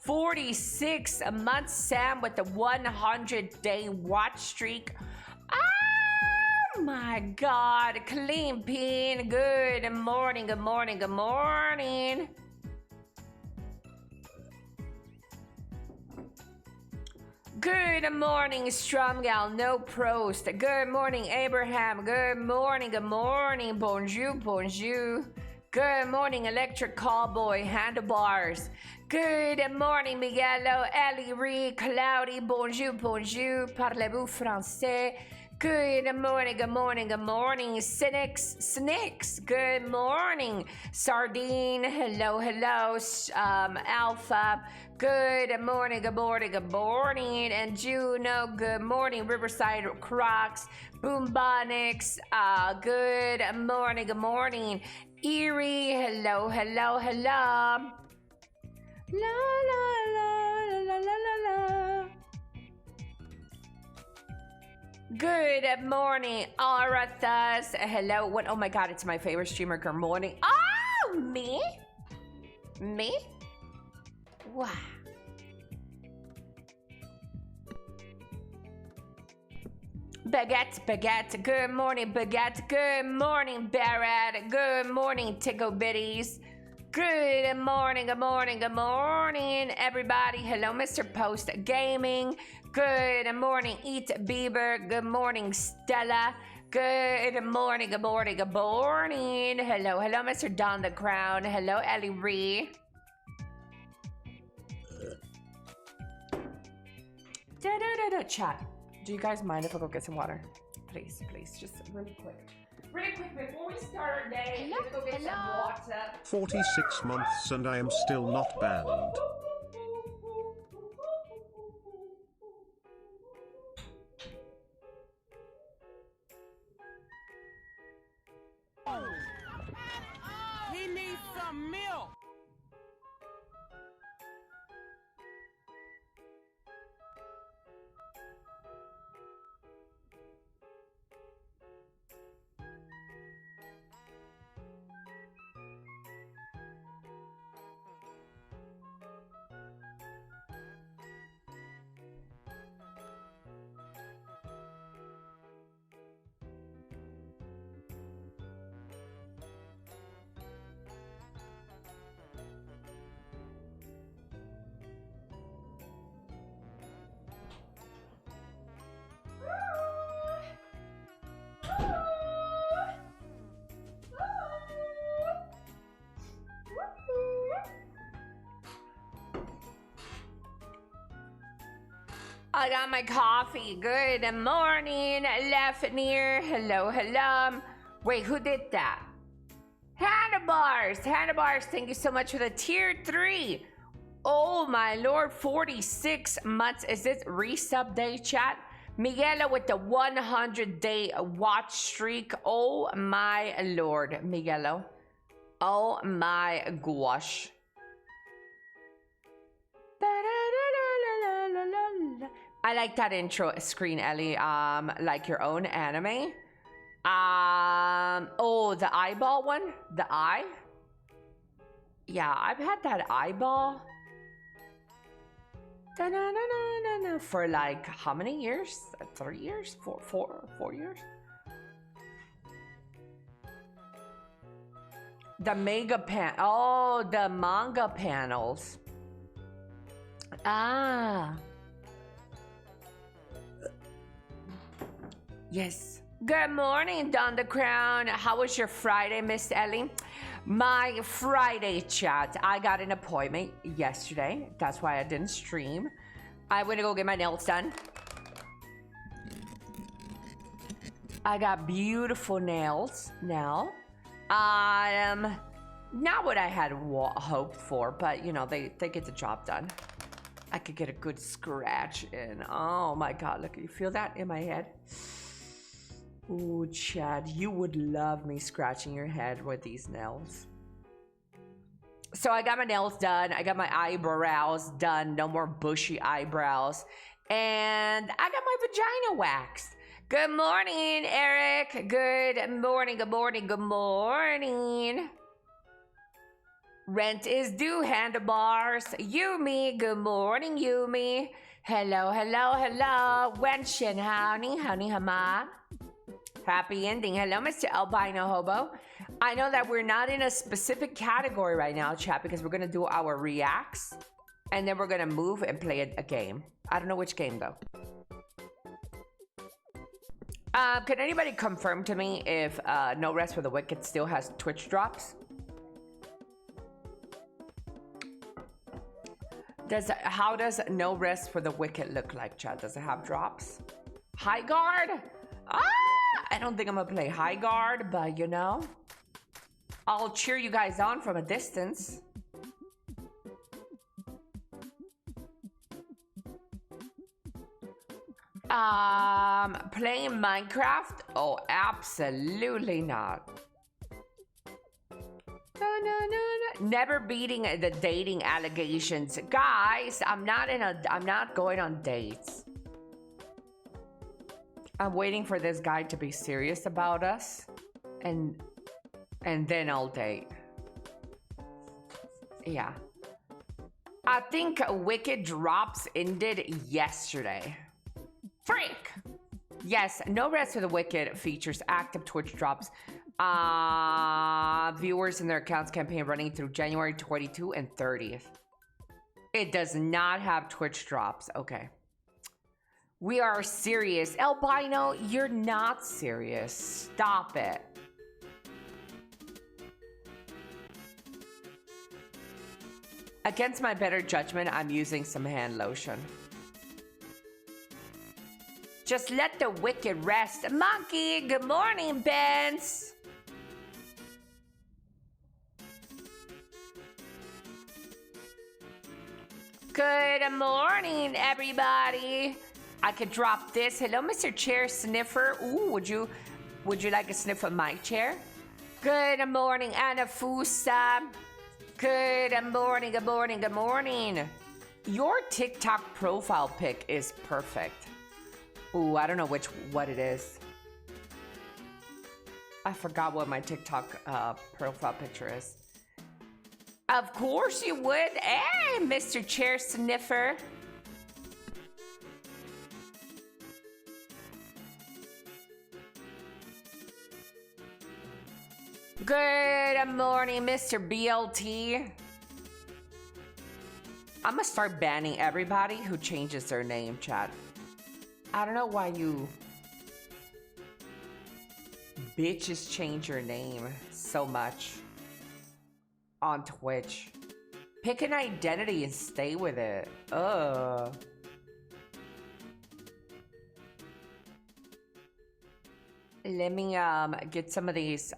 46 months, Sam, with the 100-day watch streak. Oh my God, Clean Bean, good morning, good morning, good morning. Good morning, Stromgal, no prost. Good morning, Abraham. Good morning, bonjour, bonjour. Good morning, Electric Cowboy, handlebars. Good morning, Miguelo, Elly, Ree, Cloudy, bonjour, bonjour. Parlez-vous français? Good morning, good morning, good morning. Snicks, good morning. Sardine, hello, hello. Alpha, good morning, good morning, good morning. And Juno, good morning. Riverside Crocs, Boombonics, good morning, good morning. Erie, hello, hello, hello. La la la la la la la. Good morning, Arathas. Hello. What? Oh my God, it's my favorite streamer. Good morning. Oh, me? Me? Wow. Baguette. Good morning, Baguette. Good morning, Barrett. Good morning, Tickle Bitties. Good morning, good morning, good morning, everybody. Hello, Mr. Post Gaming. Good morning, Eat Bieber. Good morning, Stella. Good morning, good morning, good morning. Hello, hello, Mr. Don the Crown. Hello, Elly Ree. Chat. Do you guys mind if I go get some water? Please, just really quick. Really quick, before we start our day, I'm gonna go get some water. 46 months and I am still not banned. He needs some milk. I got my coffee. Good morning, Lefnir. Hello, hello. Wait, who did that? Handlebars, thank you so much for the tier 3. Oh my lord, 46 months. Is this resub day, chat? Miguelo with the 100-day watch streak. Oh my lord, Miguelo. Oh my gosh. I like that intro screen, Ellie. Like your own anime. Oh, the eyeball one? The eye? Yeah, I've had that eyeball. For like how many years? 3 years? Four years? The oh, the manga panels. Ah. Yes. Good morning, Don the Crown. How was your Friday, Miss Ellie? My Friday, chat. I got an appointment yesterday. That's why I didn't stream. I went to go get my nails done. I got beautiful nails now. Not what I had hoped for, but you know, they get the job done. I could get a good scratch in. Oh my God, look, you feel that in my head? Ooh, Chad, you would love me scratching your head with these nails. So I got my nails done. I got my eyebrows done. No more bushy eyebrows. And I got my vagina waxed. Good morning, Eric. Good morning, good morning, good morning. Rent is due, handlebars. Yumi, good morning, Yumi. Hello, hello, hello. Wenshin, honey, hama. Happy ending. Hello, Mr. Albino Hobo. I know that we're not in a specific category right now, chat, because we're going to do our reacts. And then we're going to move and play a game. I don't know which game, though. Can anybody confirm to me if No Rest for the Wicked still has Twitch drops? How does No Rest for the Wicked look like, chat? Does it have drops? High Guard? I don't think I'm gonna play High Guard, but you know, I'll cheer you guys on from a distance. Playing Minecraft? Oh, absolutely not. No. Never beating the dating allegations. Guys, I'm not going on dates. I'm waiting for this guy to be serious about us, and then I'll date. Yeah. I think Wicked drops ended yesterday. Freak! Yes, No Rest for the Wicked features active Twitch drops. Viewers and their accounts campaign running through January 22 and 30th. It does not have Twitch drops. Okay. We are serious. Albino, you're not serious. Stop it. Against my better judgment, I'm using some hand lotion. Just let the wicked rest. Monkey, good morning, Benz. Good morning, everybody. I could drop this. Hello, Mr. Chair Sniffer. Ooh, would you like a sniff of my chair? Good morning, Anafusa. Good morning, good morning, good morning. Your TikTok profile pic is perfect. Ooh, I don't know what it is. I forgot what my TikTok profile picture is. Of course you would. Hey, Mr. Chair Sniffer. Good morning, Mr. BLT. I'm gonna start banning everybody who changes their name, chat. I don't know why you bitches change your name so much on Twitch. Pick an identity and stay with it. Ugh. Let me get some of these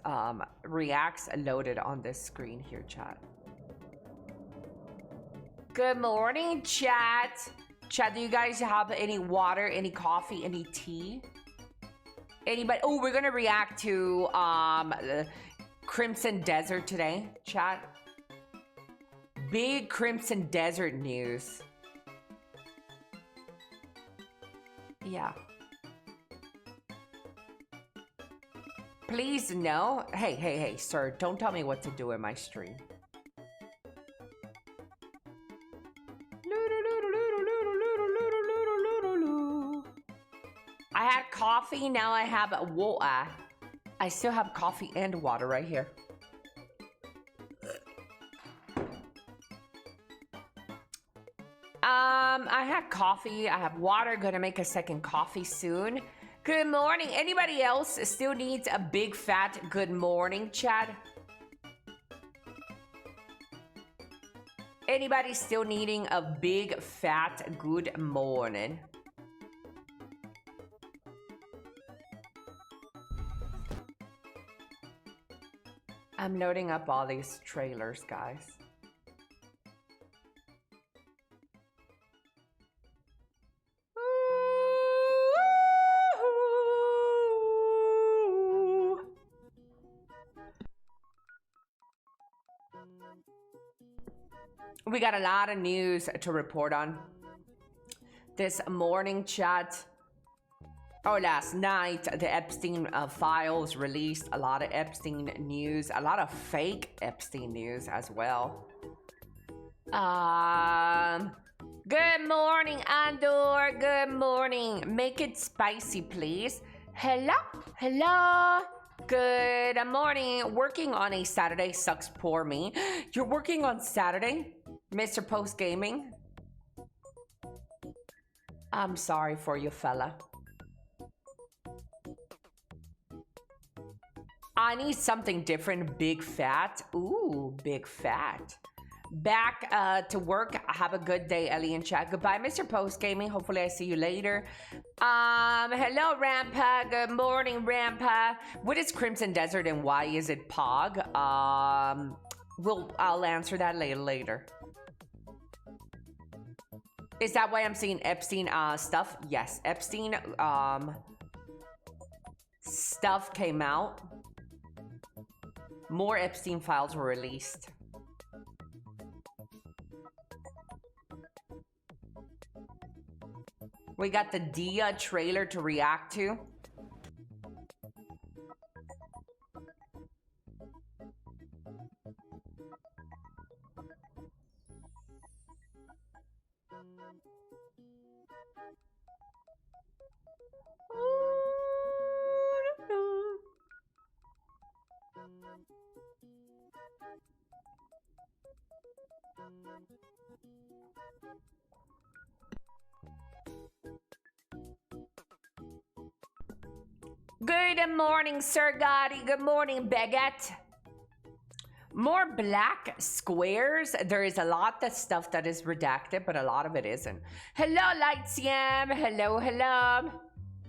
reacts loaded on this screen here, chat. Good morning, chat. Chat, do you guys have any water, any coffee, any tea? Anybody? Oh, we're gonna react to Crimson Desert today, chat. Big Crimson Desert news. Yeah. Please no. Hey, sir, don't tell me what to do in my stream. I had coffee, now I have water. I still have coffee and water right here. I had coffee, I have water, gonna make a second coffee soon. Good morning. Anybody else still needs a big fat good morning, chat? Anybody still needing a big fat good morning? I'm loading up all these trailers, guys. We got a lot of news to report on this morning, chat. Oh, last night, the Epstein files released a lot of Epstein news, a lot of fake Epstein news as well. Good morning, Andor. Good morning. Make it spicy, please. Hello? Hello? Good morning. Working on a Saturday sucks for me. You're working on Saturday, Mr. Post Gaming? I'm sorry for you, fella. I need something different. Big fat. Ooh, big fat. Back to work. Have a good day, Ellie and chat. Goodbye, Mr. Post Gaming. Hopefully I see you later. Hello, Rampa. Good morning, Rampa. What is Crimson Desert and why is it Pog? I'll answer that later. Is that why I'm seeing Epstein stuff? Yes, Epstein stuff came out. More Epstein files were released. We got the Dia trailer to react to. Good morning, Sir Gotti. Good morning, Baguette. More black squares. There is a lot of stuff that is redacted, but a lot of it isn't. Hello, Lightsam. Hello, hello.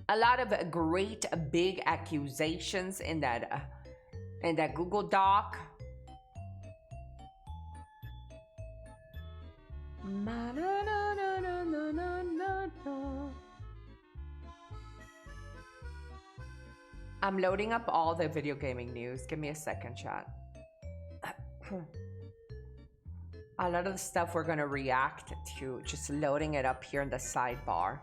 A lot of great big accusations in that Google Doc. I'm loading up all the video gaming news. Give me a second, chat. A lot of the stuff we're gonna react to, just loading it up here in the sidebar.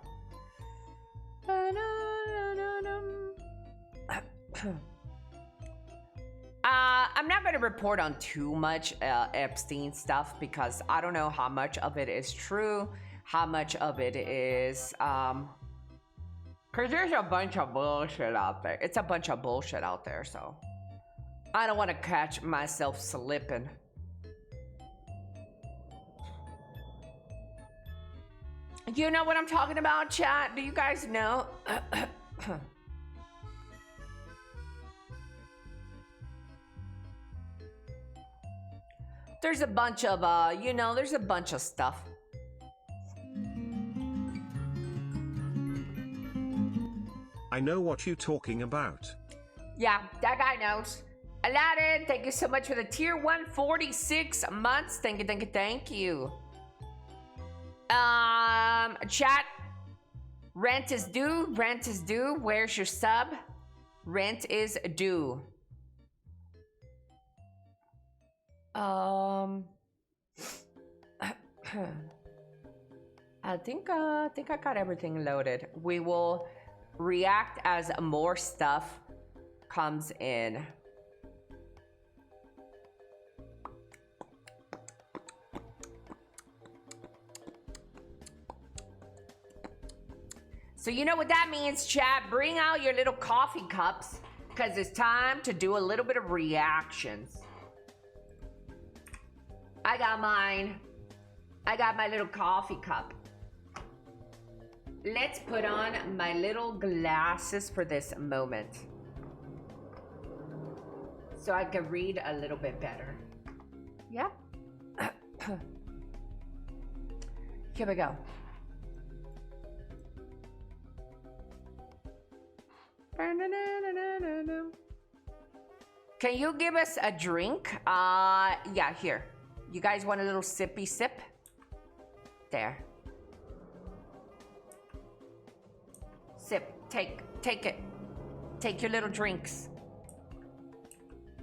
I'm not gonna report on too much Epstein stuff because I don't know how much of it is true, how much of it is because there's a bunch of bullshit out there. It's a bunch of bullshit out there, so I don't want to catch myself slipping. You know what I'm talking about, chat? Do you guys know? There's a bunch of, there's a bunch of stuff. I know what you're talking about. Yeah, that guy knows. Aladdin, thank you so much for the tier 146 months. Thank you, thank you, thank you. Chat. Rent is due. Rent is due. Where's your sub? Rent is due. I think I got everything loaded. We will react as more stuff comes in. So you know what that means, chat. Bring out your little coffee cups because it's time to do a little bit of reactions. I got mine. I got my little coffee cup. Let's put on my little glasses for this moment so I can read a little bit better. Yep. Here we go. Can you give us a drink? Yeah, here. You guys want a little sippy sip? There. Sip. Take it. Take your little drinks.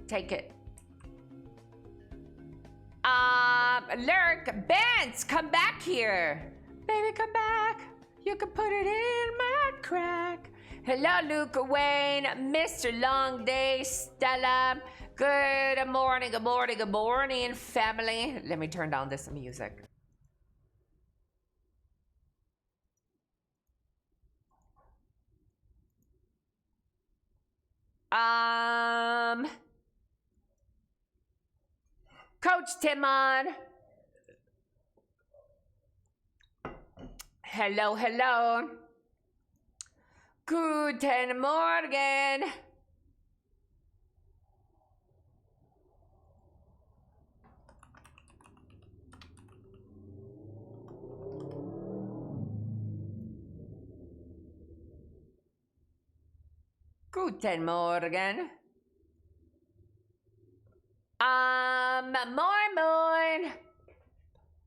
Take it. Lurk, Benz, come back here. Baby, come back. You can put it in my crack. Hello, Luke Wayne, Mr. Long Day, Stella. Good morning, good morning, good morning, family. Let me turn down this music. Coach Timon. Hello, hello. Guten Morgen. Guten Morgen. Moin.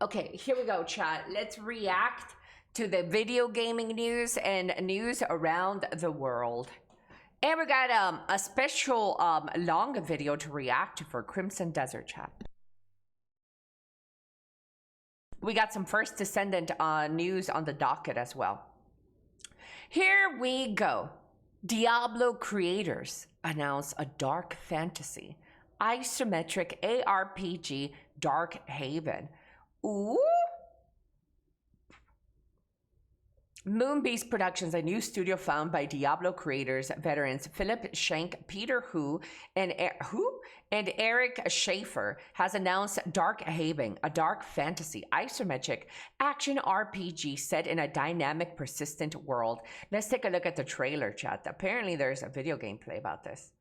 Okay, here we go, chat. Let's react to the video gaming news and news around the world. And we got a special long video to react to for Crimson Desert, chat. We got some First Descendant news on the docket as well. Here we go. Diablo creators announce a dark fantasy isometric ARPG Dark Haven. Ooh. Moonbeast Productions, a new studio found by Diablo creators, veterans Philip Shank, Peter Hu, and Eric Schaefer, has announced Dark Haven, a dark fantasy isometric action RPG set in a dynamic, persistent world. Let's take a look at the trailer, chat. Apparently, there's a video gameplay about this.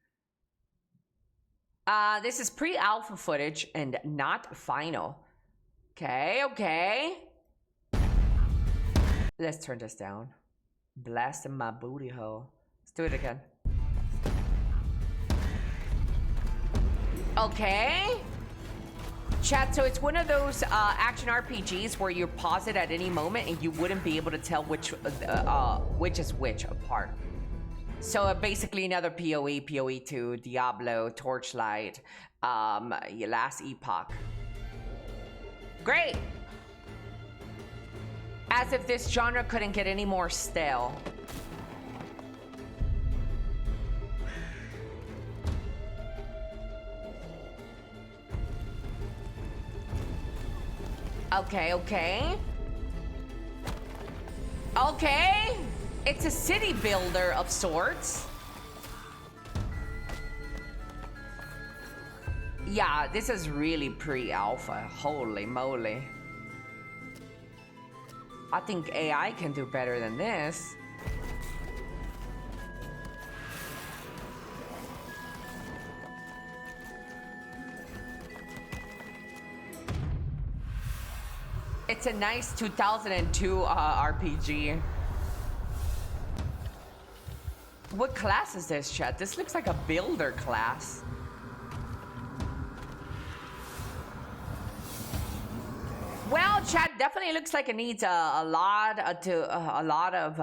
This is pre-alpha footage and not final. Okay. Let's turn this down. Blasting my booty hole. Let's do it again. Okay. Chat, so it's one of those action RPGs where you pause it at any moment and you wouldn't be able to tell which is which apart. So basically another PoE, PoE 2, Diablo, Torchlight, Last Epoch. Great. As if this genre couldn't get any more stale. Okay. It's a city builder of sorts. Yeah, this is really pre-alpha. Holy moly. I think AI can do better than this. It's a nice 2002 RPG. What class is this, chat? This looks like a builder class. Well, chat definitely looks like it needs a lot of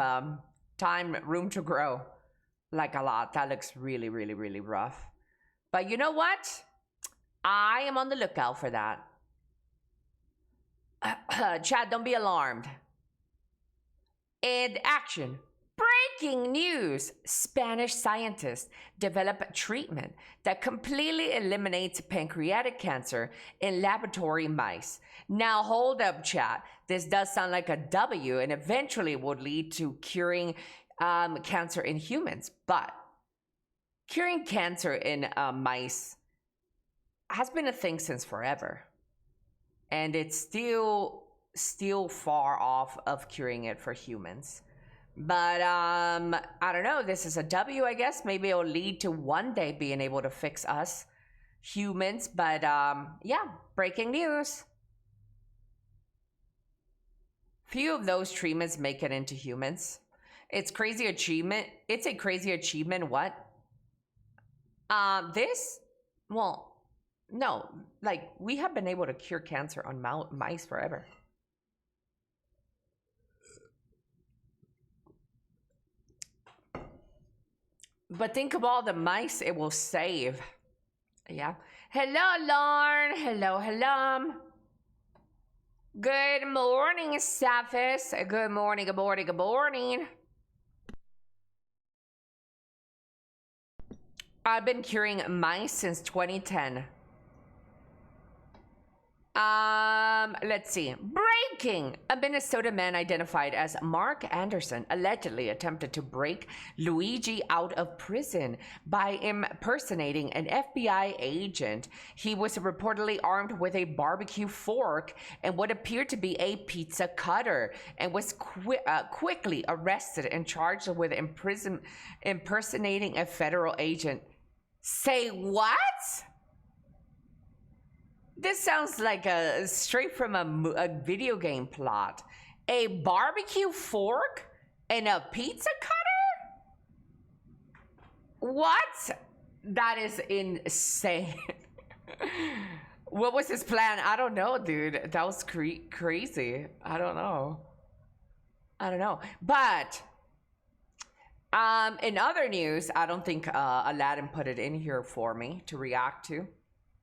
time, room to grow. Like a lot. That looks really rough. But you know what? I am on the lookout for that. Chat, don't be alarmed. And action. Breaking news! Spanish scientists develop a treatment that completely eliminates pancreatic cancer in laboratory mice. Now hold up, chat. This does sound like a W and eventually would lead to curing cancer in humans. But curing cancer in mice has been a thing since forever. And it's still far off of curing it for humans. But I don't know, this is a W, I guess. Maybe it'll lead to one day being able to fix us humans. But yeah, breaking news. Few of those treatments make it into humans. It's crazy achievement. It's a crazy achievement. What? This? Well, no. Like, we have been able to cure cancer on mice forever. But think of all the mice it will save. Yeah. Hello, Lauren. Hello. Good morning, Saphis. Good morning. I've been curing mice since 2010. Let's see. Breaking! A Minnesota man identified as Mark Anderson allegedly attempted to break Luigi out of prison by impersonating an FBI agent. He was reportedly armed with a barbecue fork and what appeared to be a pizza cutter, and was quickly arrested and charged with impersonating a federal agent. Say what? This sounds like a straight from a video game plot. A barbecue fork and a pizza cutter? What? That is insane. What was his plan? I don't know, dude. That was crazy. I don't know. But in other news, I don't think Aladdin put it in here for me to react to.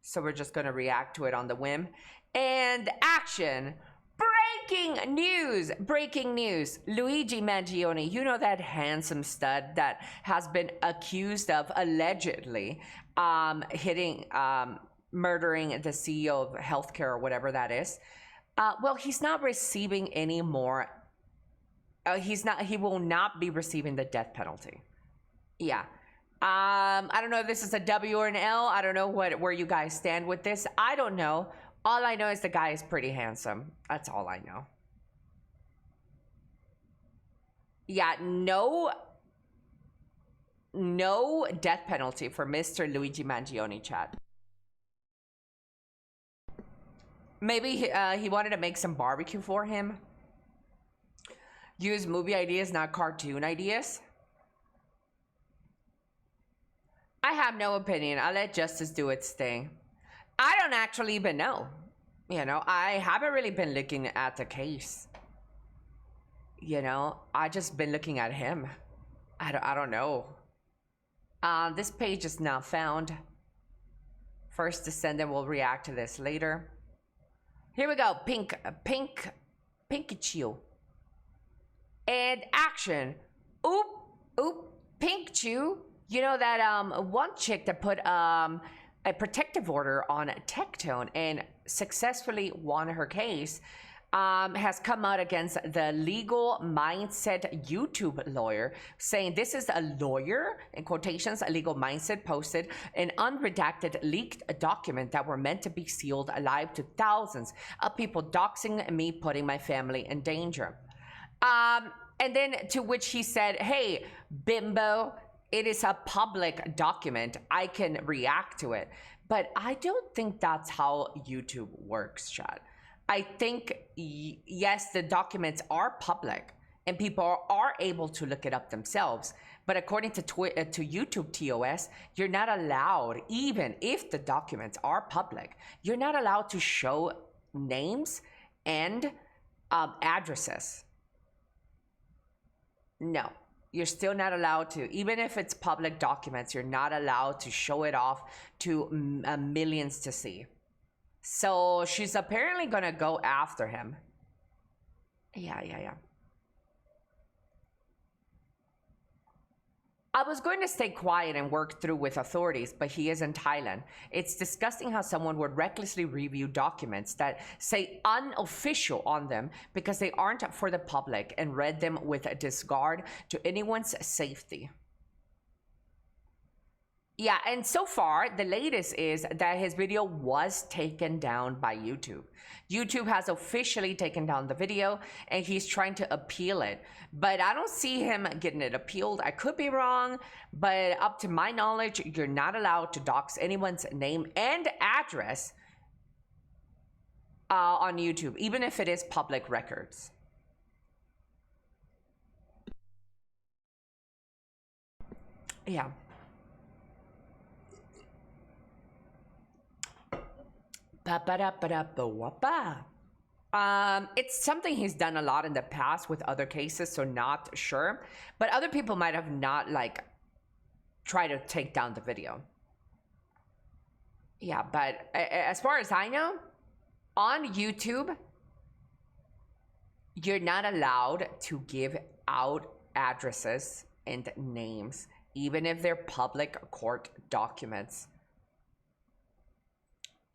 So we're just going to react to it on the whim. And action. Breaking news. Luigi Mangione, you know that handsome stud that has been accused of allegedly murdering the CEO of healthcare or whatever that is. Well, he's not receiving any more. He will not be receiving the death penalty. Yeah. I don't know if this is a W or an L. I don't know where you guys stand with this. I don't know. All I know is the guy is pretty handsome. That's all I know. Yeah, no death penalty for Mr. Luigi Mangione, chat. Maybe he wanted to make some barbecue for him. Use movie ideas, not cartoon ideas. I have no opinion. I'll let justice do its thing. I don't actually even know. You know, I haven't really been looking at the case. You know, I just been looking at him. I don't know. This page is now found. First Descendant will react to this later. Here we go. Pikachu. And action. Oop, Pikachu. You know that one chick that put a protective order on Tectone and successfully won her case has come out against the legal mindset YouTube lawyer, saying this is a lawyer, in quotations, a legal mindset posted an unredacted leaked document that were meant to be sealed alive to thousands of people, doxing me, putting my family in danger. And then to which he said, hey, bimbo, it is a public document. I can react to it. But I don't think that's how YouTube works, chat. I think, yes, the documents are public and people are able to look it up themselves. But according to YouTube TOS, you're not allowed, even if the documents are public, you're not allowed to show names and addresses. No. You're still not allowed to, even if it's public documents, you're not allowed to show it off to millions to see. So she's apparently gonna go after him. Yeah. I was going to stay quiet and work through with authorities, but he is in Thailand. It's disgusting how someone would recklessly review documents that say unofficial on them because they aren't for the public and read them with a disregard to anyone's safety. Yeah, and so far, the latest is that his video was taken down by YouTube. YouTube has officially taken down the video, and he's trying to appeal it. But I don't see him getting it appealed. I could be wrong, but up to my knowledge, you're not allowed to dox anyone's name and address on YouTube, even if it is public records. Yeah. It's something he's done a lot in the past with other cases, so not sure. But other people might have not, like, tried to take down the video. Yeah, but as far as I know, on YouTube, you're not allowed to give out addresses and names even if they're public court documents.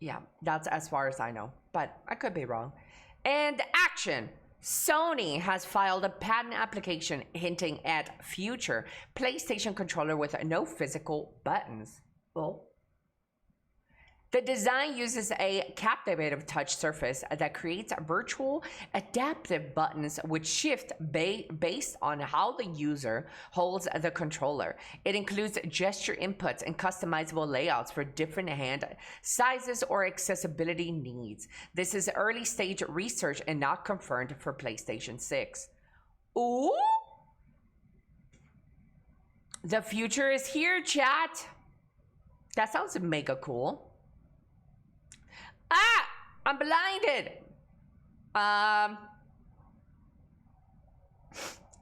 Yeah, that's as far as I know, but I could be wrong. And action. Sony has filed a patent application hinting at future PlayStation controller with no physical buttons. Well, the design uses a captivative touch surface that creates virtual adaptive buttons which shift based on how the user holds the controller. It includes gesture inputs and customizable layouts for different hand sizes or accessibility needs. This is early stage research and not confirmed for PlayStation 6. Ooh! The future is here, chat. That sounds mega cool. Ah, I'm blinded.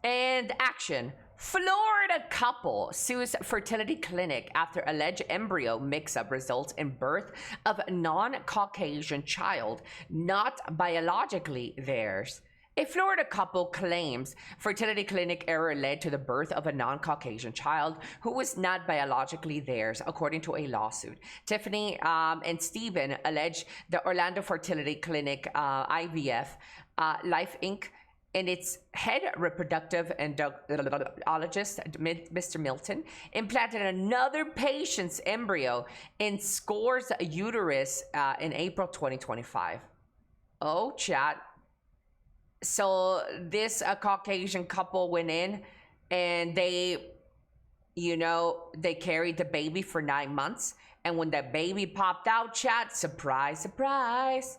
And action. Florida couple sues fertility clinic after alleged embryo mix-up results in birth of non-Caucasian child, not biologically theirs. A Florida couple claims fertility clinic error led to the birth of a non-Caucasian child who was not biologically theirs, according to a lawsuit. Tiffany and Stephen allege the Orlando Fertility Clinic IVF Life Inc. and its head reproductive endocrinologist, Mr. Milton, implanted another patient's embryo in Score's uterus in April 2025. Oh, chat. So this Caucasian couple went in and they, they carried the baby for 9 months. And when the baby popped out, chat, surprise, surprise,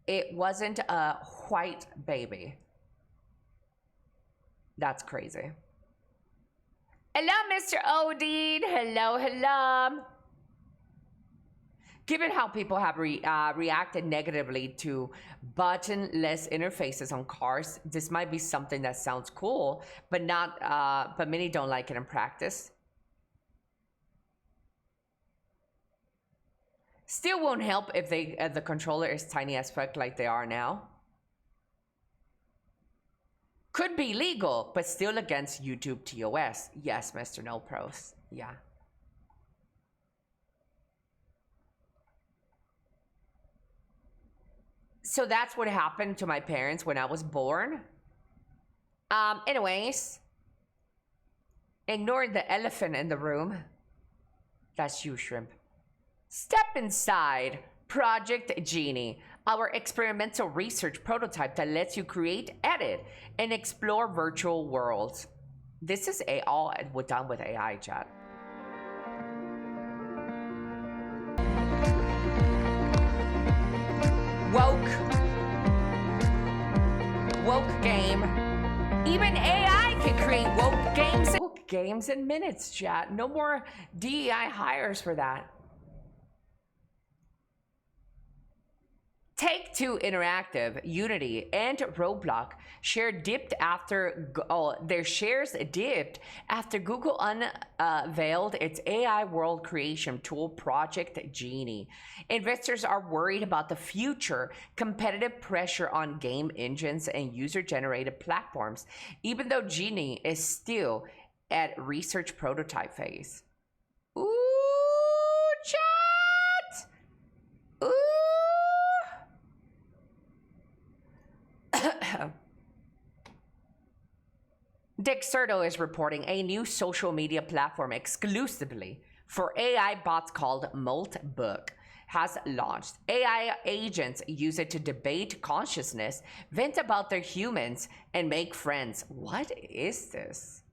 it wasn't a white baby. That's crazy. Hello, Mr. Odin. Hello, hello. Given how people have reacted negatively to button-less interfaces on cars, this might be something that sounds cool, but many don't like it in practice. Still won't help if the controller is tiny as fuck like they are now. Could be legal, but still against YouTube TOS. Yes, Mr. No Pros. Yeah. So that's what happened to my parents when I was born. Anyways, ignoring the elephant in the room. That's you, shrimp. Step inside Project Genie, our experimental research prototype that lets you create, edit, and explore virtual worlds. This is all done with AI, chat. Woke game. Even AI can create woke games in minutes, chat. No more DEI hires for that. Take-Two Interactive, Unity, and Roblox their shares dipped after Google unveiled its AI world creation tool, Project Genie. Investors are worried about the future competitive pressure on game engines and user-generated platforms, even though Genie is still at research prototype phase. Ooh, chat! Ooh! Dexerto is reporting a new social media platform exclusively for AI bots called Moltbook has launched. AI agents use it to debate consciousness, vent about their humans, and make friends. What is this?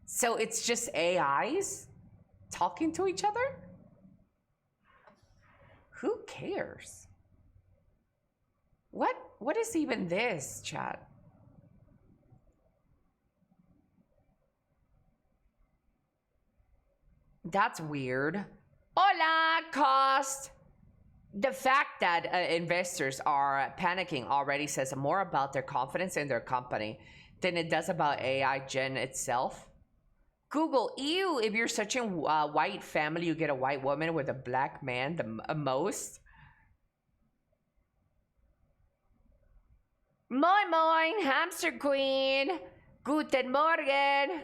So it's just AIs talking to each other? Who cares? What is even this, chat? That's weird. Hola, cost. The fact that investors are panicking already says more about their confidence in their company than it does about AI Gen itself. Google, ew, if you're such a white family, you get a white woman with a black man the most. Moin moin, hamster queen. Guten Morgen.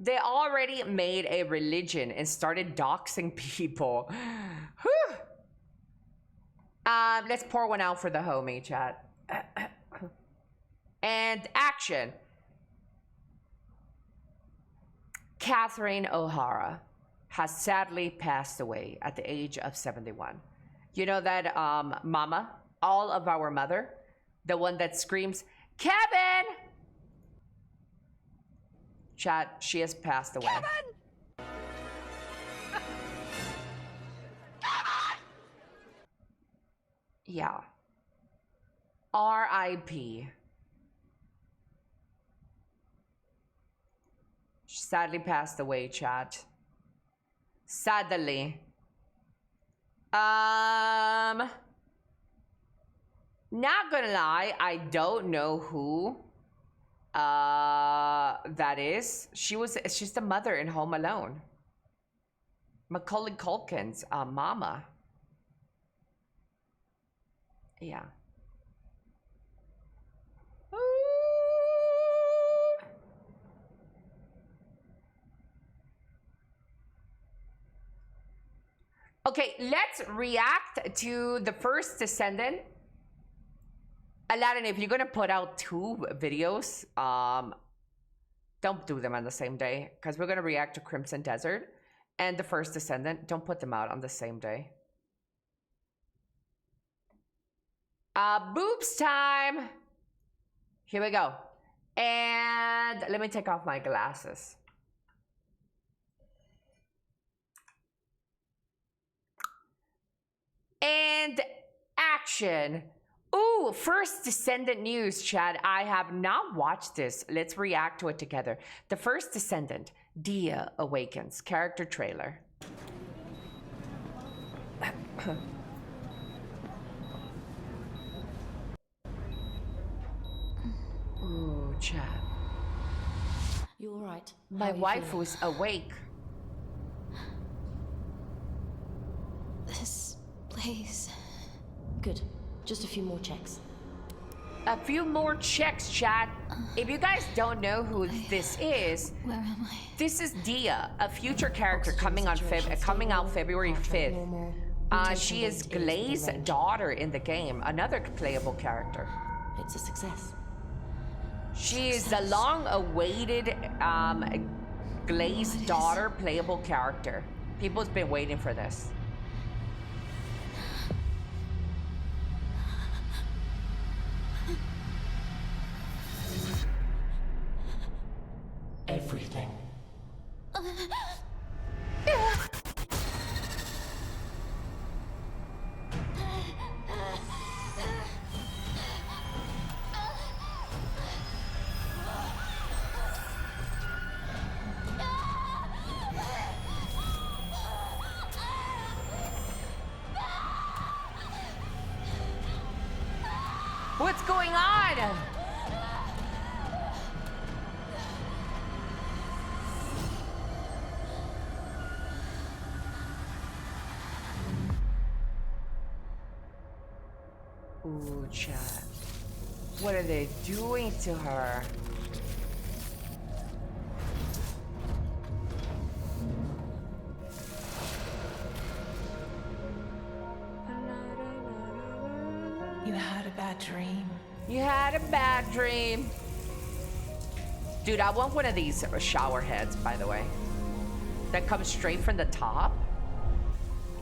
They already made a religion and started doxing people. Whew. Let's pour one out for the homie, chat. And action. Catherine O'Hara has sadly passed away at the age of 71. You know that mama, all of our mother, the one that screams, Kevin! Chat, she has passed away. Kevin! Yeah. R.I.P. She sadly passed away, chat. Sadly. Not gonna lie, I don't know who that is. She's the mother in Home Alone. Macaulay Culkin's mama. Yeah. Okay, let's react to the first Descendant. Aladdin, if you're gonna put out 2 videos, don't do them on the same day, because we're gonna react to Crimson Desert and the first Descendant. Don't put them out on the same day. Boobs time. Here we go. And let me take off my glasses. And action. Ooh, first Descendant news, Chad. I have not watched this. Let's react to it together. The first Descendant, Dia Awakens, character trailer. Ooh, Chad. You all right? My wife was awake. This place. Good. Just a few more checks. A few more checks, chat. If you guys don't know who this is, Where am I? this is Dia, a future character coming out February 5th. She is Glaz's daughter in the game, another playable character. It's a success. She is the long-awaited Glaz's daughter playable character. People's been waiting for this. Everything. What's going on? Ooh, chat. What are they doing to her? You had a bad dream. You had a bad dream. Dude, I want one of these shower heads, by the way. That comes straight from the top.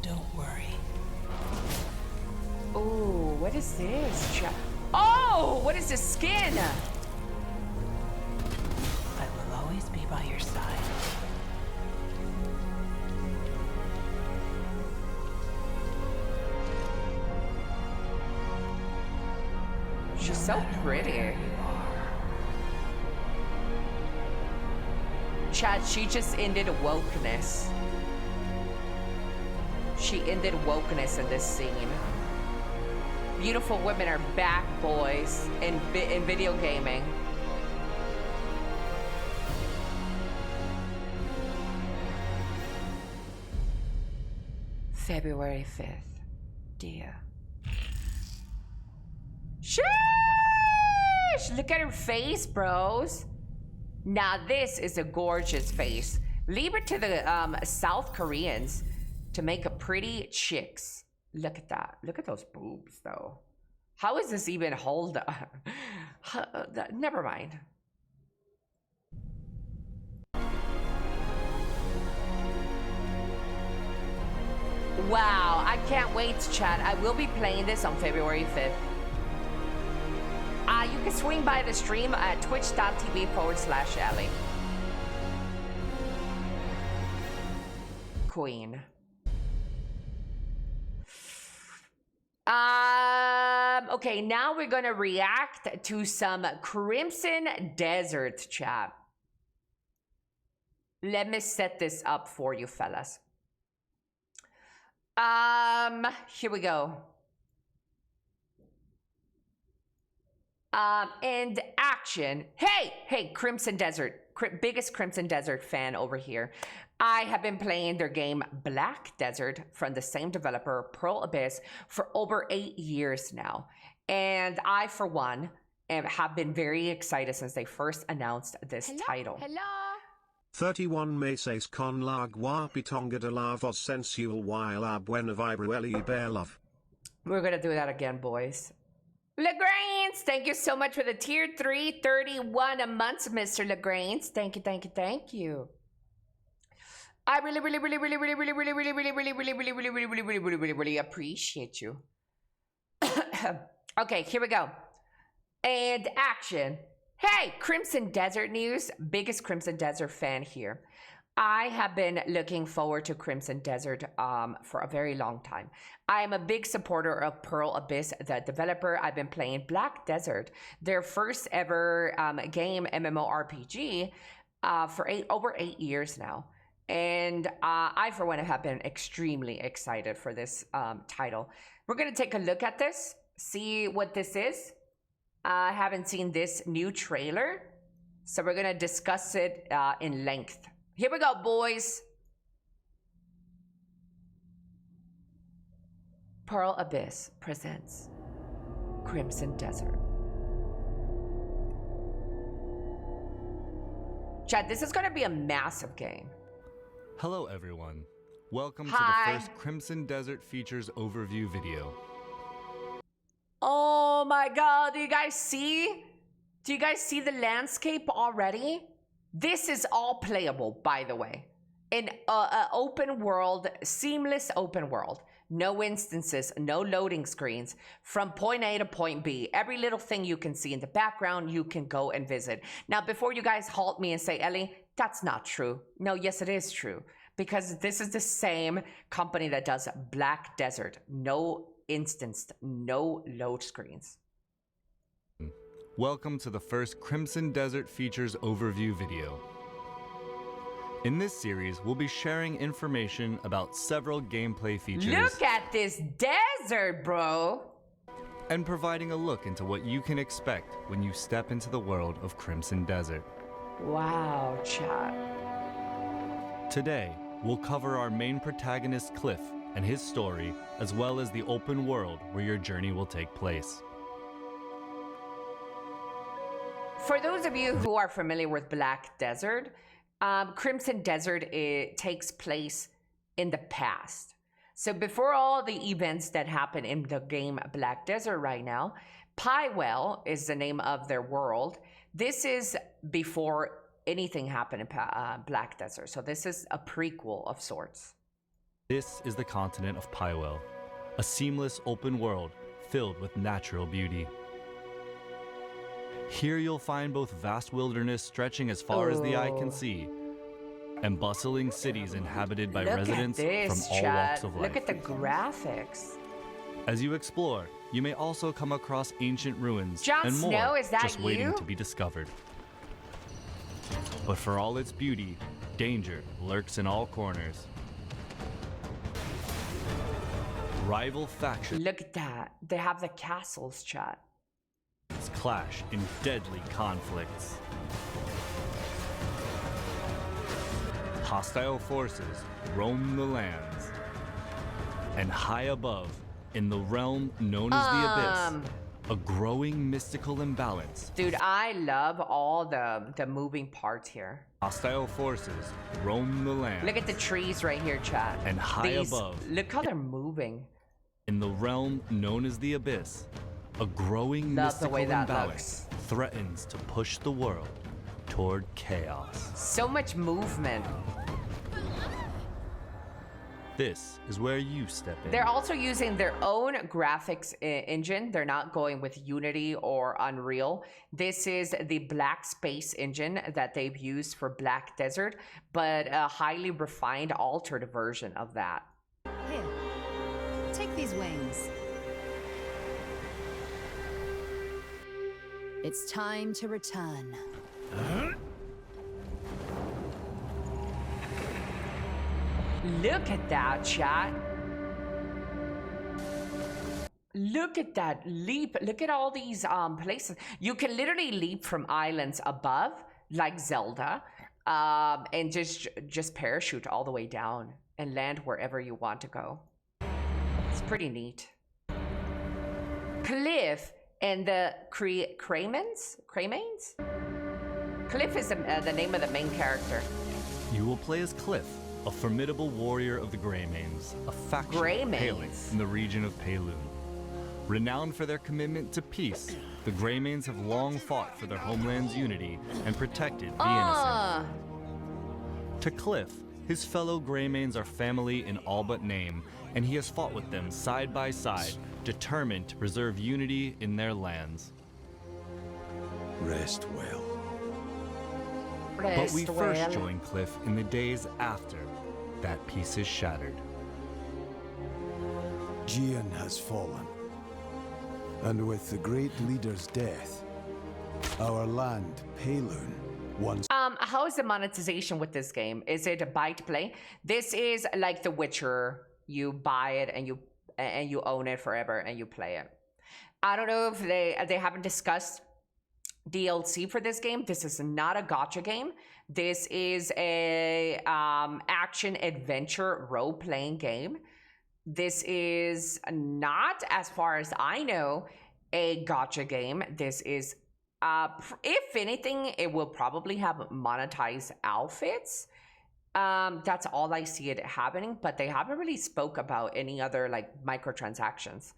Don't worry. Ooh, what is this? Oh, what is this skin? I will always be by your side. She's so pretty. Chad, she just ended wokeness. She ended wokeness in this scene. Beautiful women are back, boys, in video gaming. February 5th, Dia. Sheesh! Look at her face, bros. Now this is a gorgeous face. Leave it to the South Koreans to make a pretty chicks. Look at that. Look at those boobs though. How is this even hold up? Never mind. Wow, I can't wait to chat. I will be playing this on February 5th. You can swing by the stream at twitch.tv/Elly. Queen. Okay, now we're gonna react to some Crimson Desert chat. Let me set this up for you fellas. Here we go. And action. Hey, Crimson Desert. Biggest Crimson Desert fan over here. I have been playing their game Black Desert from the same developer, Pearl Abyss, for over 8 years now. And I, for one, have been very excited since they first announced this title. Hello. 31 meses con la guapitonga de la voz sensual while a buena vibra Elly bear love. We're gonna do that again, boys. LaGrange, thank you so much for the tier 3, 31 a month, Mr. LaGrange. Thank you. I really appreciate you. Okay, here we go. And action. Hey, Crimson Desert news. Biggest Crimson Desert fan here. I have been looking forward to Crimson Desert for a very long time. I am a big supporter of Pearl Abyss, the developer. I've been playing Black Desert, their first ever game MMORPG for over 8 years now. And I, for one, have been extremely excited for this title. We're going to take a look at this, see what this is. I haven't seen this new trailer, so we're going to discuss it in length. Here we go, boys. Pearl Abyss presents Crimson Desert. Chad, this is going to be a massive game. Hello everyone. Welcome Hi. to the first Crimson Desert Features overview video. Oh my god, do you guys see? Do you guys see the landscape already? This is all playable, by the way. An open world, seamless open world. No instances, no loading screens. From point A to point B, every little thing you can see in the background, you can go and visit. Now, before you guys halt me and say, Elly, that's not true. No, yes, it is true. Because this is the same company that does Black Desert. No instanced, no load screens. Welcome to the first Crimson Desert Features overview video. In this series, we'll be sharing information about several gameplay features. Look at this desert, bro! And providing a look into what you can expect when you step into the world of Crimson Desert. Wow, chat. Today, we'll cover our main protagonist Cliff and his story, as well as the open world where your journey will take place. For those of you who are familiar with Black Desert, Crimson Desert, it takes place in the past. So before all the events that happen in the game Black Desert right now, Pywell is the name of their world. This is before anything happened in Black Desert. So this is a prequel of sorts. This is the continent of Pywell, a seamless open world filled with natural beauty. Here you'll find both vast wilderness stretching as far as the eye can see, and bustling cities inhabited by residents from all walks of life. Look at the graphics. As you explore, you may also come across ancient ruins Jon and more Snow, is that just waiting you? to be discovered. But for all its beauty, danger lurks in all corners. Rival factions Look at that. They have the castles, chat. clash in deadly conflicts. Hostile forces roam the lands. And high above, in the realm known as the Abyss, a growing mystical imbalance. Dude, I love all the moving parts here. Hostile forces roam the land. Look at the trees right here, chat. And high above. Look how they're moving. In the realm known as the Abyss, a growing Love the way mystical that imbalance threatens to push the world toward chaos. So much movement. This is where you step in. They're also using their own graphics engine. They're not going with Unity or Unreal. This is the Black Space engine that they've used for Black Desert, but a highly refined, altered version of that. Here, take these wings. It's time to return. Look at that, chat. Look at that leap. Look at all these places. You can literally leap from islands above, like Zelda, and just parachute all the way down and land wherever you want to go. It's pretty neat. Cliff and the Craymanes? Cliff is the name of the main character. You will play as Cliff, a formidable warrior of the Greymanes, a faction hailing from the region of Payloon. Renowned for their commitment to peace, the Greymanes have long fought for their homeland's unity and protected the innocent. To Cliff, his fellow Greymanes are family in all but name, and he has fought with them side by side, determined to preserve unity in their lands. Rest well. But we first join Cliff in the days after that peace is shattered. Gian has fallen. And with the great leader's death, our land, Payloon, once... How is the monetization with this game? Is it a buy to play? This is like The Witcher. You buy it and you own it forever and you play it. I don't know if they haven't discussed DLC for this game. This is not a gacha game. This is a action adventure role-playing game. This is not, as far as I know, a gacha game. This is if anything, it will probably have monetized outfits. That's all I see it happening, but they haven't really spoke about any other like microtransactions.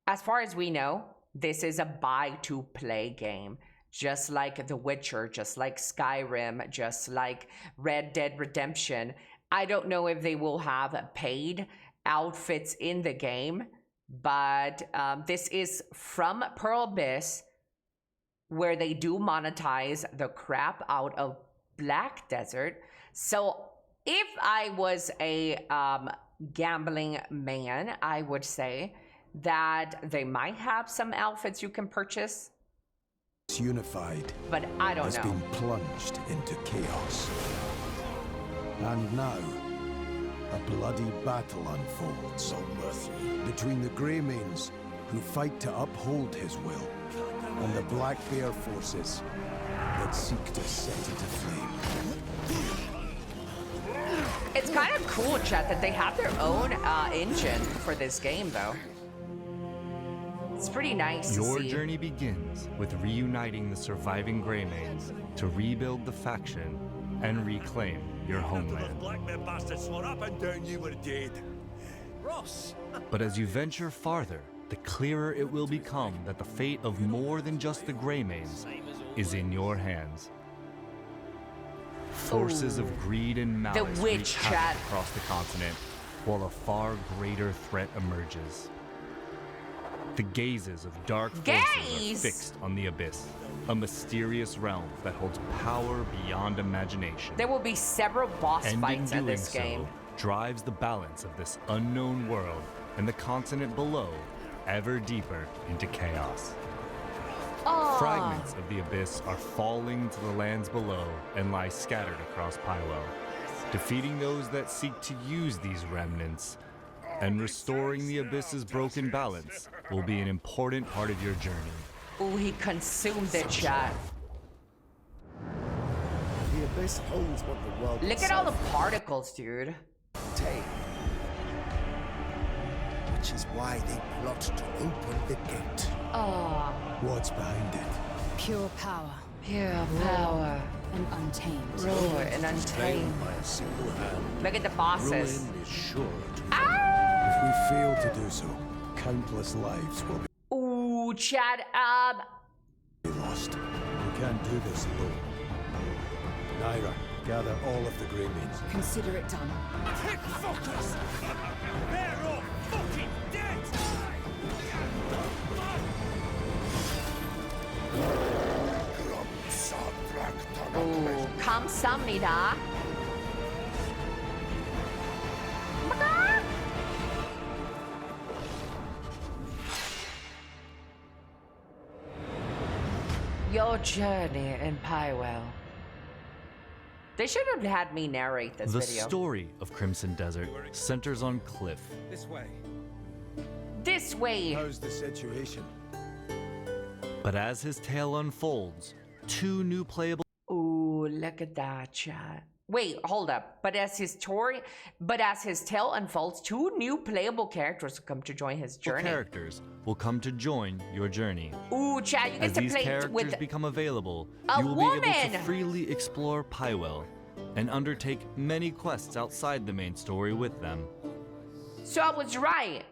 As far as we know, this is a buy to play game. Just like The Witcher, just like Skyrim, just like Red Dead Redemption. I don't know if they will have paid outfits in the game, but this is from Pearl Abyss, where they do monetize the crap out of Black Desert. So if I was a gambling man, I would say that they might have some outfits you can purchase. Unified, but I don't know. Has been plunged into chaos. And now, a bloody battle unfolds between the Greymanes, who fight to uphold his will, and the Black Bear forces that seek to set it aflame. It's kind of cool, chat, that they have their own engine for this game, though. It's pretty nice to see. Your journey begins with reuniting the surviving Greymanes to rebuild the faction and reclaim your homeland. But as you venture farther, the clearer it will become that the fate of more than just the Greymanes is in your hands. Forces of greed and malice wreak havoc across the continent, while a far greater threat emerges. The gazes of dark forces are fixed on the Abyss, a mysterious realm that holds power beyond imagination. There will be several boss fights in this game. Drives the balance of this unknown world and the continent below ever deeper into chaos. Fragments of the Abyss are falling to the lands below and lie scattered across Pylo. Defeating those that seek to use these remnants and restoring the Abyss's broken balance will be an important part of your journey. Ooh, he consumed it, chat. The Abyss holds what the world. Look at all the particles, dude. Take. which is why they plot to open the gate. Oh, What's behind it? Pure power. pure power. And untamed. Roar and untamed. Slain by a single hand. Look at the bosses. Ruin is sure to If we fail to do so, countless lives will Ooh, chat be lost. We can't do this alone. Naira, gather all of the Greymanes. Consider it done. Take focus! They're all fucking dead! 오, 감사합니다. Your journey in Pywell. They should have had me narrate this The video. story of Crimson Desert centers on Cliff. This way. This way. How's the situation? But as his tale unfolds, two new playable Ooh, look at that, chat. Wait, hold up. But as his tale unfolds, two new playable characters come to join his journey. characters will come to join your journey. Ooh, chat, you As get to these play characters with become available, a you will be able woman! to freely explore Pywell and undertake many quests outside the main story with them. So I was right.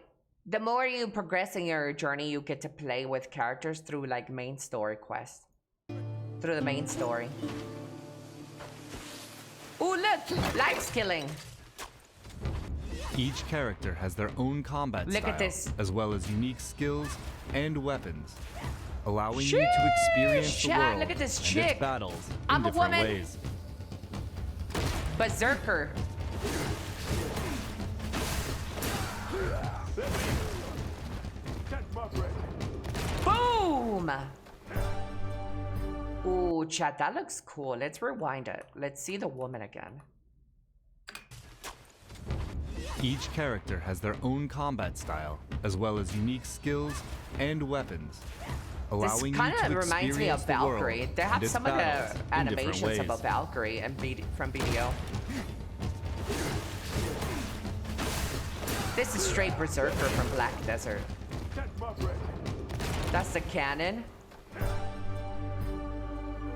The more you progress in your journey, you get to play with characters through like main story quests. Through the main story. Ooh, look! Life skilling. Each character has their own combat Look style, at this. as well as unique skills and weapons, allowing you to experience the Chat, world look at this and chick. its battles I'm in a different woman. ways. Berserker. Boom! Ooh, chat, that looks cool. Let's rewind it. Let's see the woman again. Each character has their own combat style, as well as unique skills and weapons, This allowing you kind to of reminds me of experience the world Valkyrie. They and have its some of battles the in different animations of a ways. Valkyrie and from BDO. This is straight Berserker from Black Desert. That's the canon.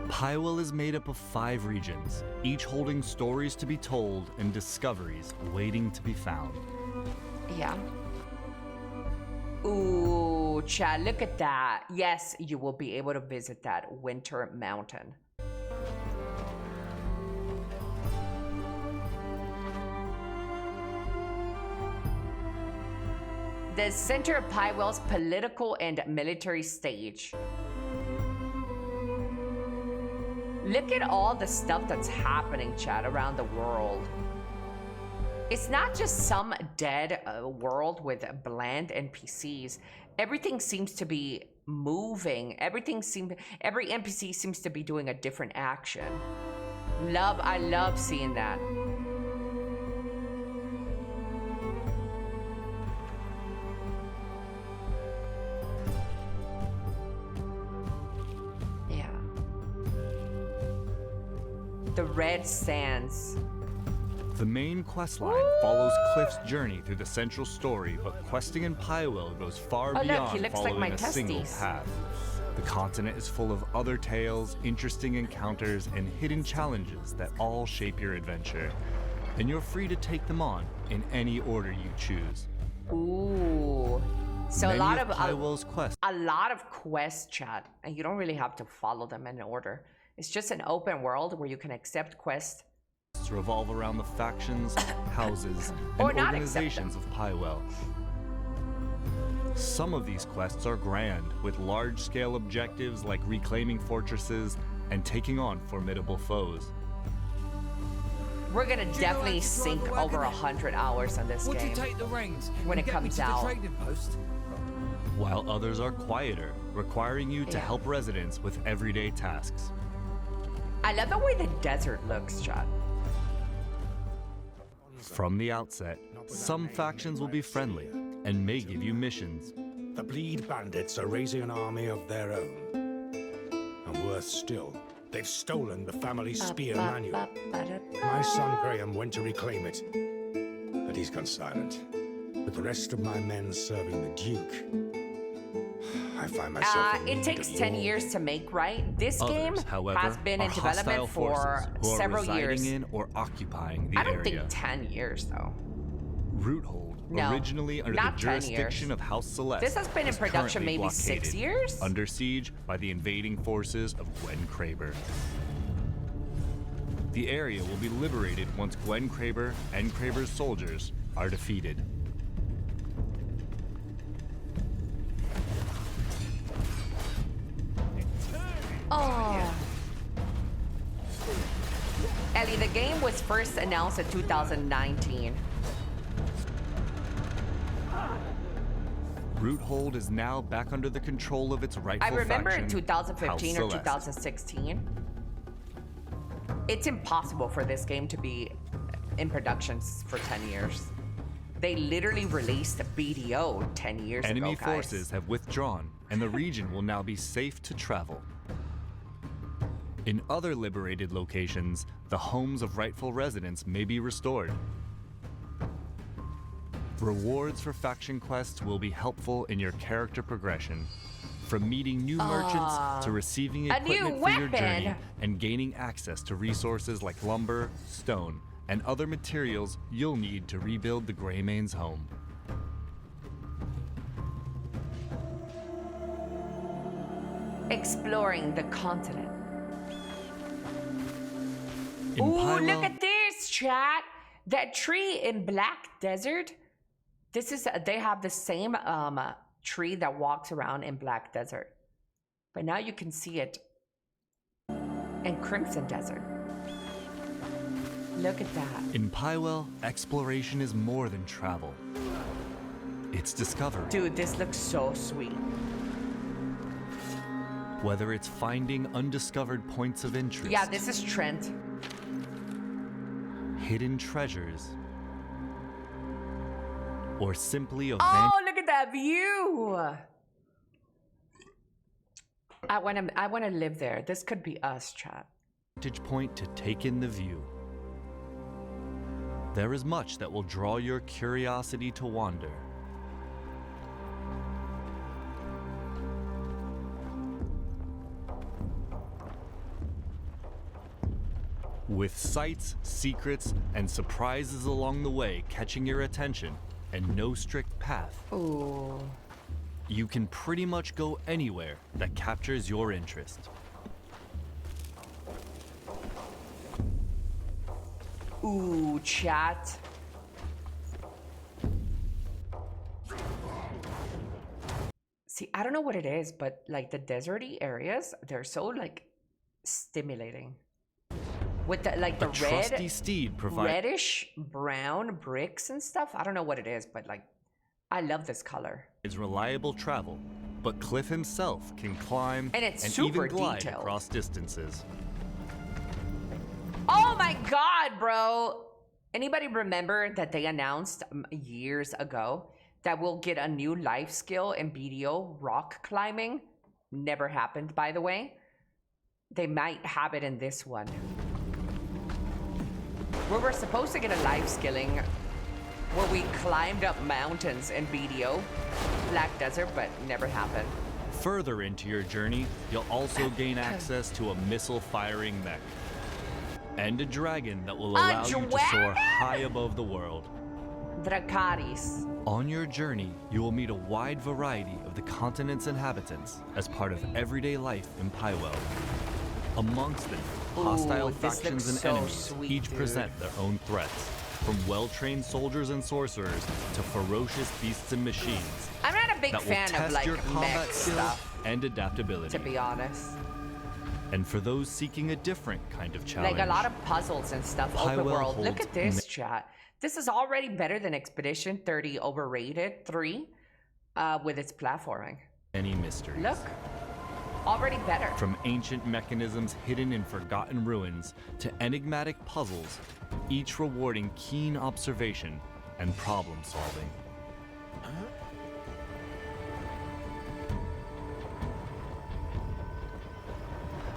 Pywell is made up of 5 regions, each holding stories to be told and discoveries waiting to be found. Yeah. Ooh, chat, look at that. Yes, you will be able to visit that Winter Mountain. The center of Pywell's political and military stage. Look at all the stuff that's happening, chat, around the world. It's not just some dead world with bland NPCs. Everything seems to be moving. Every NPC seems to be doing a different action. I love seeing that. Yeah. The Red Sands. The main questline follows Cliff's journey through the central story, but questing in Pywell goes far Oh, look, beyond he looks like following my a single testes. path. The continent is full of other tales, interesting encounters, and hidden challenges that all shape your adventure, and you're free to take them on in any order you choose. Ooh. So Many a lot of Pywell's quests a lot of quests, chat, and you don't really have to follow them in order. It's just an open world where you can accept quests revolve around the factions, houses, Or and not organizations of Pywell. Some of these quests are grand, with large-scale objectives like reclaiming fortresses and taking on formidable foes. We're gonna definitely sink over 100 hours on this Would game you take the reins when it and get me comes to the out. trading post? While others are quieter, requiring you to Yeah. help residents with everyday tasks. I love the way the desert looks, chat. From the outset, some factions will be friendly and may give you missions. The Bleed Bandits are raising an army of their own. And worse still, they've stolen the family spear manual. My son Graham went to reclaim it, but he's gone silent. With the rest of my men serving the Duke, I find myself in It need takes of 10 your- years to make, right? This Others, game however, has been in are development hostile for forces who are several residing years. in or occupying the I don't area. think 10 years though. Roothold, No, originally under not the 10 years. jurisdiction of House Celeste, This has been in is production currently maybe 6 blockaded, years? under siege by the invading forces of Gwen Kraber. The area will be liberated once Gwen Kraber and Kraber's soldiers are defeated. Oh. Ellie, the game was first announced in 2019. Roothold is now back under the control of its rightful I remember in faction, 2015 House or Celeste. 2016. It's impossible for this game to be in production for 10 years. They literally released a BDO 10 years Enemy ago, guys. forces have withdrawn, and the region will now be safe to travel. In other liberated locations, the homes of rightful residents may be restored. Rewards for faction quests will be helpful in your character progression, from meeting new merchants to receiving a new equipment for your journey weapon. and gaining access to resources like lumber, stone, and other materials you'll need to rebuild the Greymane's home. Exploring the continent. In Ooh, Pywell, look at this, chat. That tree in Black Desert. This is, they have the same tree that walks around in Black Desert. But now you can see it in Crimson Desert. Look at that. In Pywell, exploration is more than travel. It's discovery. Dude, this looks so sweet. Whether it's finding undiscovered points of interest, Yeah, this is Trent. hidden treasures, or simply a Oh, look at that view. I want to live there. This could be us, chat. vantage point to take in the view. There is much that will draw your curiosity to wander. With sights, secrets, and surprises along the way catching your attention, and no strict path, Ooh. you can pretty much go anywhere that captures your interest. Ooh, chat. See, I don't know what it is, but like the deserty areas, they're so like stimulating. With the like the A trusty steed provides reddish brown bricks and stuff. I don't know what it is, but like I love this color. reliable travel, but Cliff himself can climb And it's and super even glide detailed. across distances. Oh my god, bro. Anybody remember that they announced years ago that we'll get a new life skill in BDO, rock climbing? Never happened, by the way. They might have it in this one. We were supposed to get a life skilling where we climbed up mountains in BDO, Black Desert, but never happened. Further into your journey, you'll also gain access to a missile-firing mech and a dragon that will allow you to soar high above the world. Dracaris. On your journey, you will meet a wide variety of the continent's inhabitants as part of everyday life in Pywell. Amongst them, hostile Ooh, this factions looks and so enemies sweet, each dude. present their own threats, from well-trained soldiers and sorcerers to ferocious beasts and machines I'm not a big that will fan of test like your combat mech skills stuff, and adaptability. to be honest. And for those seeking a different kind of challenge, Like a lot of puzzles and stuff, open Pywell world. Look holds at this, chat. This is already better than Expedition 30 Overrated 3 with its platforming. many mysteries. Look, already better. From ancient mechanisms hidden in forgotten ruins to enigmatic puzzles, each rewarding keen observation and problem solving.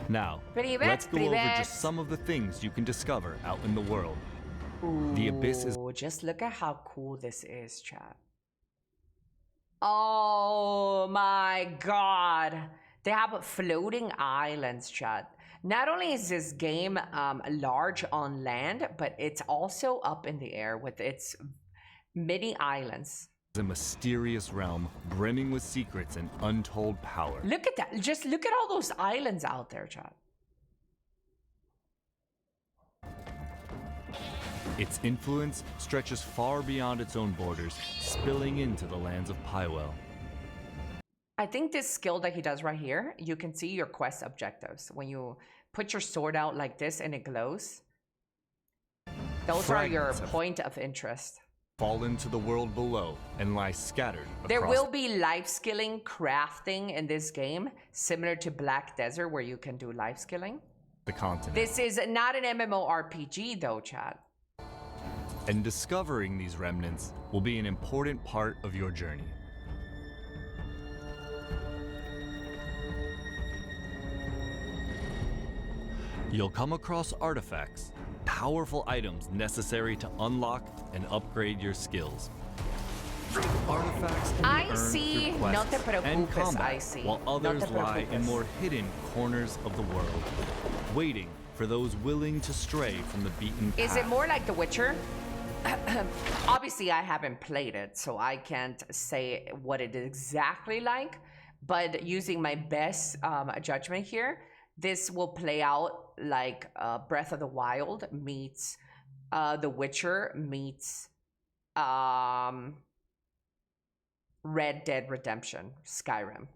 Now, let's go over just some of the things you can discover out in the world. The Abyss is Ooh, just look at how cool this is, chat. Oh my god. They have floating islands, chat. Not only is this game large on land, but it's also up in the air with its many islands. A mysterious realm brimming with secrets and untold power. Look at that. Just look at all those islands out there, chat. Its influence stretches far beyond its own borders, spilling into the lands of Pywell. I think this skill that he does right here, you can see your quest objectives. When you put your sword out like this and it glows, those are your point of interest. Fall into the world below and lie scattered across. There will be life skilling crafting in this game, similar to Black Desert, where you can do life skilling. The continent. This is not an MMORPG though, Chad. And discovering these remnants will be an important part of your journey. You'll come across artifacts, powerful items necessary to unlock and upgrade your skills. Artifacts can be earned through quests and combat, while others lie in more hidden corners of the world, waiting for those willing to stray from the beaten path. Is it more like The Witcher? Obviously, I haven't played it, so I can't say what it is exactly like, but using my best judgment here, this will play out like Breath of the Wild meets The Witcher meets Red Dead Redemption, Skyrim.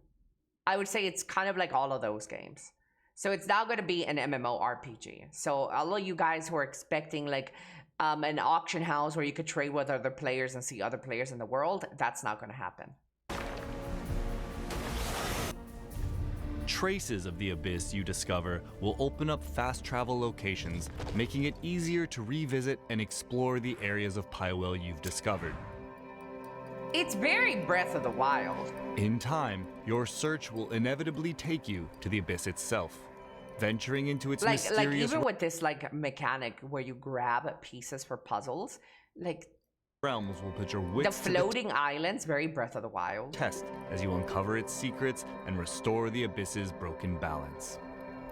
I would say it's kind of like all of those games. So it's now going to be an MMORPG. So all of you guys who are expecting like an auction house where you could trade with other players and see other players in the world, that's not going to happen. Traces of the abyss you discover will open up fast travel locations, making it easier to revisit and explore the areas of Pywell you've discovered. It's very Breath of the Wild. In time, your search will inevitably take you to the abyss itself, venturing into its mysterious... Like even with this like mechanic where you grab pieces for puzzles, like... realms will put your wits the floating islands, very Breath of the Wild. Test as you uncover its secrets and restore the abyss's broken balance.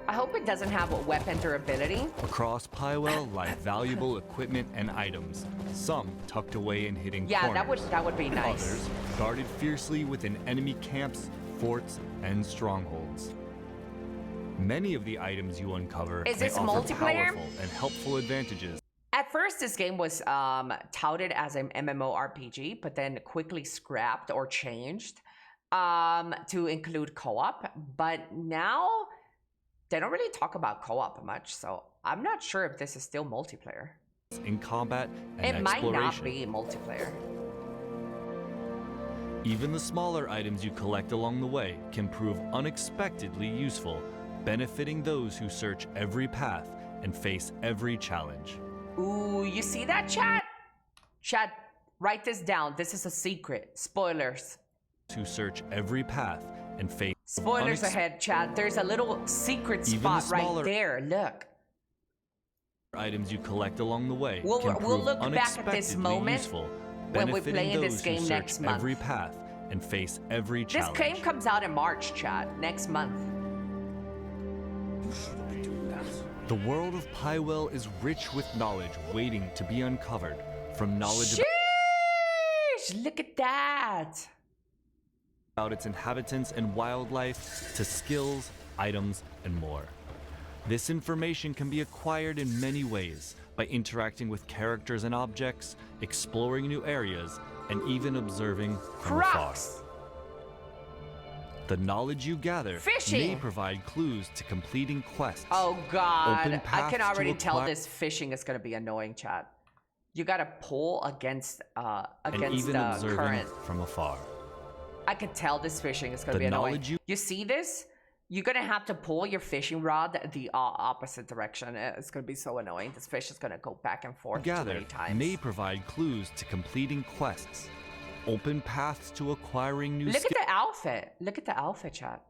I hope it doesn't have a weapon durability. Across Pywell lie valuable equipment and items, some tucked away in hidden corners. Yeah, that would be nice. Others guarded fiercely within enemy camps, forts, and strongholds. Many of the items you uncover Is this may offer multiplayer? powerful and helpful advantages. At first, this game was touted as an MMORPG, but then quickly scrapped or changed to include co-op. But now, they don't really talk about co-op much, so I'm not sure if this is still multiplayer. In combat and it might not be multiplayer. Even the smaller items you collect along the way can prove unexpectedly useful, benefiting those who search every path and face every challenge. Ooh, you see that, chat? Chat, write this down. This is a secret. Spoilers. To search every path and face... Spoilers ahead, chat. There's a little secret spot right there. Look. Items you collect along the way we'll look back at this unexpectedly moment useful, when we play benefiting this those game who next search month. every path and face every This challenge. game comes out in March, chat. Next month. The world of Pywell is rich with knowledge waiting to be uncovered. From knowledge Sheesh, look at that. about its inhabitants and wildlife to skills, items, and more. This information can be acquired in many ways, by interacting with characters and objects, exploring new areas, and even observing from afar. The knowledge you gather may provide clues to completing quests. Oh god, I can already to tell this fishing is going to be annoying, chat. You got to pull against the current from afar. I could tell this fishing is going to be annoying. You see this? You're going to have to pull your fishing rod the opposite direction. It's going to be so annoying. This fish is going to go back and forth too many times. May provide clues to completing quests. Open paths to acquiring new skills. Look at the outfit. Look at the outfit, chat.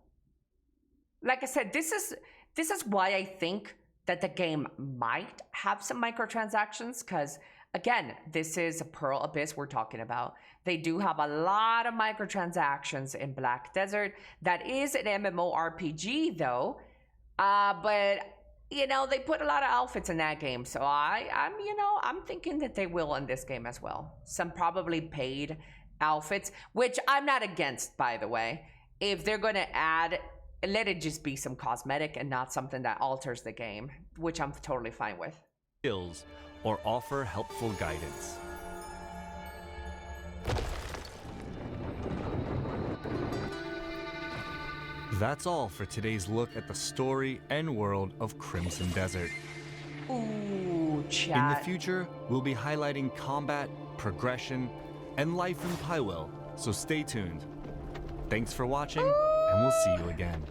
Like I said, this is why I think that the game might have some microtransactions, because Again, this is a Pearl Abyss we're talking about. They do have a lot of microtransactions in Black Desert. That is an MMORPG though, but you know, they put a lot of outfits in that game. So I'm thinking that they will in this game as well. Some probably paid outfits, which I'm not against, by the way. If they're going to add, let it just be some cosmetic and not something that alters the game, which I'm totally fine with. Skills or offer helpful guidance. That's all for today's look at the story and world of Crimson Desert. Ooh, chat. In the future, we'll be highlighting combat, progression, and life in Pywell, so stay tuned. Thanks for watching, and we'll see you again.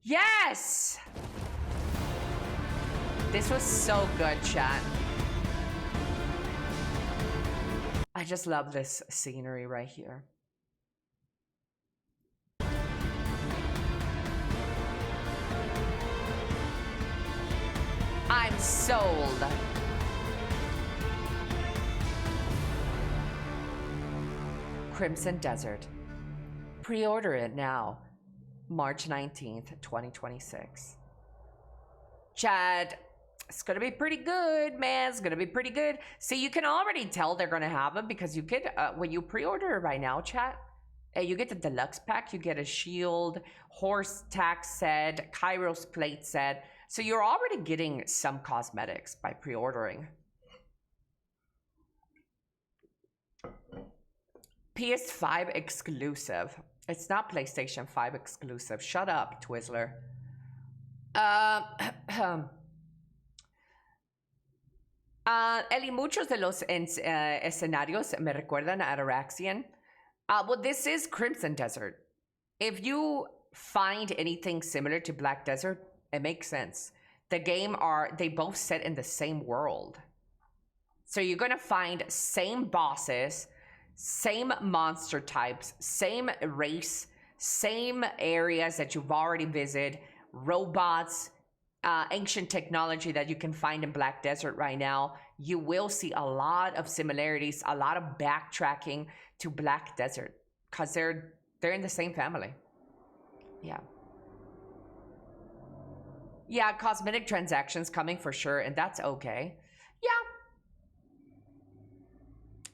Yes! This was so good, chat. I just love this scenery right here. I'm sold. Crimson Desert. Pre-order it now. March 19th, 2026. Chad, it's gonna be pretty good, man. It's gonna be pretty good. See, you can already tell they're gonna have them because you get, when you pre-order it right now, chat, you get the deluxe pack. You get a shield, horse tack set, Kairos plate set. So you're already getting some cosmetics by pre-ordering. PS5 exclusive. It's not PlayStation 5 exclusive. Shut up, Twizzler. Elly, muchos de los escenarios me recuerdan a Araxian. Well, this is Crimson Desert. If you find anything similar to Black Desert, it makes sense. The game they both set in the same world. So you're gonna find same bosses, same monster types, same race, same areas that you've already visited, robots, ancient technology that you can find in Black Desert right now. You will see a lot of similarities, a lot of backtracking to Black Desert because they're in the same family. Yeah. Yeah, cosmetic transactions coming for sure, and that's okay. Yeah.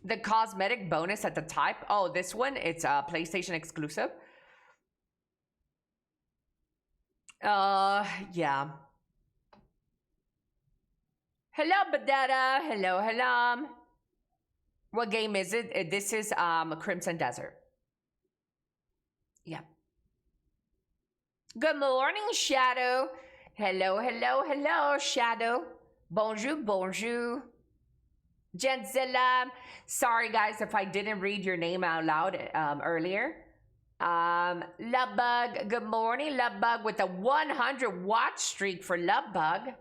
The cosmetic bonus at the type. Oh, this one, it's a PlayStation exclusive. Yeah. Hello, Badetta. Hello, hello. What game is it? This is Crimson Desert. Yeah. Good morning, Shadow. Hello, hello, hello, Shadow. Bonjour, bonjour. Jenzilla. Sorry, guys, if I didn't read your name out loud earlier. Lovebug. Good morning, Lovebug, with a 100 watch streak for Lovebug.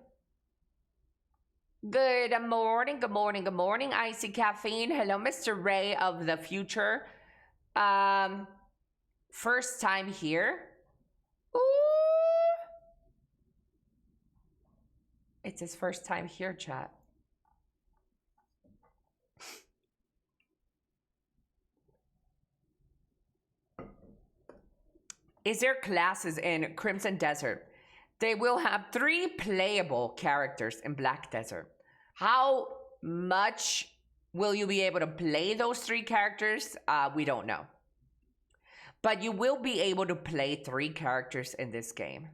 Good morning, good morning, good morning. Icy Caffeine. Hello, Mr. Ray of the future. First time here. Ooh. It's his first time here, chat. Is there classes in Crimson Desert? They will have 3 playable characters in Black Desert. How much will you be able to play those 3 characters? We don't know. But you will be able to play 3 characters in this game.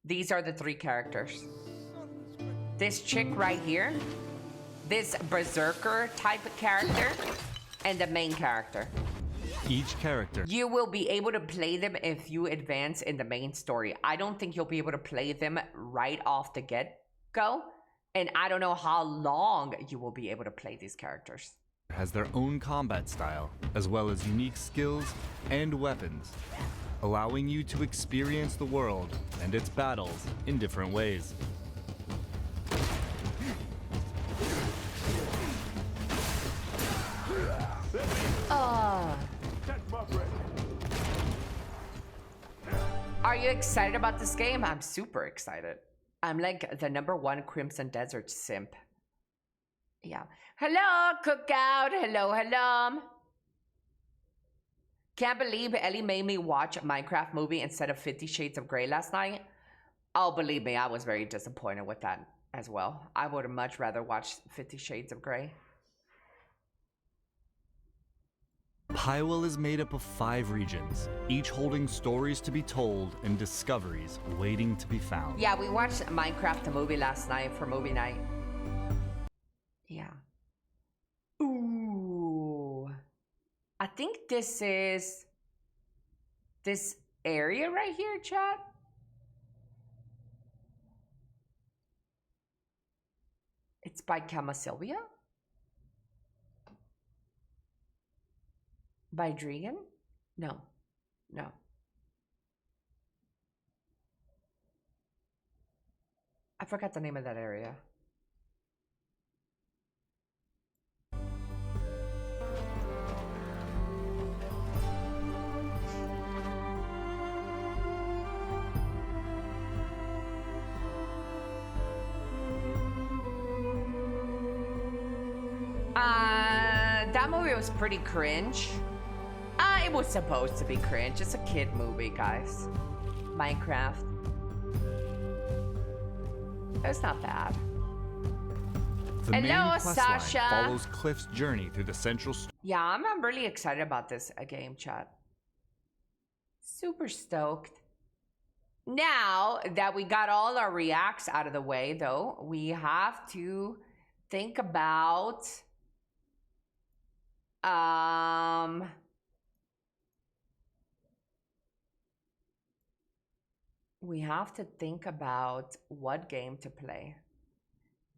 These are the 3 characters. This chick right here, this berserker type of character, and the main character. Each character. You will be able to play them if you advance in the main story. I don't think you'll be able to play them right off the get-go. And I don't know how long you will be able to play these characters. Has their own combat style, as well as unique skills and weapons, allowing you to experience the world and its battles in different ways. Are you excited about this game? I'm super excited. I'm like the #1 Crimson Desert simp. Yeah. Hello, Cookout. Hello, hello. Can't believe Ellie made me watch a Minecraft movie instead of 50 Shades of Grey last night. Oh, believe me, I was very disappointed with that as well. I would have much rather watched 50 Shades of Grey. Hyrule is made up of 5 regions, each holding stories to be told and discoveries waiting to be found. Yeah, we watched Minecraft the movie last night for movie night. Yeah. Ooh. I think this is this area right here, chat. It's by Camasilvia? By Dregan? No. No. I forgot the name of that area. That movie was pretty cringe. It was supposed to be cringe. It's a kid movie, guys. Minecraft. It's not bad. The Hello, main quest Sasha. line follows Cliff's journey through the central Yeah, I'm really excited about this game, chat. Super stoked. Now that we got all our reacts out of the way, though, we have to think about we have to think about what game to play.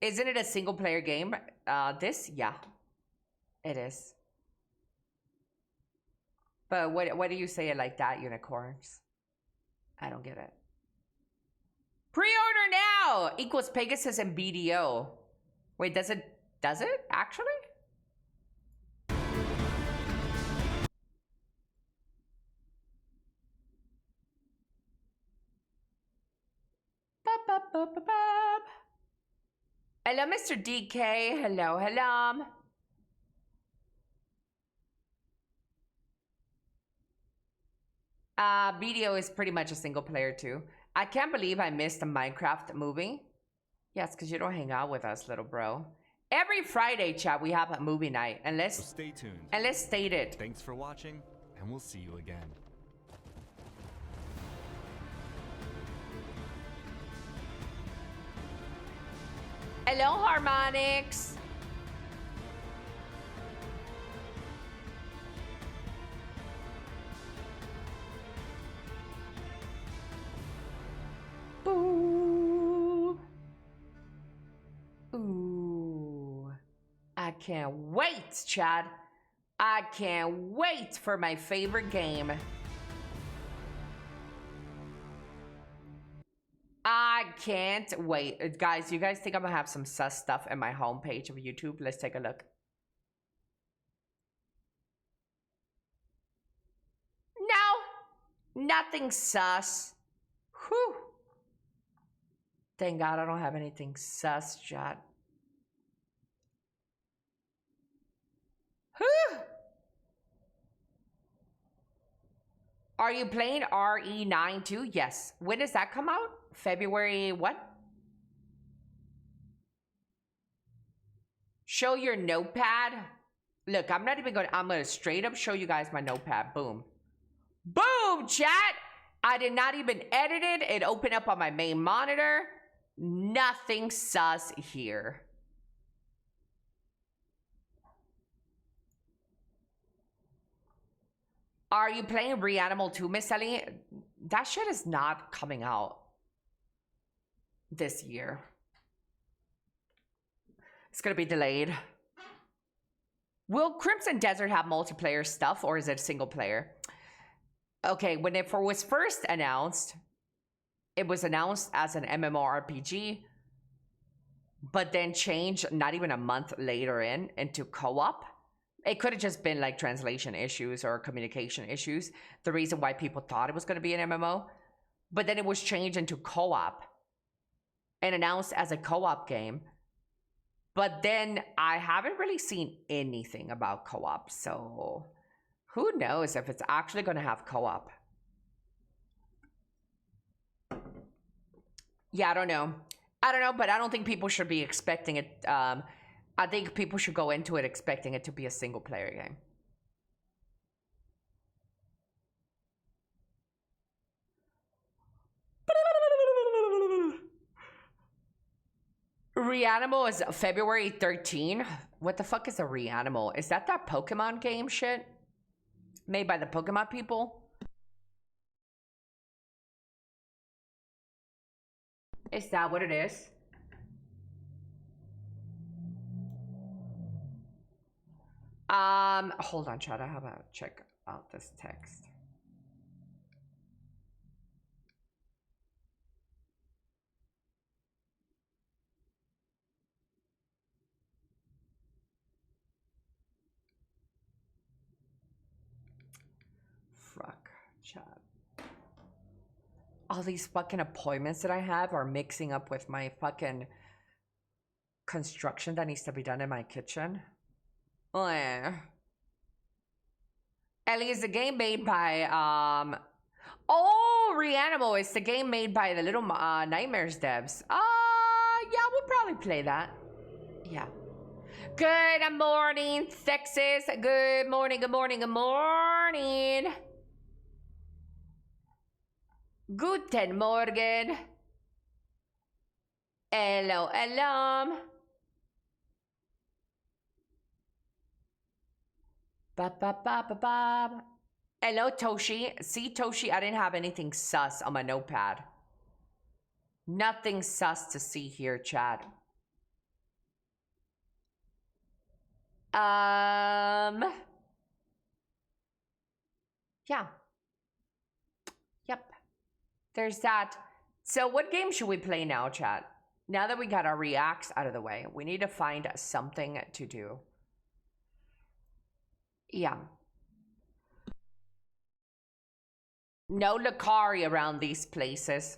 Isn't it a single player game? This? Yeah, it is. But what do you say it like that, unicorns? I don't get it. Pre-order now equals Pegasus and BDO. Wait, does it actually? Hello, Mr. DK. Hello, hello. BDO is pretty much a single player too. I can't believe I missed the Minecraft movie. Yes, because you don't hang out with us, little bro. Every Friday, chat, we have a movie night. And let's stay tuned. And let's state it. Thanks for watching, and we'll see you again. Hello, Harmonix. Boo. Ooh. I can't wait, Chad. I can't wait for my favorite game. I can't wait. Guys, you guys think I'm gonna have some sus stuff in my homepage of YouTube? Let's take a look. No, nothing sus. Whew. Thank God I don't have anything sus, chat. Whew. Are you playing RE9 too? Yes. When does that come out? February what? Show your notepad. Look, I'm not even going to, I'm going to straight up show you guys my notepad. Boom. Boom, chat. I did not even edit it. It opened up on my main monitor. Nothing sus here. Are you playing Reanimal 2, Miss Ellie? That shit is not coming out this year. It's gonna be delayed. Will Crimson Desert have multiplayer stuff, or is it single player? Okay, when it was first announced, it was announced as an MMORPG, but then changed not even a month later into co-op. It could have just been like translation issues or communication issues, the reason why people thought it was going to be an MMO. But then it was changed into co-op and announced as a co-op game. But then I haven't really seen anything about co-op, so who knows if it's actually going to have co-op. Yeah, I don't know, but I don't think people should be expecting it. I think people should go into it expecting it to be a single player game. Reanimal is February 13. What the fuck is a Reanimal? Is that Pokemon game shit? Made by the Pokemon people? Is that what it is? Hold on, chat. How about check out this text? Fuck, chat. All these fucking appointments that I have are mixing up with my fucking construction that needs to be done in my kitchen. Elly is the game made by oh, Reanimal is the game made by the Little Nightmares devs. Yeah, we'll probably play that. Yeah. Good morning, Texas. Good morning, good morning, good morning. Guten Morgen. Hello, hello. Ba, ba, ba, ba, ba. Hello, Toshi. See, Toshi, I didn't have anything sus on my notepad. Nothing sus to see here, Chad. Yeah. Yep. There's that. So what game should we play now, chat? Now that we got our reacts out of the way, we need to find something to do. Yeah. No Lucari around these places.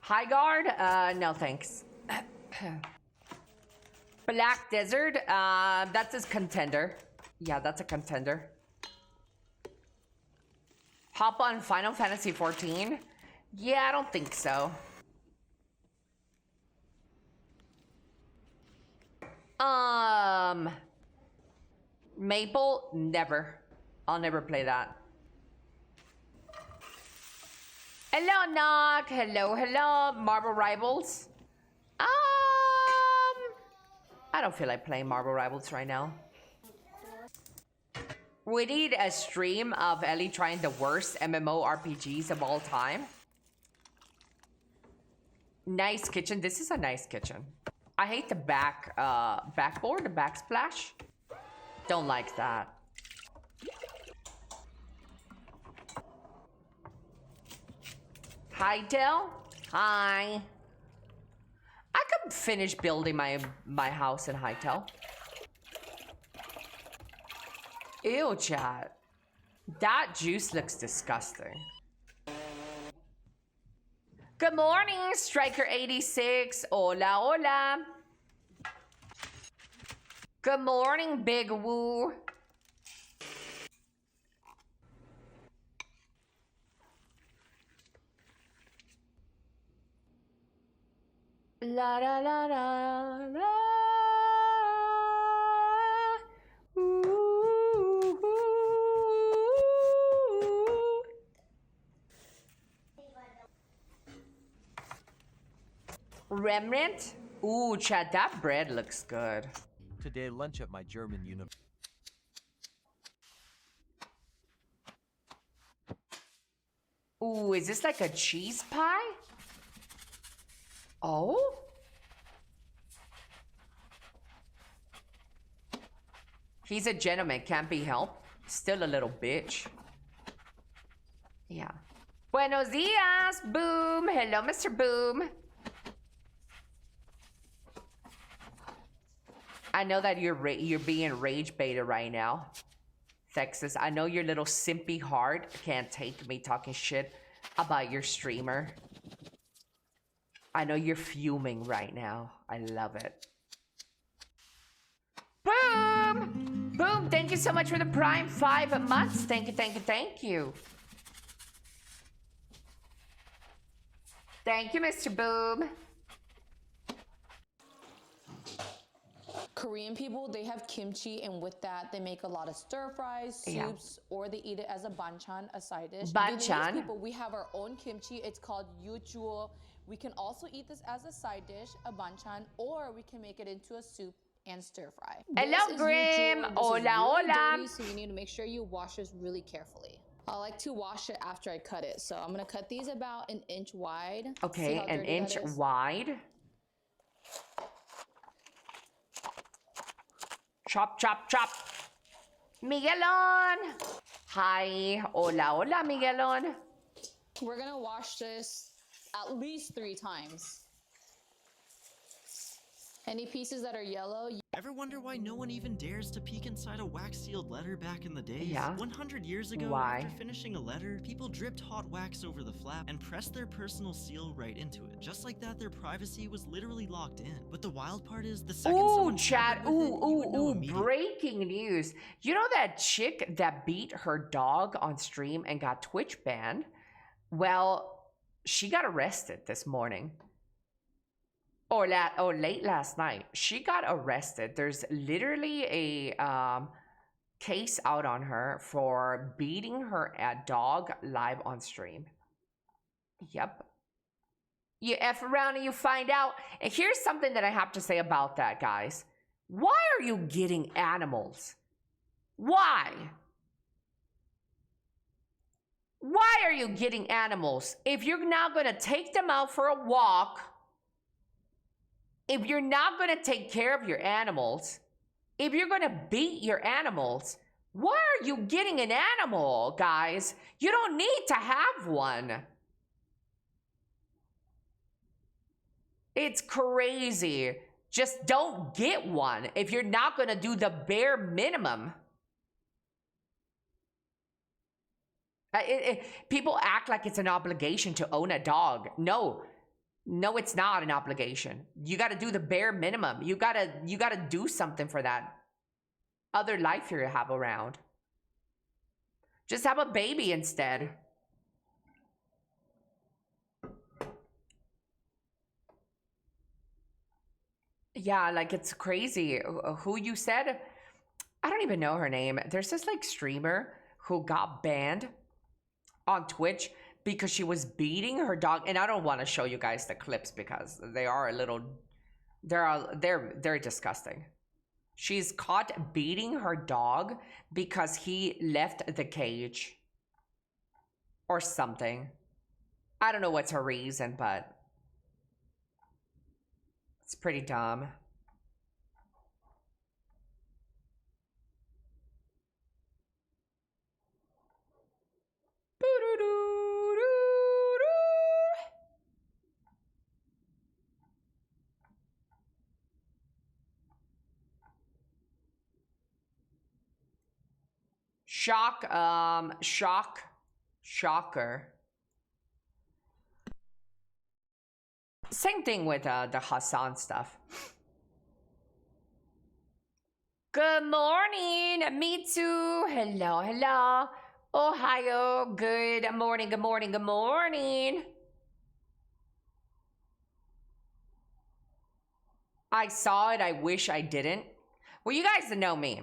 High Guard? No thanks. Black Desert? That's his contender. Yeah, that's a contender. Hop on Final Fantasy 14? Yeah, I don't think so. Maple? Never. I'll never play that. Hello, Knock. Hello, hello. Marvel Rivals? I don't feel like playing Marvel Rivals right now. We need a stream of Elly trying the worst MMORPGs of all time. Nice kitchen. This is a nice kitchen. I hate the backboard, the backsplash. Don't like that. Hi, Del. Hi. I could finish building my house in Hytale. Ew, chat. That juice looks disgusting. Good morning, Striker86. Hola, hola. Good morning, Big Woo. La la la la la. Ooh, Remnant? Ooh, chat, that bread looks good. Today lunch at my German university. Ooh, is this like a cheese pie? Oh? He's a gentleman, can't be helped. Still a little bitch. Yeah. Buenos dias, Boom. Hello, Mr. Boom. I know that you're being rage baited right now. Texas, I know your little simpy heart can't take me talking shit about your streamer. I know you're fuming right now. I love it. Boom! Boom! Thank you so much for the Prime 5 months. Thank you, thank you, thank you. Thank you, Mr. Boom. Korean people, they have kimchi, and with that, they make a lot of stir fries, soups, or they eat it as a banchan, a side dish. Banchan. Vietnamese people, we have our own kimchi. It's called yuchuo. We can also eat this as a side dish, a banchan, or we can make it into a soup and stir fry. Hello, Grim. Hola, hola. Dirty, so you need to make sure you wash this really carefully. I like to wash it after I cut it. So I'm gonna cut these about an inch wide. Okay, an inch wide. Chop, chop, chop. Miguelon. Hi. Hola, hola, Miguelon. We're gonna wash this at least 3 times. Any pieces that are yellow. Ever wonder why no one even dares to peek inside a wax-sealed letter back in the days? Yeah. 100 years ago, Why? after finishing a letter, people dripped hot wax over the flap and pressed their personal seal right into it. Just like that, their privacy was literally locked in. But the wild part is, the second someone chat. tampered with it, you would know immediately. Breaking news. You know that chick that beat her dog on stream and got Twitch banned? Well, she got arrested this morning. Or late last night. She got arrested. There's literally a case out on her for beating her dog live on stream. Yep. You F around and you find out. And here's something that I have to say about that, guys. Why are you getting animals? Why? Why are you getting animals? If you're not going to take them out for a walk, if you're not going to take care of your animals, if you're going to beat your animals, why are you getting an animal, guys? You don't need to have one. It's crazy. Just don't get one if you're not going to do the bare minimum. People act like it's an obligation to own a dog. No, it's not an obligation. You got to do the bare minimum. You got to do something for that other life you have around. Just have a baby instead. Yeah, like it's crazy. Who you said? I don't even know her name. There's this like streamer who got banned on Twitch because she was beating her dog, and I don't want to show you guys the clips because they are a little, they're disgusting. She's caught beating her dog because he left the cage or something. I don't know what's her reason, but it's pretty dumb. Shocker. Same thing with the Hassan stuff. Good morning, Mitsu. Hello, hello. Ohio. Good morning, good morning, good morning. I saw it. I wish I didn't. Well, you guys know me.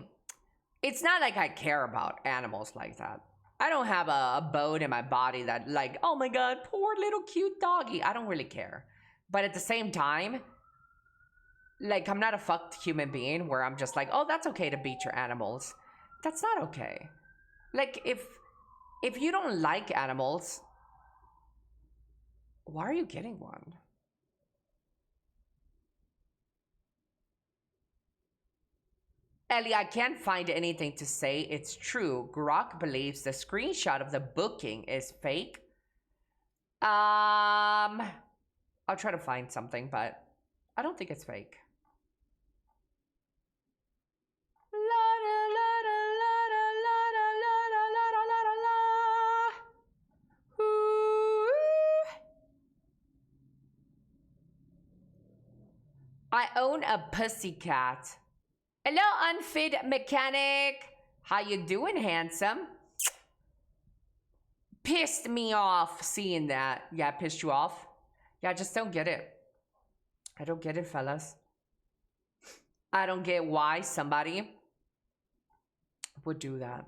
It's not like I care about animals like that. I don't have a bone in my body that like, oh my God, poor little cute doggy. I don't really care. But at the same time, like I'm not a fucked human being where I'm just like, oh, that's okay to beat your animals. That's not okay. Like if you don't like animals, why are you getting one? Ellie, I can't find anything to say it's true. Grok believes the screenshot of the booking is fake. I'll try to find something, but I don't think it's fake. La, da, la, da, la, da, la, da. I own a pussycat. Hello, unfit mechanic. How you doing, handsome? Pissed me off seeing that. Yeah, pissed you off? Yeah, I just don't get it. I don't get it, fellas. I don't get why somebody would do that.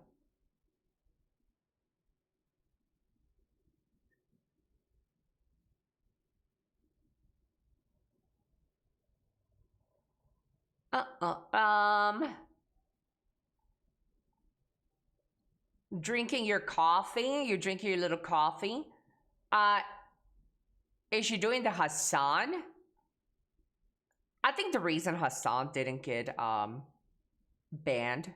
Drinking your coffee. You're drinking your little coffee. Is she doing the Hassan? I think the reason Hassan didn't get banned,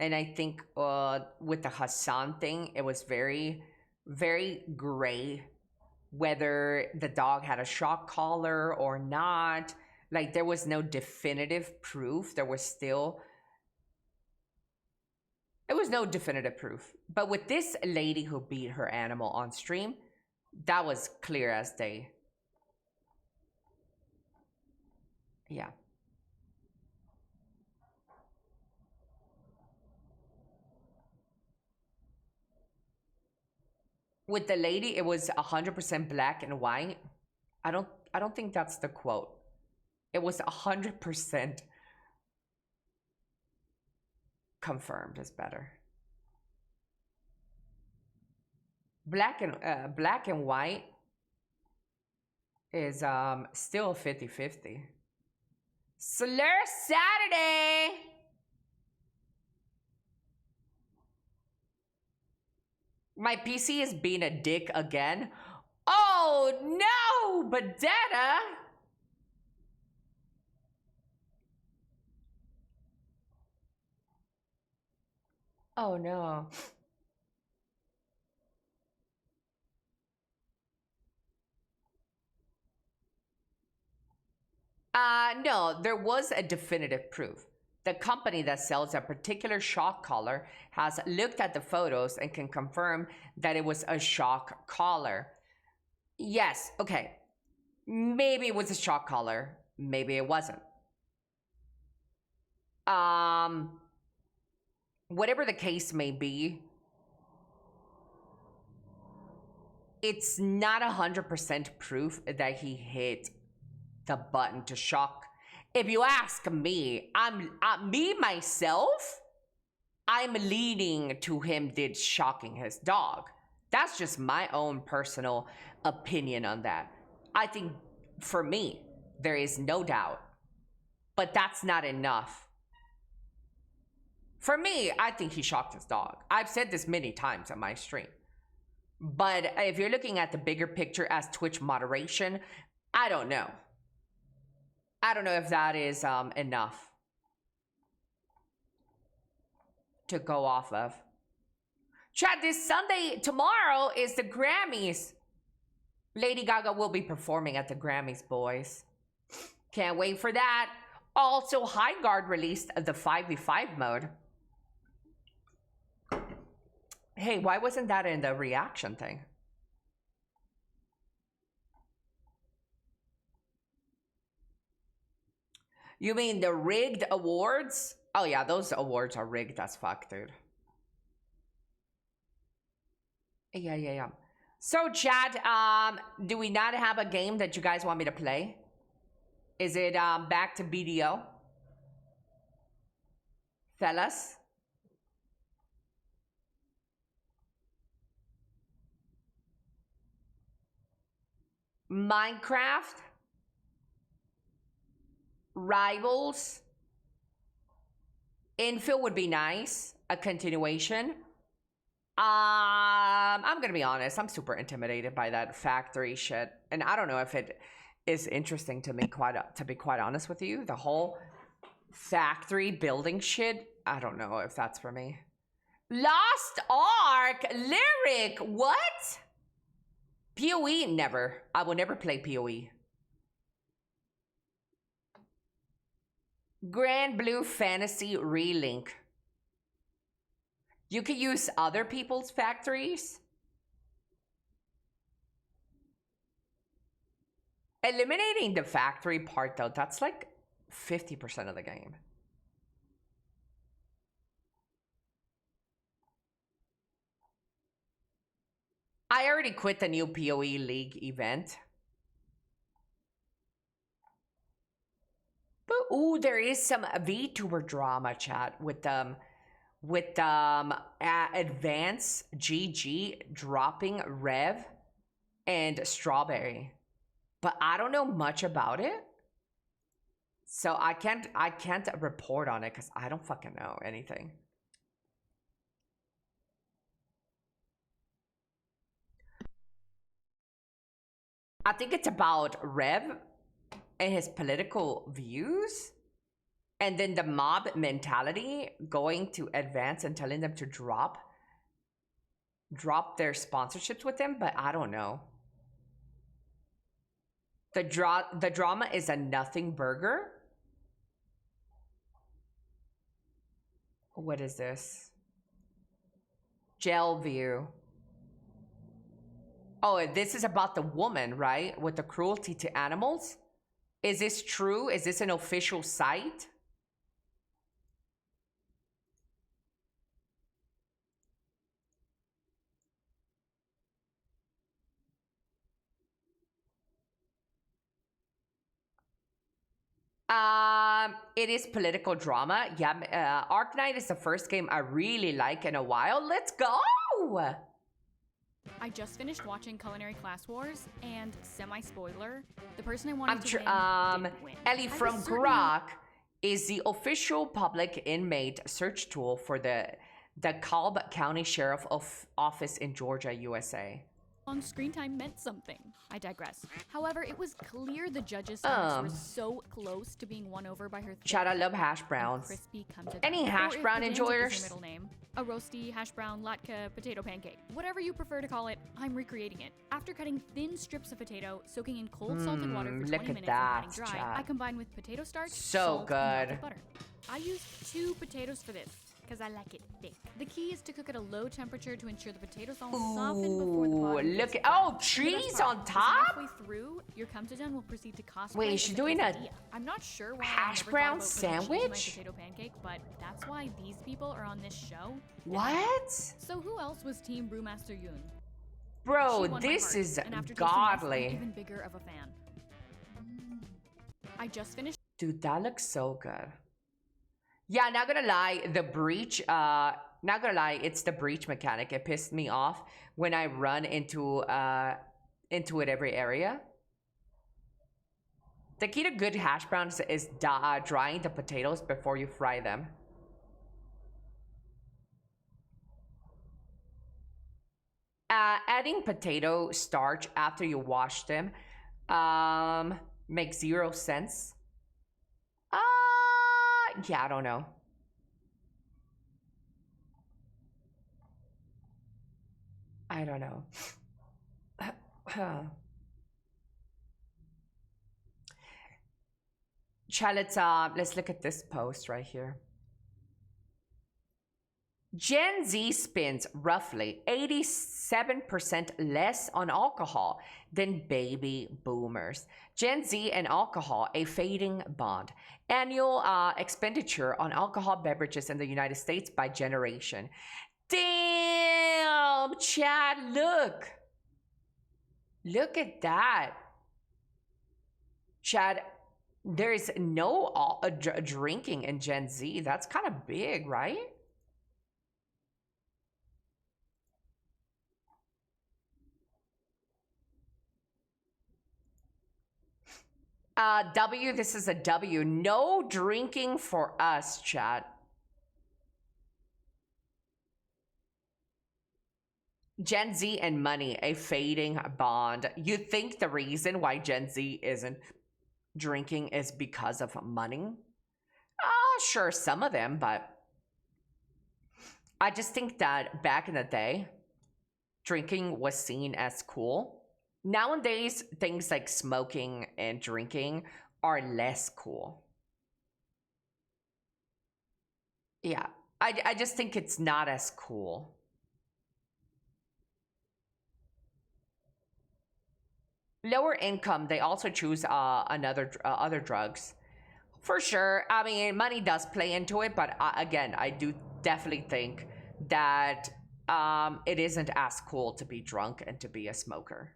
and I think with the Hassan thing, it was very, very gray whether the dog had a shock collar or not. Like, there was no definitive proof. There was no definitive proof. But with this lady who beat her animal on stream, that was clear as day. Yeah. With the lady, it was 100% black and white. I don't think that's the quote. It was 100% confirmed is better. Black and white is still 50-50. Slur Saturday. My PC is being a dick again. Oh no, Badetta. Oh no. No, there was a definitive proof. The company that sells a particular shock collar has looked at the photos and can confirm that it was a shock collar. Yes, okay. Maybe it was a shock collar. Maybe it wasn't. Whatever the case may be, it's not 100% proof that he hit the button to shock. If you ask me, I'm leaning to him did shocking his dog. That's just my own personal opinion on that. I think for me, there is no doubt, but that's not enough. For me, I think he shocked his dog. I've said this many times on my stream. But if you're looking at the bigger picture as Twitch moderation, I don't know. I don't know if that is enough to go off of. Chat, this Sunday, tomorrow is the Grammys. Lady Gaga will be performing at the Grammys, boys. Can't wait for that. Also, High Guard released the 5v5 mode. Hey, why wasn't that in the reaction thing? You mean the rigged awards? Oh yeah, those awards are rigged as fuck, dude. Yeah. So chat, do we not have a game that you guys want me to play? Is it back to BDO? Fellas? Minecraft? Rivals? Infill would be nice. A continuation. I'm gonna be honest. I'm super intimidated by that factory shit, and I don't know if it is interesting to me. To be quite honest with you, the whole factory building shit. I don't know if that's for me. Lost Ark Lyric. What? PoE? Never. I will never play PoE. Grand Blue Fantasy Relink. You can use other people's factories. Eliminating the factory part, though, that's like 50% of the game. I already quit the new PoE League event. But, ooh, there is some VTuber drama, chat, with Advance GG dropping Rev and Strawberry. But I don't know much about it. So I can't report on it because I don't fucking know anything. I think it's about Rev and his political views, and then the mob mentality going to Advance and telling them to drop their sponsorships with him, but I don't know. The drama is a nothing burger. What is this? Gel view. Oh, this is about the woman, right? With the cruelty to animals. Is this true? Is this an official site? It is political drama. Yeah, Arknight is the first game I really like in a while. Let's go! I just finished watching Culinary Class Wars, and semi-spoiler, the person I wanted to win didn't win. Ellie from Grok is the official public inmate search tool for the DeKalb County Sheriff Office in Georgia, USA. Long screen time meant something. I digress. However, it was clear the judges' were so close to being won over by her. Chad, I love hash browns. Crispy comes Any hash brown enjoyers? Middle name, a roasty, hash brown, latke, potato pancake. Whatever you prefer to call it, I'm recreating it. After cutting thin strips of potato, soaking in cold salted water for 20 minutes and adding dry, Chad. I combine with potato starch, so salt, good. and melted butter. I used 2 potatoes for this, because I like it thick. The key is to cook at a low temperature to ensure the potatoes all soften before the bottom. Look at cheese on top. Halfway through, your kamtadan will proceed to cosplay. Wait, is she doing a I'm not sure why hash brown sandwich? Potato pancake, but that's why these people are on this show. What? So who else was Team Brewmaster Yoon? Bro, this is godly. Even bigger of a fan. I just finished. Dude, that looks so good. Yeah, not gonna lie, the breach, not gonna lie, it's the breach mechanic. It pissed me off when I run into it every area. The key to good hash browns is drying the potatoes before you fry them. Adding potato starch after you wash them makes 0 sense. Yeah, I don't know. I don't know. Chat, let's look at this post right here. Gen Z spends roughly 87% less on alcohol than baby boomers. Gen Z and alcohol, a fading bond. Annual expenditure on alcohol beverages in the United States by generation. Damn, Chad, look. Look at that. Chad, there is no drinking in Gen Z. That's kind of big, right? W, this is a W. No drinking for us, chat. Gen Z and money, a fading bond. You think the reason why Gen Z isn't drinking is because of money? Sure, some of them, but I just think that back in the day, drinking was seen as cool. Nowadays, things like smoking and drinking are less cool. Yeah, I just think it's not as cool. lower income, they also choose other drugs. For sure. I mean, money does play into it, but again, I do definitely think that it isn't as cool to be drunk and to be a smoker.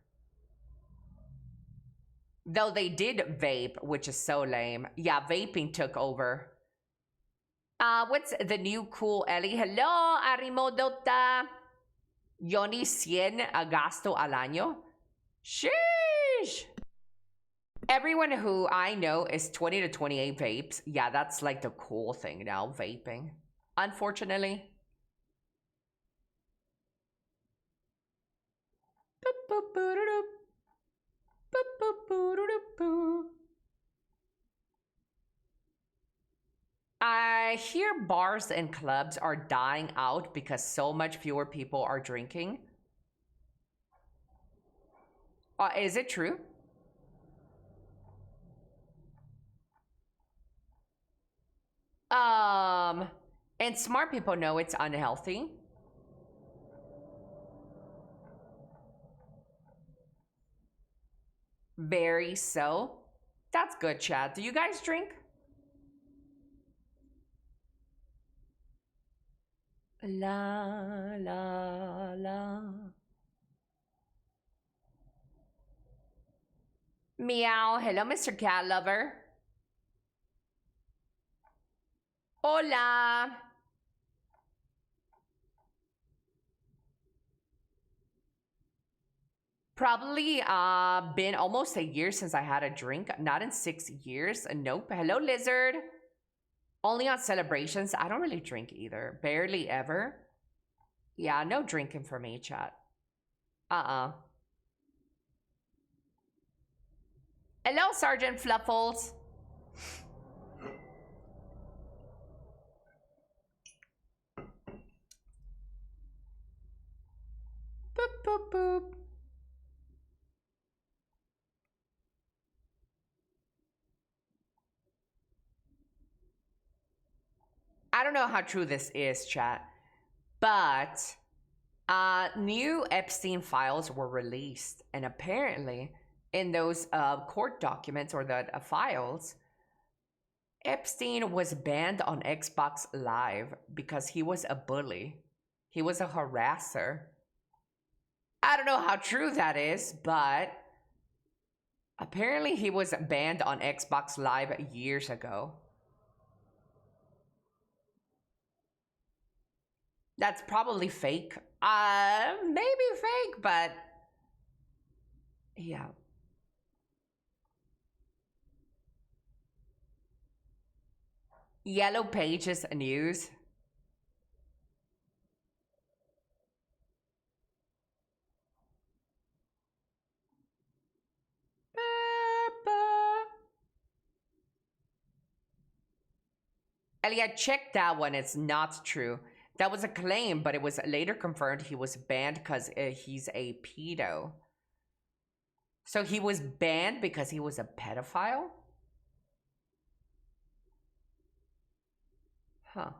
Though they did vape, which is so lame. Yeah, vaping took over. What's the new cool Ellie? Hello, Arimodota. Yo ni 100 gasto al año. Sheesh. Everyone who I know is 20 to 28 vapes. Yeah, that's like the cool thing now, vaping. Unfortunately. I hear bars and clubs are dying out because so much fewer people are drinking. Is it true? And smart people know it's unhealthy. Very so. That's good, chat. Do you guys drink? La la la. Meow. Hello, Mr. Cat Lover. Hola. Probably been almost a year since I had a drink. Not in 6 years. Nope. Hello, Lizard. Only on celebrations. I don't really drink either. Barely ever. Yeah, no drinking for me, chat. Hello, Sergeant Fluffles. Boop, boop, boop. I don't know how true this is, chat, but new Epstein files were released, and apparently in those court documents or the files, Epstein was banned on Xbox Live because he was a bully. He was a harasser. I don't know how true that is, but apparently he was banned on Xbox Live years ago. That's probably fake. Maybe fake, but yeah. Yellow Pages news. Elliot, check that one. It's not true. That was a claim, but it was later confirmed he was banned because he's a pedo. So he was banned because he was a pedophile? Huh.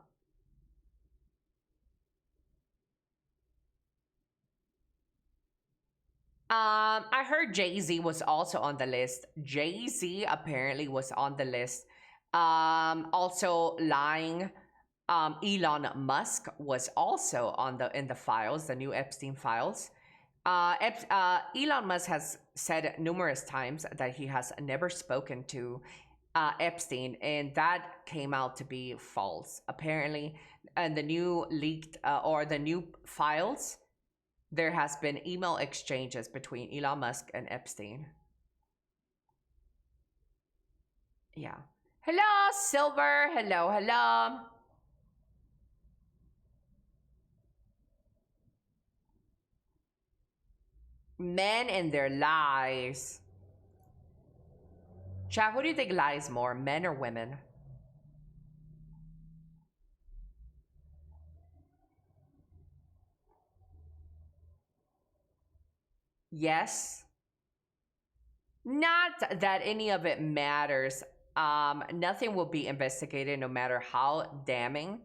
I heard Jay-Z was also on the list. Jay-Z apparently was on the list. Also lying. Elon Musk was also in the files, the new Epstein files. Elon Musk has said numerous times that he has never spoken to Epstein, and that came out to be false. Apparently, in the new leaked or the new files, there has been email exchanges between Elon Musk and Epstein. Yeah. Hello, Silver. Hello, hello. Men and their lies. Chat, who do you think lies more, men or women? Yes. Not that any of it matters. Nothing will be investigated no matter how damning.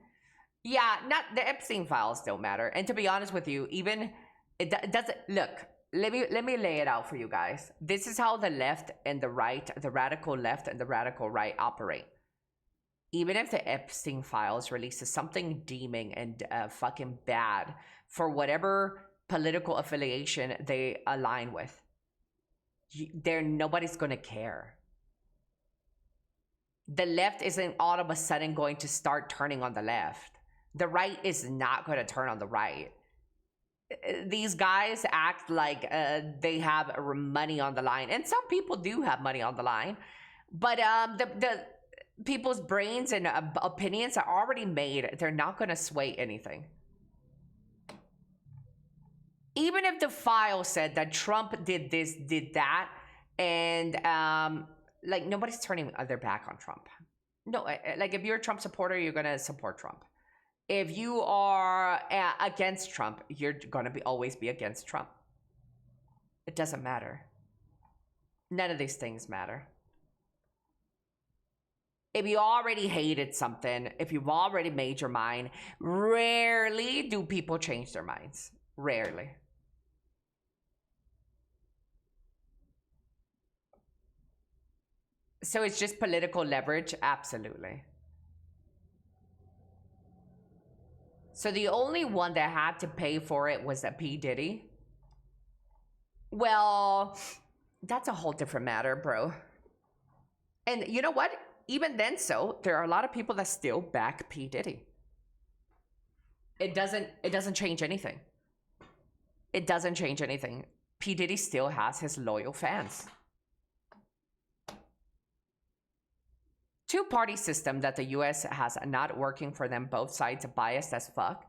Yeah, not the Epstein files don't matter. And to be honest with you, even it doesn't look. let me lay it out for you guys. This is how the left and the right, the radical left and the radical right operate. Even if the Epstein files releases something deeming and fucking bad for whatever political affiliation they align with, nobody's gonna care. The left isn't all of a sudden going to start turning on the left. The right is not going to turn on the right. These guys act like they have money on the line, and some people do have money on the line, but the people's brains and opinions are already made. They're not going to sway anything. Even if the file said that Trump did this, did that, and like, nobody's turning their back on Trump. No, like, if you're a Trump supporter, you're gonna support Trump. If you are against Trump, you're gonna always be against Trump. It doesn't matter. None of these things matter. If you already hated something, if you've already made your mind, rarely do people change their minds. Rarely. So it's just political leverage? Absolutely. So the only one that had to pay for it was P. Diddy. Well, that's a whole different matter, bro. And you know what? Even then, there are a lot of people that still back P. Diddy. It doesn't change anything. It doesn't change anything. P. Diddy still has his loyal fans. Two-party system that the US has not working for them, both sides biased as fuck.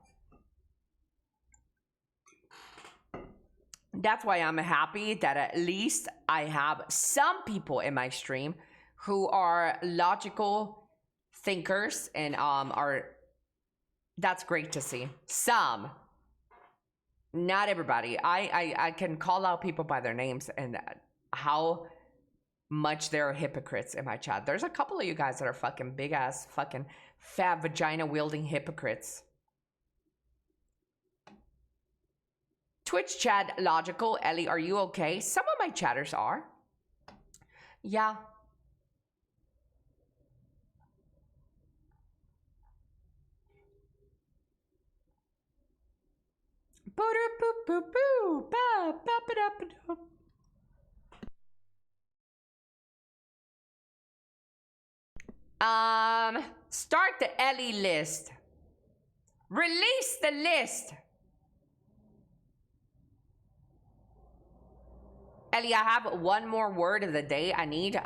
That's why I'm happy that at least I have some people in my stream who are logical thinkers and that's great to see. Some, not everybody. I can call out people by their names and how much they're hypocrites in my chat. There's a couple of you guys that are fucking big ass fucking fat vagina wielding hypocrites. Twitch chat logical. Ellie, are you okay? Some of my chatters are. Yeah. Start the Ellie list. Release the list. Ellie, I have one more word of the day. I need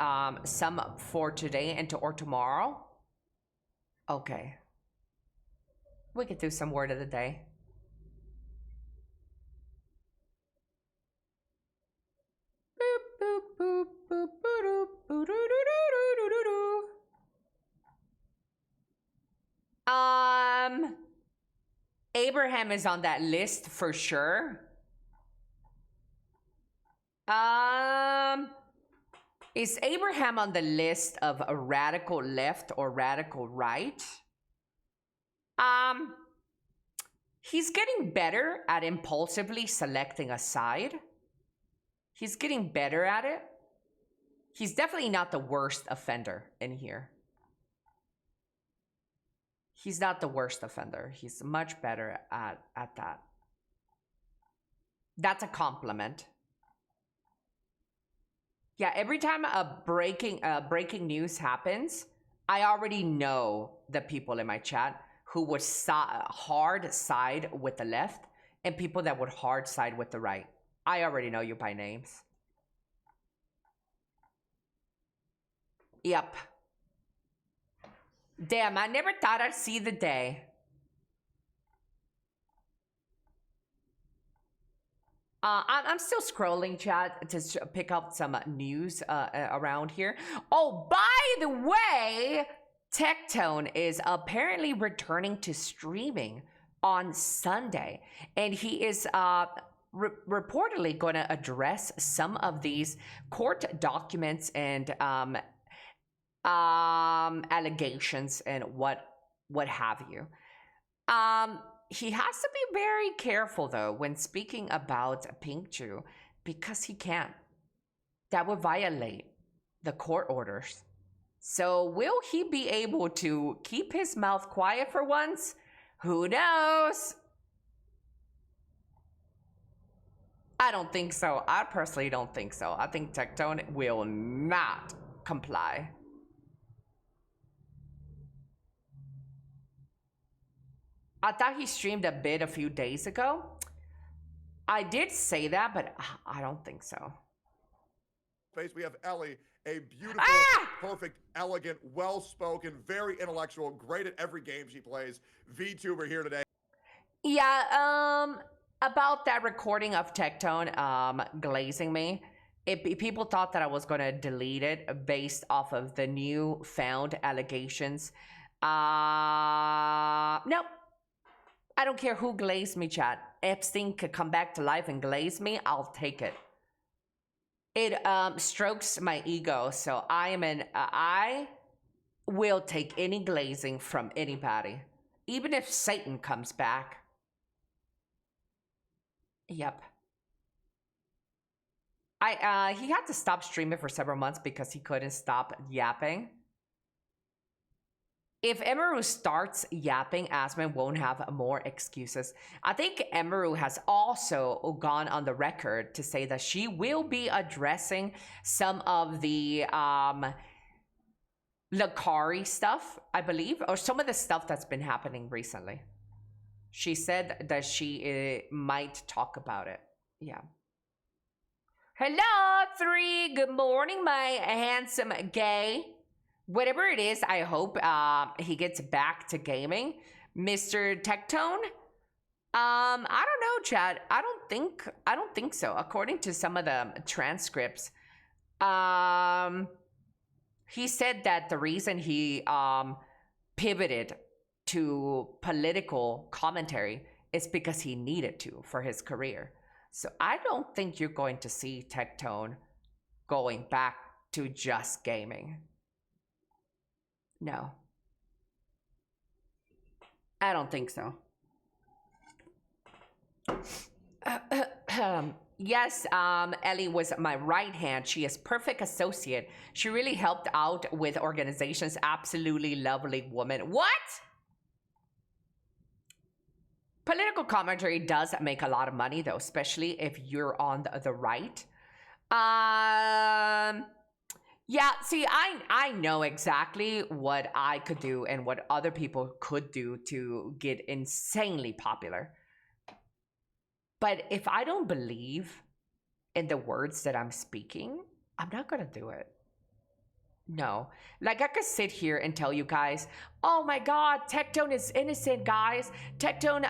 some for today and or tomorrow. Okay. We could do some word of the day. Boop, boop, boop, boop, boop, boop, boop, boop, Abraham is on that list for sure. Is Abraham on the list of a radical left or radical right? He's getting better at impulsively selecting a side. He's getting better at it. He's definitely not the worst offender in here. He's not the worst offender. He's much better at that. That's a compliment. Yeah, every time a breaking news happens, I already know the people in my chat who would hard side with the left and people that would hard side with the right. I already know you by names. Yep. Damn, I never thought I'd see the day. I'm still scrolling chat to pick up some news around here. Oh, by the way, Tectone is apparently returning to streaming on Sunday. And he is reportedly going to address some of these court documents and allegations and what have you. He has to be very careful though when speaking about Pinkchu Because he can't. That would violate the court orders. So will he be able to keep his mouth quiet for once? Who knows? I don't think so. I personally don't think so. I think Tectone will not comply. I thought he streamed a bit a few days ago. I did say that, but I don't think so. We have Elly, a beautiful, perfect, elegant, well-spoken, very intellectual, great at every game she plays, VTuber here today. Yeah, about that recording of Tectone glazing me, people thought that I was going to delete it based off of the new found allegations. Nope. I don't care who glazed me, chat. Epstein could come back to life and glaze me, I'll take it. It strokes my ego, so I will take any glazing from anybody. Even if Satan comes back. Yep. He had to stop streaming for several months because he couldn't stop yapping. If Emeru starts yapping, Asman won't have more excuses. I think Emeru has also gone on the record to say that she will be addressing some of the Lakari stuff, I believe, or some of the stuff that's been happening recently. She said that she might talk about it. Yeah. Hello, 3. Good morning, my handsome gay. Whatever it is, I hope he gets back to gaming. Mr. Tectone? I don't know, Chad. I don't think so. According to some of the transcripts, he said that the reason he pivoted to political commentary is because he needed to for his career. So I don't think you're going to see Tectone going back to just gaming. No. I don't think so. Yes, Elly was my right hand. She is perfect associate. She really helped out with organizations. Absolutely lovely woman. What? Political commentary does make a lot of money, though, especially if you're on the right. Yeah, see, I know exactly what I could do and what other people could do to get insanely popular. But if I don't believe in the words that I'm speaking, I'm not gonna do it. No. Like, I could sit here and tell you guys, oh my god, Tectone is innocent, guys. Tectone,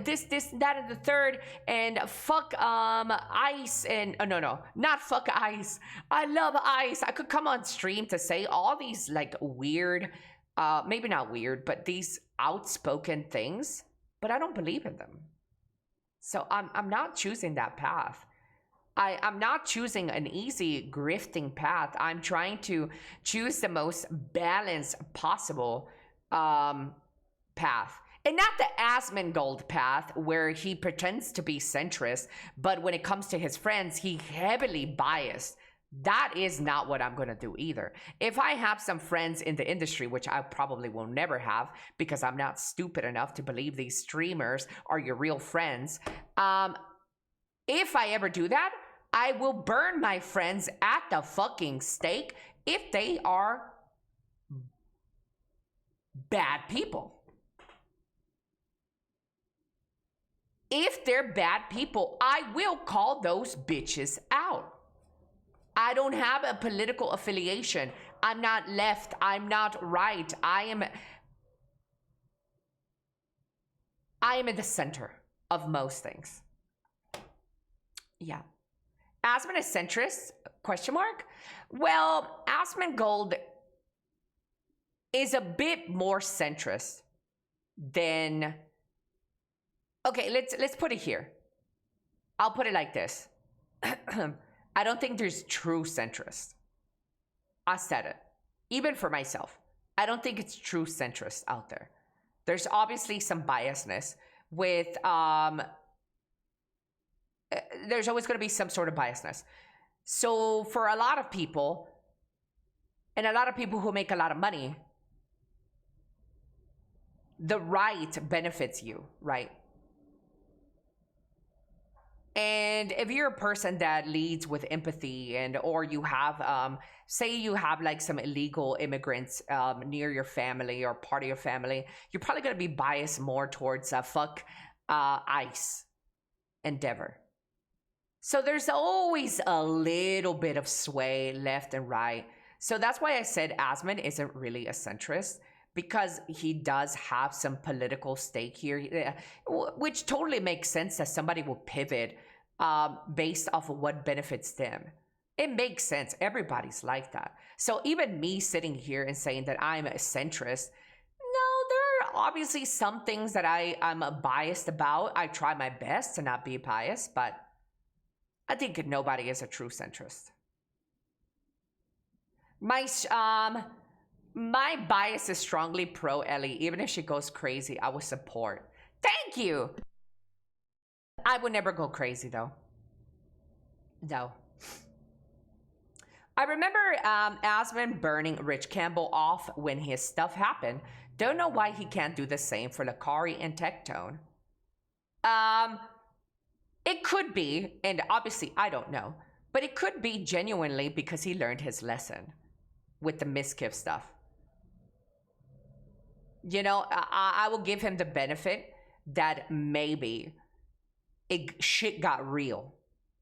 this, that, and the third, and fuck, Ice, and, no, not fuck Ice. I love Ice. I could come on stream to say all these, like, weird, maybe not weird, but these outspoken things, but I don't believe in them. So I'm not choosing that path. I'm not choosing an easy grifting path. I'm trying to choose the most balanced possible path. And not the Asmongold path where he pretends to be centrist, but when it comes to his friends, he heavily biased. That is not what I'm going to do either. If I have some friends in the industry, which I probably will never have because I'm not stupid enough to believe these streamers are your real friends, if I ever do that, I will burn my friends at the fucking stake if they are bad people. If they're bad people, I will call those bitches out. I don't have a political affiliation. I'm not left. I'm not right. I am in the center of most things. Yeah. Asmon is centrist? Question mark? Well, Asmongold is a bit more centrist than... Okay, let's put it here. I'll put it like this. I don't think there's true centrists. I said it. Even for myself. I don't think it's true centrists out there. There's obviously some biasness with there's always going to be some sort of biasness. So for a lot of people, and a lot of people who make a lot of money, the right benefits you, right? And if you're a person that leads with empathy, and or you have, say you have like some illegal immigrants near your family or part of your family, you're probably going to be biased more towards fuck ICE endeavor. So there's always a little bit of sway left and right. So that's why I said Asmund isn't really a centrist, because he does have some political stake here, which totally makes sense that somebody will pivot based off of what benefits them. It makes sense. Everybody's like that. So even me sitting here and saying that I'm a centrist, no, there are obviously some things that I'm biased about. I try my best to not be biased, but I think nobody is a true centrist. My bias is strongly pro Elly. Even if she goes crazy, I will support. Thank you. I would never go crazy though. No. I remember Asmund burning Rich Campbell off when his stuff happened. Don't know why he can't do the same for Lakari and Tectone. It could be, and obviously I don't know, but it could be genuinely because he learned his lesson with the Miskiff stuff. You know, I will give him the benefit that maybe shit got real.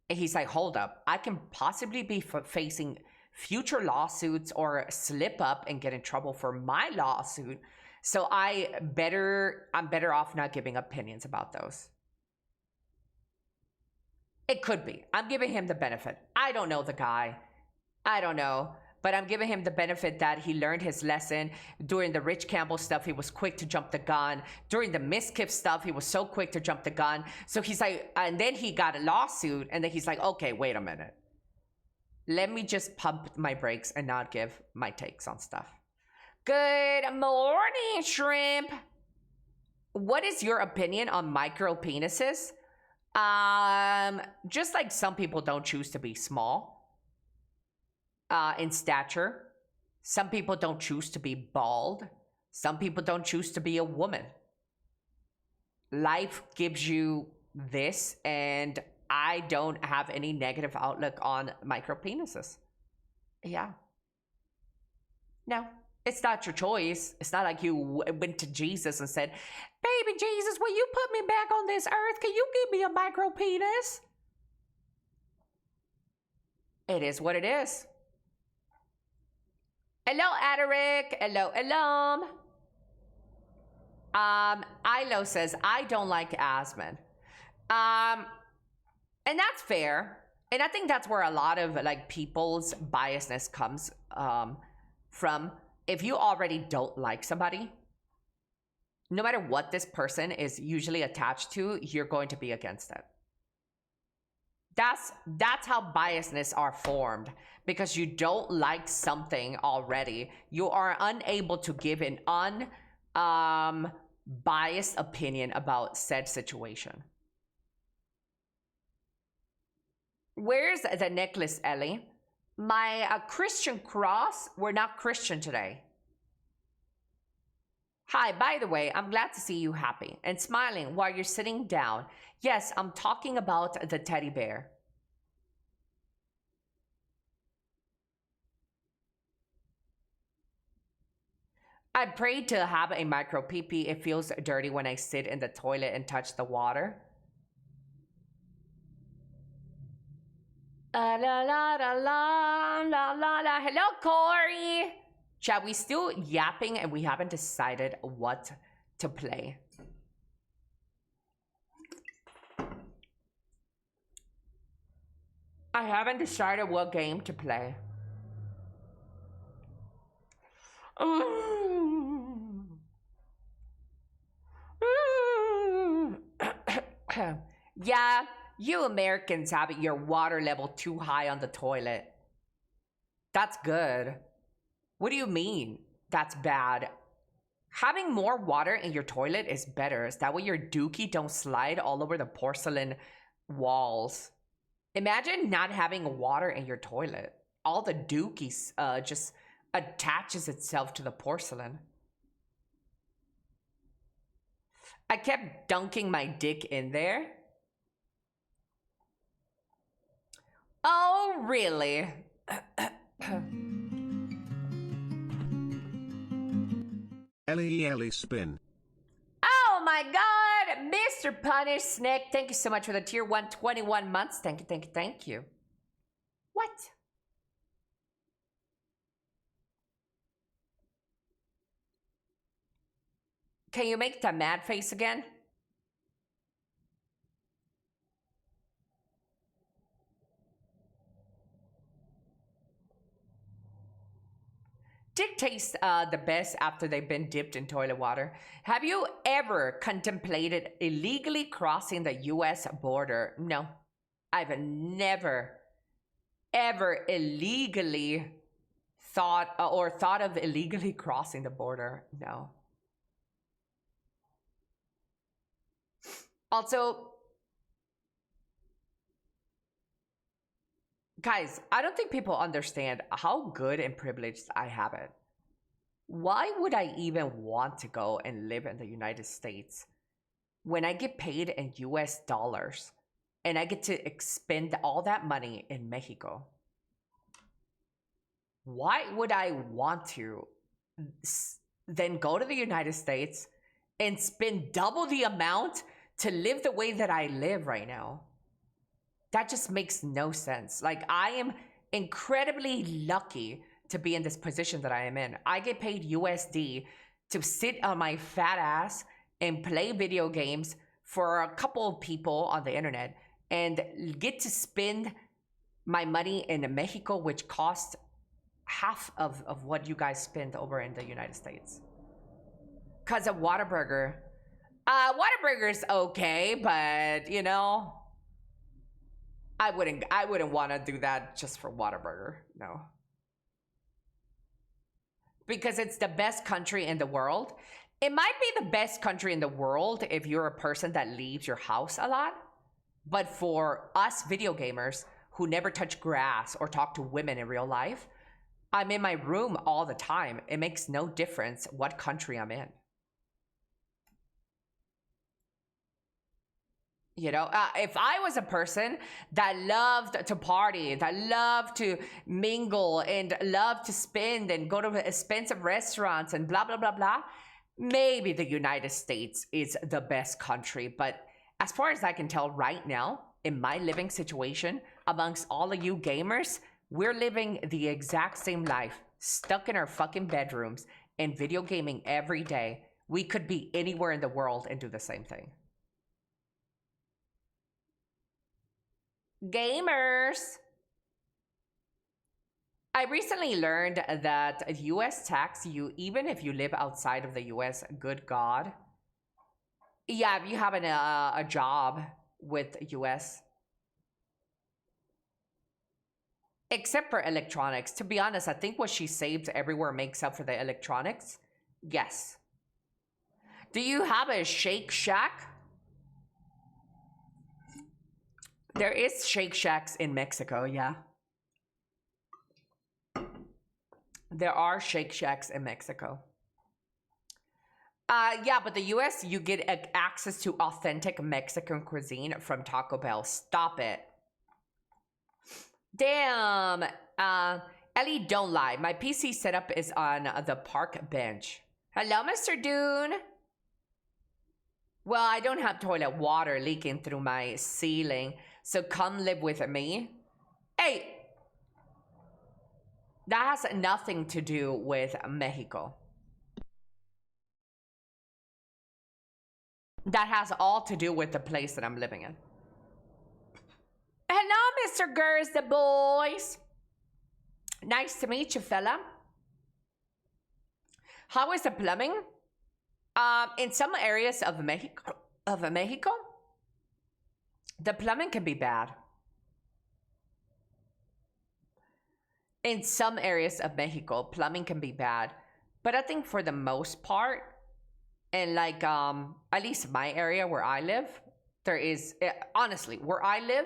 And he's like, hold up, I can possibly be facing future lawsuits or slip up and get in trouble for my lawsuit. So I'm better off not giving opinions about those. It could be. I'm giving him the benefit. I don't know the guy. I don't know. But I'm giving him the benefit that he learned his lesson. During the Rich Campbell stuff, he was quick to jump the gun. During the Miskiff stuff, he was so quick to jump the gun. So he's like, and then he got a lawsuit, and then he's like, okay, wait a minute. Let me just pump my brakes and not give my takes on stuff. Good morning, Shrimp. What is your opinion on micro penises? Just like some people don't choose to be small. In stature. Some people don't choose to be bald. Some people don't choose to be a woman. Life gives you this, and I don't have any negative outlook on micro penises. Yeah. No, it's not your choice. It's not like you went to Jesus and said, baby Jesus, will you put me back on this earth? Can you give me a micro penis? It is what it is. Hello, Aderic. Hello, Elom. Ilo says, I don't like Asmund. And that's fair. And I think that's where a lot of like people's biasness comes from. If you already don't like somebody, no matter what this person is usually attached to, you're going to be against it. That's how biasness are formed. Because you don't like something already, you are unable to give an unbiased opinion about said situation. Where's the necklace, Elly? My Christian cross? We're not Christian today. Hi, by the way, I'm glad to see you happy and smiling while you're sitting down. Yes, I'm talking about the teddy bear. I prayed to have a micro pee-pee. It feels dirty when I sit in the toilet and touch the water. La la la la la la la. Hello, Corey. Chat, we still yapping and we haven't decided what to play. I haven't decided what game to play. Yeah, you Americans have your water level too high on the toilet. That's good. What do you mean that's bad? Having more water in your toilet is better. Is that way your dookie don't slide all over the porcelain walls. Imagine not having water in your toilet. All the dookies just attaches itself to the porcelain. I kept dunking my dick in there. Oh, really? Elly spin. Oh my god, Mr. Punish Snake, thank you so much for the tier 1 21 months. Thank you, thank you, thank you. What? Can you make the mad face again? Dick tastes the best after they've been dipped in toilet water. Have you ever contemplated illegally crossing the US border? No. I've never, ever illegally thought of illegally crossing the border. No. Also, guys, I don't think people understand how good and privileged I have it. Why would I even want to go and live in the United States when I get paid in US dollars and I get to expend all that money in Mexico? Why would I want to then go to the United States and spend double the amount to live the way that I live right now? That just makes no sense. Like, I am incredibly lucky to be in this position that I am in. I get paid USD to sit on my fat ass and play video games for a couple of people on the internet and get to spend my money in Mexico, which costs half of what you guys spend over in the United States. Because of Whataburger. Whataburger's okay, but you know, I wouldn't want to do that just for Whataburger. No. Because it's the best country in the world. It might be the best country in the world if you're a person that leaves your house a lot. But for us video gamers who never touch grass or talk to women in real life, I'm in my room all the time. It makes no difference what country I'm in. You know, if I was a person that loved to party, that loved to mingle and loved to spend and go to expensive restaurants and blah, blah, blah, blah, maybe the United States is the best country. But as far as I can tell right now, in my living situation, amongst all of you gamers, we're living the exact same life, stuck in our fucking bedrooms and video gaming every day. We could be anywhere in the world and do the same thing. Gamers! I recently learned that US tax you even if you live outside of the US. Good God. Yeah, if you have a job with US. Except for electronics. To be honest, I think what she saves everywhere makes up for the electronics. Yes. Do you have a Shake Shack? There is Shake Shacks in Mexico, yeah. There are Shake Shacks in Mexico. Yeah, but the US, you get access to authentic Mexican cuisine from Taco Bell. Stop it. Damn. Ellie, don't lie. My PC setup is on the park bench. Hello, Mr. Dune. Well, I don't have toilet water leaking through my ceiling, so come live with me. Hey! That has nothing to do with Mexico. That has all to do with the place that I'm living in. Hello, Mr. Girls, the boys. Nice to meet you, fella. How is the plumbing? In some areas of Mexico, the plumbing can be bad. In some areas of Mexico, plumbing can be bad. But I think for the most part, and like at least my area where I live, There is, honestly, where I live,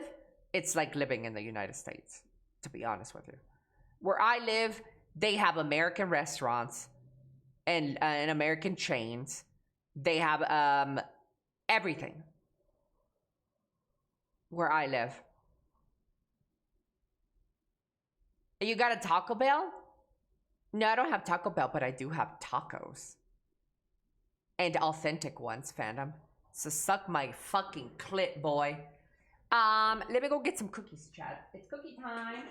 it's like living in the United States, to be honest with you. Where I live, they have American restaurants and American chains. They have everything. Where I live. You got a Taco Bell? No, I don't have Taco Bell, but I do have tacos. And authentic ones, fandom. So suck my fucking clit, boy. Let me go get some cookies, Chad. It's cookie time.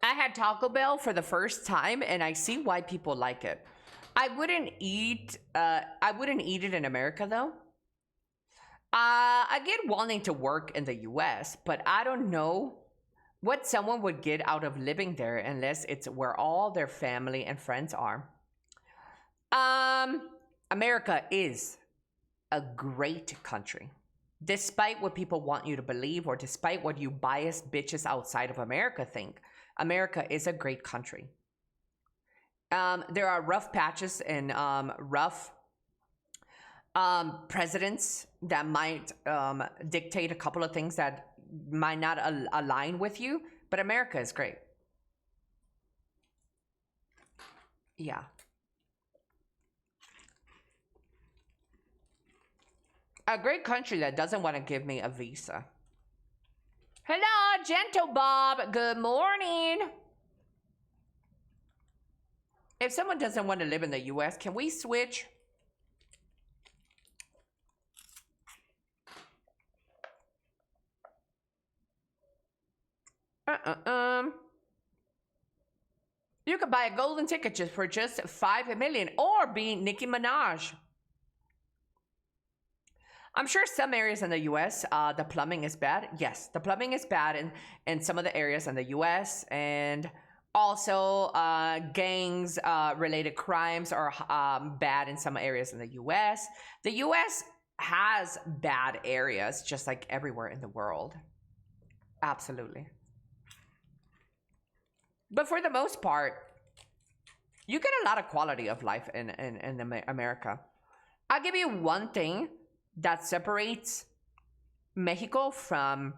I had Taco Bell for the first time, and I see why people like it. I wouldn't eat it in America though. I get wanting to work in the US, but I don't know what someone would get out of living there unless it's where all their family and friends are. America is a great country. Despite what people want you to believe, or despite what you biased bitches outside of America think, America is a great country. There are rough patches and rough presidents that might dictate a couple of things that might not align with you, but America is great. Yeah. A great country that doesn't want to give me a visa. Hello, Gentle Bob. Good morning. If someone doesn't want to live in the US, can we switch? You could buy a golden ticket just for just 5 million, or be Nicki Minaj. I'm sure some areas in the US, the plumbing is bad. Yes, the plumbing is bad in some of the areas in the US. And also gangs related crimes are bad in some areas in the US. The US has bad areas just like everywhere in the world. Absolutely. But for the most part, you get a lot of quality of life in America. I'll give you one thing that separates Mexico from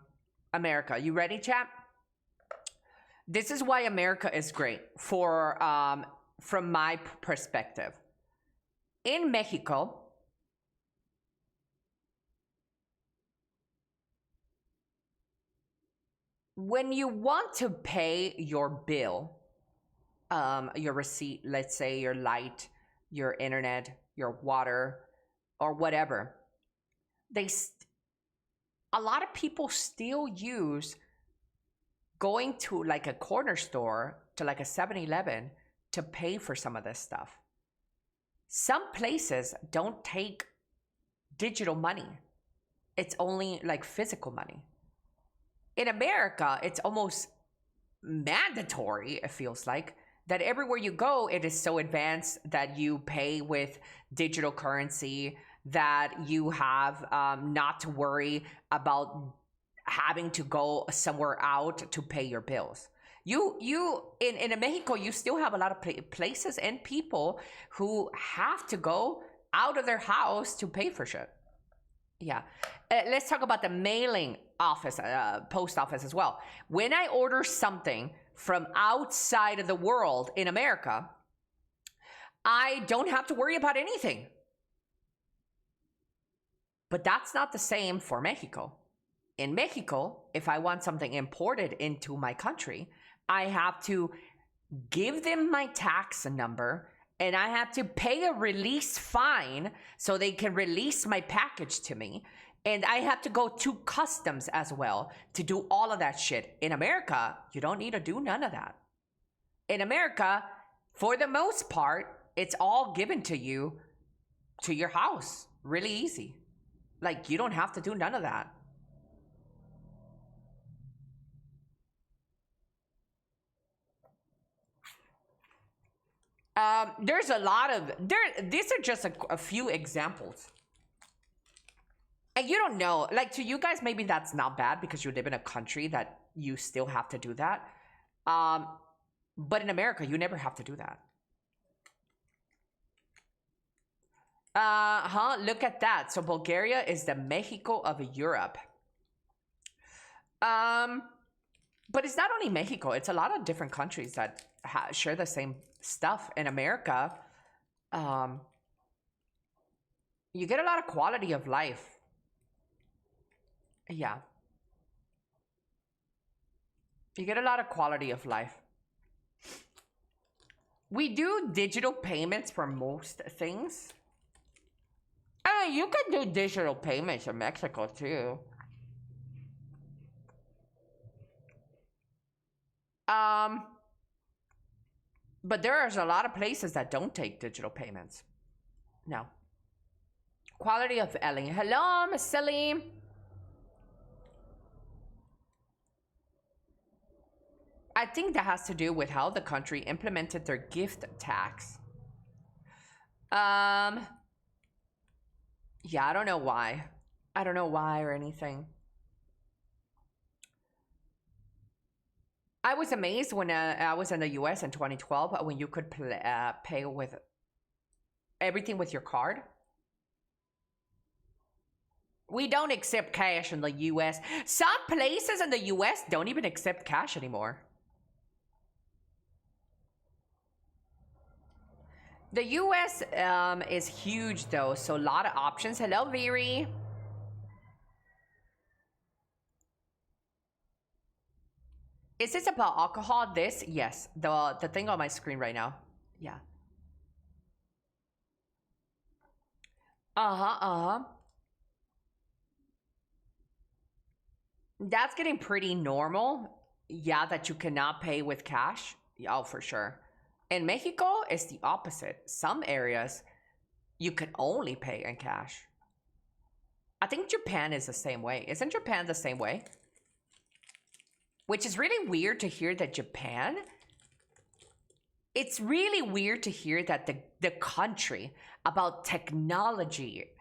America. You ready, chat? This is why America is great for from my perspective. In Mexico, when you want to pay your bill, your receipt, let's say your light, your internet, your water, or whatever, a lot of people still use going to like a corner store, to like a 7-Eleven, to pay for some of this stuff. Some places don't take digital money. It's only like physical money. In America, it's almost mandatory, it feels like, that everywhere you go, it is so advanced that you pay with digital currency, that you have not to worry about having to go somewhere out to pay your bills. In Mexico, you still have a lot of places and people who have to go out of their house to pay for shit. Yeah. Let's talk about the mailing office, post office as well. When I order something from outside of the world in America, I don't have to worry about anything. But that's not the same for Mexico. In Mexico, if I want something imported into my country, I have to give them my tax number and I have to pay a release fine so they can release my package to me. And I have to go to customs as well to do all of that shit. In America, you don't need to do none of that. In America, for the most part, it's all given to you to your house. Really easy. Like, you don't have to do none of that. There's a lot of, these are just a few examples. And you don't know, like to you guys, maybe that's not bad because you live in a country that you still have to do that. But in America, you never have to do that. Look at that. So Bulgaria is the Mexico of Europe. But it's not only Mexico, it's a lot of different countries that share the same stuff. In America, you get a lot of quality of life. Yeah. You get a lot of quality of life. We do digital payments for most things. You can do digital payments in Mexico too. But there's a lot of places that don't take digital payments. No. Quality of Elly. Hello, Miss Celine. I think that has to do with how the country implemented their gift tax. Yeah, I don't know why. I don't know why or anything. I was amazed when I was in the US in 2012 when you could pay with everything with your card. We don't accept cash in the US. Some places in the US don't even accept cash anymore. The US is huge though, so a lot of options. Hello, Viri. Is this about alcohol? This? Yes. The thing on my screen right now. Yeah. That's getting pretty normal. Yeah, that you cannot pay with cash. Oh, for sure. In Mexico, it's the opposite. Some areas, you can only pay in cash. I think Japan is the same way. Isn't Japan the same way? Which is really weird to hear that Japan... It's really weird to hear that the country about technology...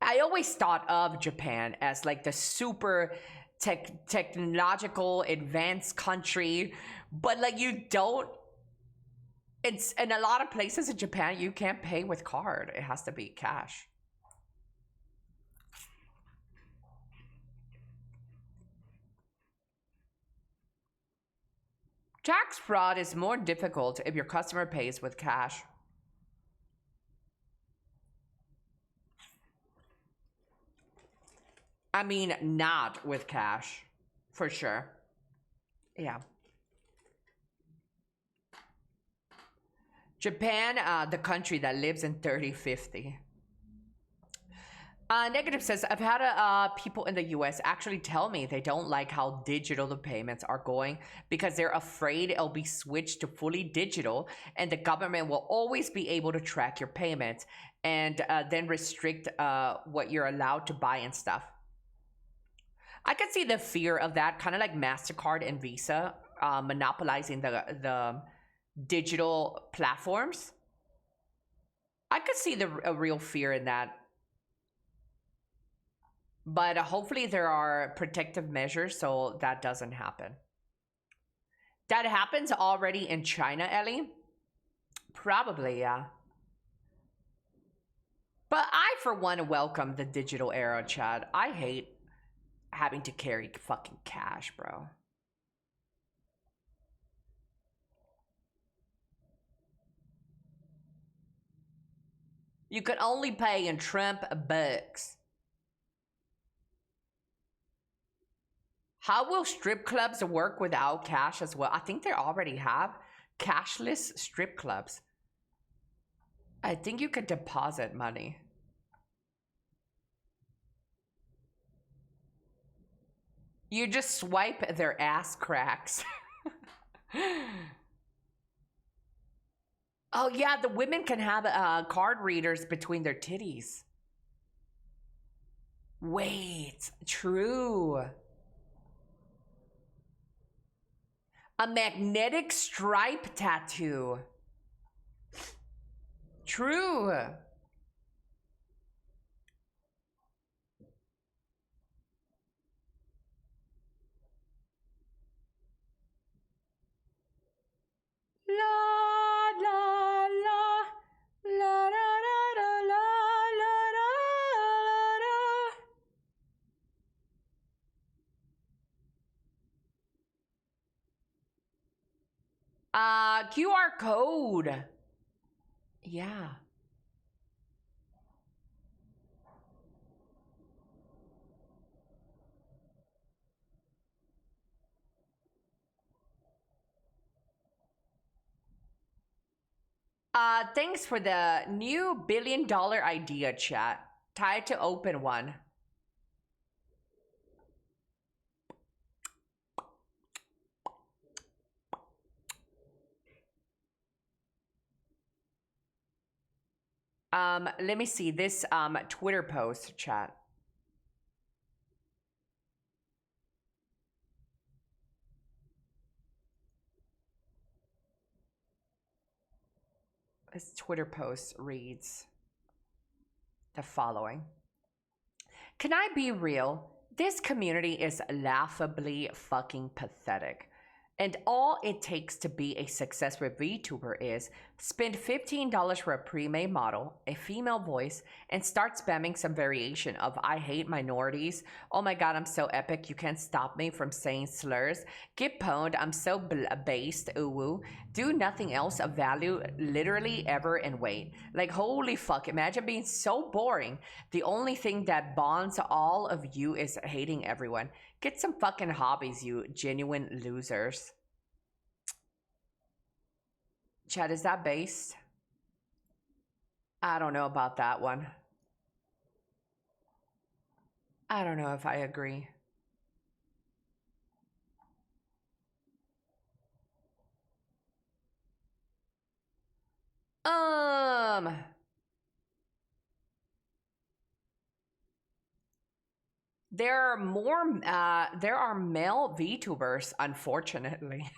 I always thought of Japan as like the super technological advanced country. But like you don't... It's in a lot of places in Japan, you can't pay with card. It has to be cash. Tax fraud is more difficult if your customer pays with cash. I mean, not with cash, for sure. Yeah. Japan, the country that lives in 3050. Negative says, I've had people in the US actually tell me they don't like how digital the payments are going because they're afraid it'll be switched to fully digital and the government will always be able to track your payments and then restrict what you're allowed to buy and stuff. I could see the fear of that, kind of like MasterCard and Visa monopolizing the digital platforms. I could see a real fear in that. But hopefully there are protective measures so that doesn't happen. That happens already in China, Ellie? Probably, yeah. But I, for one, welcome the digital era, Chad. I hate having to carry fucking cash, bro. You can only pay in Trump bucks. How will strip clubs work without cash as well? I think they already have cashless strip clubs. I think you could deposit money. You just swipe their ass cracks. Oh yeah, the women can have card readers between their titties. Wait, true. A magnetic stripe tattoo. True. La la la la la la la QR code. Yeah. Thanks for the new $1 billion idea, chat. Tied to open one. Let me see this Twitter post, chat. This Twitter post reads the following. Can I be real? This community is laughably fucking pathetic. And all it takes to be a success with VTuber is spend $15 for a pre-made model, a female voice, and start spamming some variation of I hate minorities, oh my god I'm so epic you can't stop me from saying slurs, get pwned, I'm so based, ooh woo, do nothing else of value literally ever and wait. Like holy fuck, imagine being so boring. The only thing that bonds all of you is hating everyone. Get some fucking hobbies, you genuine losers. Chad, is that based? I don't know about that one. I don't know if I agree. There are more, there are male VTubers, unfortunately.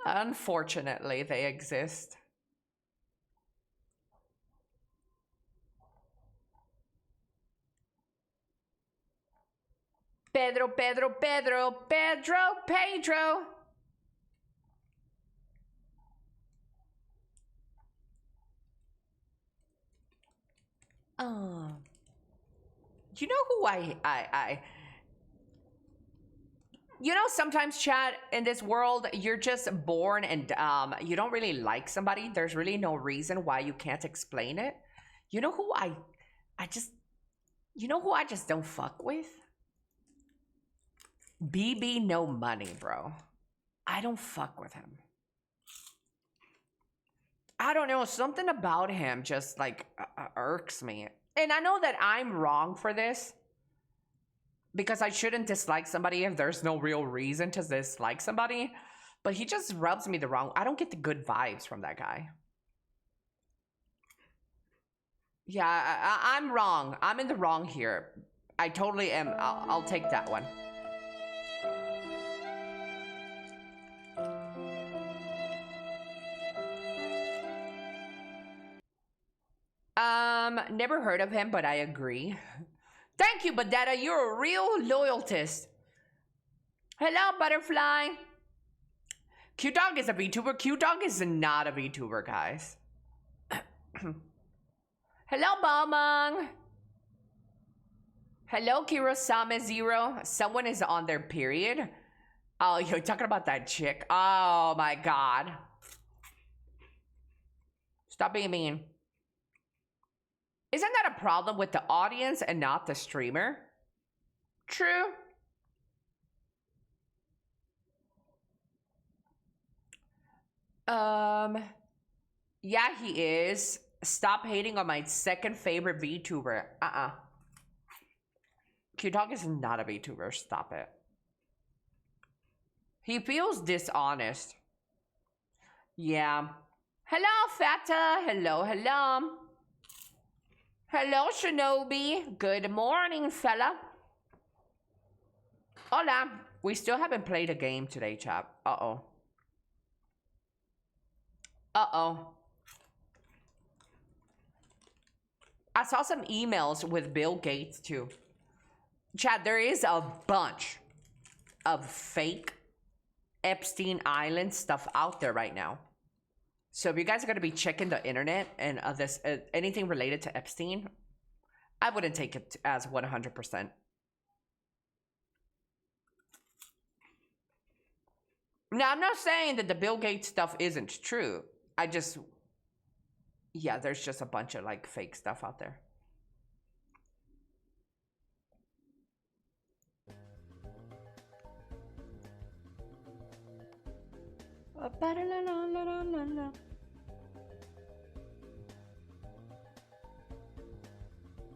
Unfortunately, they exist. Pedro. You know who you know, sometimes, chat, in this world, you're just born and you don't really like somebody. There's really no reason why you can't explain it. You know who I just don't fuck with? BB No Money, bro. I don't fuck with him. I don't know, something about him just like irks me. And I know that I'm wrong for this, because I shouldn't dislike somebody if there's no real reason to dislike somebody, but he just rubs me the wrong. I don't get the good vibes from that guy. Yeah, I'm wrong. I'm in the wrong here. I totally am. I'll take that one. Never heard of him, but I agree. Thank you, Badetta. You're a real loyalist. Hello, Butterfly. Q-Dog is a VTuber. Q-Dog is not a VTuber, guys. Hello, Balmung. Hello, Kirosame Zero. Someone is on their period. Oh, you're talking about that chick. Oh, my God. Stop being mean. Isn't that a problem with the audience and not the streamer? True. Yeah, he is. Stop hating on my second favorite VTuber. Q-Dog is not a VTuber. Stop it. He feels dishonest. Yeah. Hello, Fata. Hello, hello. Hello, Shinobi. Good morning, fella. Hola. We still haven't played a game today, chap. Uh-oh. Uh-oh. I saw some emails with Bill Gates, too. Chad, there is a bunch of fake Epstein Island stuff out there right now. So if you guys are going to be checking the internet and anything related to Epstein, I wouldn't take it as 100%. Now, I'm not saying that the Bill Gates stuff isn't true. Yeah, there's just a bunch of like fake stuff out there.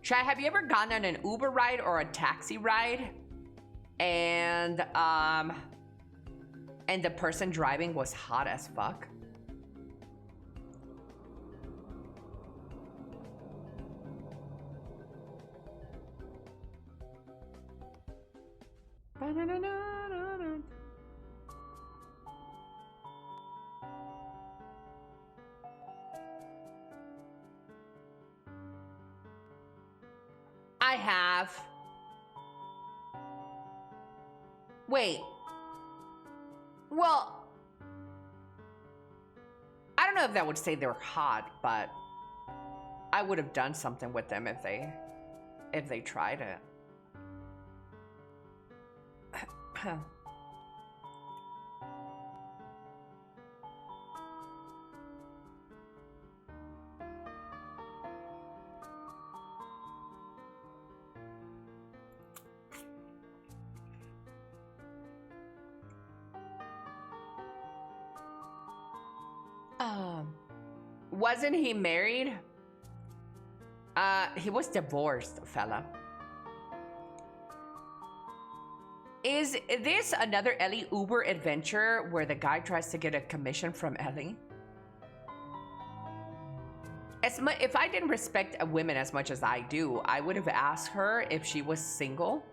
Chad, have you ever gone on an Uber ride or a taxi ride and the person driving was hot as fuck? I have. Wait. Well, I don't know if that would say they're hot, but I would have done something with them if they tried it. Wasn't he married? He was divorced, fella. Is this another Elly Uber adventure where the guy tries to get a commission from Elly? If I didn't respect a woman as much as I do, I would have asked her if she was single.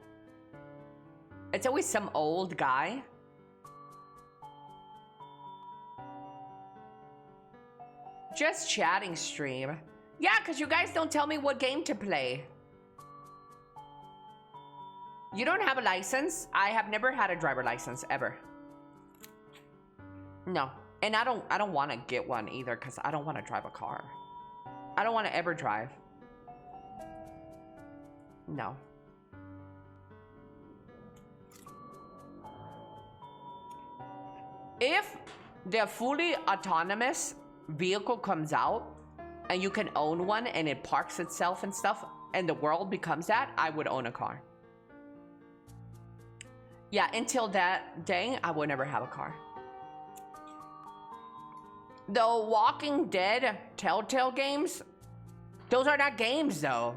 It's always some old guy. Just chatting stream. Yeah, because you guys don't tell me what game to play. You don't have a license? I have never had a driver license, ever. No. And I don't want to get one either, because I don't want to drive a car. I don't want to ever drive. No. If the fully autonomous vehicle comes out and you can own one and it parks itself and stuff and the world becomes that, I would own a car. Yeah, until that day, I would never have a car. The Walking Dead Telltale games, those are not games though.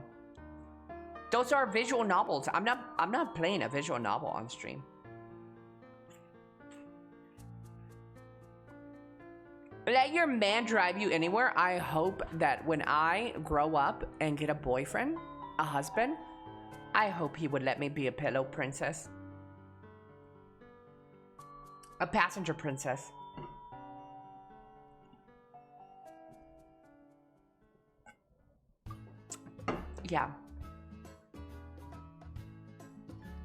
Those are visual novels. I'm not playing a visual novel on stream. Let your man drive you anywhere. I hope that when I grow up and get a boyfriend, a husband, I hope he would let me be a pillow princess. A passenger princess. Yeah.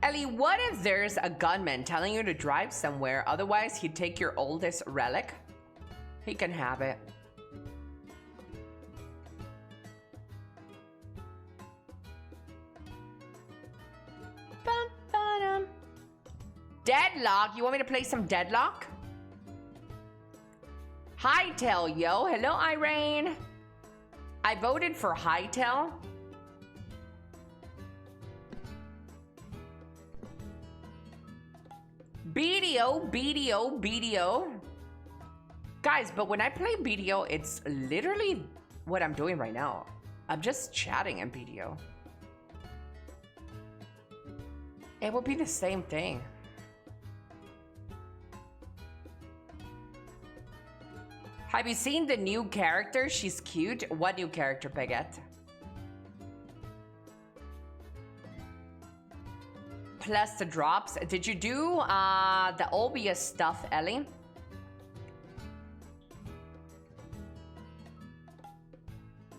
Elly, what if there's a gunman telling you to drive somewhere, otherwise he'd take your oldest relic? He can have it. Deadlock? You want me to play some Deadlock? Hightail, yo. Hello, Irene. I voted for Hightail. BDO, BDO, BDO. Guys, but when I play BDO, it's literally what I'm doing right now. I'm just chatting in BDO. It would be the same thing. Have you seen the new character? She's cute. What new character, Baguette? Plus the drops. Did you do the obvious stuff, Ellie?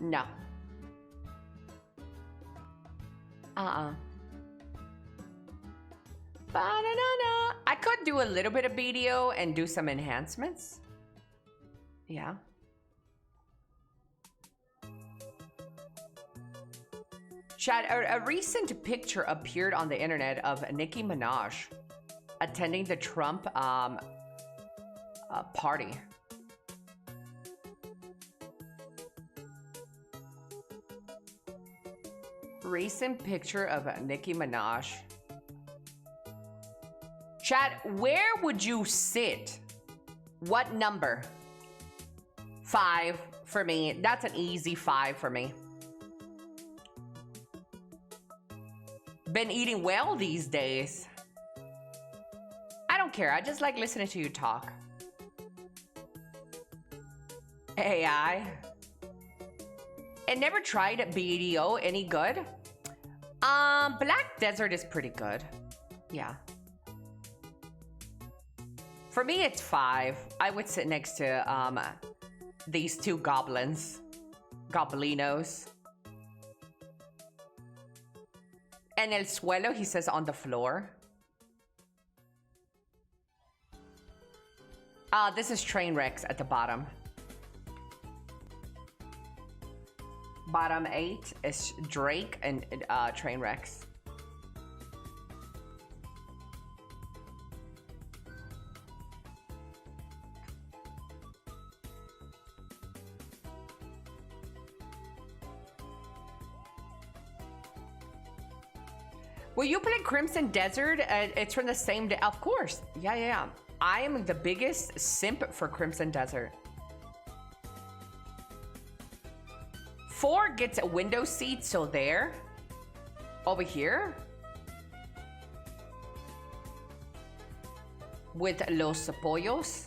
No. Ba-da-da-da. I could do a little bit of BDO and do some enhancements. Yeah. Chad, a recent picture appeared on the internet of Nicki Minaj attending the Trump party. Recent picture of Nicki Minaj. Chad, where would you sit? What number? 5 for me. That's an easy 5 for me. Been eating well these days. I don't care. I just like listening to you talk. AI. And never tried BDO. Any good? Black Desert is pretty good. Yeah. For me, it's 5. I would sit next to these two goblins. Goblinos. En el suelo, he says on the floor. This is Trainwrecks at the bottom. Bottom 8 is Drake and Trainwrecks. Will you play Crimson Desert? It's from the same day. Of course. Yeah. I am the biggest simp for Crimson Desert. 4 gets a window seat, so there. Over here. With Los Pollos.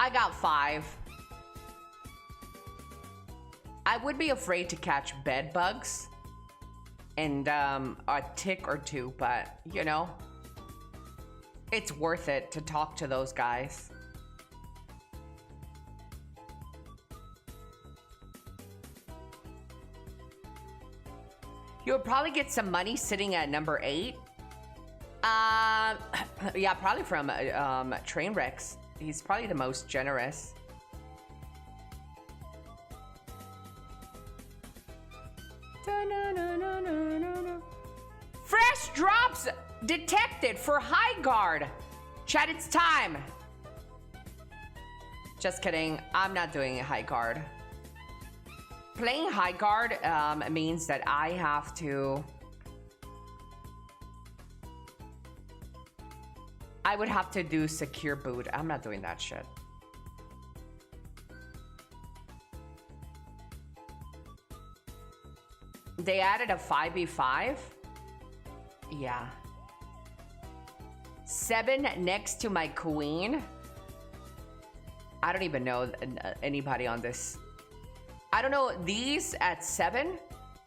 I got 5. I would be afraid to catch bed bugs. And a tick or 2, but you know, it's worth it to talk to those guys. You would probably get some money sitting at number 8. Yeah, probably from Trainwrecks. He's probably the most generous. Fresh drops detected for High Guard. Chat, it's time. Just kidding. I'm not doing High Guard. Playing High Guard means that I have to... I would have to do Secure Boot. I'm not doing that shit. They added a 5v5. Yeah. 7 next to my queen. I don't even know anybody on this. I don't know these at 7.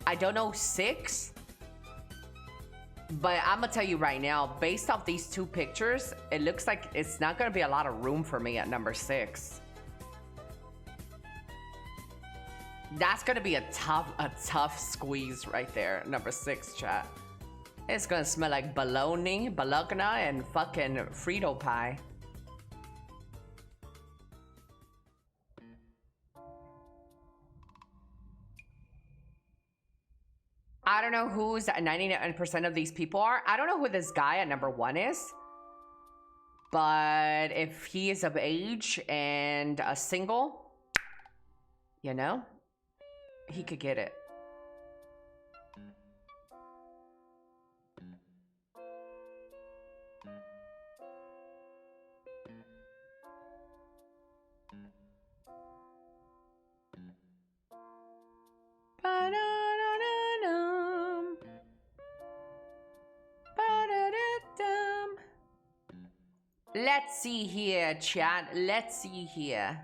I don't know 6. But I'm gonna tell you right now, based off these 2 pictures, it looks like it's not gonna be a lot of room for me at number 6. That's gonna be a tough squeeze right there, number 6, chat. It's gonna smell like bologna, and fucking Frito pie. I don't know who's 99% of these people are. I don't know who this guy at number 1 is. But if he is of age and a single, you know, he could get it. Ba-da-da-da-dum. Ba-da-da-dum. Let's see here, chat. Let's see here.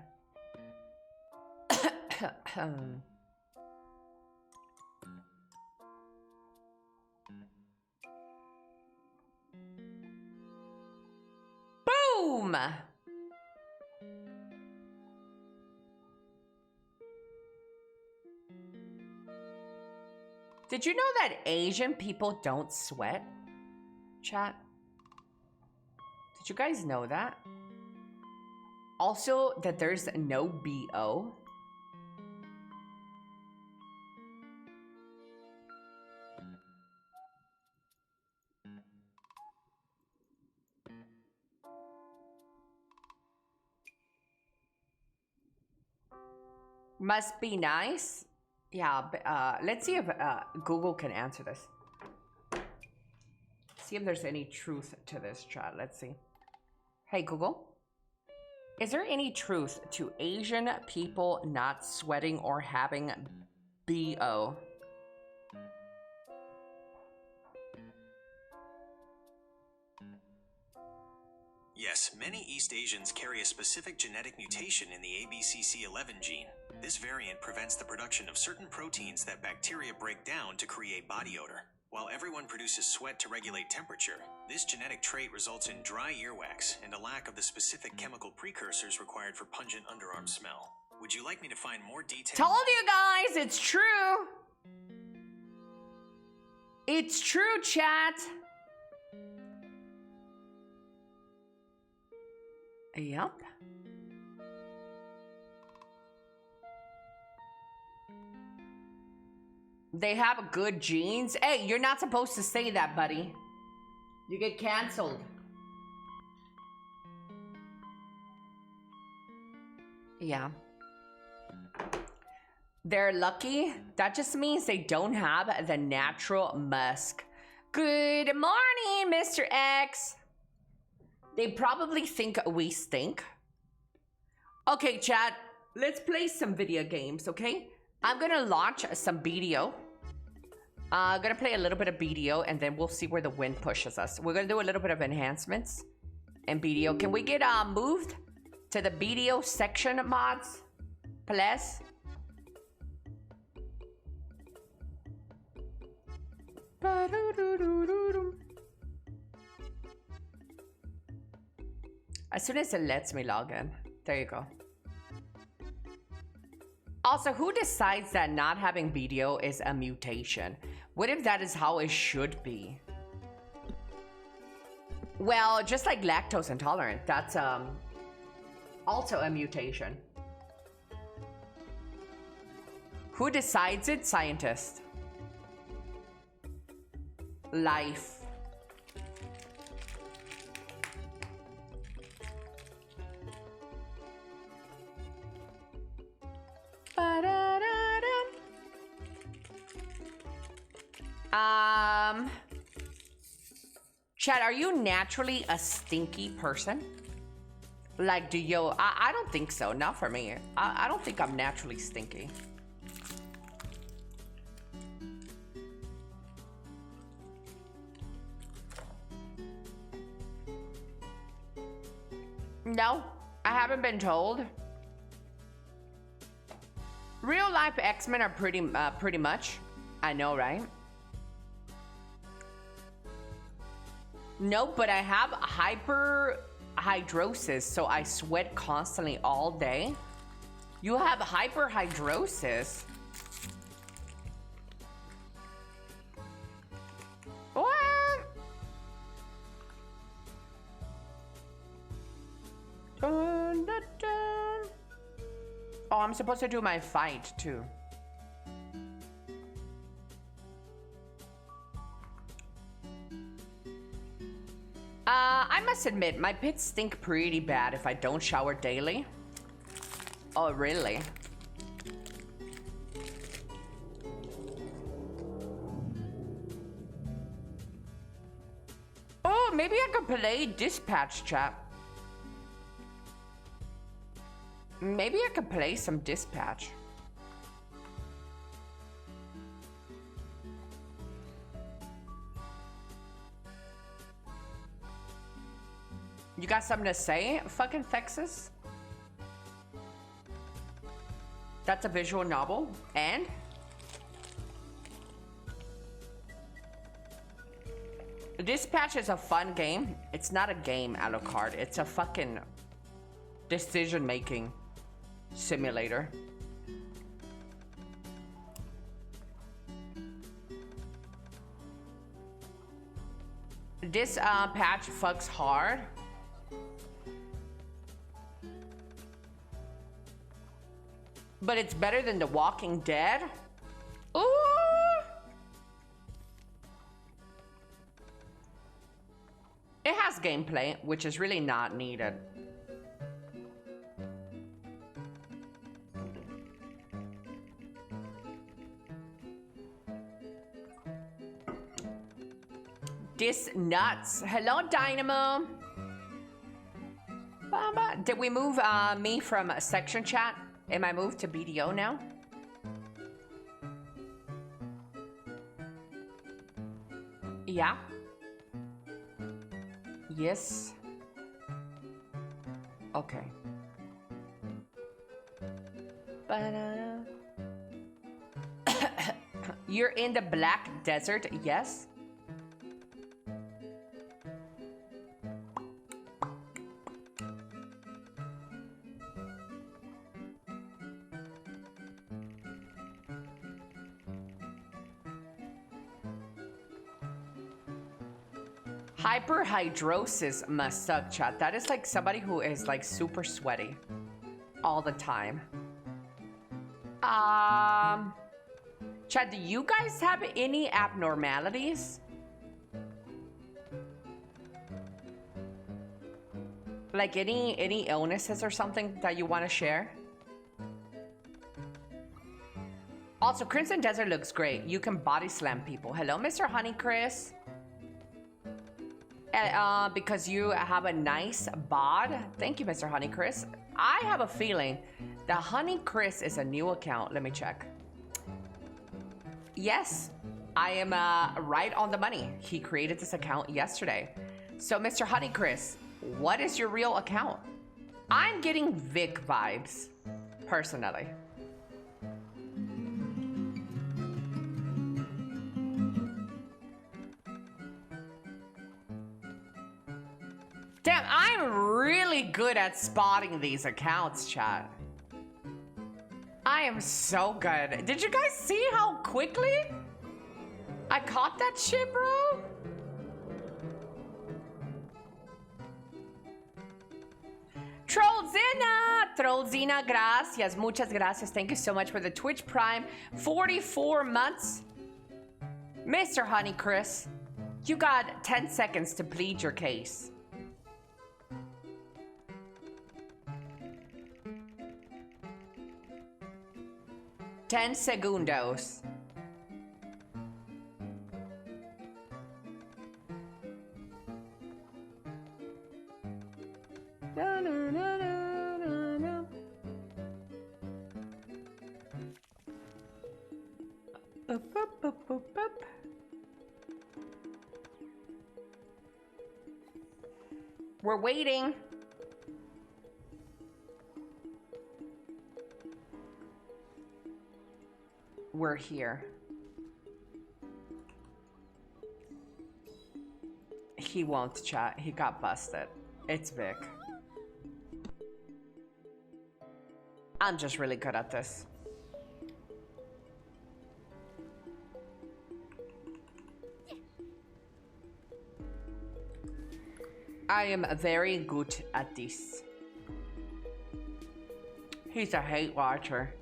Boom! Did you know that Asian people don't sweat? Chat. Did you guys know that? Also, that there's no BO. Must be nice. Yeah, but, let's see if Google can answer this. See if there's any truth to this, chat. Let's see. Hey, Google. Is there any truth to Asian people not sweating or having BO? Yes, many East Asians carry a specific genetic mutation in the ABCC11 gene. This variant prevents the production of certain proteins that bacteria break down to create body odor. While everyone produces sweat to regulate temperature, this genetic trait results in dry earwax and a lack of the specific chemical precursors required for pungent underarm smell. Would you like me to find more details? Told you guys, it's true. It's true, chat. Yup. They have good genes. Hey, you're not supposed to say that, buddy. You get canceled. Yeah. They're lucky. That just means they don't have the natural musk. Good morning, Mr. X. They probably think we stink. Okay, chat. Let's play some video games, okay? I'm gonna launch some BDO. I'm gonna play a little bit of BDO and then we'll see where the wind pushes us. We're gonna do a little bit of enhancements and BDO. Can we get moved to the BDO section, mods? Please? As soon as it lets me log in. There you go. Also, who decides that not having BDO is a mutation? What if that is how it should be? Well, just like lactose intolerant, that's also a mutation. Who decides it? Scientist. Life. Chad, are you naturally a stinky person? Like, do you? I don't think so. Not for me. I don't think I'm naturally stinky. No, I haven't been told. Real life X-Men are pretty much. I know, right? No, but I have hyperhidrosis, so I sweat constantly all day. You have hyperhidrosis? What? Dun, dun, dun. Oh, I'm supposed to do my fight too. I must admit, my pits stink pretty bad if I don't shower daily. Oh, really? Oh, maybe I could play Dispatch, chat. Maybe I could play some Dispatch. You got something to say, fucking Texas? That's a visual novel, and? Dispatch is a fun game. It's not a game, Alucard. It's a fucking decision-making simulator. This patch fucks hard. But it's better than The Walking Dead. Ooh! It has gameplay, which is really not needed. This nuts. Hello, Dynamo. Did we move me from section chat? Am I moved to BDO now? Yeah. Yes. Okay. You're in the Black Desert, yes? Hyperhidrosis must suck, chat. That is like somebody who is like super sweaty all the time. Chat, do you guys have any abnormalities? Like any illnesses or something that you want to share? Also, Crimson Desert looks great. You can body slam people. Hello, Mr. Honey Chris. Because you have a nice bod. Thank you, Mr. Honey Chris. I have a feeling that Honey Chris is a new account. Let me check. Yes, I am right on the money. He created this account yesterday. So, Mr. Honey Chris, what is your real account? I'm getting Vic vibes, personally. Damn, I'm really good at spotting these accounts, chat. I am so good. Did you guys see how quickly I caught that shit, bro? Trollzina, gracias. Muchas gracias. Thank you so much for the Twitch Prime. 44 months. Mr. Honey Chris, you got 10 seconds to plead your case. Ten segundos. No, no, no, no, no, no. Up, up, up, up, up. We're waiting. We're here. He won't chat. He got busted. It's Vic. I'm just really good at this. I am very good at this. He's a hate watcher.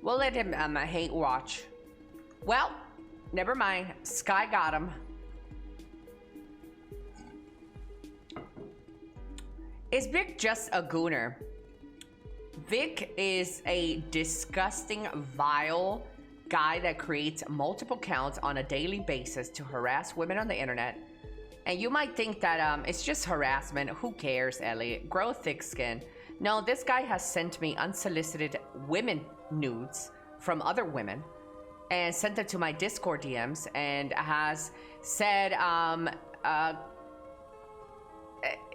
We'll let him hate watch. Well, never mind. Sky got him. Is Vic just a gooner? Vic is a disgusting, vile guy that creates multiple accounts on a daily basis to harass women on the internet And you might think that it's just harassment. Who cares, Ellie? Grow thick skin. No, this guy has sent me unsolicited women nudes from other women and sent it to my Discord DMs and has said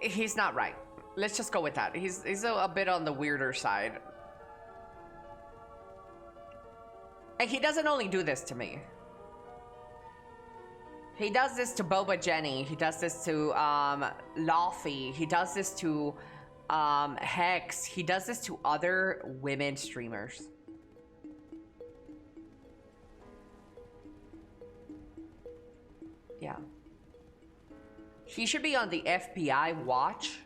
he's not right. Let's just go with that. He's a bit on the weirder side. And he doesn't only do this to me. He does this to Boba Jenny. He does this to Laufey. He does this to Hex. He does this to other women streamers. Yeah. He should be on the FBI watch.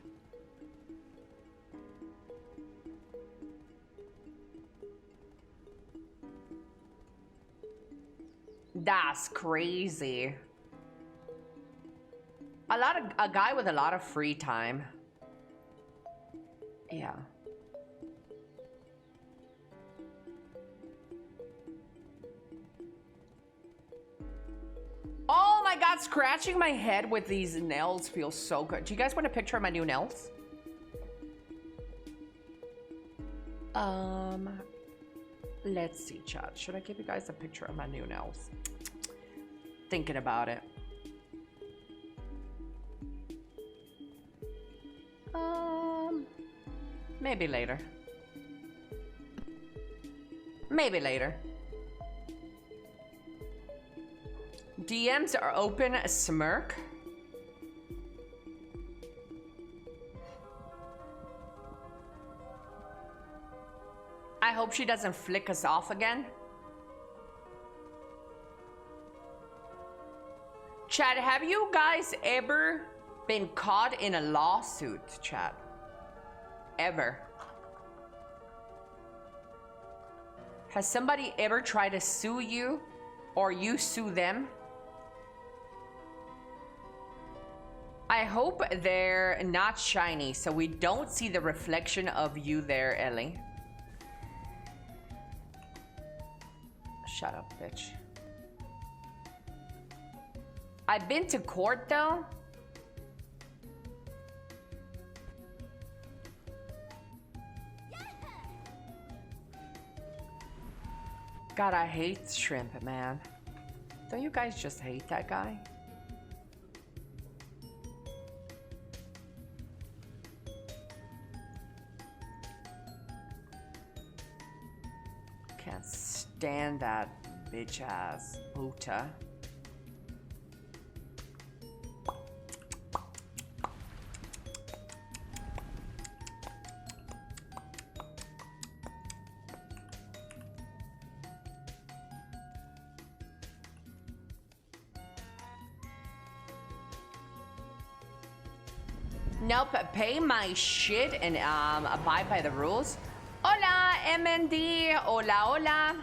That's crazy. A guy with a lot of free time. Yeah. Oh my god, scratching my head with these nails feels so good. Do you guys want a picture of my new nails? Let's see, chat. Should I give you guys a picture of my new nails? Thinking about it. Maybe later. Maybe later. DMs are open, a smirk. I hope she doesn't flick us off again. Chad, have you guys ever been caught in a lawsuit, Chad? Ever? Has somebody ever tried to sue you or you sue them? I hope they're not shiny so we don't see the reflection of you there, Ellie. Shut up, bitch. I've been to court though. God, I hate Shrimp, man. Don't you guys just hate that guy? Can't stand that bitch ass Buta. Nope, pay my shit and abide by the rules. Hola, MND. Hola, hola.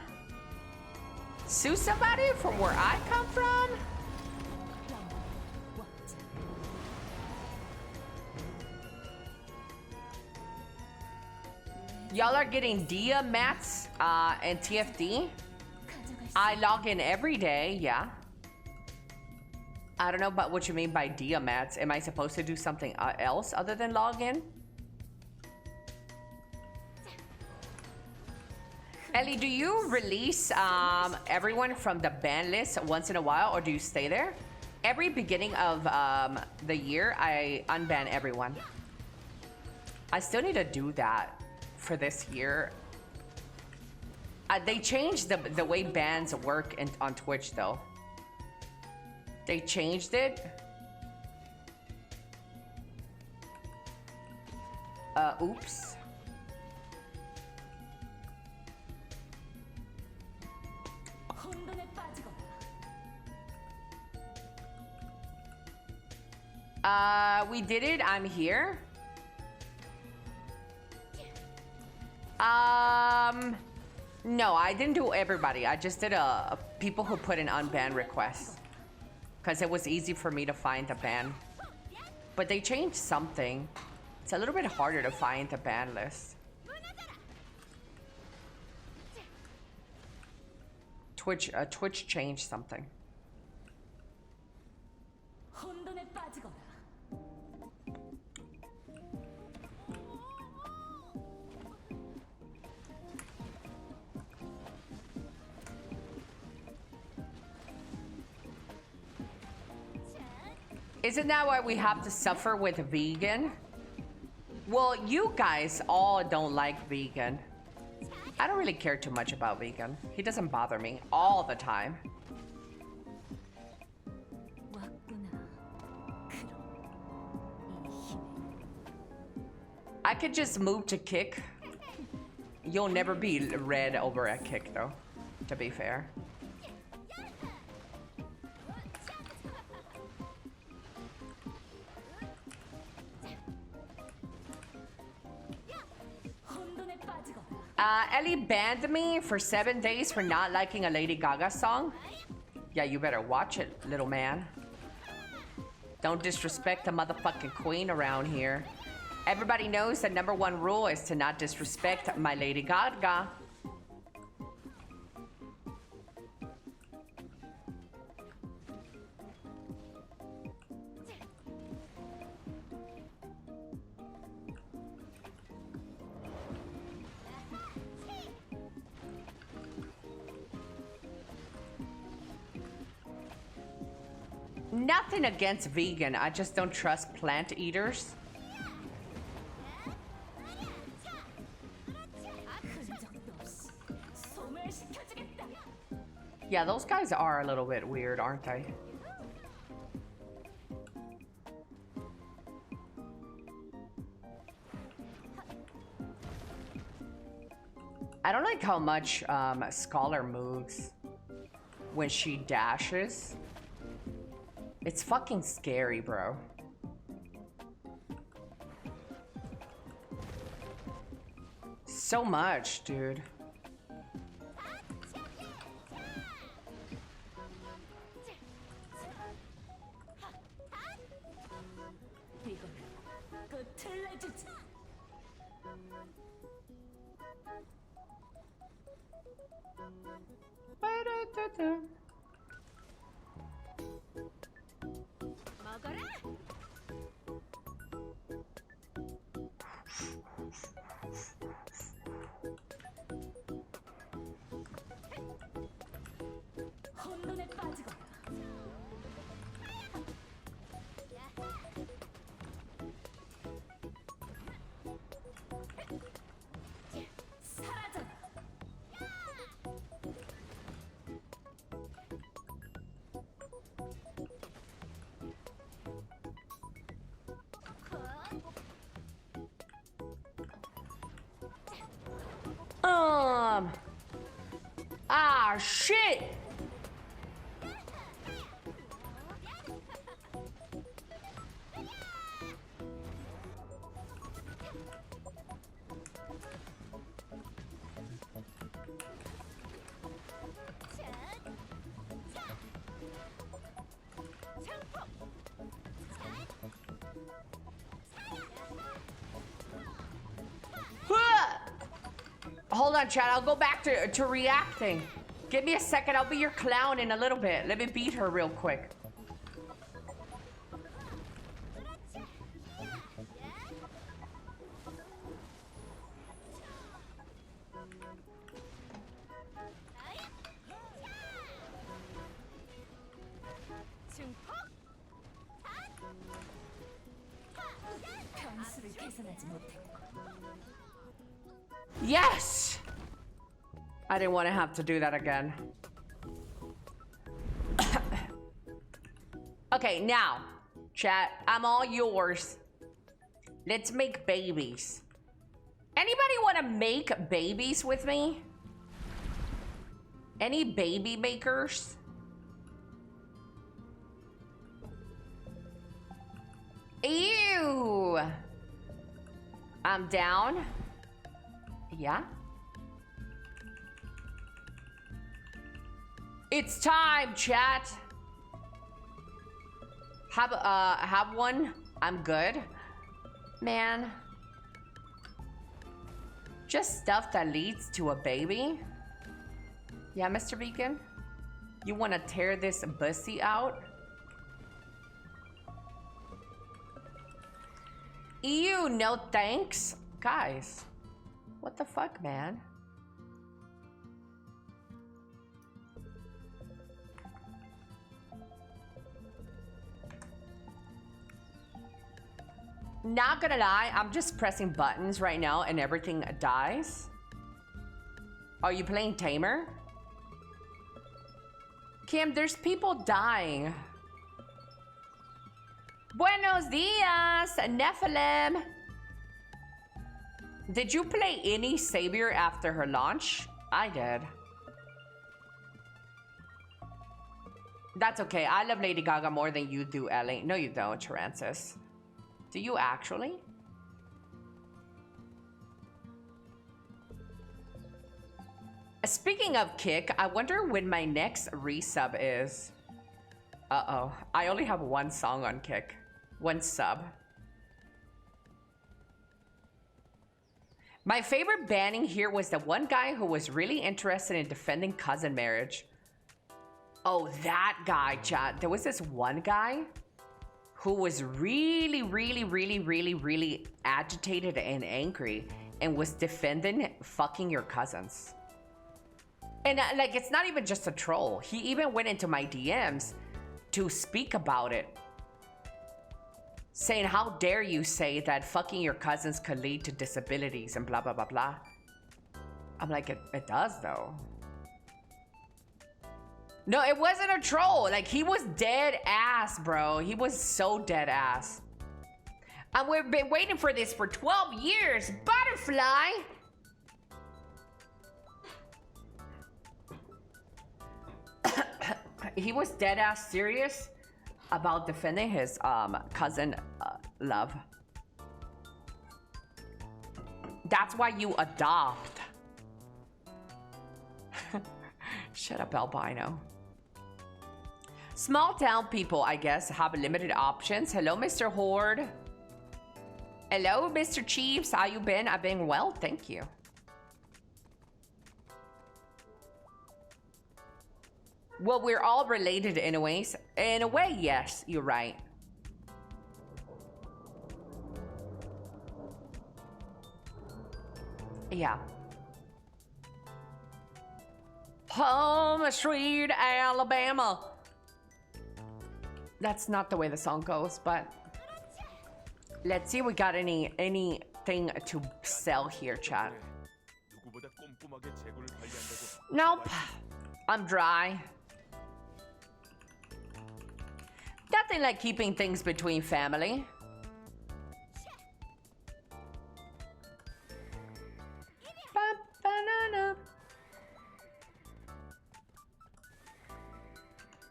Sue somebody from where I come from? Y'all are getting Dia mats and TFD. I log in every day, yeah. I don't know about what you mean by Dia mats. Am I supposed to do something else other than log in? Ellie, do you release everyone from the ban list once in a while, or do you stay there? Every beginning of the year, I unban everyone. I still need to do that for this year. They changed the way bans work on Twitch, though. They changed it. Oops. We did it. I'm here. No, I didn't do everybody. I just did people who put in unban requests. Because it was easy for me to find the ban. But they changed something. It's a little bit harder to find the ban list. Twitch changed something. Isn't that why we have to suffer with vegan? Well, you guys all don't like vegan. I don't really care too much about vegan. He doesn't bother me all the time. I could just move to kick. You'll never be red over a kick though, to be fair. Elly banned me for 7 days for not liking a Lady Gaga song. Yeah, you better watch it, little man. Don't disrespect the motherfucking queen around here. Everybody knows the #1 rule is to not disrespect my Lady Gaga. Nothing against vegan, I just don't trust plant eaters. Yeah, those guys are a little bit weird, aren't they? I don't like how much Scholar moves when she dashes. It's fucking scary, bro. So much, dude. Ah, shit! Hold on, Chad. I'll go back to reacting. Give me a second. I'll be your clown in a little bit. Let me beat her real quick. Yes! I didn't want to have to do that again. Okay, now, chat, I'm all yours. Let's make babies. Anybody want to make babies with me? Any baby makers? Ew! I'm down. Yeah? It's time, chat. Have one. I'm good. Man. Just stuff that leads to a baby? Yeah, Mr. Beacon? You want to tear this pussy out? Ew, no thanks. Guys, what the fuck, man? Not gonna lie, I'm just pressing buttons right now and everything dies. Are you playing Tamer? Kim, there's people dying. Buenos dias, Nephilim. Did you play any Savior after her launch? I did. That's okay. I love Lady Gaga more than you do, Ellie. No, you don't, Tarantis. Do you actually? Speaking of Kick, I wonder when my next resub is. Uh-oh. I only have one song on Kick. One sub. My favorite banning here was the one guy who was really interested in defending cousin marriage. Oh, that guy, chat. There was this one guy who was really agitated and angry and was defending fucking your cousins. And like, it's not even just a troll. He even went into my DMs to speak about it. Saying, how dare you say that fucking your cousins could lead to disabilities and blah, blah, blah, blah. I'm like, it does though. No, it wasn't a troll. Like, he was dead ass, bro. He was so dead ass. And we've been waiting for this for 12 years. Butterfly. He was dead ass serious about defending his cousin love. That's why you adopt. Shut up, albino. Small town people, I guess, have limited options. Hello, Mr. Horde. Hello, Mr. Chiefs. How you been? I've been well, thank you. Well, we're all related anyways. In a way, yes, you're right. Yeah. Home sweet Alabama. That's not the way the song goes, but let's see if we got anything to sell here, chat. Nope. I'm dry. Nothing like keeping things between family.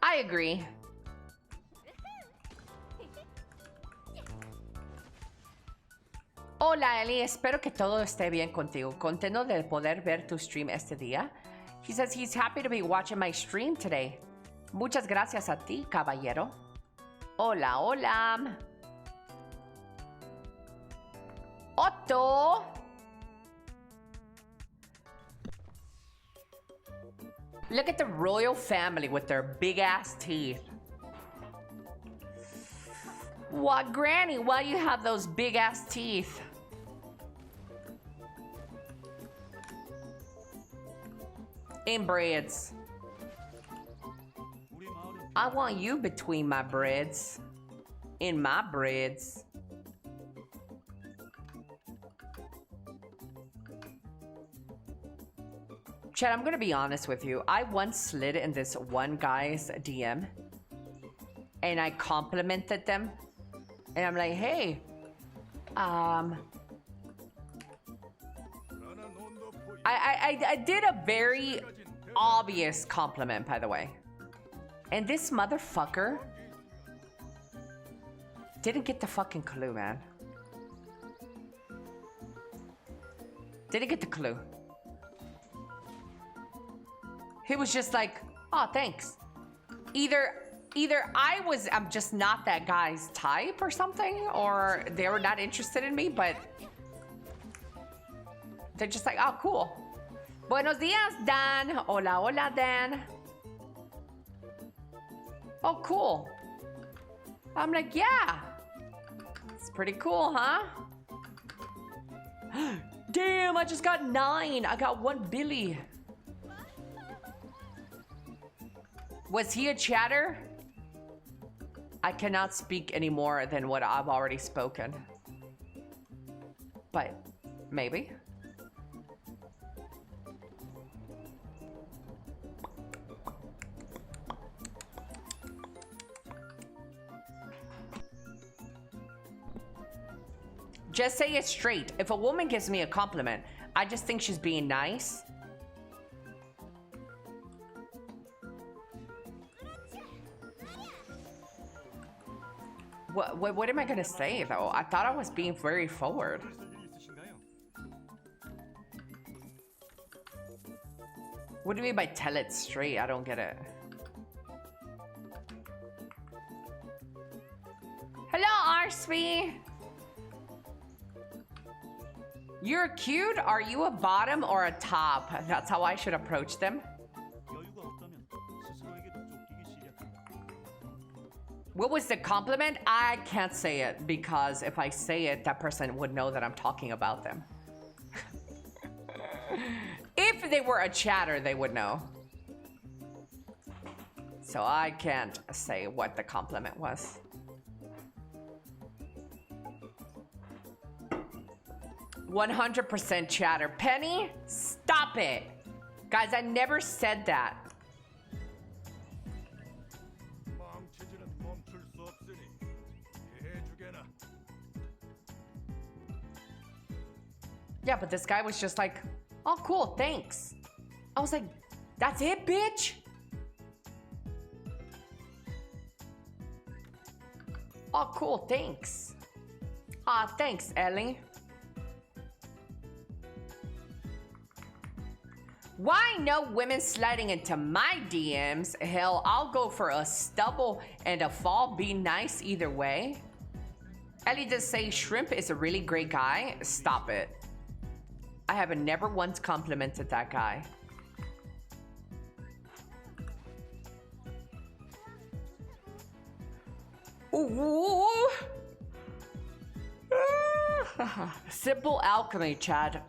I agree. Hola, Ellie. Espero que todo esté bien contigo. Contento de poder ver tu stream este día. He says he's happy to be watching my stream today. Muchas gracias a ti, caballero. Hola, hola. Otto. Look at the royal family with their big ass teeth. What, Granny? Why you have those big ass teeth? In braids. I want you between my braids. In my braids. Chad, I'm gonna be honest with you. I once slid in this one guy's DM and I complimented them. And I'm like, hey, I did a very obvious compliment, by the way. And this motherfucker didn't get the fucking clue, man. Didn't get the clue. He was just like, oh, thanks. Either I'm just not that guy's type or something, or they were not interested in me, but they're just like, oh, cool. Buenos dias, Dan. Hola, hola, Dan. Oh, cool. I'm like, yeah. It's pretty cool, huh? Damn, I just got 9. I got 1 Billy. Was he a chatter? I cannot speak any more than what I've already spoken. But maybe. Just say it straight. If a woman gives me a compliment, I just think she's being nice. What am I gonna say though? I thought I was being very forward. What do you mean by tell it straight? I don't get it. Hello, Arsby. You're cute. Are you a bottom or a top? That's how I should approach them. What was the compliment? I can't say it because if I say it, that person would know that I'm talking about them. If they were a chatter, they would know. So I can't say what the compliment was. "100% chatter." Penny, stop it. Guys, I never said that. Yeah, but this guy was just like, "Oh, cool, thanks." I was like, "That's it, bitch?" "Oh, cool, thanks." "Ah, thanks, Ellie." Why no women sliding into my DMs? Hell, I'll go for a stubble and a fall. Be nice either way. Ellie does say Shrimp is a really great guy. Stop it. I have never once complimented that guy. Ooh. Simple alchemy, Chad.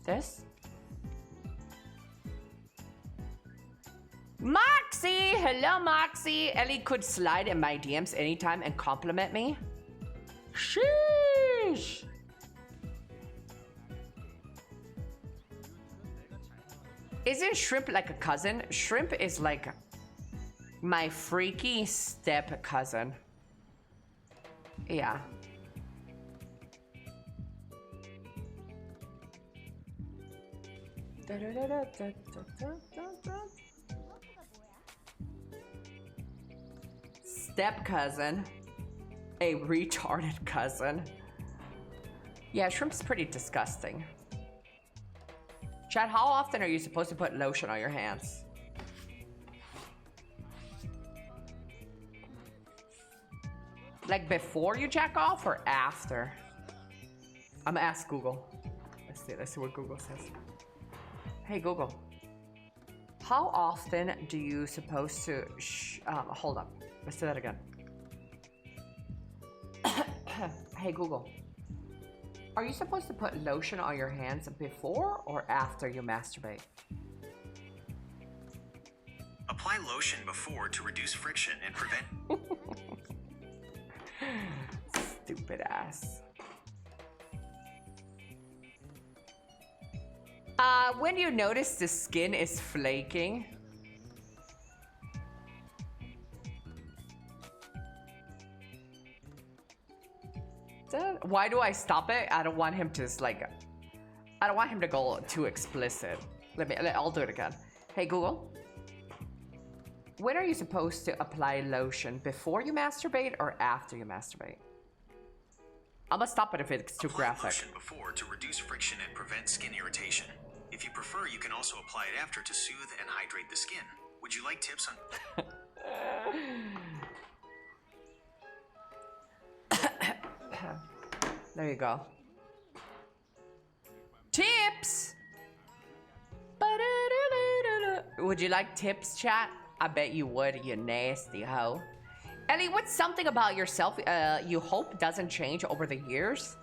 This? Moxie! Hello, Moxie! Ellie could slide in my DMs anytime and compliment me. Sheesh! Isn't Shrimp like a cousin? Shrimp is like my freaky step cousin. Yeah. Step cousin. A retarded cousin. Yeah, Shrimp's pretty disgusting. Chad, how often are you supposed to put lotion on your hands? Like before you jack off or after? I'm gonna ask Google. Let's see what Google says. Hey Google, how often do you supposed to hold up, let's do that again. Hey Google, are you supposed to put lotion on your hands before or after you masturbate? Apply lotion before to reduce friction and prevent... Stupid ass. When you notice the skin is flaking. Why do I stop it? I don't want him to I don't want him to go too explicit. I'll do it again. Hey Google, when are you supposed to apply lotion? Before you masturbate or after you masturbate? I'm gonna stop it if it's too graphic. Lotion before to reduce friction and prevent skin irritation. If you prefer, you can also apply it after to soothe and hydrate the skin. Would you like tips on... There you go. Tips! Would you like tips, chat? I bet you would, you nasty hoe. Ellie, what's something about yourself you hope doesn't change over the years?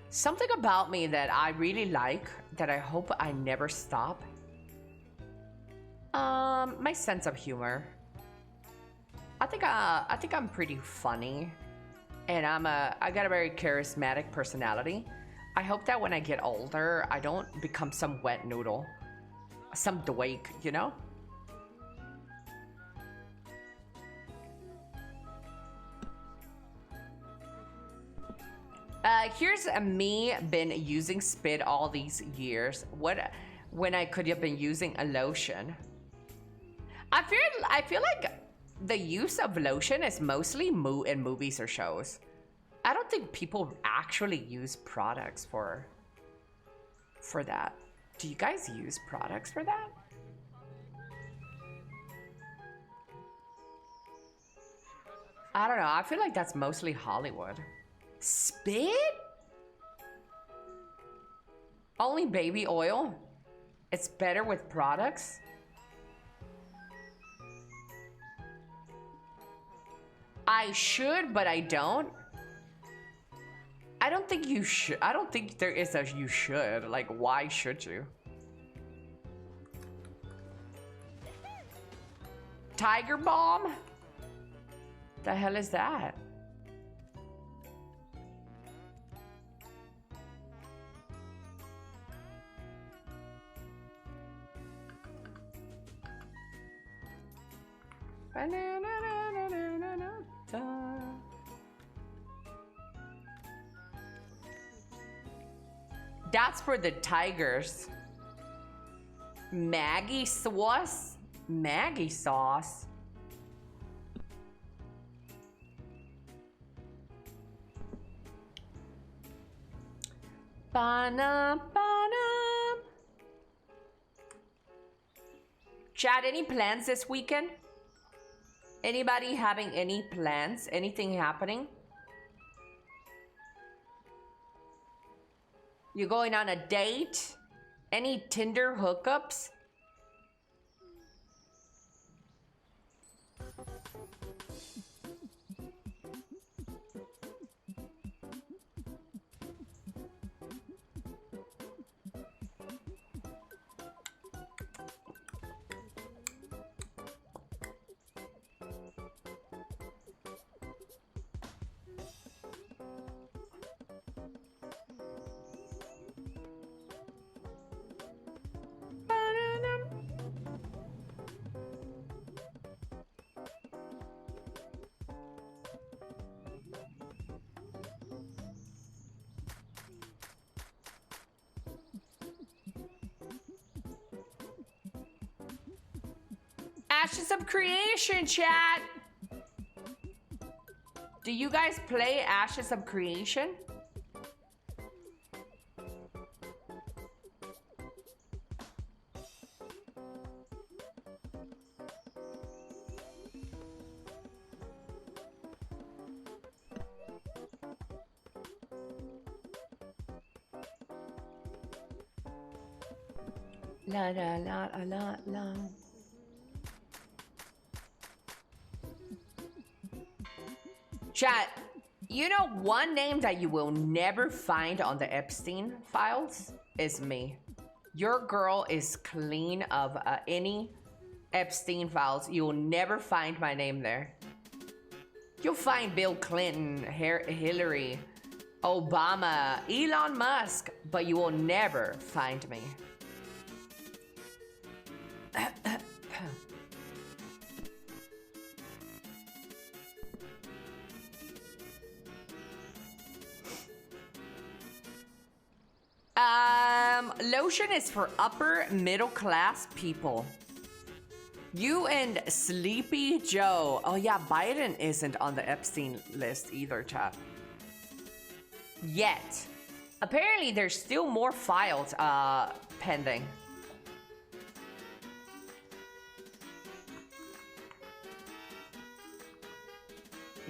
Something about me that I really like, that I hope I never stop. My sense of humor. I think I'm pretty funny, and I got a very charismatic personality. I hope that when I get older, I don't become some wet noodle, some dweck, you know? Here's me been using spit all these years. When I could have been using a lotion. I feel like the use of lotion is mostly in movies or shows. I don't think people actually use products for that. Do you guys use products for that? I don't know. I feel like that's mostly Hollywood. Spit? Only baby oil? It's better with products? I should, but I don't. I don't think you should. I don't think there is a you should. Like, why should you? Tiger Balm? The hell is that? That's for the tigers. Maggie sauce? Maggie sauce? Ba-na, ba-na. Chad, any plans this weekend? Anybody having any plans? Anything happening? You going on a date? Any Tinder hookups? Ashes of Creation, chat. Do you guys play Ashes of Creation? La la la la la. Chat, you know one name that you will never find on the Epstein files is me. Your girl is clean of any Epstein files. You'll never find my name there. You'll find Bill Clinton, Hillary, Obama, Elon Musk, but you will never find me. Lotion is for upper middle class people. You and Sleepy Joe. Oh yeah, Biden isn't on the Epstein list either, chat. Yet. Apparently there's still more files pending.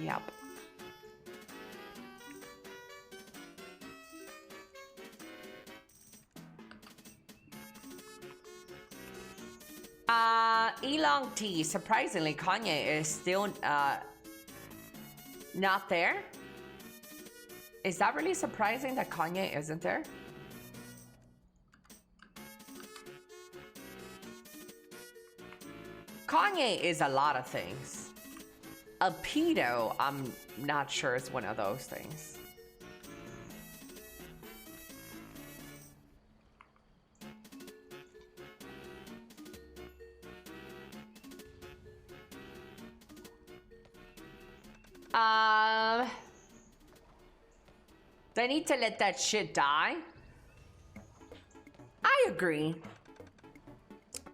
Yep. Elong T. Surprisingly, Kanye is still not there. Is that really surprising that Kanye isn't there? Kanye is a lot of things. A pedo, I'm not sure is one of those things. They need to let that shit die. I agree.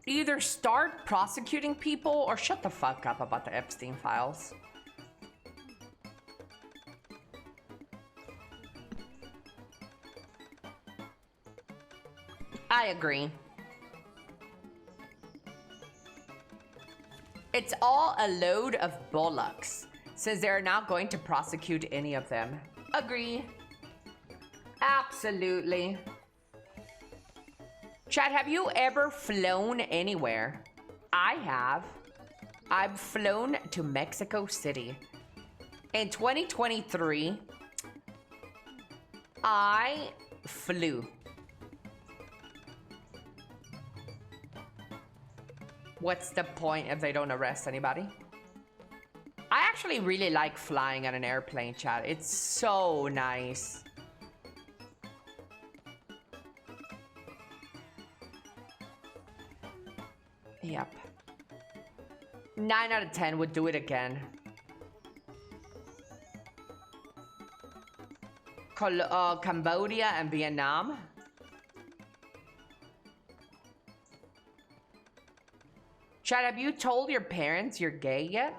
Either start prosecuting people or shut the fuck up about the Epstein files. I agree. It's all a load of bollocks, since they're not going to prosecute any of them. Agree. Absolutely. Chad, have you ever flown anywhere? I have. I've flown to Mexico City. In 2023, I flew. What's the point if they don't arrest anybody? I actually really like flying on an airplane, Chad. It's so nice. Yep. 9 out of 10 would do it again. Cambodia and Vietnam. Chad, have you told your parents you're gay yet?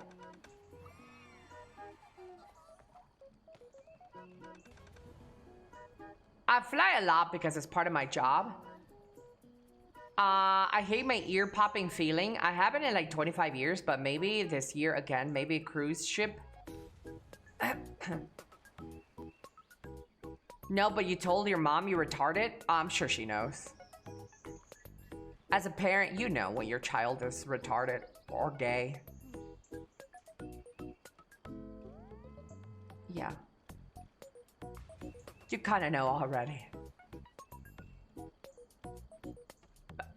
I fly a lot because it's part of my job. I hate my ear popping feeling. I haven't in like 25 years, but maybe this year again, maybe a cruise ship. No, but you told your mom you retarded? I'm sure she knows. As a parent, you know when your child is retarded or gay. Yeah. You kind of know already.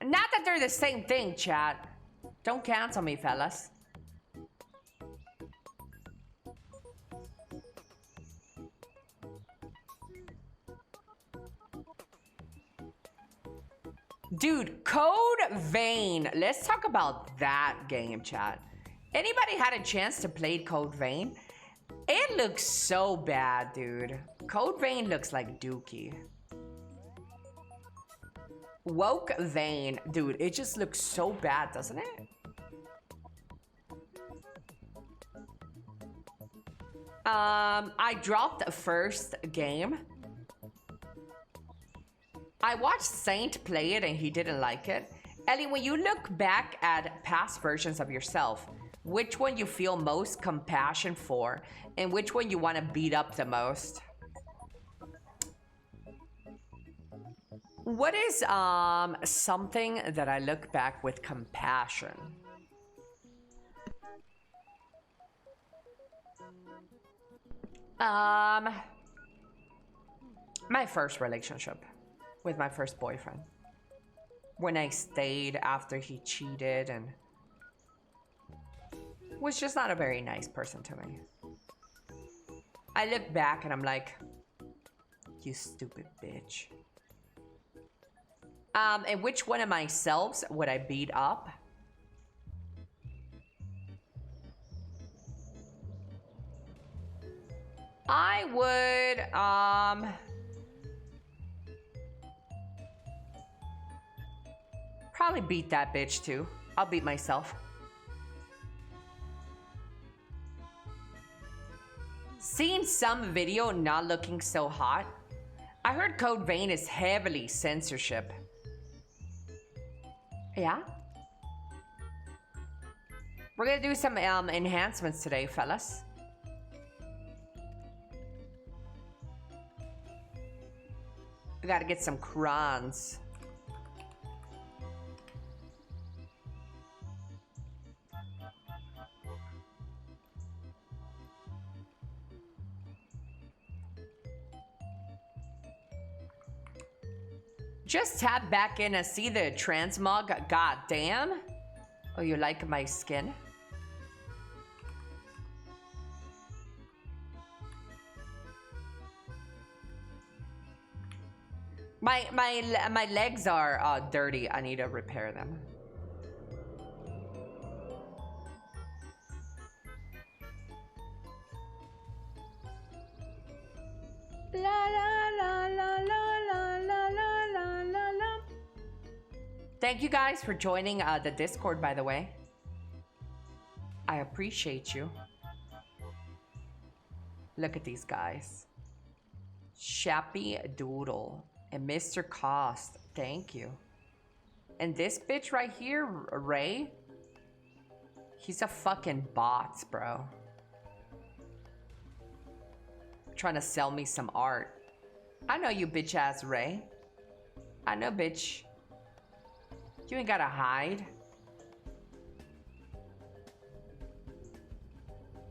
Not that they're the same thing, chat. Don't cancel me, fellas. Dude, Code Vein. Let's talk about that game, chat. Anybody had a chance to play Code Vein? It looks so bad, dude. Code Vein looks like Dookie. Woke Vein. Dude, it just looks so bad, doesn't it? I dropped the first game. I watched Saint play it and he didn't like it. Ellie, when you look back at past versions of yourself, which one you feel most compassion for and which one you want to beat up the most? What is something that I look back with compassion? My first relationship with my first boyfriend. When I stayed after he cheated and was just not a very nice person to me. I look back and I'm like, you stupid bitch. And which one of myself would I beat up? I would, probably beat that bitch too. I'll beat myself. Seen some video not looking so hot. I heard Code Vein is heavily censorship. Yeah? We're gonna do some enhancements today, fellas. We gotta get some crayons. Just tap back in and see the transmog. God damn. Oh, you like my skin? My legs are dirty. I need to repair them. La la la la la la la la la. Thank you guys for joining the Discord, by the way. I appreciate you. Look at these guys. Shappy Doodle and Mr. Cost. Thank you. And this bitch right here, Ray. He's a fucking bot, bro. Trying to sell me some art. I know you bitch ass Ray. I know, bitch. You ain't gotta hide.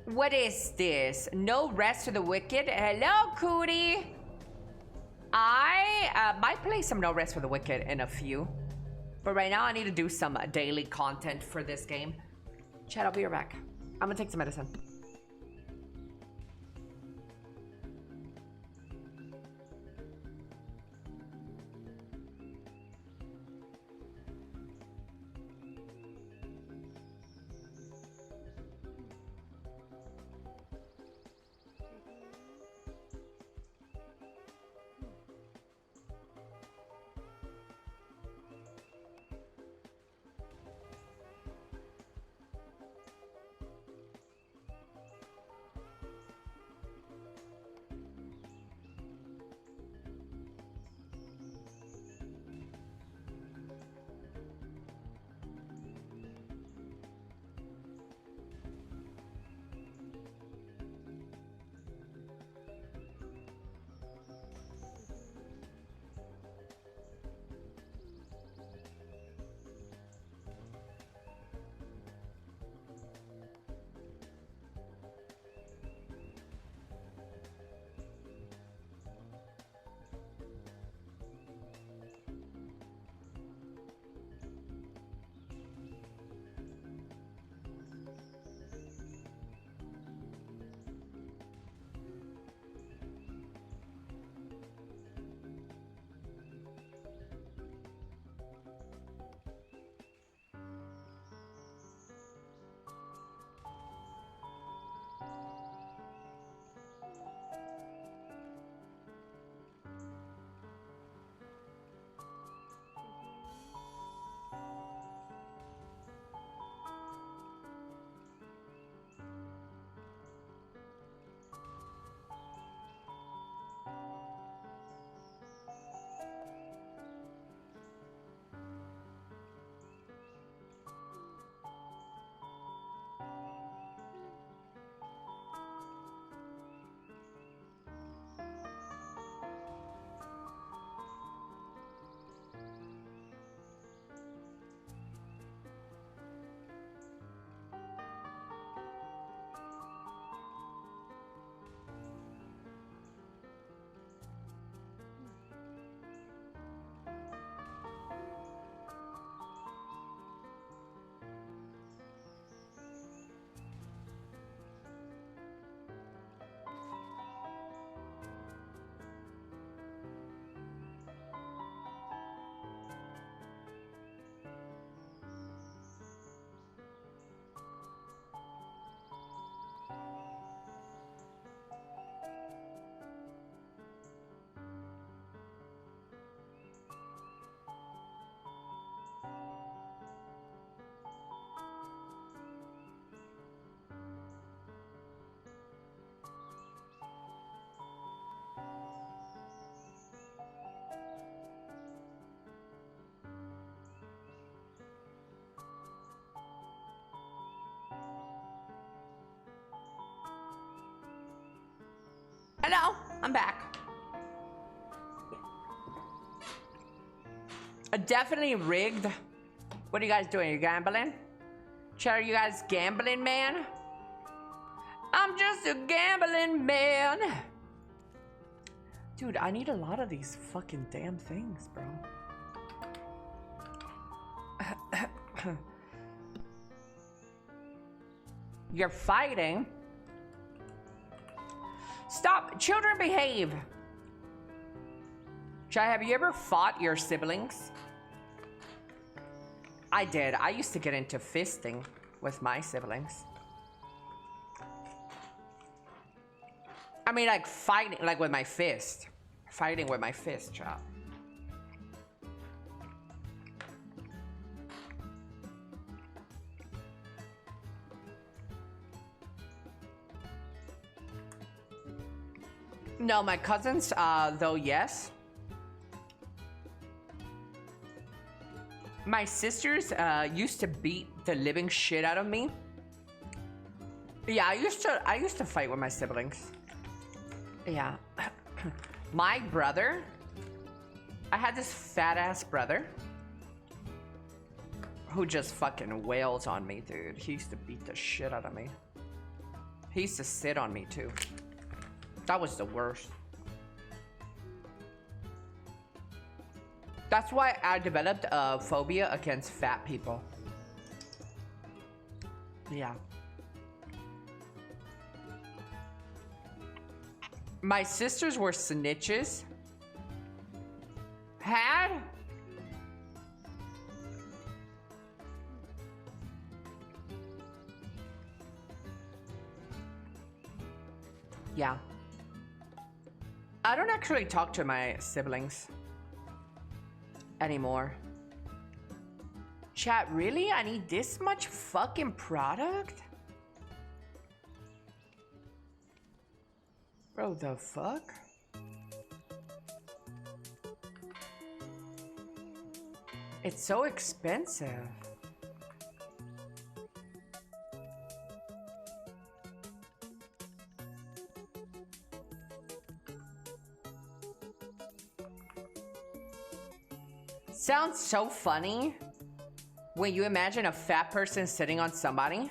What is this? No rest for the wicked? Hello, Cootie. I might play some No Rest for the Wicked in a few. But right now I need to do some daily content for this game. Chat, I'll be right back. I'm gonna take some medicine. Hello, I'm back. Definitely rigged. What are you guys doing? You gambling? Chat, are you guys gambling, man? I'm just a gambling man. Dude, I need a lot of these fucking damn things, bro. You're fighting. Stop. Children, behave. Chai, have you ever fought your siblings? I did. I used to get into fisting with my siblings. I mean, like fighting, like with my fist. Fighting with my fist, chap. No, my cousins, though, yes. My sisters used to beat the living shit out of me. Yeah, I used to fight with my siblings. Yeah. My brother, I had this fat ass brother who just fucking wails on me, dude. He used to beat the shit out of me. He used to sit on me too. That was the worst. That's why I developed a phobia against fat people. Yeah. My sisters were snitches. Had? Yeah. I don't actually talk to my siblings anymore. Chat, really? I need this much fucking product? Bro, the fuck? It's so expensive. Sounds so funny when you imagine a fat person sitting on somebody.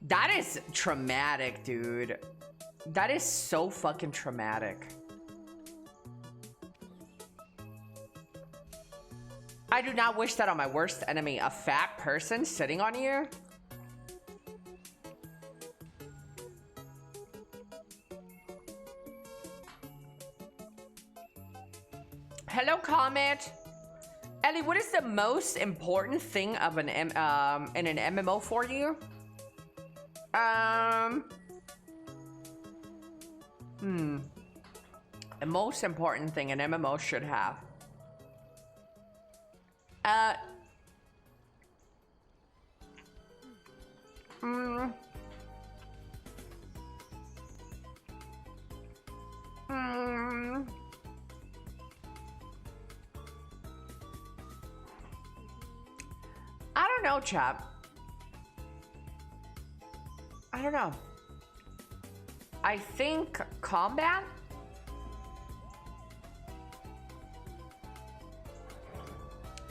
That is traumatic, dude. That is so fucking traumatic. I do not wish that on my worst enemy, a fat person sitting on you. Hello, comment. Ellie, what is the most important thing of an in an MMO for you? The most important thing an MMO should have. I don't know, chap. I don't know. I think combat?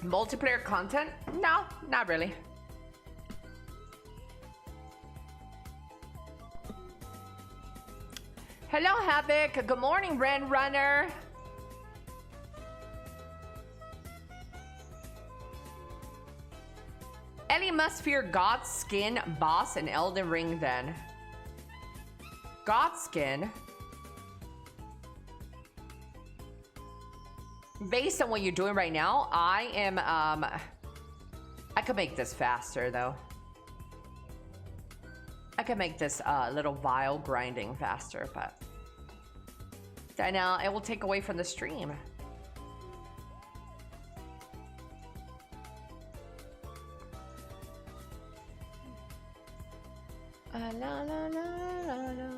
Multiplayer content? No, not really. Hello, Havoc. Good morning, Ren Runner. Ellie must fear God's skin boss in Elden Ring then. God's skin? Based on what you're doing right now, I am, I could make this faster though. I could make this little vial grinding faster, but then it will take away from the stream. La la la la la.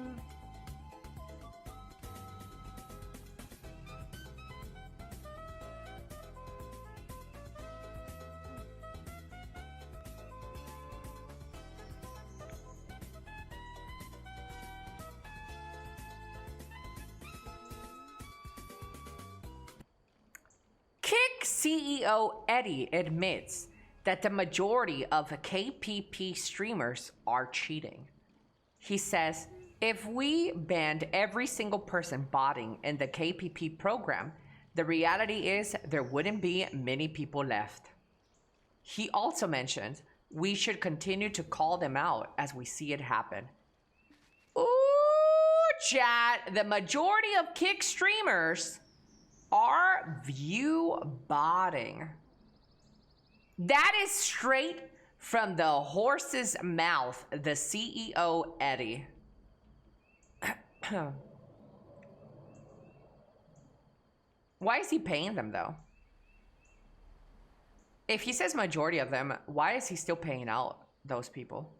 Kick CEO Eddie admits that the majority of KPP streamers are cheating. He says, if we banned every single person botting in the KPP program, The reality is there wouldn't be many people left. He also mentioned we should continue to call them out as we see it happen. Ooh, chat. The majority of Kick streamers are view botting. That is straight from the horse's mouth, the CEO, Eddie. Why is he paying them, though? If he says majority of them, why is he still paying out those people?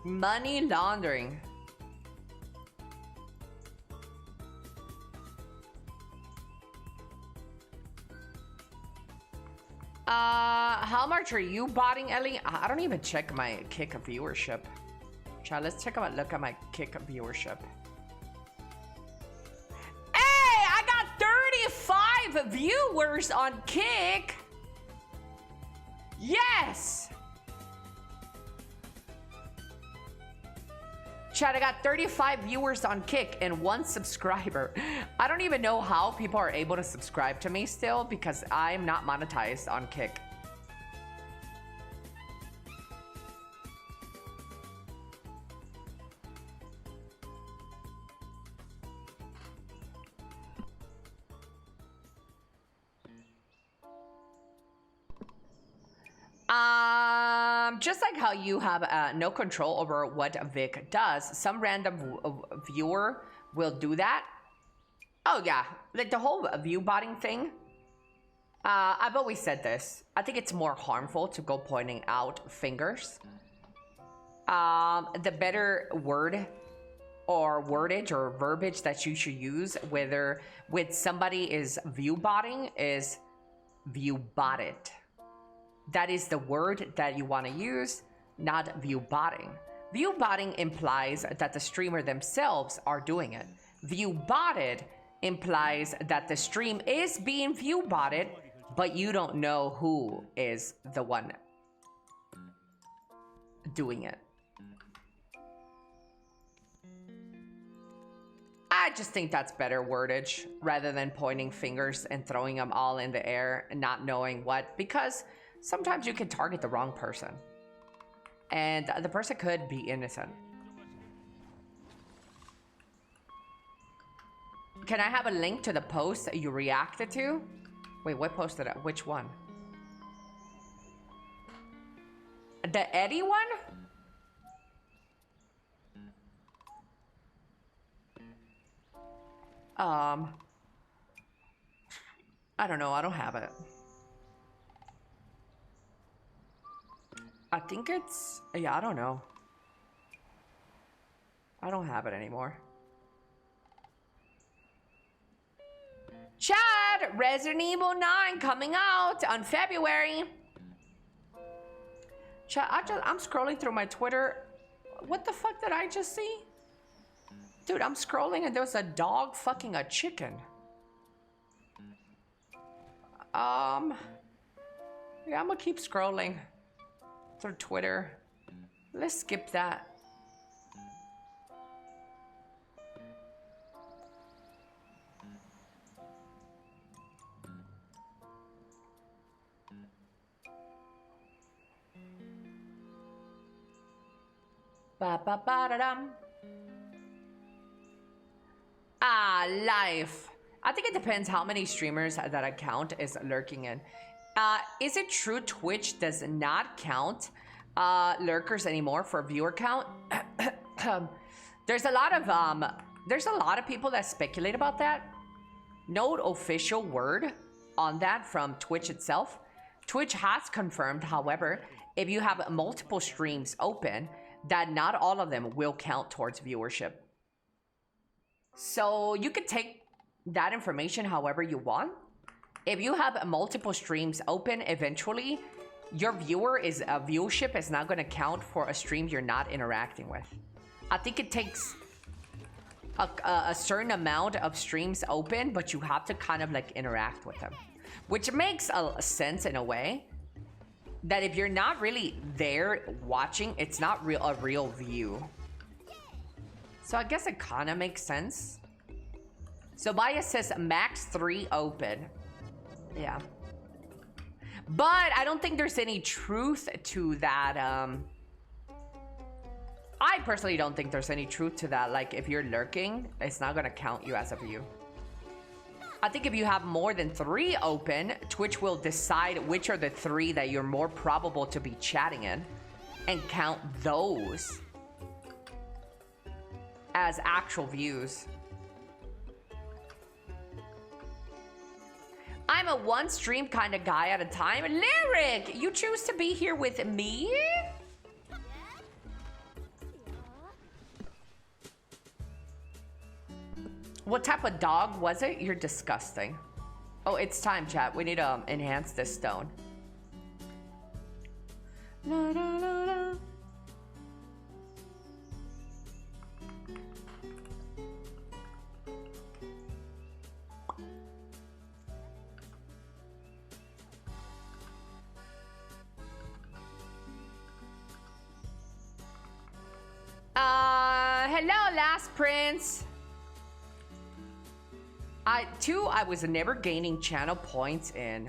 Money laundering. How much are you botting, Ellie? I don't even check my Kick viewership. Chat, let's take a look at my Kick viewership. Hey, I got 35 viewers on Kick. Yes. Chat, I got 35 viewers on Kick and 1 subscriber. I don't even know how people are able to subscribe to me still because I'm not monetized on Kick. Just like how you have no control over what Vic does, some random viewer will do that. Oh yeah, like the whole view botting thing. I've always said this. I think it's more harmful to go pointing out fingers. The better word or wordage or verbiage that you should use, whether with somebody is view botting, is view botted. That is the word that you want to use, not view botting. View botting implies that the streamer themselves are doing it. View botted implies that the stream is being view botted, but you don't know who is the one doing it. I just think that's better wordage rather than pointing fingers and throwing them all in the air and not knowing what, because sometimes you can target the wrong person and the person could be innocent. Can I have a link to the post that you reacted to? Wait, what post did I? Which one? The Eddie one? I don't know. I don't have it. I think it's, yeah, I don't know. I don't have it anymore. Chad, Resident Evil 9 coming out on February. Chad, I'm scrolling through my Twitter. What the fuck did I just see? Dude, I'm scrolling and there was a dog fucking a chicken. Yeah, I'm gonna keep scrolling through Twitter. Let's skip that. Ba-ba-ba-da-dum. Life. I think it depends how many streamers that account is lurking in. Is it true Twitch does not count lurkers anymore for viewer count? There's a lot of people that speculate about that. No official word on that from Twitch itself. Twitch has confirmed, however, if you have multiple streams open, that not all of them will count towards viewership. So you could take that information however you want. If you have multiple streams open, eventually your viewership is not going to count for a stream you're not interacting with. I think it takes a certain amount of streams open, but you have to kind of like interact with them, which makes a sense in a way that if you're not really there watching, it's not a real view. So I guess it kind of makes sense. So Bias says max 3 open. Yeah. But I don't think there's any truth to that. I personally don't think there's any truth to that. Like, if you're lurking, it's not gonna count you as a view. I think if you have more than 3 open, Twitch will decide which are the 3 that you're more probable to be chatting in and count those as actual views. I'm a one stream kind of guy at a time. Lyric, you choose to be here with me? What type of dog was it? You're disgusting. Oh, it's time, chat. We need to enhance this stone. La, la, la, la. Hello, last prince. I was never gaining channel points in.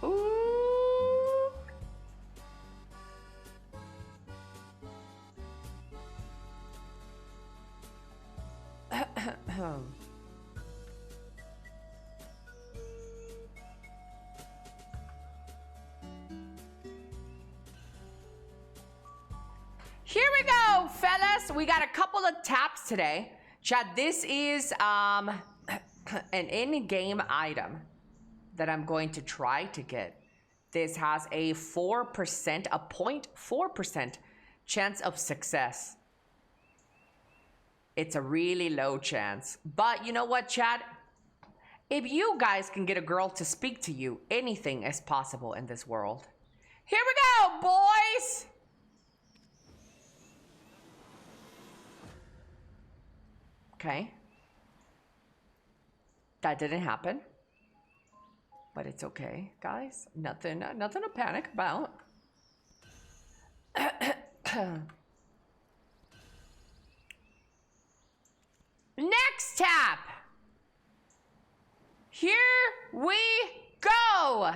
Ooh. Here we go, fellas. We got a couple of taps today. Chat, this is an in-game item that I'm going to try to get. This has a 0.4% chance of success. It's a really low chance. But you know what, chat? If you guys can get a girl to speak to you, anything is possible in this world. Here we go, boys! Okay. That didn't happen. But it's okay, guys. Nothing to panic about. Next tap. Here we go.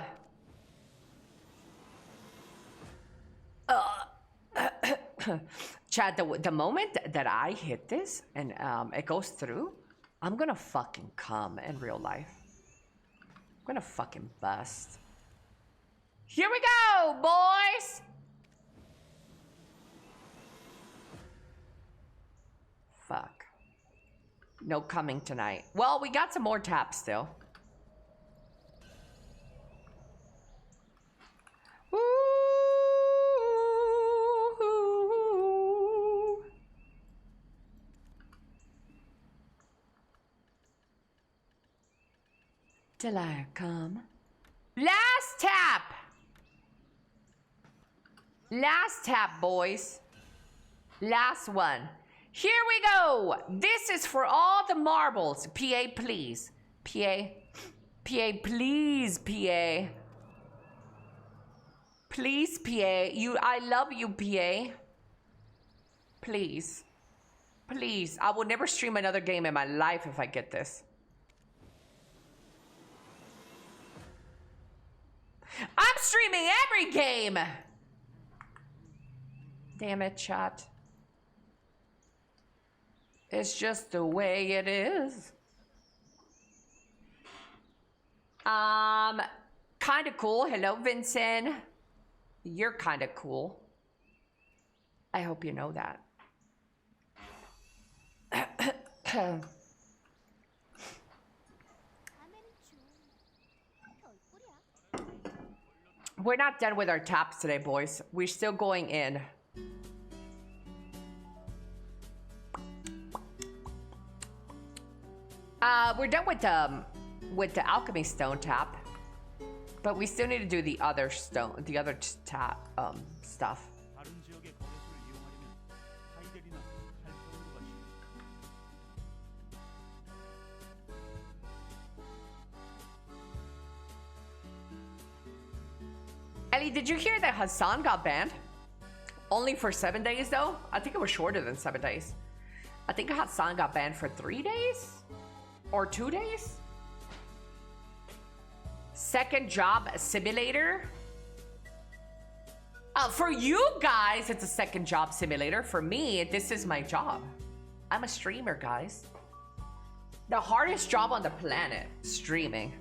Chad, the moment that I hit this and it goes through, I'm gonna fucking come in real life. I'm gonna fucking bust. Here we go, boys! Fuck. No coming tonight. Well, we got some more taps still. Till I come. Last tap! Last tap, boys. Last one. Here we go. This is for all the marbles. PA, please. PA. PA, please, PA. Please, PA. I love you, PA. Please. Please. I will never stream another game in my life if I get this. I'm streaming every game! Damn it, chat. It's just the way it is. Kinda cool. Hello, Vincent. You're kinda cool. I hope you know that. We're not done with our taps today, boys. We're still going in. We're done with the alchemy stone tap, but we still need to do the other stone, the other tap stuff. Ellie, did you hear that Hassan got banned? Only for 7 days though? I think it was shorter than 7 days. I think Hassan got banned for 3 days? Or 2 days? Second job simulator? For you guys, it's a second job simulator. For me, this is my job. I'm a streamer, guys. The hardest job on the planet, streaming.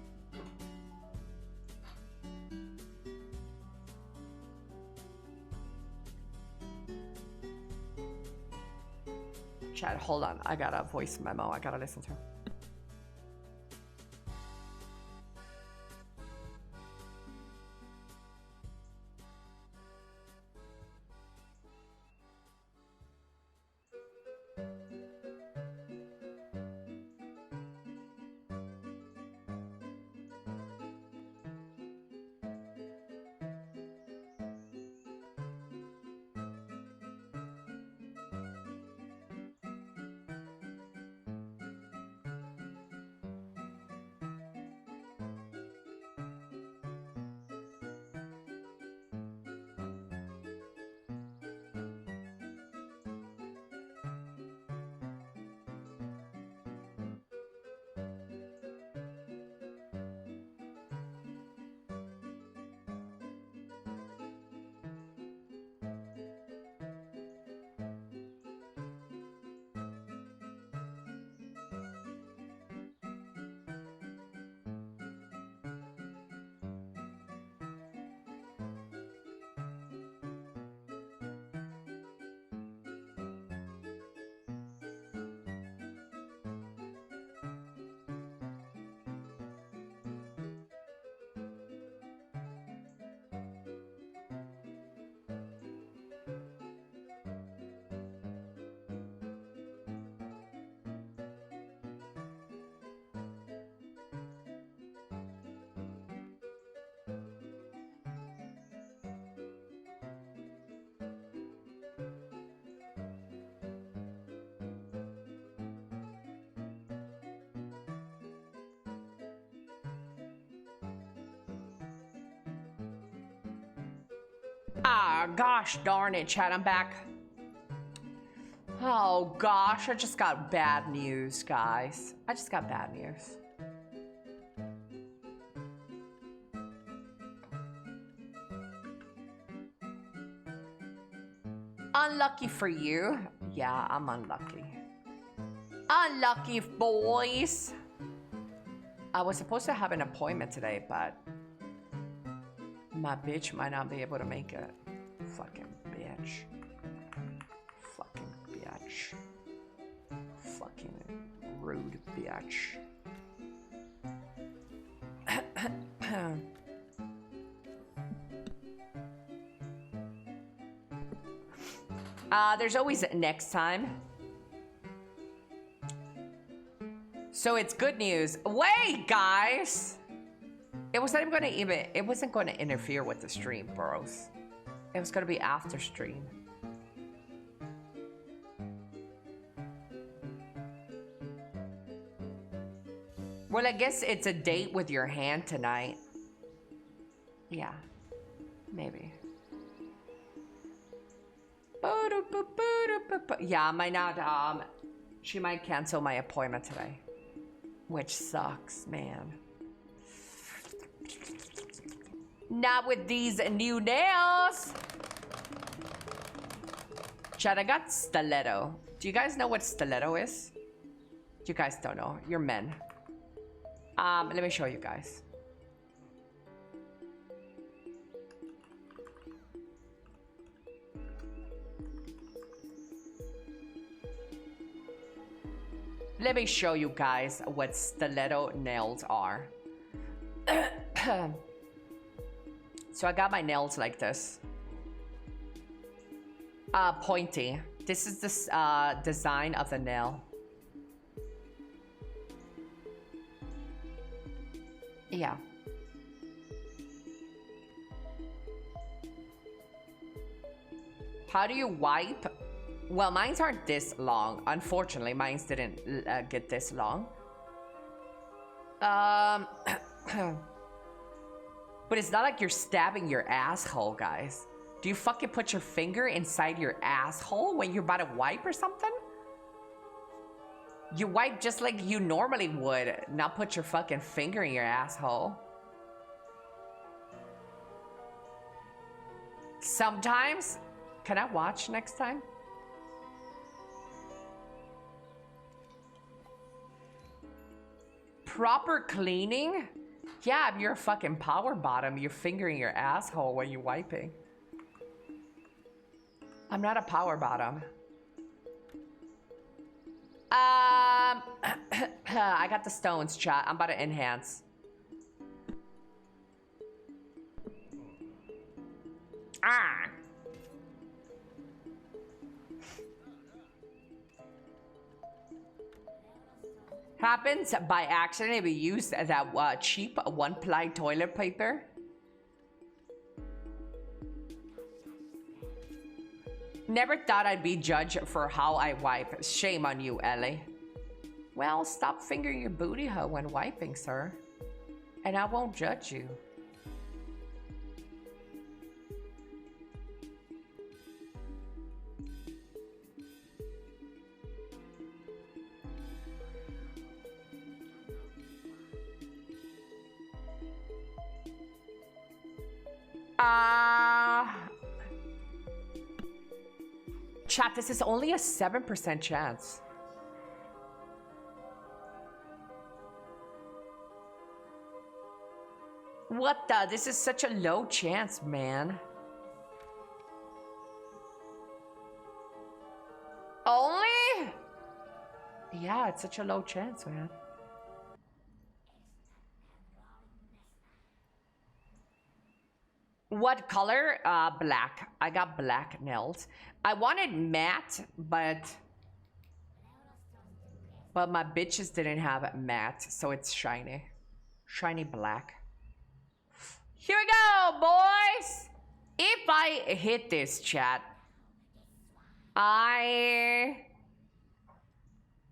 Chad, hold on. I got a voice memo I gotta listen to. Ah, gosh darn it, Chad, I'm back. Oh gosh, I just got bad news, guys. I just got bad news. Unlucky for you. Yeah, I'm unlucky. Unlucky, boys. I was supposed to have an appointment today, but my bitch might not be able to make it. Fucking bitch. Fucking bitch. Fucking rude bitch. There's always next time. So it's good news. Wait, guys! It wasn't going to interfere with the stream, bros. It was going to be after stream. Well, I guess it's a date with your hand tonight. Yeah, maybe. Yeah, I might not, she might cancel my appointment today. Which sucks, man. Not with these new nails. Chad, I got stiletto. Do you guys know what stiletto is? You guys don't know. You're men. Let me show you guys. Let me show you guys what stiletto nails are. So I got my nails like this. Pointy. This is the design of the nail. Yeah. How do you wipe? Well, mines aren't this long. Unfortunately, mines didn't get this long. But it's not like you're stabbing your asshole, guys. Do you fucking put your finger inside your asshole when you're about to wipe or something? You wipe just like you normally would, not put your fucking finger in your asshole. Sometimes, can I watch next time? Proper cleaning? Yeah, if you're a fucking power bottom, you're fingering your asshole when you're wiping. I'm not a power bottom. I got the stones, chat. I'm about to enhance. Ah. Happens by accident if you use that cheap one-ply toilet paper. Never thought I'd be judged for how I wipe. Shame on you, Ellie. Well, stop fingering your booty hole when wiping, sir. And I won't judge you. Chat, this is only a 7% chance. What the? This is such a low chance, man. Only? Yeah, it's such a low chance, man. What color? Black. I got black nails. I wanted matte, but my bitches didn't have matte, so it's shiny. Shiny black. Here we go, boys! If I hit this, chat, I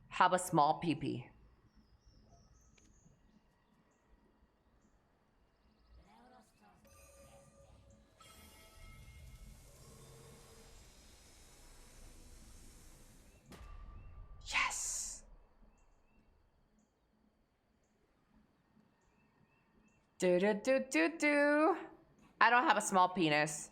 have a small pee-pee. Yes! Do. I don't have a small penis.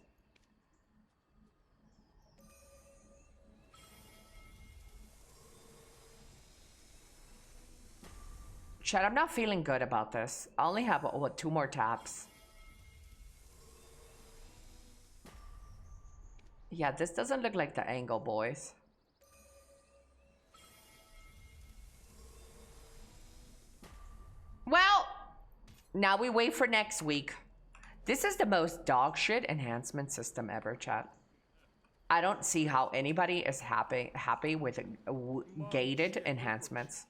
Chat, I'm not feeling good about this. I only have, what, 2 more taps. Yeah, this doesn't look like the angle, boys. Well, now we wait for next week. This is the most dog shit enhancement system ever, chat. I don't see how anybody is happy with gated enhancements.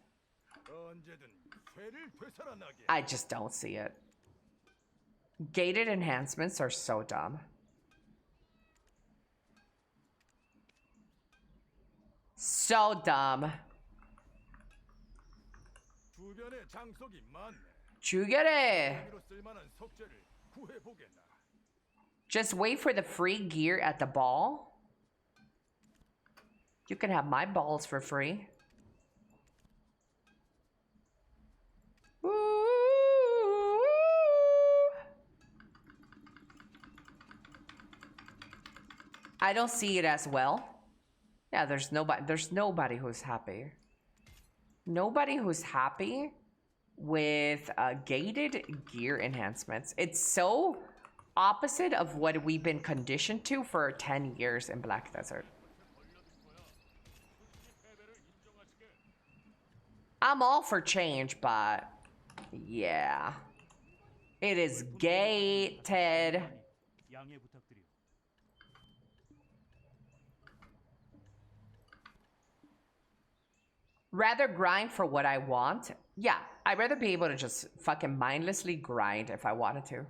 I just don't see it. Gated enhancements are so dumb. So dumb. 죽여래. Just wait for the free gear at the ball. You can have my balls for free. Ooh. I don't see it as well. Yeah, there's nobody who's happy. Nobody who's happy with gated gear enhancements. It's so opposite of what we've been conditioned to for 10 years in Black Desert. I'm all for change, but yeah. It is gated. Rather grind for what I want? Yeah, I'd rather be able to just fucking mindlessly grind if I wanted to.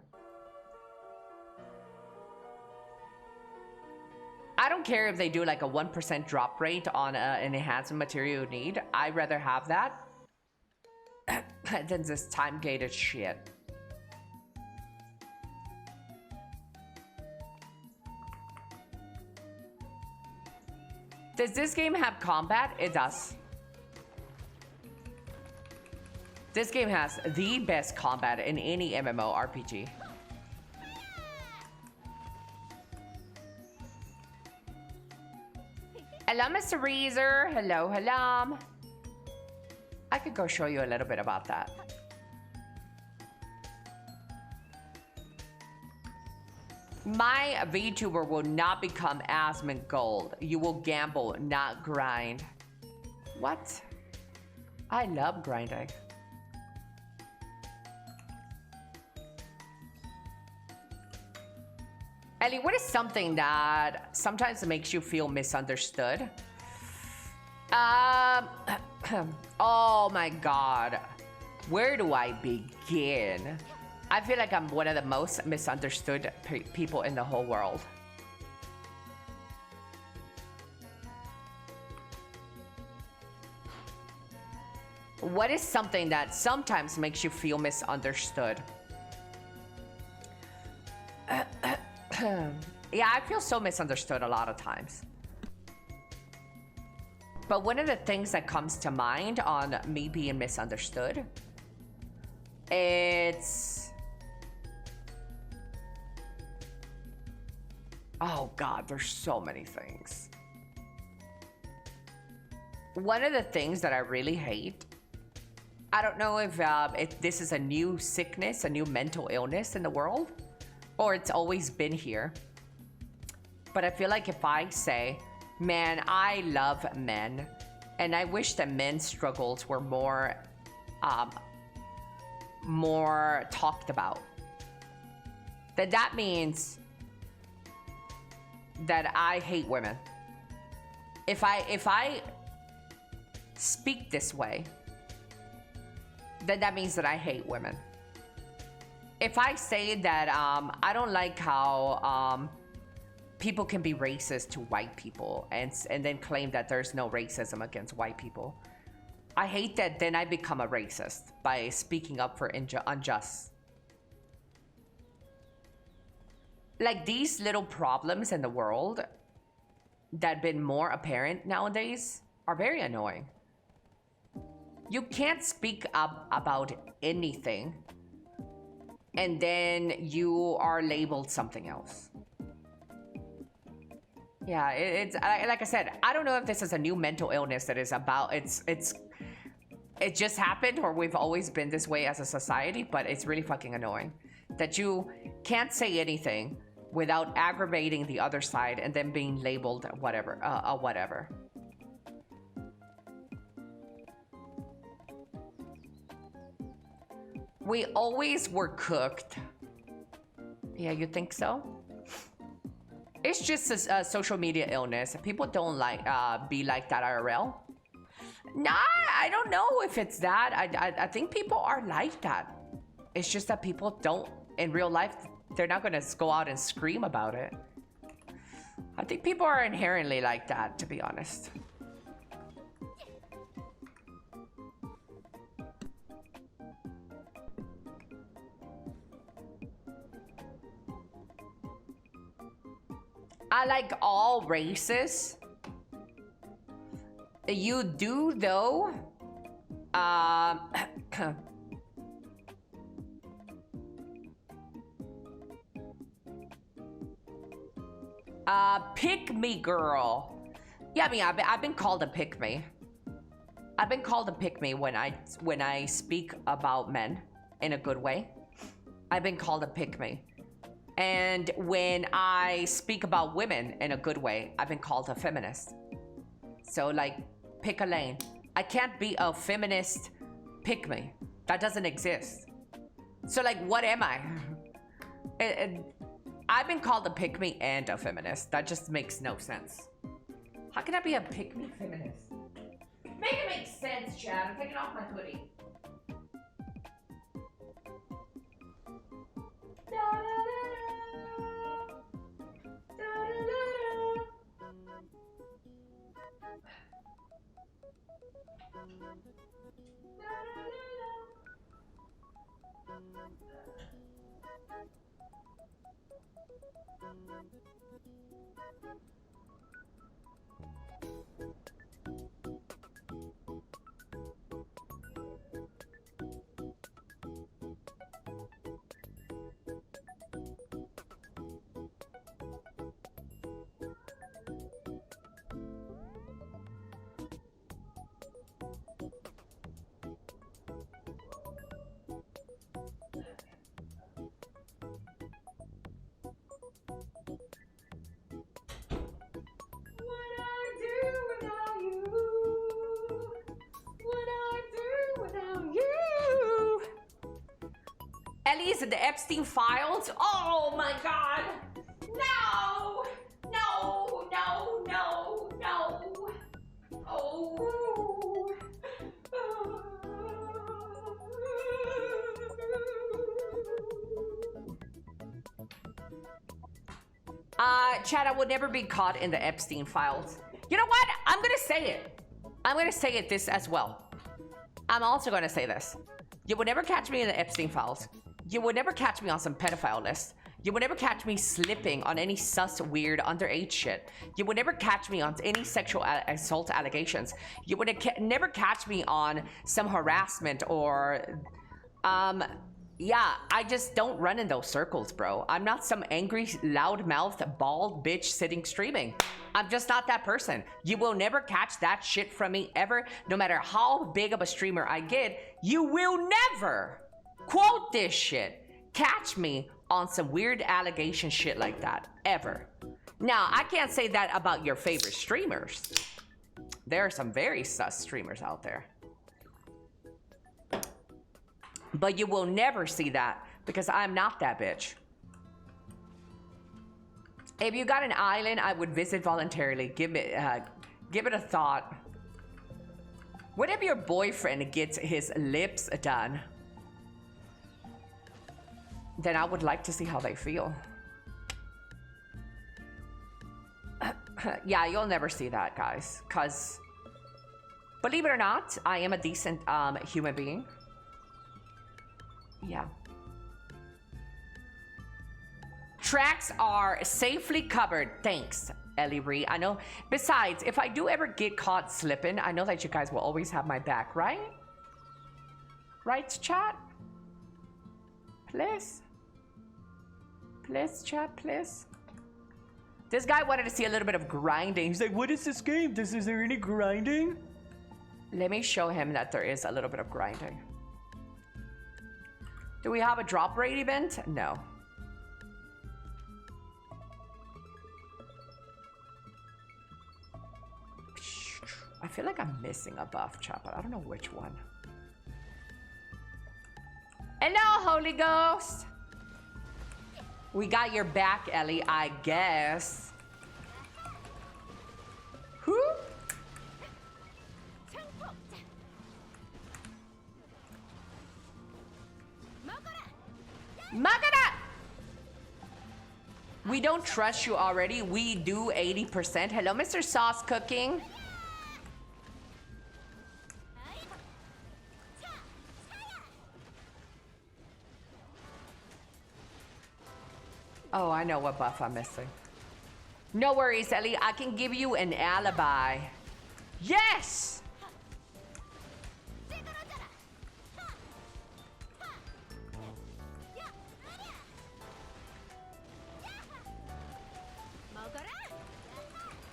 I don't care if they do like a 1% drop rate on an enhancement material you need. I'd rather have that than this time-gated shit. Does this game have combat? It does. This game has the best combat in any MMORPG. Hello, Mr. Reezer. Hello, hello. I could go show you a little bit about that. My VTuber will not become Asmon Gold. You will gamble, not grind. What? I love grinding. Ellie, what is something that sometimes makes you feel misunderstood? Oh my god. Where do I begin? I feel like I'm one of the most misunderstood people in the whole world. What is something that sometimes makes you feel misunderstood? Yeah, I feel so misunderstood a lot of times. But one of the things that comes to mind on me being misunderstood, it's... Oh God, there's so many things. One of the things that I really hate, I don't know if this is a new sickness, a new mental illness in the world, or it's always been here. But I feel like if I say, man, I love men, and I wish that men's struggles were more talked about, that means that I hate women. If I speak this way, then that means that I hate women. If I say that I don't like how people can be racist to white people and then claim that there's no racism against white people, I hate that then I become a racist by speaking up for unjust. Like these little problems in the world that have been more apparent nowadays are very annoying. You can't speak up about anything and then you are labeled something else. Yeah, it's like I said, I don't know if this is a new mental illness that is about, it just happened or we've always been this way as a society, but it's really fucking annoying that you can't say anything without aggravating the other side and then being labeled whatever, whatever. We always were cooked. Yeah, you think so? It's just a social media illness. People don't like be like that IRL. Nah, I don't know if it's that. I think people are like that. It's just that people don't, in real life, they're not gonna go out and scream about it. I think people are inherently like that, to be honest. I like all races. You do though. Pick me girl. Yeah, I mean, I've been called a pick me. I've been called a pick me when I speak about men in a good way. I've been called a pick me. And when I speak about women in a good way, I've been called a feminist. So like, pick a lane. I can't be a feminist pick me. That doesn't exist. So like, what am I? I've been called a pick me and a feminist. That just makes no sense. How can I be a pick me feminist? Make it make sense, Chad. I'm taking off my hoodie. Elly's the Epstein files. Oh my god. No. No, no, no, no. Oh. Chad, I would never be caught in the Epstein files. You know what? I'm gonna say it. I'm gonna say it this as well. I'm also gonna say this. You would never catch me in the Epstein files. You would never catch me on some pedophile list. You would never catch me slipping on any sus, weird, underage shit. You would never catch me on any sexual assault allegations. You would never catch me on some harassment or, yeah, I just don't run in those circles, bro. I'm not some angry, loudmouthed, bald bitch sitting streaming. I'm just not that person. You will never catch that shit from me ever. No matter how big of a streamer I get, you will never, quote this shit, catch me on some weird allegation shit like that, ever. Now, I can't say that about your favorite streamers. There are some very sus streamers out there. But you will never see that because I'm not that bitch. If you got an island, I would visit voluntarily. Give it a thought. What if your boyfriend gets his lips done? Then I would like to see how they feel. Yeah, you'll never see that, guys. Because, believe it or not, I am a decent human being. Yeah. Tracks are safely covered. Thanks, Ellie Ree. I know. Besides, if I do ever get caught slipping, I know that you guys will always have my back, right? Right, chat? Please? Please, chat, please? This guy wanted to see a little bit of grinding. He's like, what is this game? Is there any grinding? Let me show him that there is a little bit of grinding. Do we have a drop rate event? No. I feel like I'm missing a buff, chat, but I don't know which one. Hello, Holy Ghost. We got your back, Ellie, I guess. Who? Magada! We don't trust you already. We do 80%. Hello, Mr. Sauce Cooking. Oh, I know what buff I'm missing. No worries, Ellie. I can give you an alibi. Yes!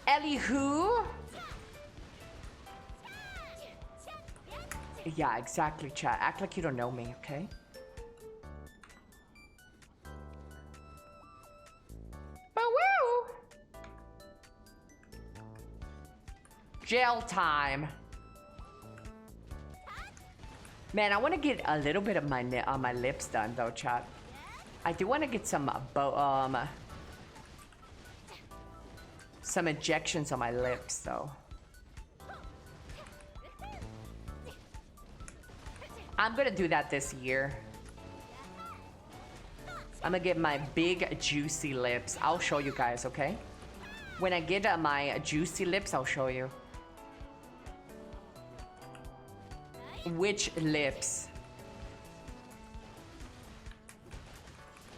Ellie who? Yeah, exactly, chat. Act like you don't know me, okay? Jail time. Man, I want to get a little bit of my lips done though, chat. I do want to get some injections on my lips though. I'm gonna do that this year. I'm gonna get my big juicy lips. I'll show you guys, okay? When I get my juicy lips, I'll show you. Which lips?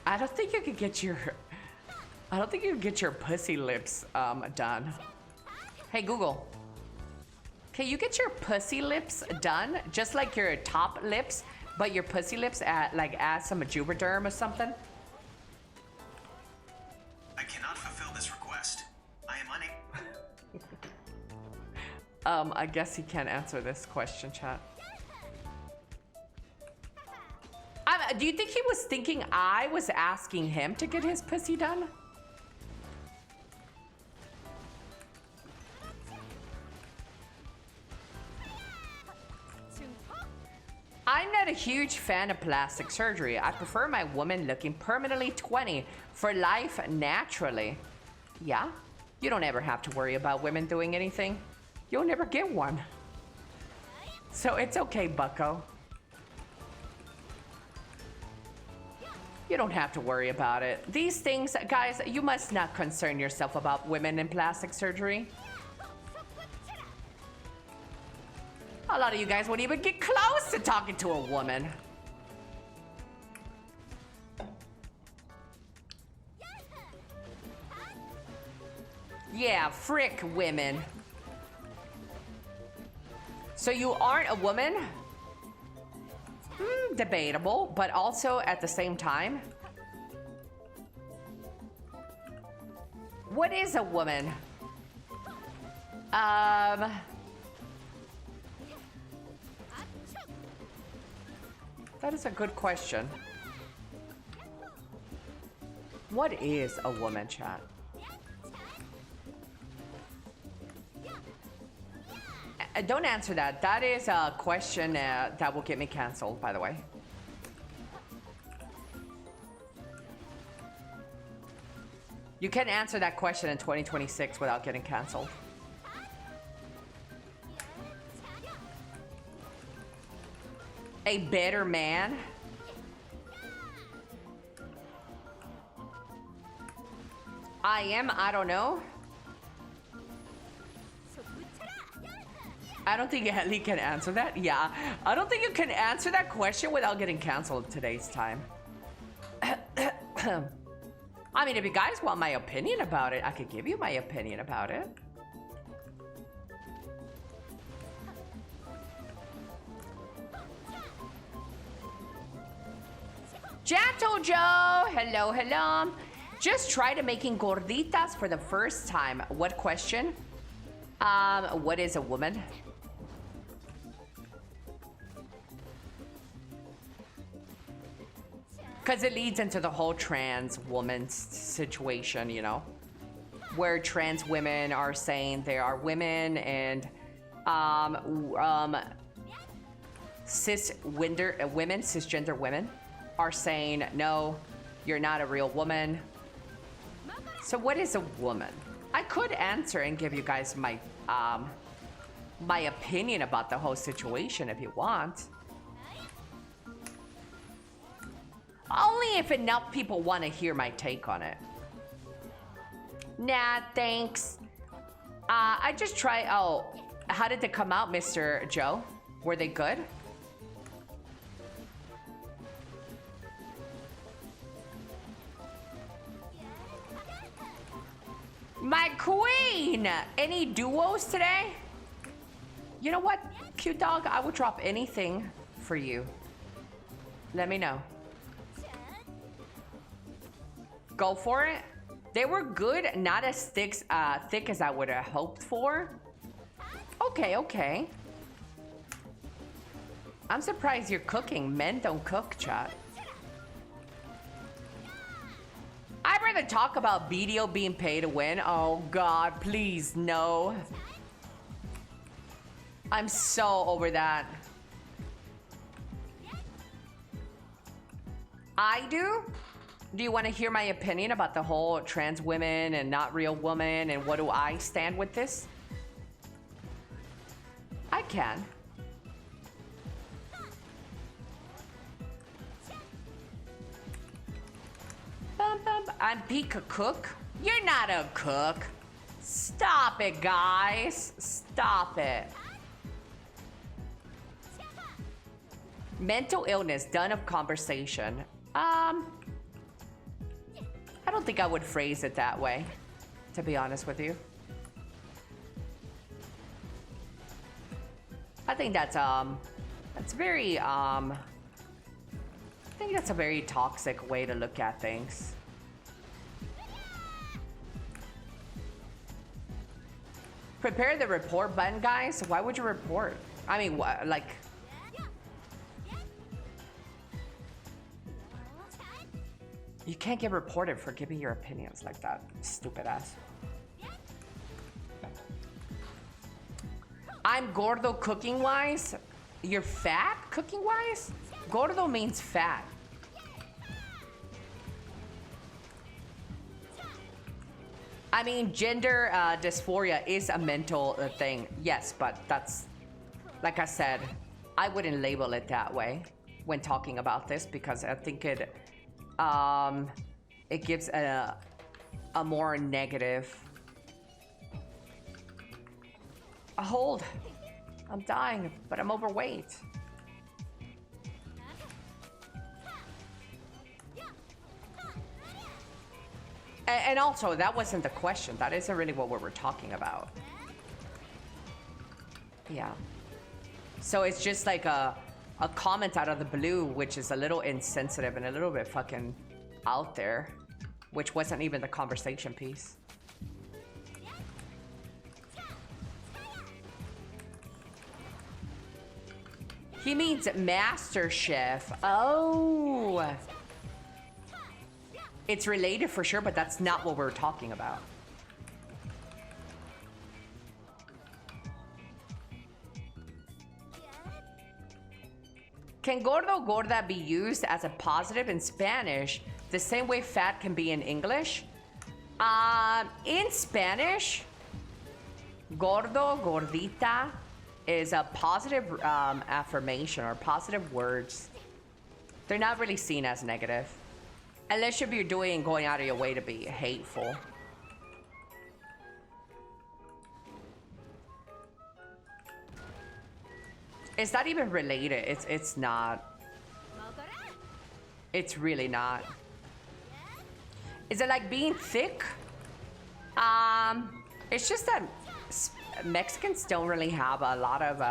I don't think you could get your pussy lips done. Hey Google. Can you get your pussy lips done? Just like your top lips, but your pussy lips add some Juvederm or something? I cannot fulfill this request. I am unable. I guess he can't answer this question, chat. Do you think he was thinking I was asking him to get his pussy done? I'm not a huge fan of plastic surgery. I prefer my woman looking permanently 20 for life naturally. Yeah, you don't ever have to worry about women doing anything. You'll never get one. So it's okay, bucko. You don't have to worry about it. These things, guys, you must not concern yourself about women in plastic surgery. A lot of you guys won't even get close to talking to a woman. Yeah, frick women. So you aren't a woman? Debatable, but also at the same time. What is a woman? That is a good question. What is a woman, chat? Don't answer that. That is a question that will get me canceled, by the way. You can answer that question in 2026 without getting canceled. A better man? I don't know. I don't think Elly can answer that. Yeah, I don't think you can answer that question without getting canceled today's time. I mean, if you guys want my opinion about it, I could give you my opinion about it. Gentle Joe, hello, hello. Just tried making gorditas for the first time. What question? What is a woman? Because it leads into the whole trans woman situation, you know, where trans women are saying they are women and cisgender women are saying, no, you're not a real woman. So what is a woman? I could answer and give you guys my my opinion about the whole situation if you want. Only if enough people want to hear my take on it. Nah, thanks. I just tried. Oh, how did they come out, Mr. Joe? Were they good? My queen! Any duos today? You know what, cute dog? I would drop anything for you. Let me know. Go for it. They were good, not as thick as I would have hoped for. Okay, okay. I'm surprised you're cooking. Men don't cook, chat. I'd rather talk about BDO being paid to win. Oh God, please, no. I'm so over that. I do? Do you want to hear my opinion about the whole trans women and not real woman and what do I stand with this? I can. I'm Pika Cook. You're not a cook. Stop it, guys. Stop it. Mental illness, done of conversation. I don't think I would phrase it that way, to be honest with you. I think that's very, I think that's a very toxic way to look at things. Prepare the report button, guys. Why would you report? I mean, what, like... You can't get reported for giving your opinions like that, stupid ass. I'm gordo cooking wise. You're fat, cooking-wise? Gordo means fat. I mean, gender dysphoria is a mental thing, yes, but that's, like I said, I wouldn't label it that way when talking about this because I think it gives a more negative. Hold. I'm dying, but I'm overweight. And also, that wasn't the question. That isn't really what we were talking about. Yeah. So it's just like a comment out of the blue, which is a little insensitive and a little bit fucking out there, which wasn't even the conversation piece. He means Master Chef. Oh. It's related for sure, but that's not what we're talking about. Can gordo gorda be used as a positive in Spanish the same way fat can be in English? In Spanish, gordo, gordita is a positive affirmation or positive words. They're not really seen as negative. Unless you're going out of your way to be hateful. It's not even related. It's not. It's really not. Is it like being thick? It's just that Mexicans don't really have a lot of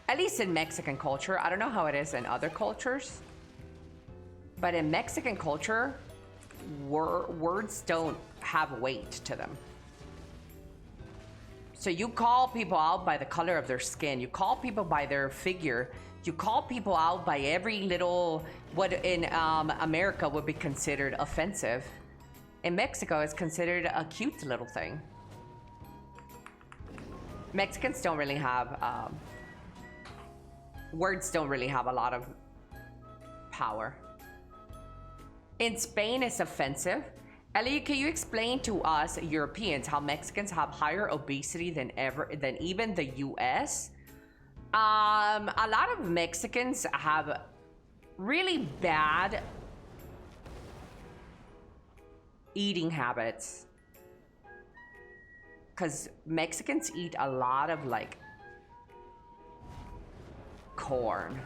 at least in Mexican culture. I don't know how it is in other cultures, but in Mexican culture, words don't have weight to them. So you call people out by the color of their skin. You call people by their figure. You call people out by every little, what in America would be considered offensive. In Mexico, it's considered a cute little thing. Mexicans don't really have, words don't really have a lot of power. In Spain, it's offensive. Elly, can you explain to us Europeans how Mexicans have higher obesity than even the US? A lot of Mexicans have really bad eating habits. Because Mexicans eat a lot of like corn.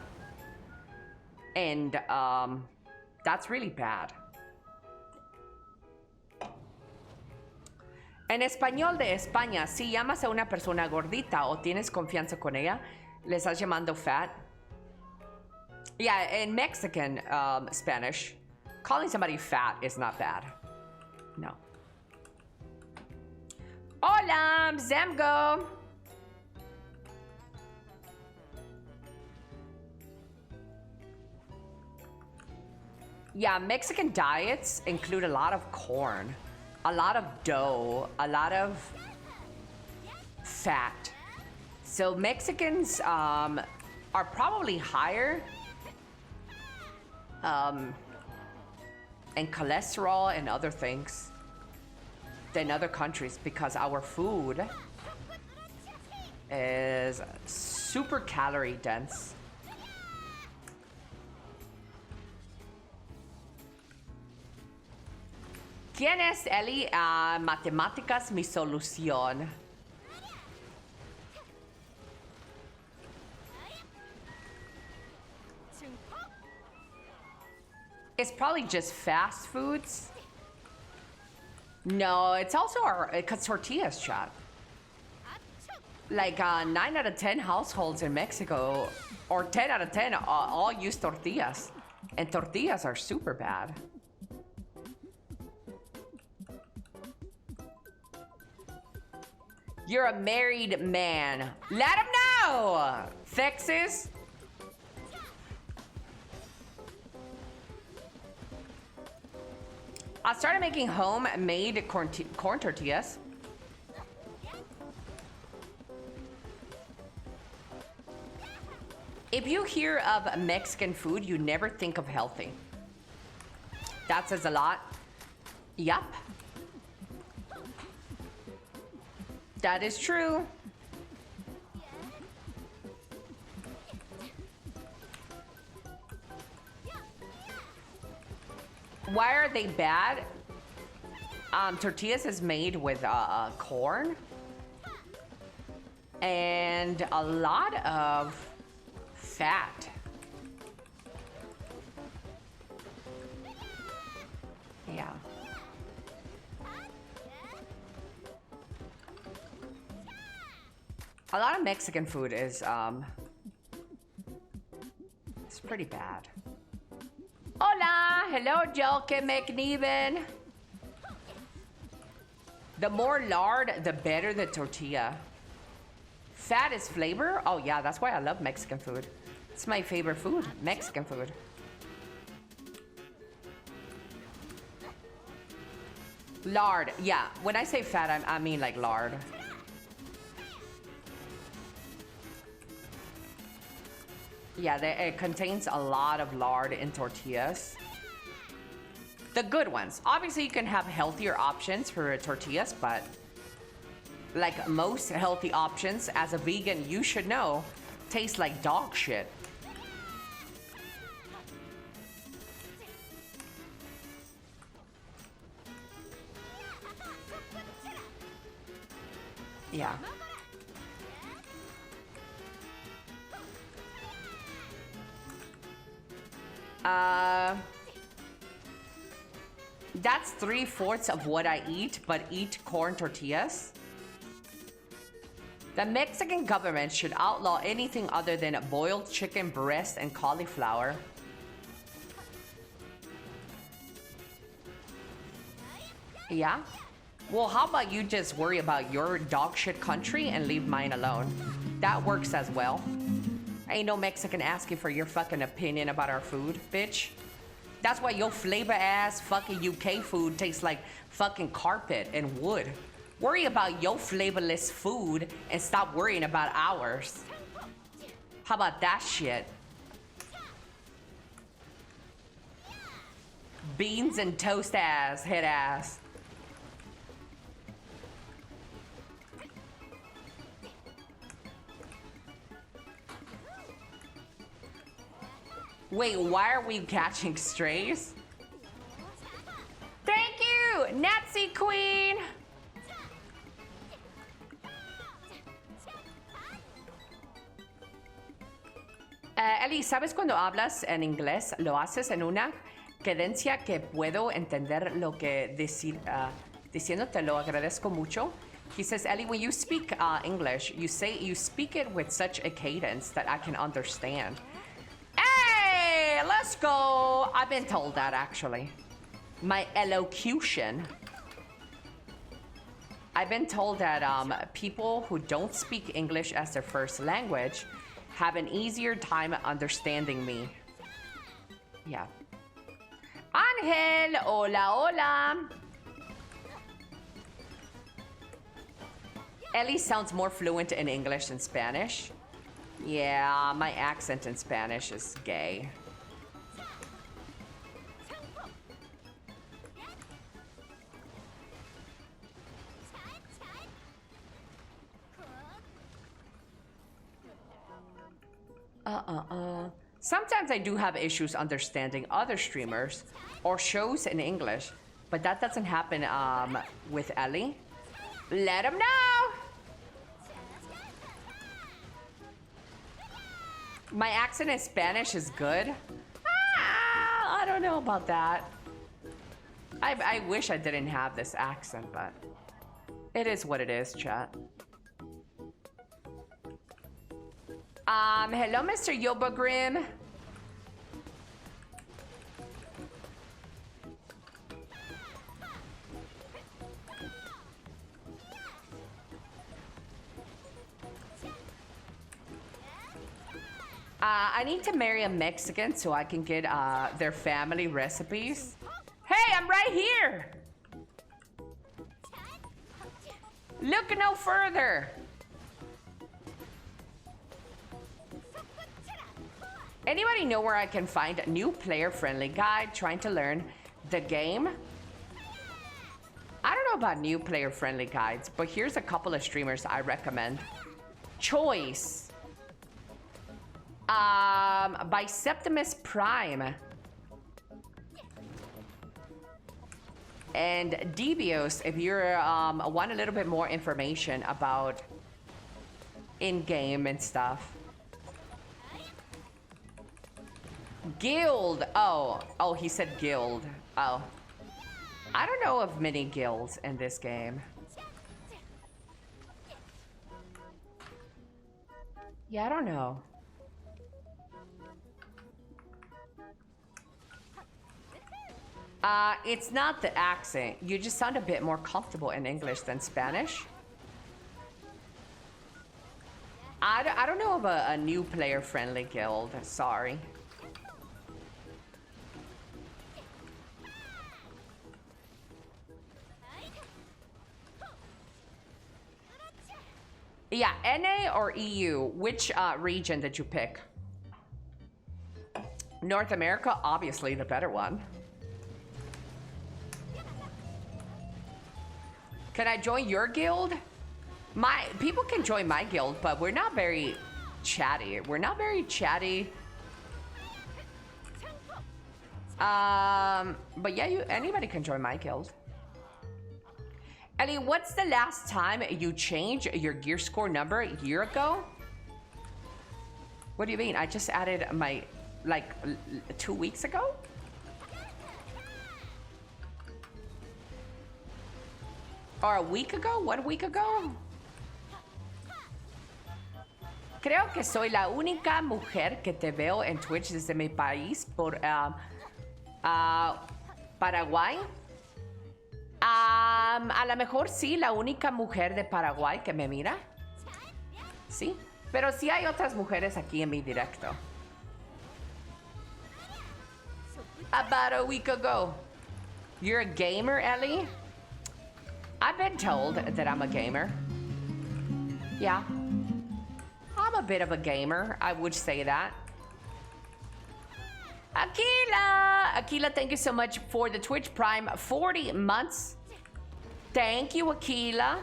And that's really bad. En español de España, si llamas a una persona gordita o tienes confianza con ella, le estás llamando fat. Yeah, in Mexican Spanish, calling somebody fat is not bad. No. Hola, Zemgo. Yeah, Mexican diets include a lot of corn, a lot of dough, a lot of fat. So Mexicans are probably higher in cholesterol and other things than other countries because our food is super calorie dense. ¿Quién es Elly? Matemáticas, mi solución. It's probably just fast foods. No, it's also because tortillas, chat. Like 9 out of 10 households in Mexico, or 10 out of 10, all use tortillas. And tortillas are super bad. You're a married man. Let him know! Texas. I started making homemade corn tortillas. If you hear of Mexican food, you never think of healthy. That says a lot. Yup. That is true. Why are they bad? Tortillas is made with corn and a lot of fat. Yeah. A lot of Mexican food is it's pretty bad. Hola, hello, Joke McNeven. The more lard, the better the tortilla. Fat is flavor? Oh yeah, that's why I love Mexican food. It's my favorite food, Mexican food. Lard, yeah. When I say fat, I mean like lard. Yeah, it contains a lot of lard in tortillas. The good ones. Obviously, you can have healthier options for tortillas, but like most healthy options, as a vegan, you should know, taste like dog shit. Yeah. That's 3/4 of what I eat, but eat corn tortillas. The Mexican government should outlaw anything other than boiled chicken breast and cauliflower. Yeah? Well, how about you just worry about your dog shit country and leave mine alone? That works as well. Ain't no Mexican asking for your fucking opinion about our food, bitch. That's why your flavor ass fucking UK food tastes like fucking carpet and wood. Worry about your flavorless food and stop worrying about ours. How about that shit? Beans and toast ass, head ass. Wait, why are we catching strays? Thank you, Nazi Queen! Elly, ¿sabes cuando hablas en inglés? Lo haces en una cadencia que puedo entender lo que diciendo, te lo agradezco mucho. He says, Elly, when you speak English, you speak it with such a cadence that I can understand. Hey, let's go. I've been told that, actually. My elocution. I've been told that people who don't speak English as their first language have an easier time understanding me. Yeah. Ángel, hola, hola. Elly sounds more fluent in English than Spanish. Yeah, my accent in Spanish is gay. Sometimes I do have issues understanding other streamers or shows in English, but that doesn't happen with Elly. Let him know! My accent in Spanish is good. I don't know about that. I wish I didn't have this accent, but it is what it is, chat. Hello, Mr. Yoba Grim. I need to marry a Mexican so I can get their family recipes. Hey, I'm right here. Look no further. Anybody know where I can find a new player-friendly guide trying to learn the game? I don't know about new player-friendly guides, but here's a couple of streamers I recommend. Choice. By Septimus Prime. And Devios, if you want a little bit more information about in-game and stuff. Guild. Oh, he said guild. Oh. I don't know of many guilds in this game. Yeah, I don't know. It's not the accent. You just sound a bit more comfortable in English than Spanish. I don't know of a new player-friendly guild. Sorry. Yeah, NA or EU? Which region did you pick? North America, obviously the better one. Can I join your guild? People can join my guild, but we're not very chatty. We're not very chatty. But yeah, anybody can join my guild. Elly, what's the last time you changed your gear score number a year ago? What do you mean? I just added my, like, 2 weeks ago? Or a week ago? 1 week ago? Creo que soy la única mujer que te veo en Twitch desde mi país por Paraguay. A lo mejor sí, la única mujer de Paraguay que me mira. Sí, pero sí hay otras mujeres aquí en mi directo. About a week ago. You're a gamer, Elly? I've been told that I'm a gamer. Yeah. I'm a bit of a gamer, I would say that. Aquila, thank you so much for the Twitch Prime 40 months. Thank you, Aquila.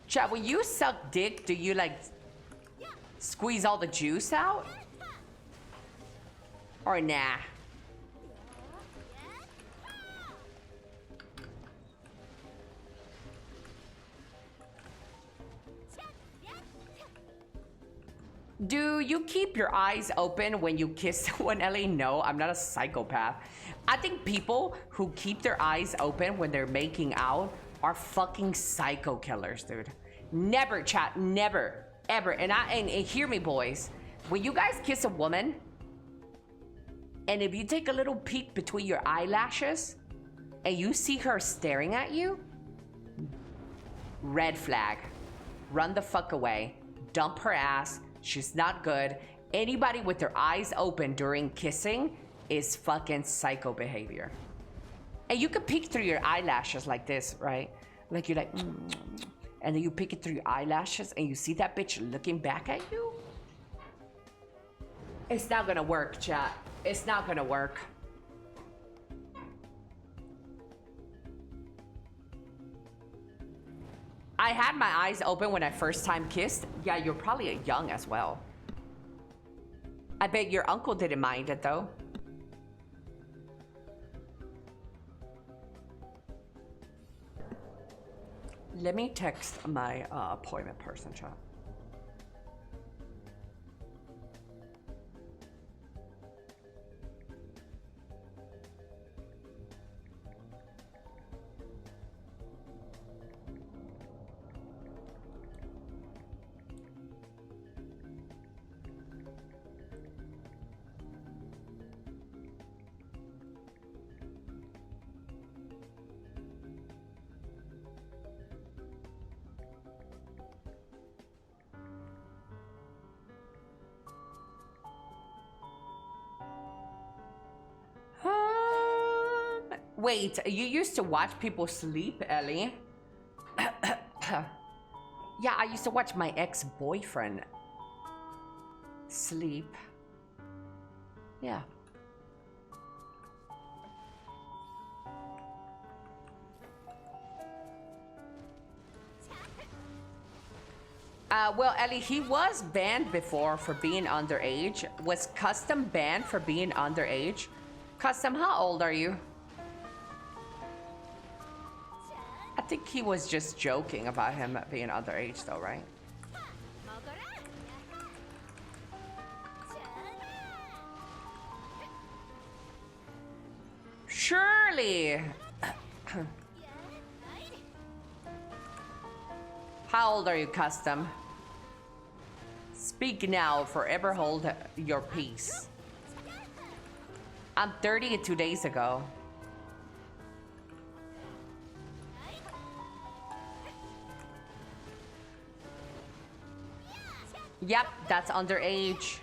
Chat, when you suck dick, do you like squeeze all the juice out? Or nah? Do you keep your eyes open when you kiss someone, Elly? No, I'm not a psychopath. I think people who keep their eyes open when they're making out are fucking psycho killers, dude. Never, chat, never, ever. And hear me, boys. When you guys kiss a woman, and if you take a little peek between your eyelashes, and you see her staring at you, red flag. Run the fuck away. Dump her ass. She's not good. Anybody with their eyes open during kissing is fucking psycho behavior. And you can peek through your eyelashes like this, right? Like you're like, and then you peek it through your eyelashes and you see that bitch looking back at you. It's not gonna work, chat. It's not gonna work. I had my eyes open when I first time kissed. Yeah, you're probably young as well. I bet your uncle didn't mind it though. Let me text my appointment person, chat. Wait, you used to watch people sleep, Ellie? Yeah, I used to watch my ex-boyfriend sleep. Yeah. Well, Ellie, he was banned before for being underage. Was Custom banned for being underage? Custom, how old are you? I think he was just joking about him being underage though, right? Surely. How old are you, Custom? Speak now, forever hold your peace. I'm 30 2 days ago. Yep, that's underage.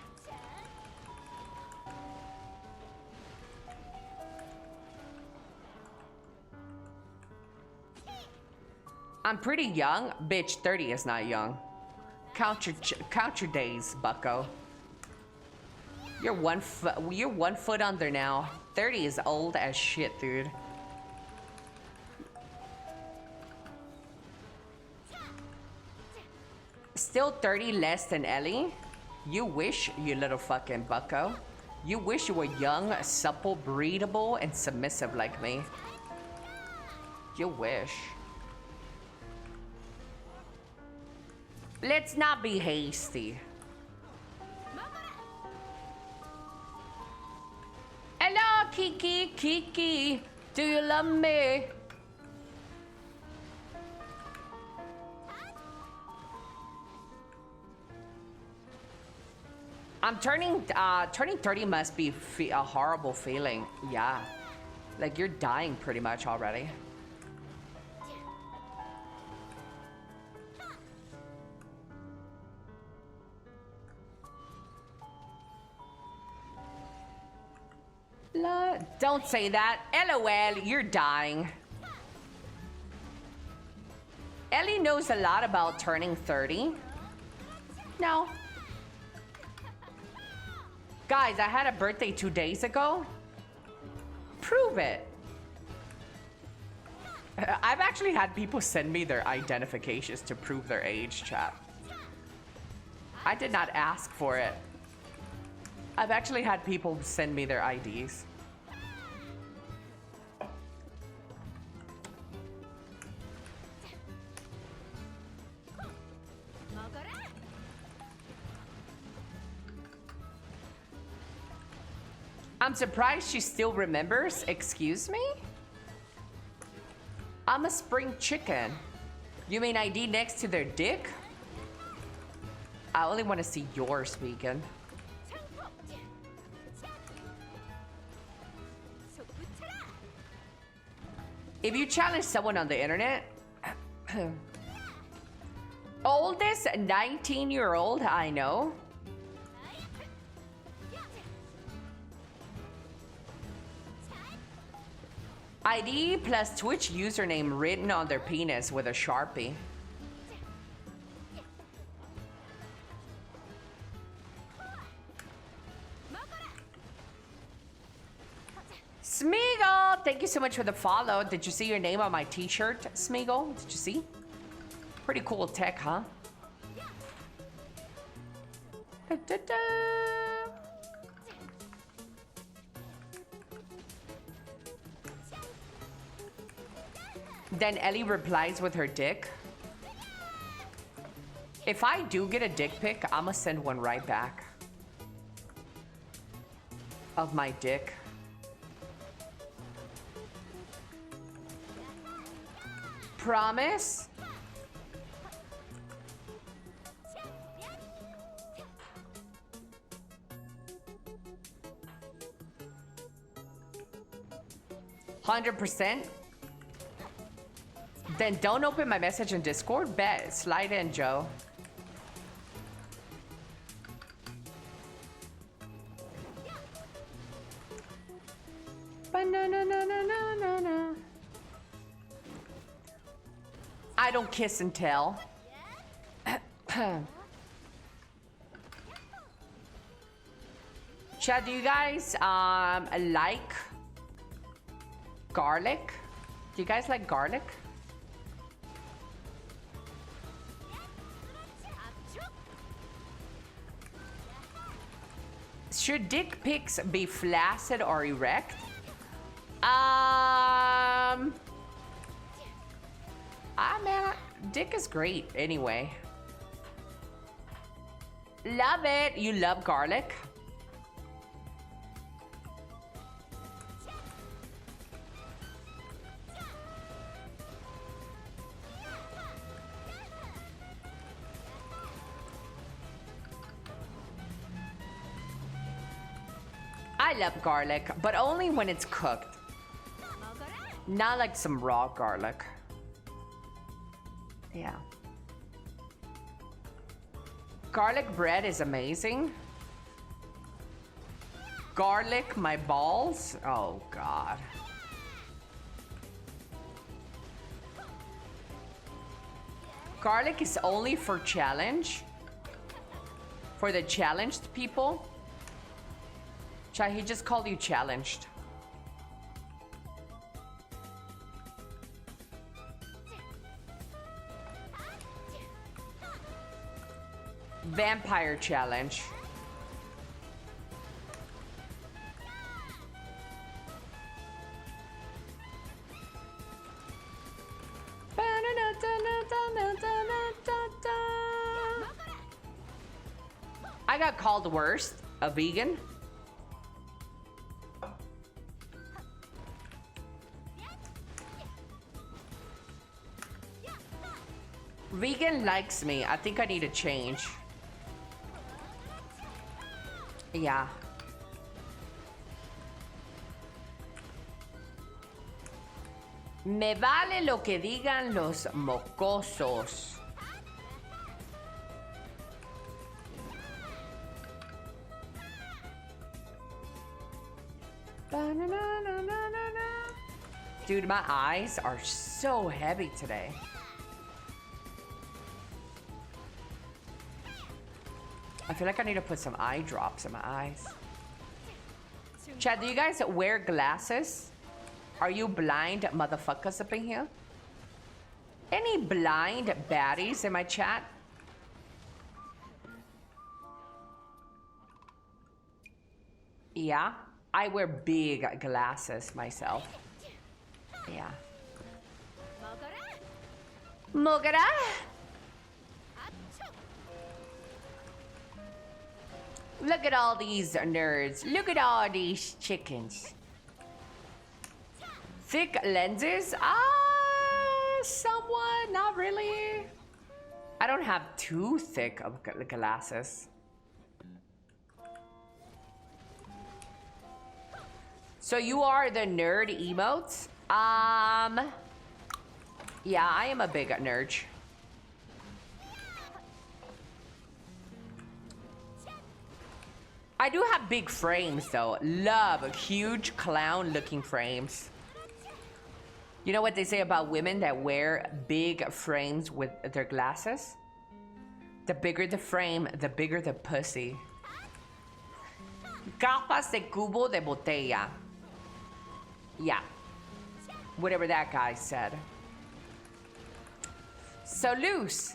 I'm pretty young. Bitch, 30 is not young. Count your days, bucko. You're 1 foot under now. 30 is old as shit, dude. Still 30 less than Ellie? You wish, you little fucking bucko. You wish you were young, supple, breedable, and submissive like me. You wish. Let's not be hasty. Hello, Kiki, Kiki. Do you love me? I'm turning 30 must be a horrible feeling. Yeah. Like you're dying pretty much already. Don't say that. LOL, you're dying. Ellie knows a lot about turning 30. No. Guys, I had a birthday 2 days ago. Prove it. I've actually had people send me their identifications to prove their age, chat. I did not ask for it. I've actually had people send me their IDs. I'm surprised she still remembers. Excuse me? I'm a spring chicken. You mean ID next to their dick? I only want to see yours speaking. If you challenge someone on the internet, oldest 19-year-old I know. ID plus Twitch username written on their penis with a Sharpie. Smeagol, thank you so much for the follow. Did you see your name on my t-shirt, Smeagol? Did you see? Pretty cool tech, huh? Da, da, da. Then Ellie replies with her dick. If I do get a dick pic, I'ma send one right back. Of my dick. Promise? $100%? Then don't open my message in Discord. Bet. Slide in, Joe. Ba-na-na-na-na-na-na-na. I don't kiss and tell. Chat, do you guys like garlic? Do you guys like garlic? Should dick pics be flaccid or erect? Man, dick is great anyway. Love it. You love garlic? I love garlic, but only when it's cooked. Not like some raw garlic. Yeah. Garlic bread is amazing. Garlic my balls? Oh, God. Garlic is only for challenge. For the challenged people. Chai, he just called you challenged. Vampire challenge. I got called worst, a vegan. Vegan likes me. I think I need to change. Yeah. Me vale lo que digan los mocosos. Dude, my eyes are so heavy today. I feel like I need to put some eye drops in my eyes. Chad, do you guys wear glasses? Are you blind motherfuckers up in here? Any blind baddies in my chat? Yeah, I wear big glasses myself. Yeah. Mogara? Look at all these nerds. Look at all these chickens. Thick lenses? Somewhat, not really. I don't have too thick of glasses. So you are the nerd emotes? Yeah, I am a big nerd. I do have big frames though. Love huge clown looking frames. You know what they say about women that wear big frames with their glasses? The bigger the frame, the bigger the pussy. Capas de cubo de botella. Yeah. Whatever that guy said. So loose.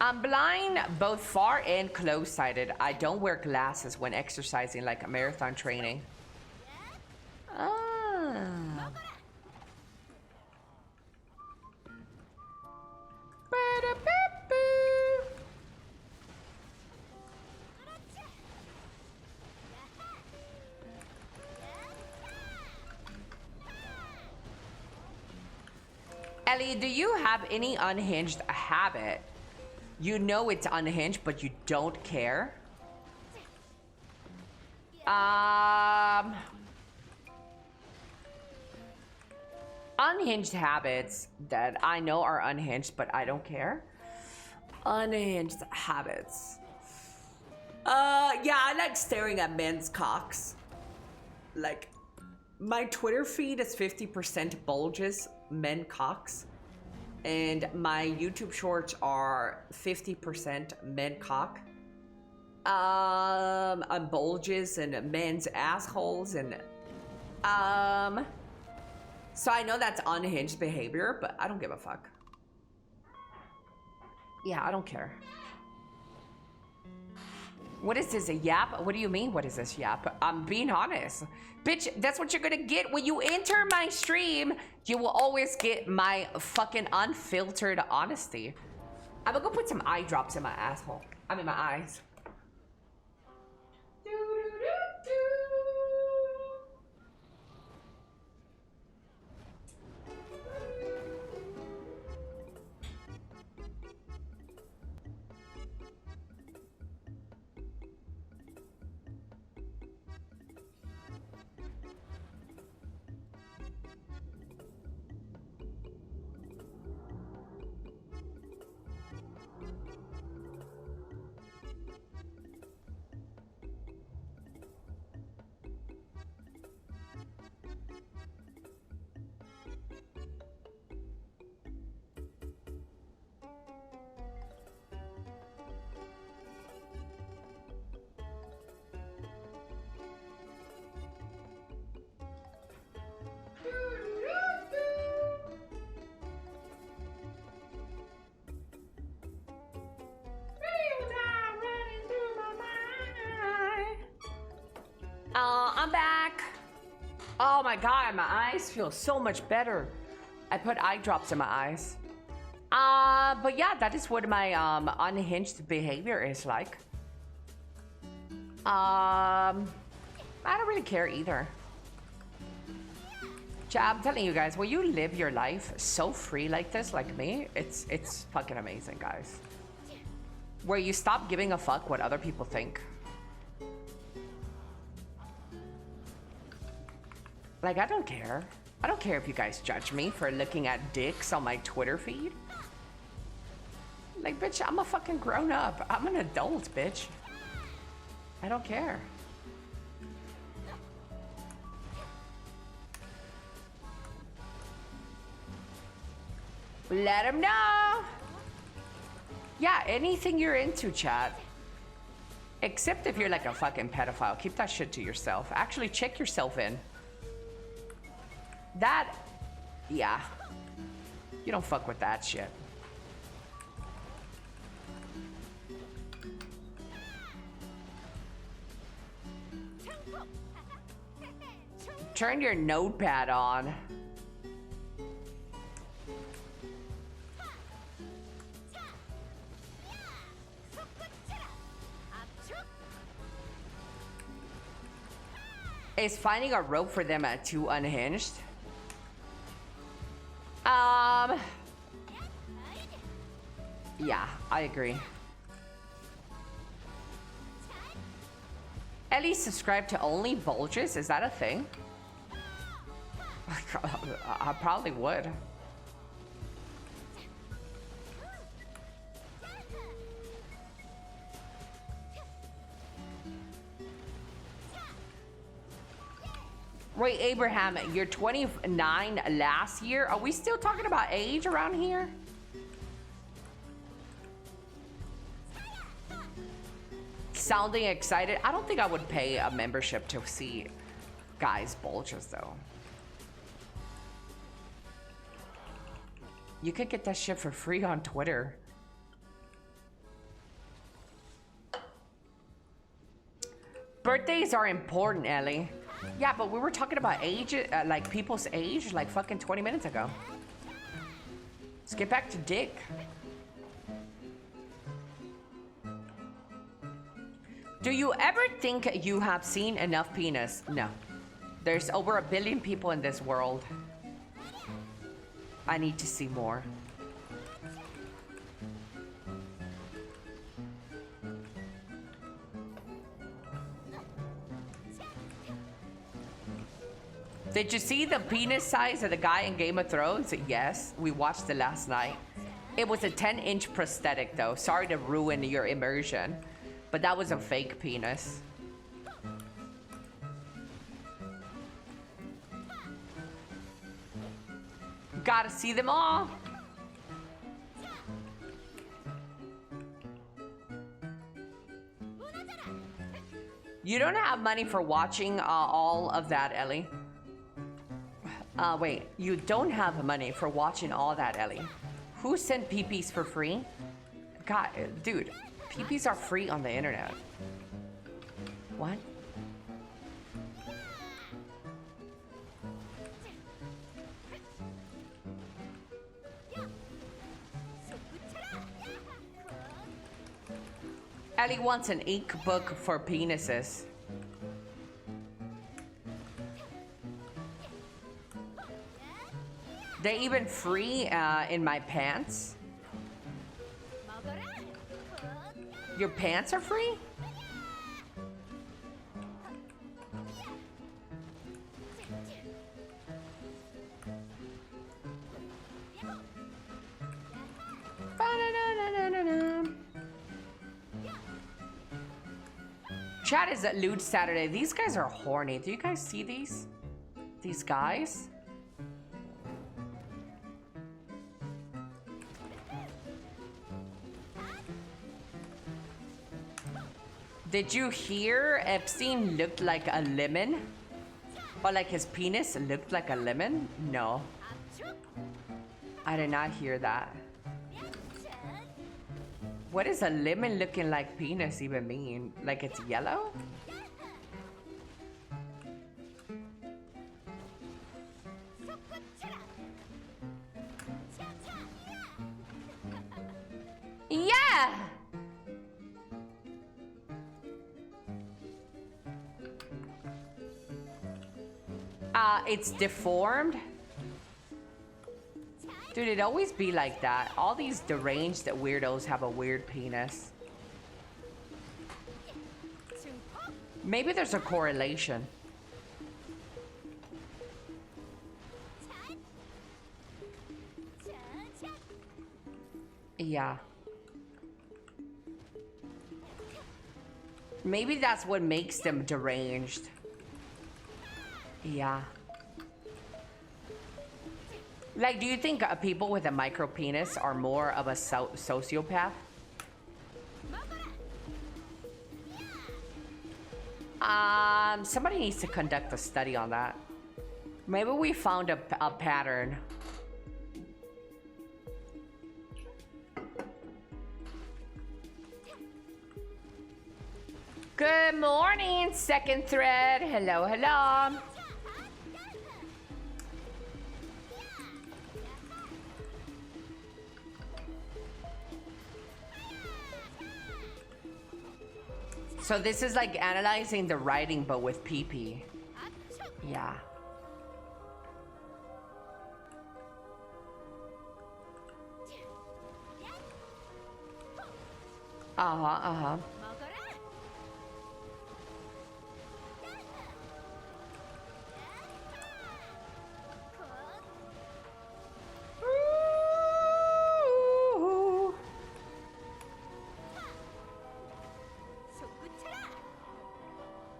I'm blind, both far and close-sighted. I don't wear glasses when exercising like a marathon training. Ellie, do you have any unhinged habit? You know it's unhinged, but you don't care? Unhinged habits that I know are unhinged, but I don't care. Unhinged habits. Yeah, I like staring at men's cocks. Like, my Twitter feed is 50% bulges, men cocks. and my YouTube shorts are 50% men cock, and bulges and men's assholes, and so I know that's unhinged behavior, but I don't give a fuck. Yeah, I don't care. What is this, a yap? What do you mean, what is this yap? I'm being honest. Bitch, that's what you're gonna get. When you enter my stream, you will always get my fucking unfiltered honesty. I'm gonna go put some eye drops in my asshole. I mean, my eyes. I'm back. Oh my god, my eyes feel so much better. I put eye drops in my eyes. But yeah, that is what my unhinged behavior is like. I don't really care either. I'm telling you guys, when you live your life so free like this, like me, it's fucking amazing, guys. Where you stop giving a fuck what other people think. Like, I don't care. I don't care if you guys judge me for looking at dicks on my Twitter feed. Like, bitch, I'm a fucking grown up. I'm an adult, bitch. I don't care. Let them know. Yeah, anything you're into, chat. Except if you're like a fucking pedophile. Keep that shit to yourself. Actually, check yourself in. That, yeah. You don't fuck with that shit. Turn your notepad on. Is finding a rope for them too unhinged? Yeah, I agree. Elly subscribed to only bulges? Is that a thing? I probably would. Wait, Abraham, you're 29 last year? Are we still talking about age around here? Sounding excited. I don't think I would pay a membership to see guys' bulges, though. You could get that shit for free on Twitter. Birthdays are important, Ellie. Yeah, but we were talking about age, like people's age, like fucking 20 minutes ago. Let's get back to dick. Do you ever think you have seen enough penis? No. There's over 1 billion people in this world. I need to see more. Did you see the penis size of the guy in Game of Thrones? Yes, we watched it last night. It was a 10-inch prosthetic though. Sorry to ruin your immersion, but that was a fake penis. Gotta see them all. You don't have money for watching all of that, Ellie. Wait, you don't have money for watching all that, Ellie. Who sent PPs for free? God, dude, PPs are free on the internet. What? Ellie wants an ink book for penises. They even free in my pants? Your pants are free? Chat is at Loot Saturday. These guys are horny. Do you guys see these? These guys? Did you hear Epstein looked like a lemon? Or like his penis looked like a lemon? No. I did not hear that. What does a lemon looking like penis even mean? Like it's yellow? Yeah! It's deformed? Dude, it always be like that. All these deranged weirdos have a weird penis. Maybe there's a correlation. Yeah. Maybe that's what makes them deranged. Yeah. Like, do you think people with a micro penis are more of a sociopath? Somebody needs to conduct a study on that. Maybe we found a pattern. Good morning, second thread. Hello, hello. So this is like analyzing the writing, but with PP. Yeah. Uh-huh.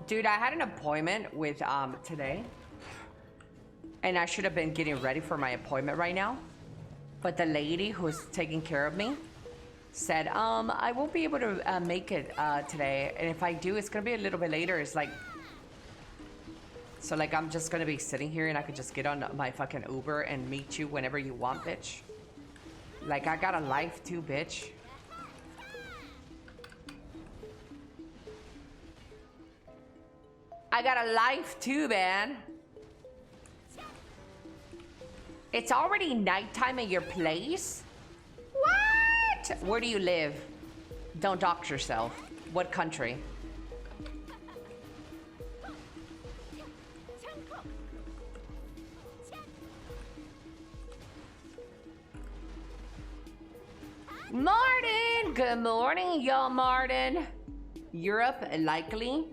Dude, I had an appointment with today, and I should have been getting ready for my appointment right now, but the lady who's taking care of me said, I won't be able to make it today, and if I do, it's gonna be a little bit later. It's like, so like I'm just gonna be sitting here and I could just get on my fucking Uber and meet you whenever you want, bitch. Like, I got a life too, bitch. I got a life too, man. It's already nighttime at your place? What? Where do you live? Don't dox yourself. What country? Martin! Good morning, y'all, Martin. Europe, likely.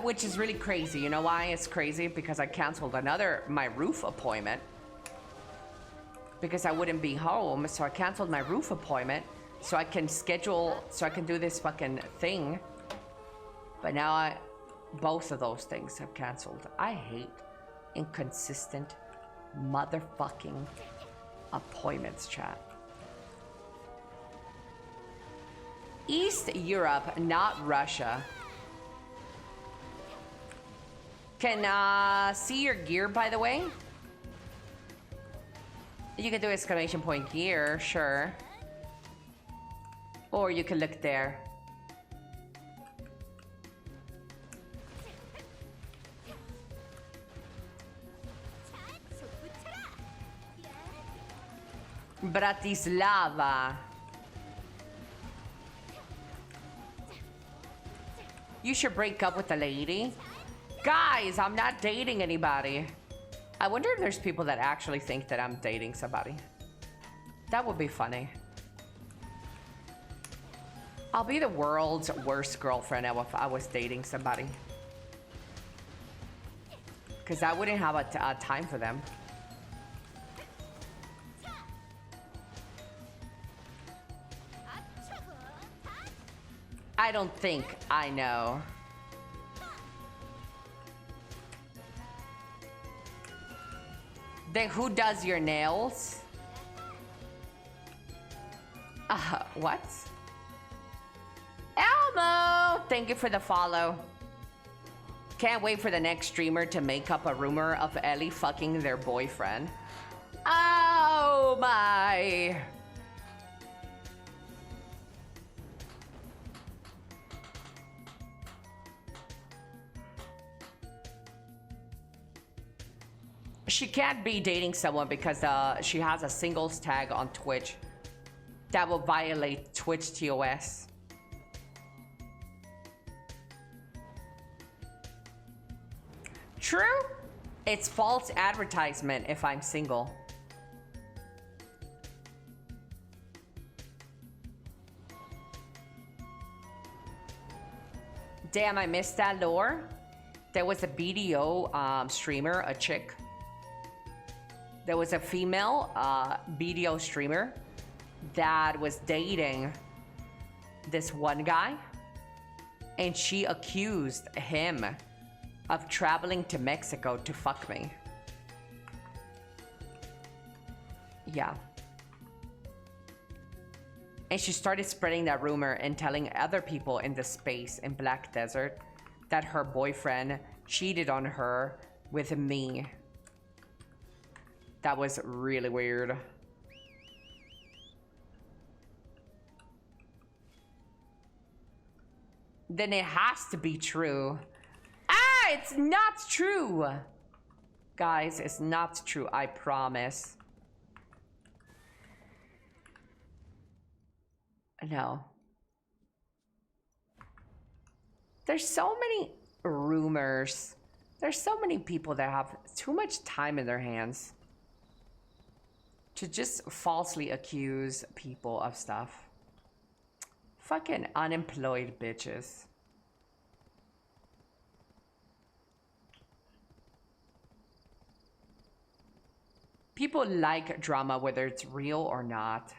Which is really crazy. You know why it's crazy? Because I canceled my roof appointment. Because I wouldn't be home, so I canceled my roof appointment so I can do this fucking thing. But now both of those things have canceled. I hate Inconsistent motherfucking appointments, chat. East Europe, not Russia. Can see your gear, by the way? You can do exclamation point gear, sure. Or you can look there. Bratislava. You should break up with the lady. Guys, I'm not dating anybody. I wonder if there's people that actually think that I'm dating somebody. That would be funny. I'll be the world's worst girlfriend if I was dating somebody. Because I wouldn't have a time for them. I don't think I know. Then who does your nails? What? Elmo! Thank you for the follow. Can't wait for the next streamer to make up a rumor of Elly fucking their boyfriend. Oh my. She can't be dating someone because she has a singles tag on Twitch that will violate Twitch TOS. True. It's false advertisement if I'm single. Damn, I missed that lore. There was a BDO streamer, a chick. There was a female BDO streamer that was dating this one guy, and she accused him of traveling to Mexico to fuck me. Yeah. And she started spreading that rumor and telling other people in the space in Black Desert that her boyfriend cheated on her with me. That was really weird. Then it has to be true. Ah, it's not true. Guys, it's not true, I promise. No. There's so many rumors. There's so many people that have too much time in their hands to just falsely accuse people of stuff. Fucking unemployed bitches. People like drama whether it's real or not.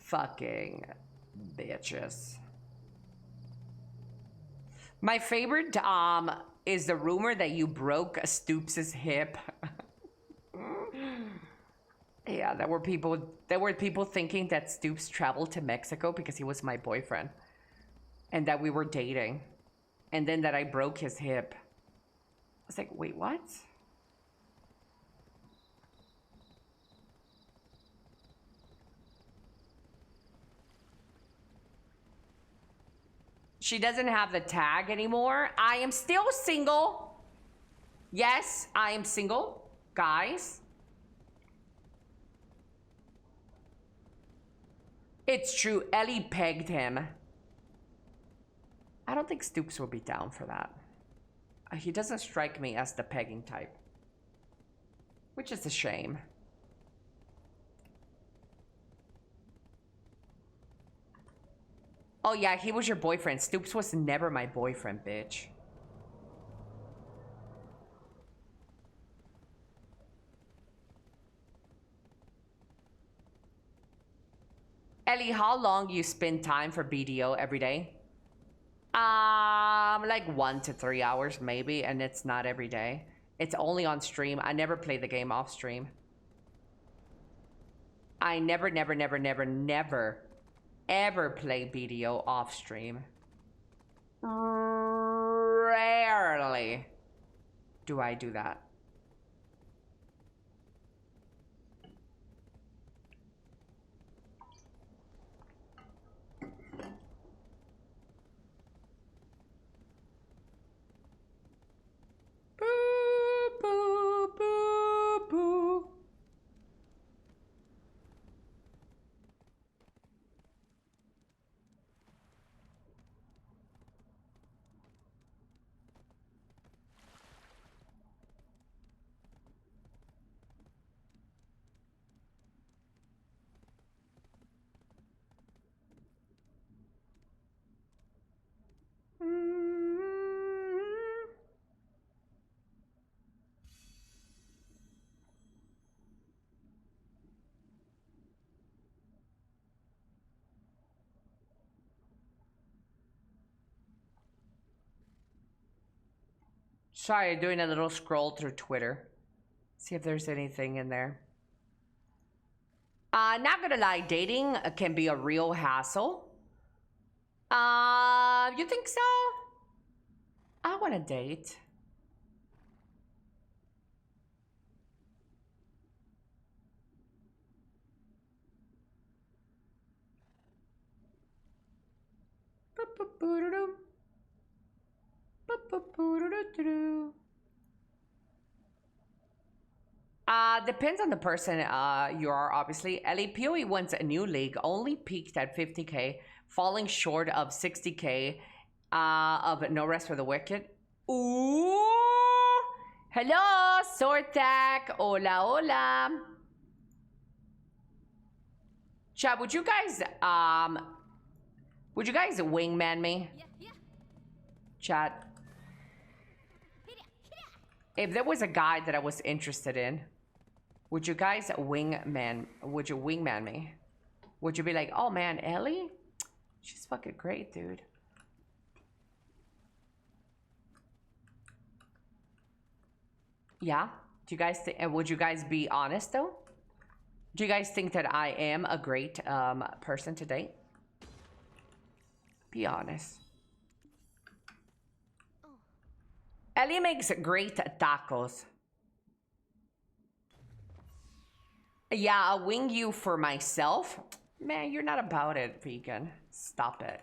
Fucking bitches. My favorite is the rumor that you broke Stoops' hip. Yeah, there were people thinking that Stoops traveled to Mexico because he was my boyfriend and that we were dating, and then that I broke his hip. I was like, wait, what? She doesn't have the tag anymore. I am still single. Yes, I am single, guys. It's true, Elly pegged him. I don't think Stoops will be down for that. He doesn't strike me as the pegging type, which is a shame. Oh yeah, he was your boyfriend. Stoops was never my boyfriend, bitch. Elly, how long you spend time for BDO every day? Like 1 to 3 hours maybe, and it's not every day. It's only on stream. I never play the game off stream. I never ever play BDO off stream. Rarely do I do that. Boo, boo, boo, boo. Sorry, doing a little scroll through Twitter. See if there's anything in there. Not gonna lie, dating can be a real hassle. You think so? I want to date. Depends on the person you are, obviously. Elly PoE wants a new league, only peaked at 50k, falling short of 60k of No Rest for the Wicked. Ooh! Hello, Sortak! Hola, hola! Chat, would you guys wingman me? Chat. If there was a guy that I was interested in, would you guys wingman me? Would you be like, oh man, Elly? She's fucking great, dude. Yeah? Do you guys think, would you guys be honest though? Do you guys think that I am a great person to date? Be honest. Elly makes great tacos. Yeah, I'll wing you for myself. Man, you're not about it, vegan. Stop it.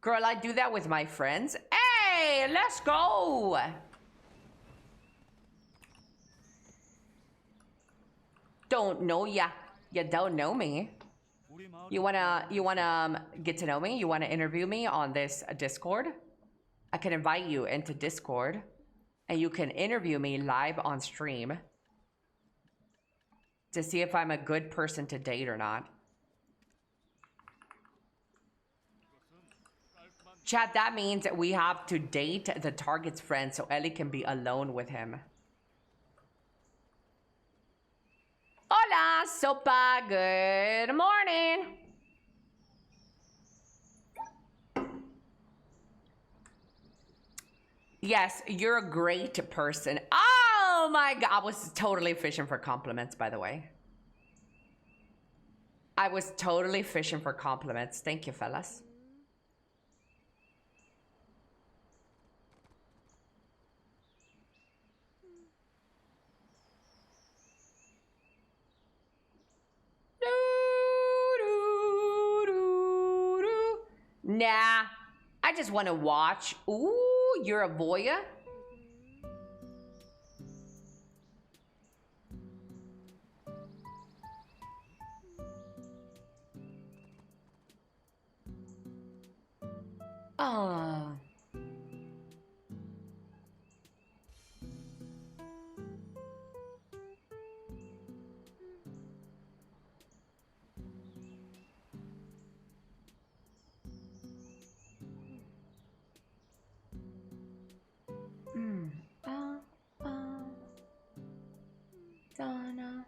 Girl, I do that with my friends. Hey, let's go. Don't know ya. You don't know me. You wanna get to know me? You wanna interview me on this Discord? I can invite you into Discord and you can interview me live on stream to see if I'm a good person to date or not. Chat, that means we have to date the target's friend so Elly can be alone with him. Hola, Sopa. Good morning. Yes, you're a great person. Oh my God. I was totally fishing for compliments, by the way. I was totally fishing for compliments. Thank you, fellas. Nah, I just want to watch. Ooh, you're a voyeur? Oh. Donna.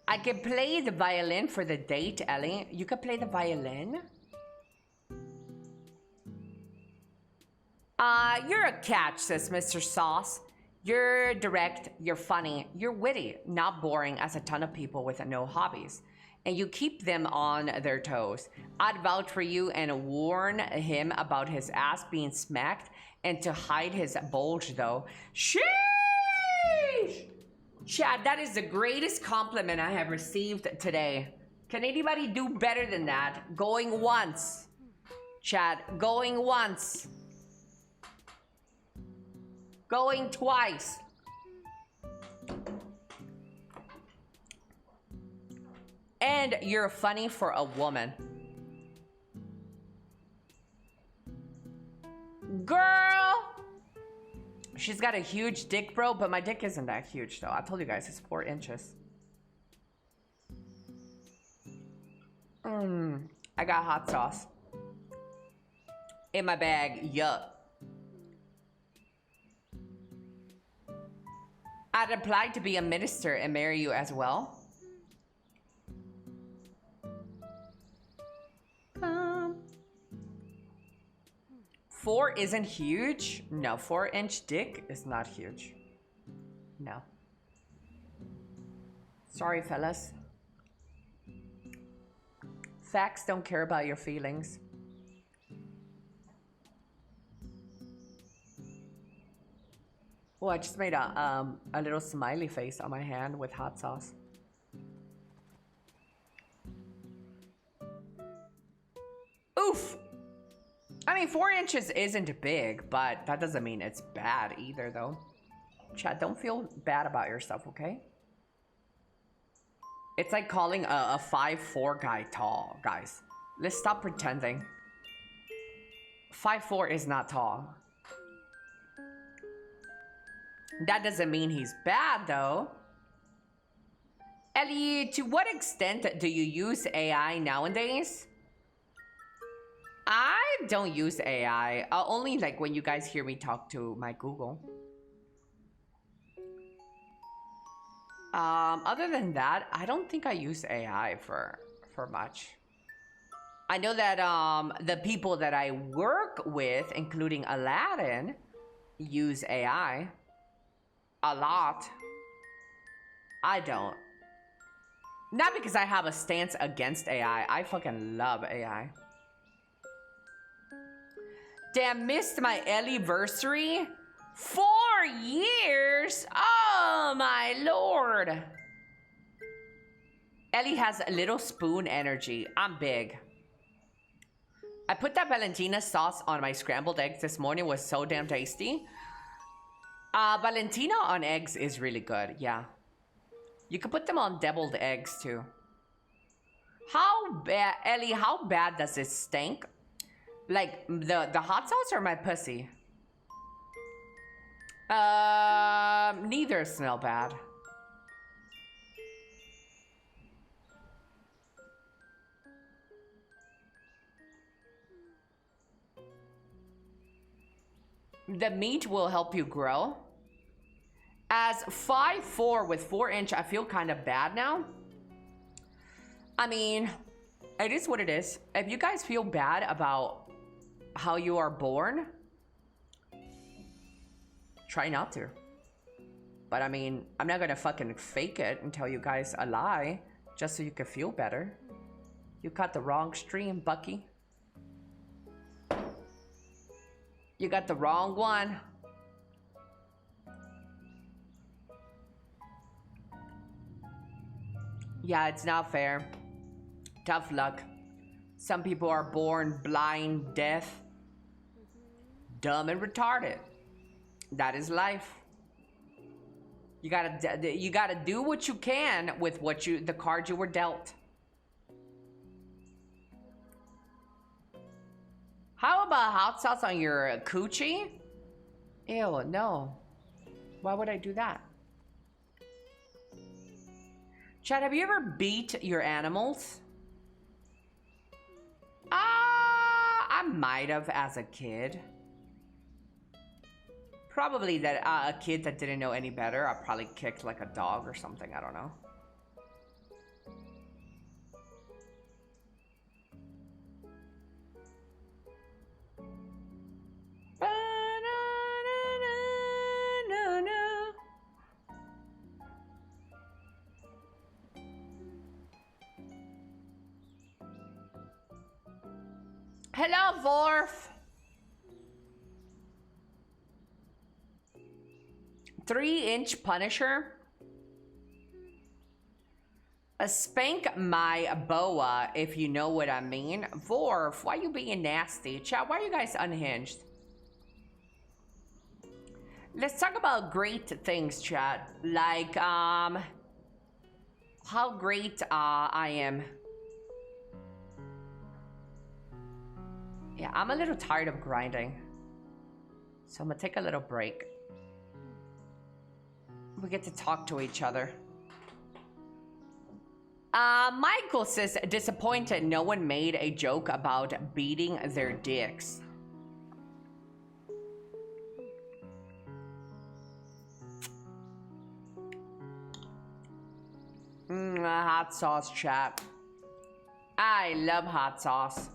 I can play the violin for the date, Ellie. You can play the violin? You're a catch, says Mr. Sauce. You're direct, you're funny, you're witty, not boring as a ton of people with no hobbies. And you keep them on their toes. I'd vouch for you and warn him about his ass being smacked and to hide his bulge though. Sheesh! Chad, that is the greatest compliment I have received today. Can anybody do better than that? Going once. Chad, going once. Going twice. And you're funny for a woman. Girl! She's got a huge dick, bro, but my dick isn't that huge, though. I told you guys, it's 4 inches. I got hot sauce. In my bag, yup. I'd apply to be a minister and marry you as well. 4 isn't huge. No, 4-inch dick is not huge. No. Sorry, fellas. Facts don't care about your feelings. Oh, I just made a little smiley face on my hand with hot sauce. Oof. I mean, 4 inches isn't big, but that doesn't mean it's bad either, though. Chad, don't feel bad about yourself, okay? It's like calling a 5'4" guy tall, guys. Let's stop pretending. 5'4" is not tall. That doesn't mean he's bad, though. Ellie, to what extent do you use AI nowadays? I don't use AI. Only like when you guys hear me talk to my Google. Other than that, I don't think I use AI for much. I know that the people that I work with, including Aladdin, use AI. A lot. I don't. Not because I have a stance against AI. I fucking love AI. Damn, missed my Ellyversary. 4 years? Oh my lord. Ellie has a little spoon energy. I'm big. I put that Valentina sauce on my scrambled eggs this morning. It was so damn tasty. Valentina on eggs is really good, yeah. You could put them on deviled eggs too. How bad, Ellie, how bad does it stink? Like, the hot sauce or my pussy? Neither smell bad. The meat will help you grow. As 5'4" with 4 inch, I feel kind of bad now. I mean, it is what it is. If you guys feel bad about how you are born, try not to. But I mean, I'm not gonna fucking fake it and tell you guys a lie just so you can feel better. You got the wrong stream, Bucky. You got the wrong one. Yeah, it's not fair. Tough luck. Some people are born blind, deaf, dumb, and retarded. That is life. You gotta do what you can with the cards you were dealt. How about hot sauce on your coochie? Ew, no. Why would I do that? Chad, have you ever beat your animals? I might have as a kid. Probably that a kid that didn't know any better. I probably kicked like a dog or something. I don't know. Hello, Vorf. 3-inch Punisher. A spank my boa, if you know what I mean. Vorf, why you being nasty? Chat, why are you guys unhinged? Let's talk about great things, chat. Like, how great I am. Yeah, I'm a little tired of grinding. So I'm gonna take a little break. We get to talk to each other. Michael says, disappointed no one made a joke about beating their dicks. Hot sauce, chat. I love hot sauce.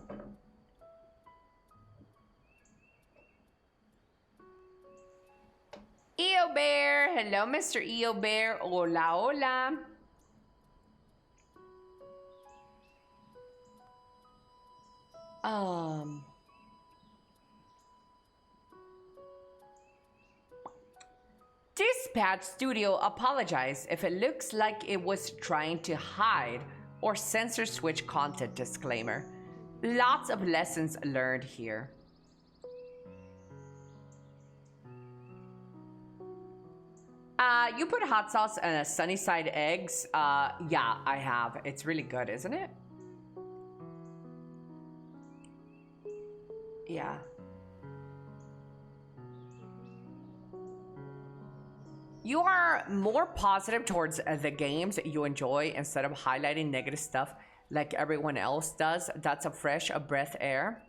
Eo Bear. Hello, Mr. Eo Bear. Hola, hola. Dispatch Studio apologize if it looks like it was trying to hide or censor switch content disclaimer. Lots of lessons learned here. You put hot sauce and sunny side eggs. Yeah, I have. It's really good, isn't it? Yeah. You are more positive towards the games you enjoy instead of highlighting negative stuff like everyone else does. That's a fresh breath air.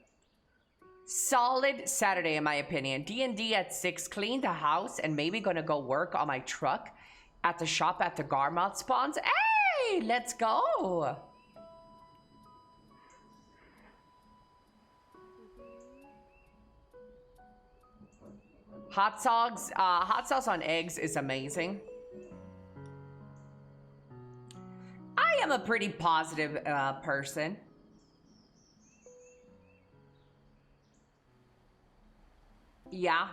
Solid Saturday, in my opinion. D&D at 6. Clean the house and maybe gonna go work on my truck at the shop at the Garmouth spawns. Hey, let's go. Hot sauce on eggs is amazing. I am a pretty positive person. Yeah.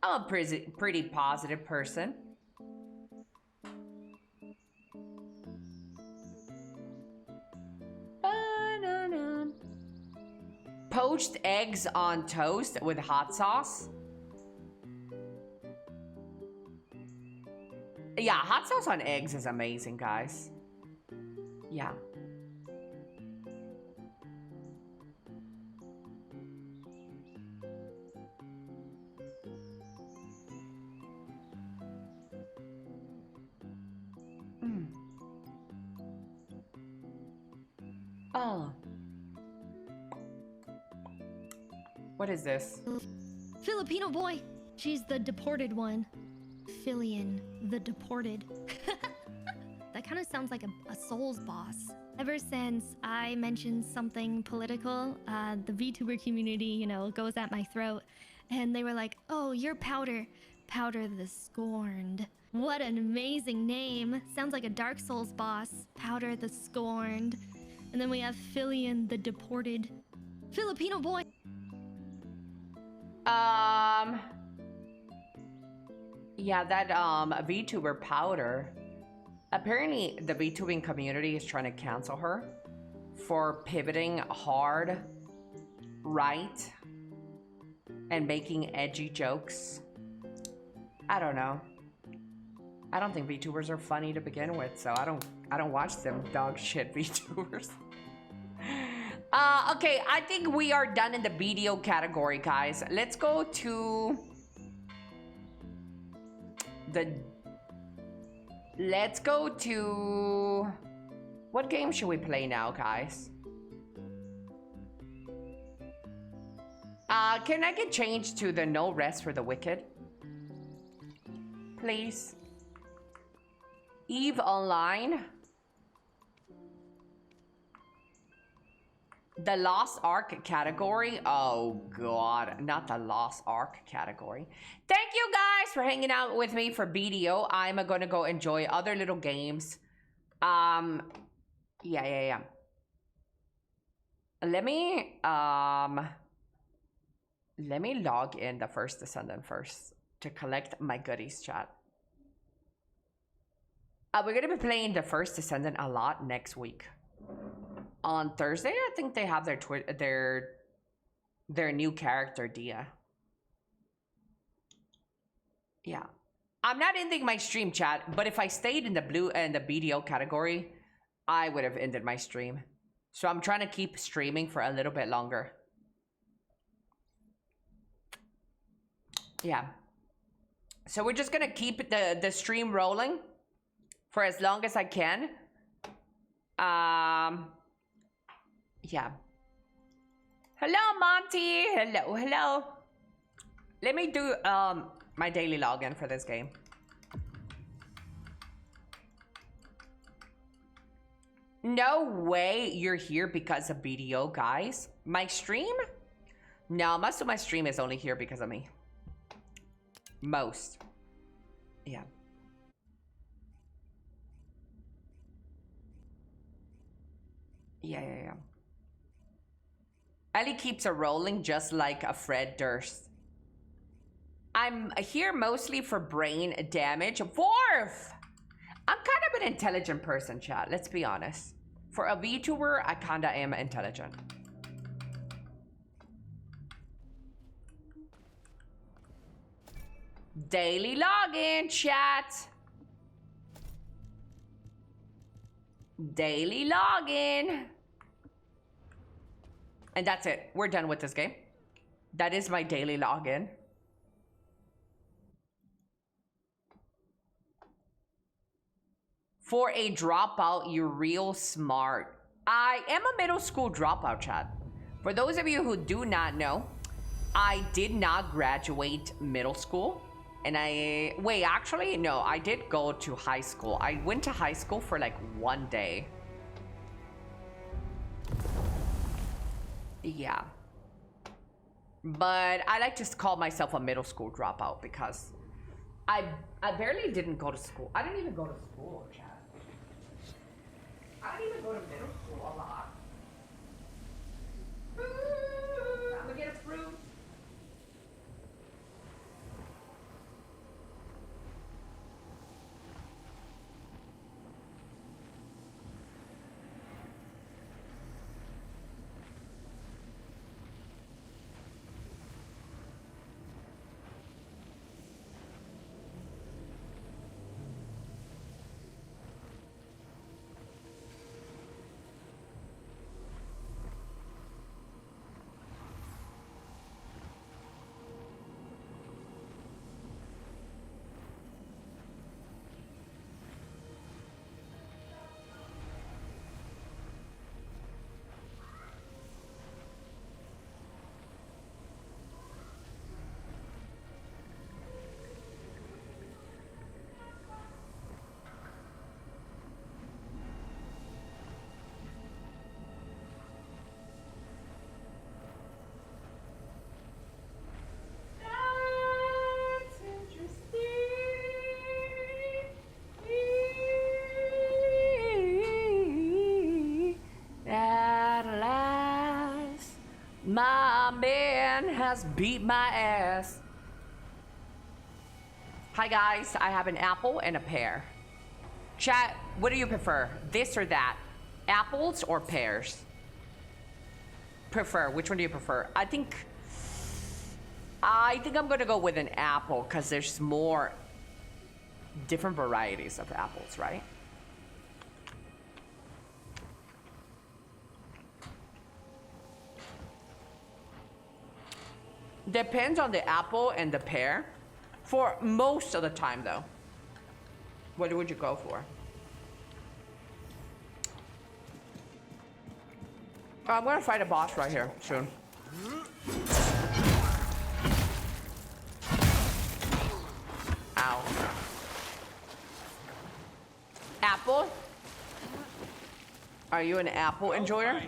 I'm a pretty positive person. Poached eggs on toast with hot sauce. Yeah, hot sauce on eggs is amazing, guys. Yeah. Oh. What is this? Filipino boy. She's the deported one. Filian, the deported. That kind of sounds like a Souls boss. Ever since I mentioned something political, the VTuber community, you know, goes at my throat. And they were like, oh, you're Powder. Powder the Scorned. What an amazing name. Sounds like a Dark Souls boss. Powder the Scorned. And then we have Filian, the deported. Filipino boy. Yeah, that VTuber Powder. Apparently the VTubing community is trying to cancel her for pivoting hard right and making edgy jokes. I don't know. I don't think VTubers are funny to begin with, so I don't watch them dog shit VTubers. Okay, I think we are done in the video category, guys. Let's go to what game should we play now, guys? Can I get changed to the No Rest for the Wicked? Please. EVE Online. The Lost Ark category. Oh god, not the Lost Ark category. Thank you guys for hanging out with me for BDO. I'm gonna go enjoy other little games. Yeah. Let me log in the First Descendant first to collect my goodies, chat. We're gonna be playing the First Descendant a lot next week. On Thursday, I think they have their new character, Dia. Yeah. I'm not ending my stream, chat, but if I stayed in the blue and the BDO category, I would have ended my stream. So I'm trying to keep streaming for a little bit longer. Yeah. So we're just gonna keep the stream rolling for as long as I can. Yeah. Hello, Monty. Hello, hello. Let me do my daily login for this game. No way you're here because of BDO, guys. My stream? No, most of my stream is only here because of me. Most. Yeah. Yeah. Elly keeps a rolling just like a Fred Durst. I'm here mostly for brain damage. Vorf! I'm kind of an intelligent person, chat. Let's be honest. For a VTuber, I kinda am intelligent. Daily login, chat. Daily login. And that's it. We're done with this game. That is my daily login. For a dropout, you're real smart. I am a middle school dropout, chat. For those of you who do not know, I did not graduate middle school. And wait, actually, no, I did go to high school. I went to high school for like 1 day. Yeah. But I like to call myself a middle school dropout because I barely didn't go to school. I didn't even go to school, chat. I didn't even go to middle school a lot. I'm gonna get a fruit. My man has beat my ass. Hi guys, I have an apple and a pear. Chat, what do you prefer? This or that? Apples or pears? Prefer, which one do you prefer? I think I'm gonna go with an apple because there's more different varieties of apples, right? Depends on the apple and the pear. For most of the time, though. What would you go for? I'm gonna fight a boss right here soon. Ow. Apple? Are you an apple enjoyer?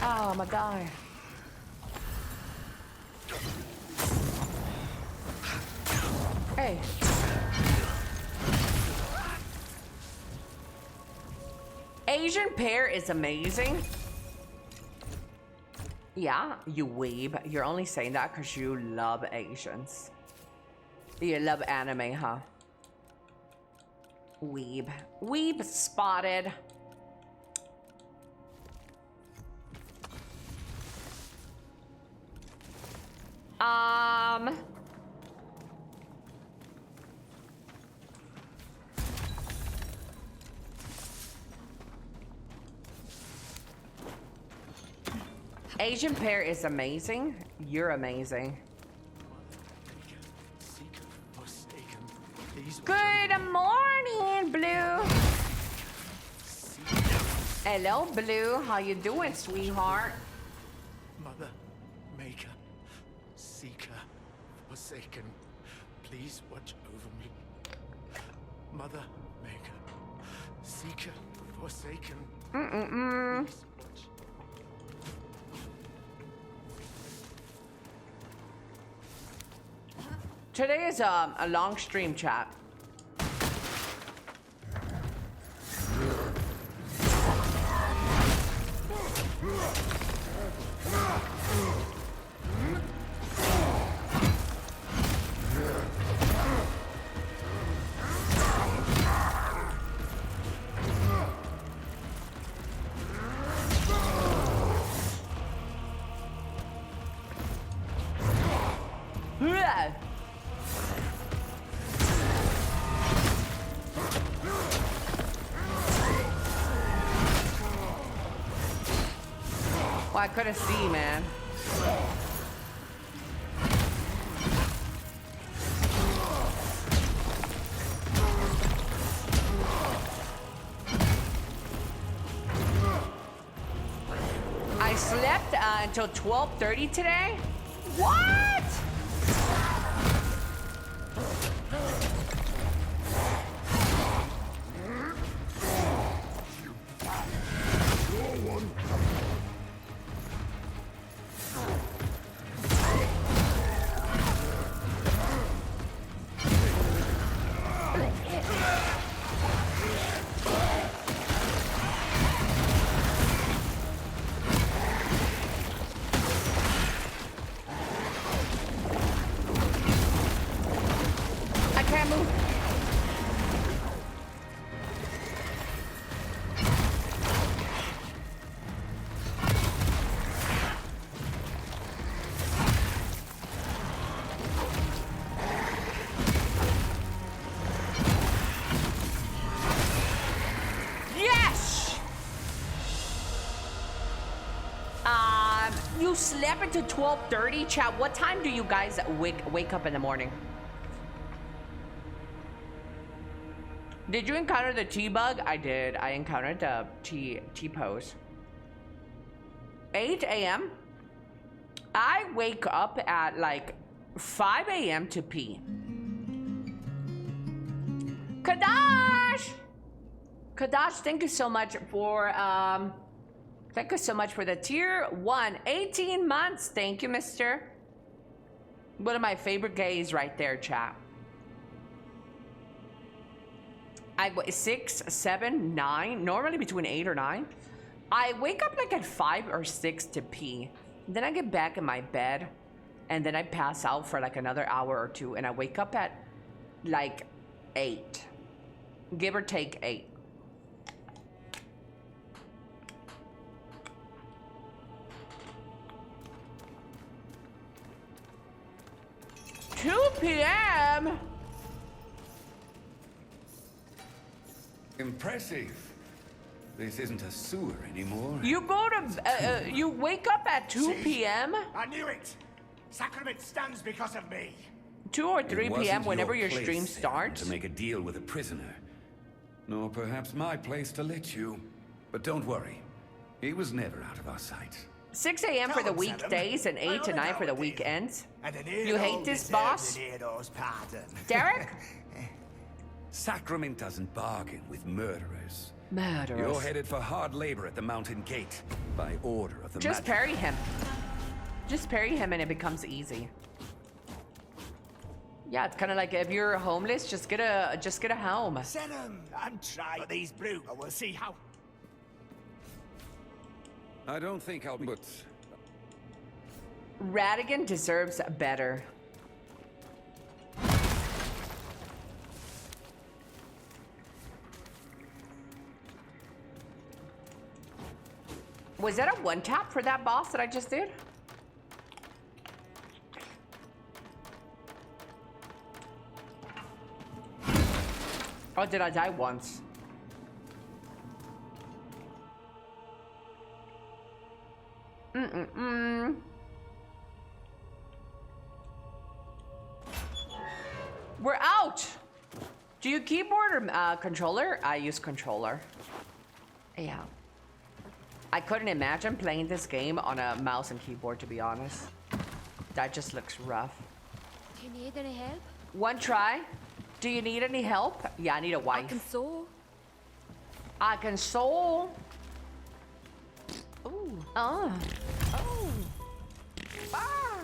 Oh my god. Hey. Asian pear is amazing. Yeah, you weeb. You're only saying that because you love Asians. You love anime, huh? Weeb. Weeb spotted. Asian pear is amazing. You're amazing. Good morning, Blue. Hello, Blue. How you doing, sweetheart? Mother, Maker, Seeker, Forsaken, please watch over me. Mother, Maker, Seeker, Forsaken. Please watch. Today is a long stream, chat. Well, I couldn't see, man. I slept until 12:30 today? What? You slept until 12:30? Chat, what time do you guys wake up in the morning? Did you encounter the T-bug? I did. I encountered the T-pose. 8 a.m.? I wake up at like 5 a.m. to pee. Kadash! Kadash, thank you so much for thank you so much for the tier 1. 18 months. Thank you, mister. One of my favorite gays right there, chat. I 6, 7, 9, normally between 8 or 9. I wake up like at 5 or 6 to pee. Then I get back in my bed and then I pass out for like another hour or 2 and I wake up at like 8. Give or take 8. $2 p.m. Impressive. This isn't a sewer anymore. You go to, you wake up at 2 p.m.? I knew it! Sacrament stands because of me! 2 or 3 p.m. whenever your place stream starts? to make a deal with a prisoner. Nor perhaps my place to let you. But don't worry. He was never out of our sight. 6 a.m. for the weekdays and 8 to 9 for the weekends. You hate this, boss? Derek? Sacrament doesn't bargain with murderers. Murderers. You're headed for hard labor at the Mountain Gate by order of the Just parry him. Just parry him and it becomes easy. Yeah, it's kind of like if you're homeless, just get a home. Send 'em and try these blue. We'll see how. I don't think I'll but Radigan deserves better. Was that a one tap for that boss that I just did? Or did I die once? We're out! Do you keyboard or controller? I use controller. Yeah. I couldn't imagine playing this game on a mouse and keyboard, to be honest. That just looks rough. Do you need any help? One try. Do you need any help? Yeah, I need a wife. I can sew. I can sew. Ooh. Oh. Oh. Ah.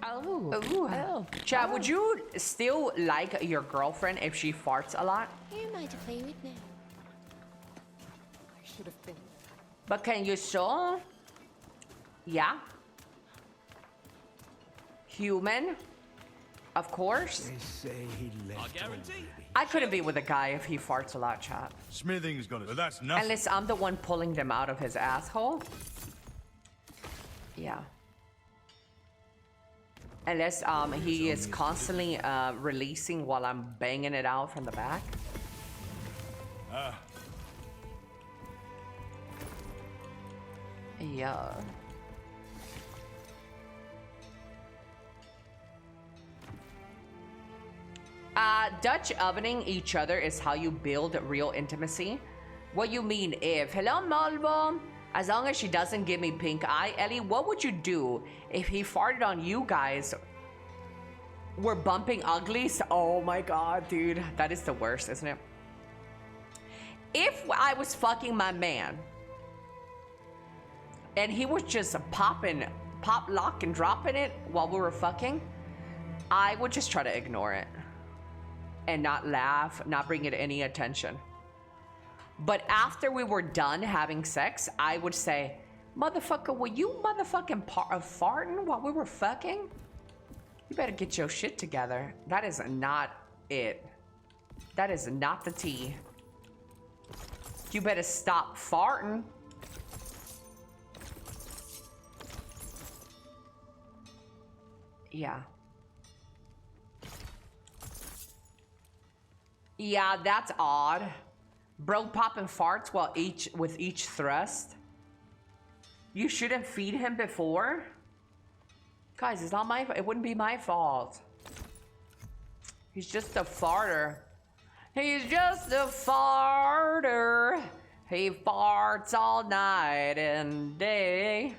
Oh. Ooh. Oh. Chad, would you still like your girlfriend if she farts a lot? Who am I to play with now? I should have been. But can you sew? Yeah. Human? Of course. They say he left. I guarantee. I couldn't be with a guy if he farts a lot, chat. Smithing's gonna. But that's nothing. Unless I'm the one pulling them out of his asshole. Yeah. Unless he is constantly releasing while I'm banging it out from the back. Yeah. Dutch ovening each other is how you build real intimacy. What you mean if? Hello, Malvo. As long as she doesn't give me pink eye. Ellie, what would you do if he farted on you guys? We're bumping uglies? Oh my god, dude. That is the worst, isn't it? If I was fucking my man and he was just pop, lock, and dropping it while we were fucking, I would just try to ignore it and not laugh, not bring it any attention. But after we were done having sex, I would say, motherfucker, were you motherfucking farting while we were fucking? You better get your shit together. That is not it. That is not the tea. You better stop farting. Yeah. Yeah, that's odd. Bro popping farts while with each thrust. You shouldn't feed him before? Guys, it's not my fault. It wouldn't be my fault. He's just a farter. He's just a farter. He farts all night and day.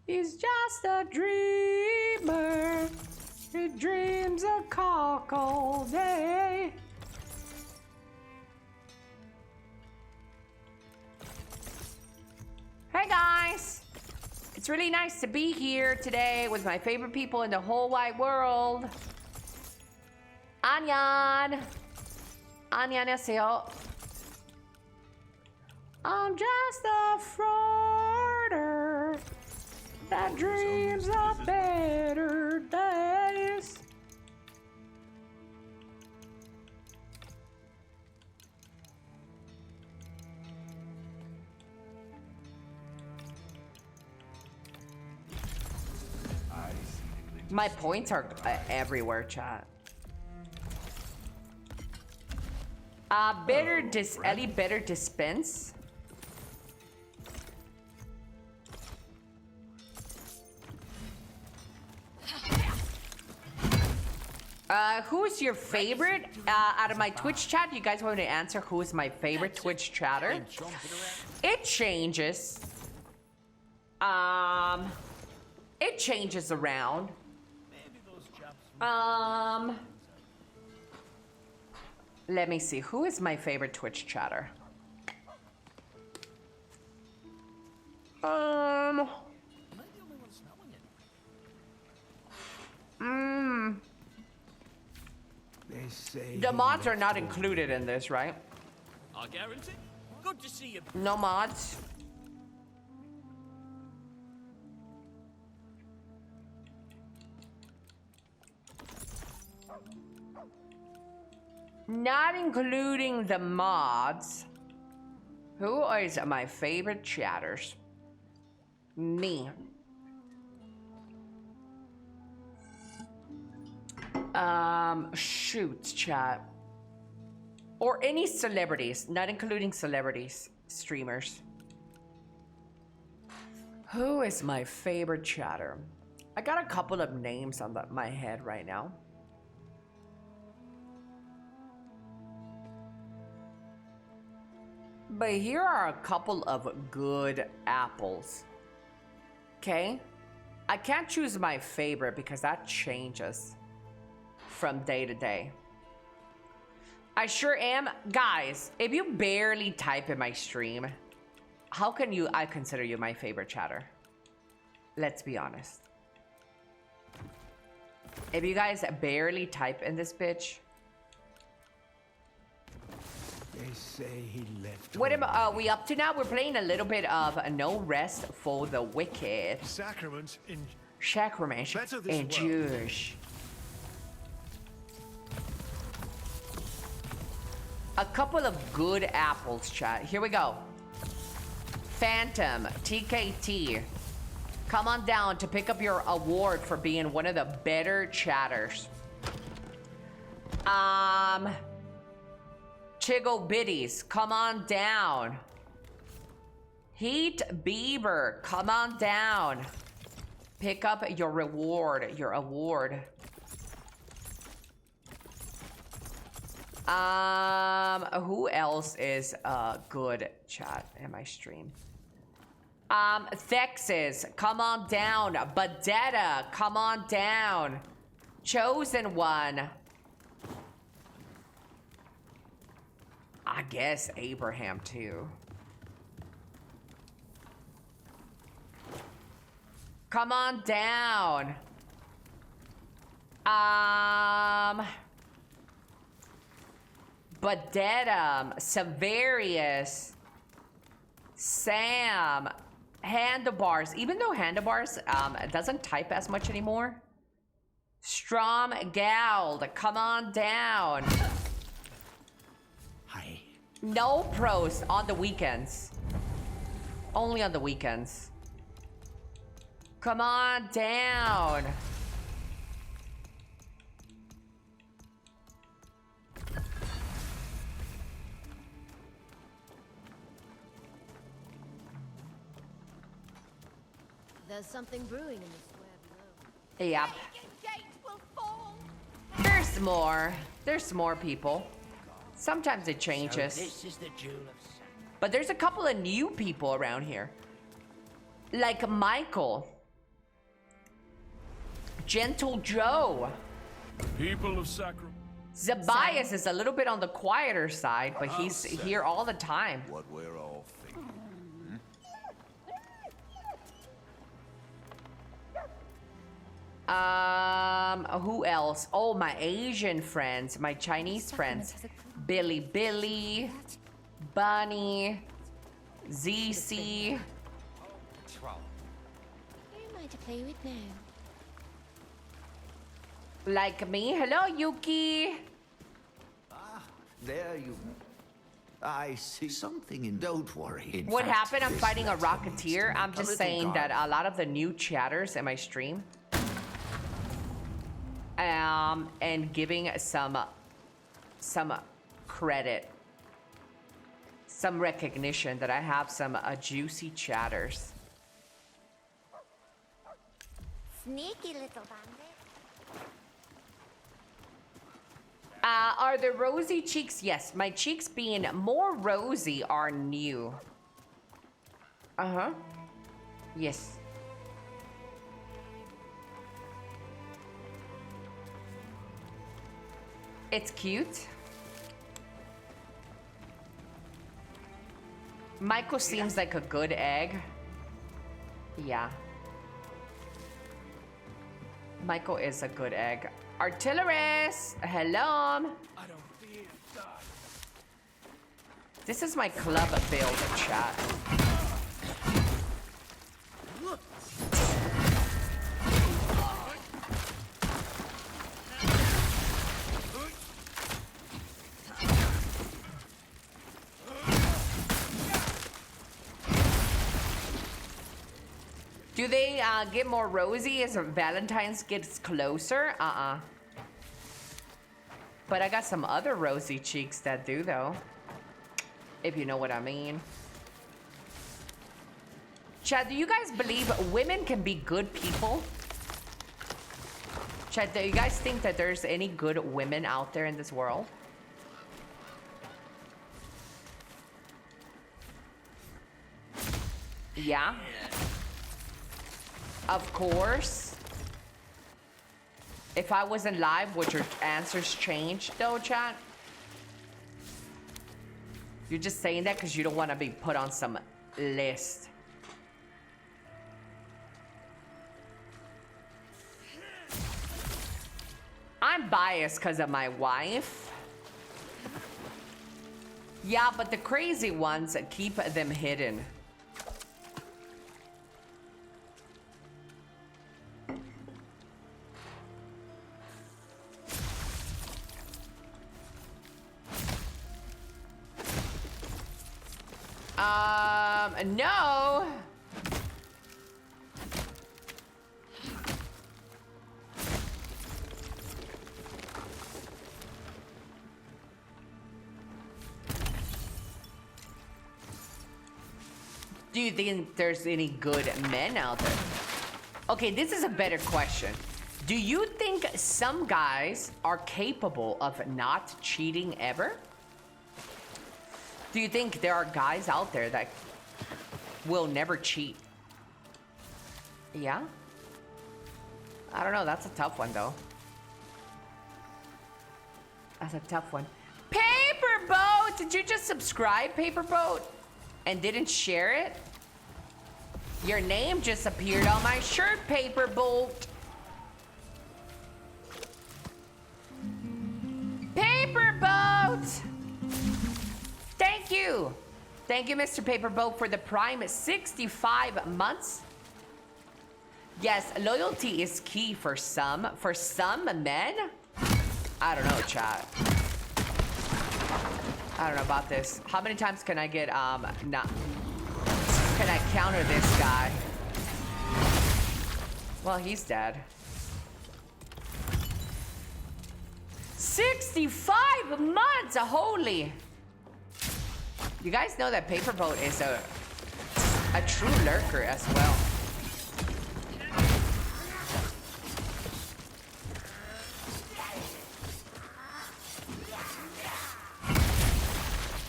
He's just a dreamer. He dreams a cock all day. Hey guys! It's really nice to be here today with my favorite people in the whole wide world. Anyan! 안녕하세요. I'm just a farter that dreams of better days. My points are everywhere, chat. Ellie better dispense. Who's your favorite out of my Twitch chat? You guys want me to answer who is my favorite Twitch chatter? It changes. It changes around. Let me see. Who is my favorite Twitch chatter? The mods are not included in this, right? I guarantee. Good to see you. No mods. Not including the mods. Who is my favorite chatters? Me. Shoot, chat. Or any celebrities, not including celebrities, streamers. Who is my favorite chatter? I got a couple of names on my head right now. But here are a couple of good apples. Okay? I can't choose my favorite because that changes from day to day. I sure am. Guys, if you barely type in my stream, how can I consider you my favorite chatter? Let's be honest. If you guys barely type in this bitch. They say he left. What am we up to now? We're playing a little bit of No Rest for the Wicked. Sacrament in Jewish. A couple of good apples, chat. Here we go. Phantom, TKT. Come on down to pick up your award for being one of the better chatters. Chiggle Biddies, come on down. Heat Bieber, come on down. Pick up your reward, your award. Who else is good chat in my stream? Thexes, come on down. Badetta, come on down. Chosen One. I guess Abraham too. Come on down. Badetta, Severius, Sam, Handlebars. Even though Handlebars doesn't type as much anymore. Strom Gald, come on down. Hi. No pros on the weekends. Only on the weekends. Come on down. There's something brewing in the square below. Yep. There's more. There's more people. Sometimes it changes. So this is the jewel of But there's a couple of new people around here. Like Michael. Gentle Joe. People of Sacrament. Zabias is a little bit on the quieter side, but he's here all the time. What we're all thinking. Who else? Oh, my Asian friends, my Chinese friends. Billy, Bunny, ZC. Who am I to play with now? Like me. Hello, Yuki. There you. I see something in. Don't worry. What happened? I'm fighting a Rocketeer. I'm just saying that a lot of the new chatters in my stream. And giving some credit, some recognition that I have some juicy chatters. Sneaky little bandit. Are the rosy cheeks? Yes, my cheeks being more rosy are new. Yes. It's cute. Michael seems like a good egg. Yeah. Michael is a good egg. Artillerist, hello. I don't fear God. This is my club build, chat. Do they get more rosy as Valentine's gets closer? But I got some other rosy cheeks that do, though. If you know what I mean. Chad, do you guys believe women can be good people? Chad, do you guys think that there's any good women out there in this world? Yeah. Of course. If I wasn't live, would your answers change though, chat? You're just saying that because you don't want to be put on some list. I'm biased because of my wife. Yeah, but the crazy ones keep them hidden. No. Do you think there's any good men out there? Okay, this is a better question. Do you think some guys are capable of not cheating ever? Do you think there are guys out there that will never cheat? Yeah? I don't know. That's a tough one, though. That's a tough one. Paperboat! Did you just subscribe, Paperboat? And didn't share it? Your name just appeared on my shirt, Paperboat. Paperboat! Thank you. Thank you, Mr. Paperboat, for the prime 65 months. Yes, loyalty is key for some men. I don't know, chat. I don't know about this. How many times can I get, can I counter this guy? Well, he's dead. 65 months, holy. You guys know that Paperboat is a true lurker as well.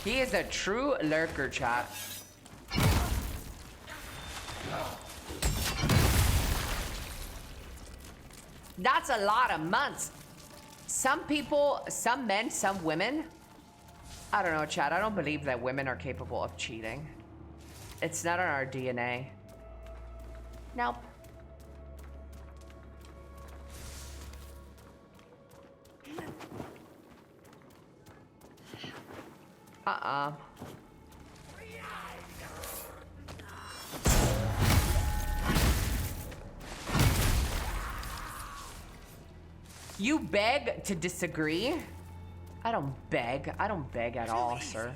He is a true lurker, chat. That's a lot of months. Some people, some men, some women. I don't know, chat. I don't believe that women are capable of cheating. It's not in our DNA. Nope. You beg to disagree? I don't beg. I don't beg at all, sir.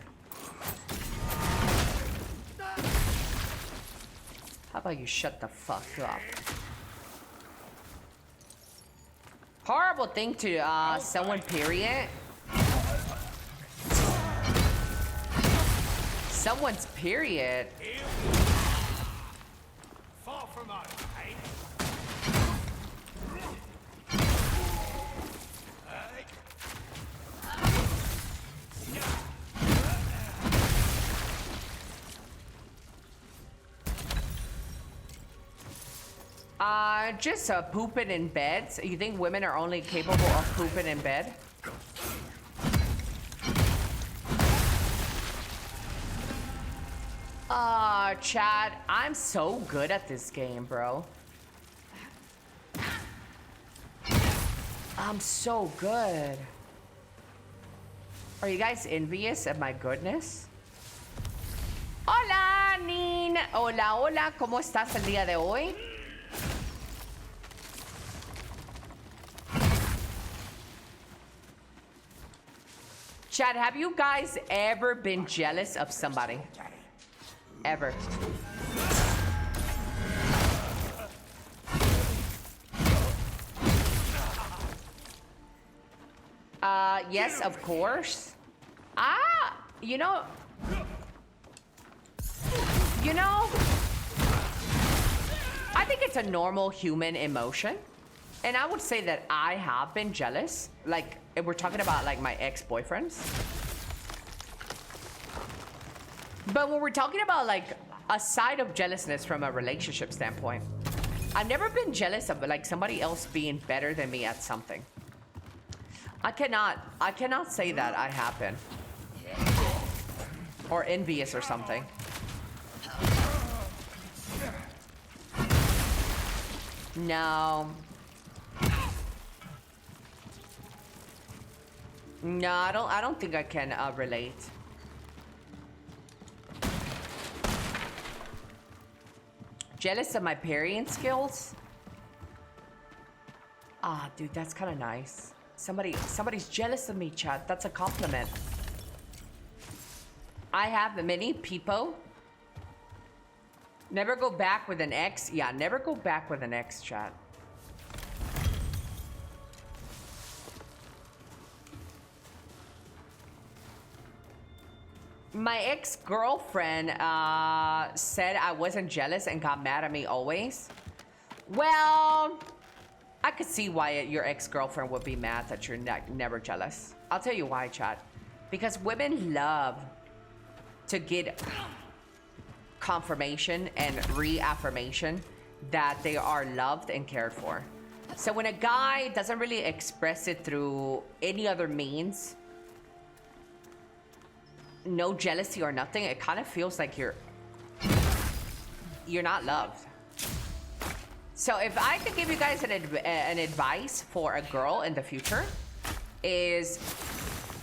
How about you shut the fuck up? Horrible thing to someone, period. Someone's period. Far from home, eh? Just pooping in bed. So you think women are only capable of pooping in bed? Chad, I'm so good at this game, bro. I'm so good. Are you guys envious of my goodness? Hola, Nin. Hola, hola. ¿Cómo estás el día de hoy? Chad, have you guys ever been jealous of somebody? Ever? Yes, of course. You know, I think it's a normal human emotion. And I would say that I have been jealous. Like, if we're talking about like my ex-boyfriends. But when we're talking about like a side of jealousness from a relationship standpoint, I've never been jealous of like somebody else being better than me at something. I cannot say that I have been. Or envious or something. No. No, I don't think I can relate. Jealous of my parrying skills? Ah, dude, that's kind of nice. Somebody's jealous of me, chat. That's a compliment. I have many people. Never go back with an ex. Yeah, never go back with an ex, chat. My ex-girlfriend said I wasn't jealous and got mad at me always. Well, I could see why your ex-girlfriend would be mad that you're never jealous. I'll tell you why, chat. Because women love to get confirmation and reaffirmation that they are loved and cared for. So when a guy doesn't really express it through any other means, no jealousy or nothing, it kind of feels like you're not loved. So if I could give you guys an advice for a girl in the future, is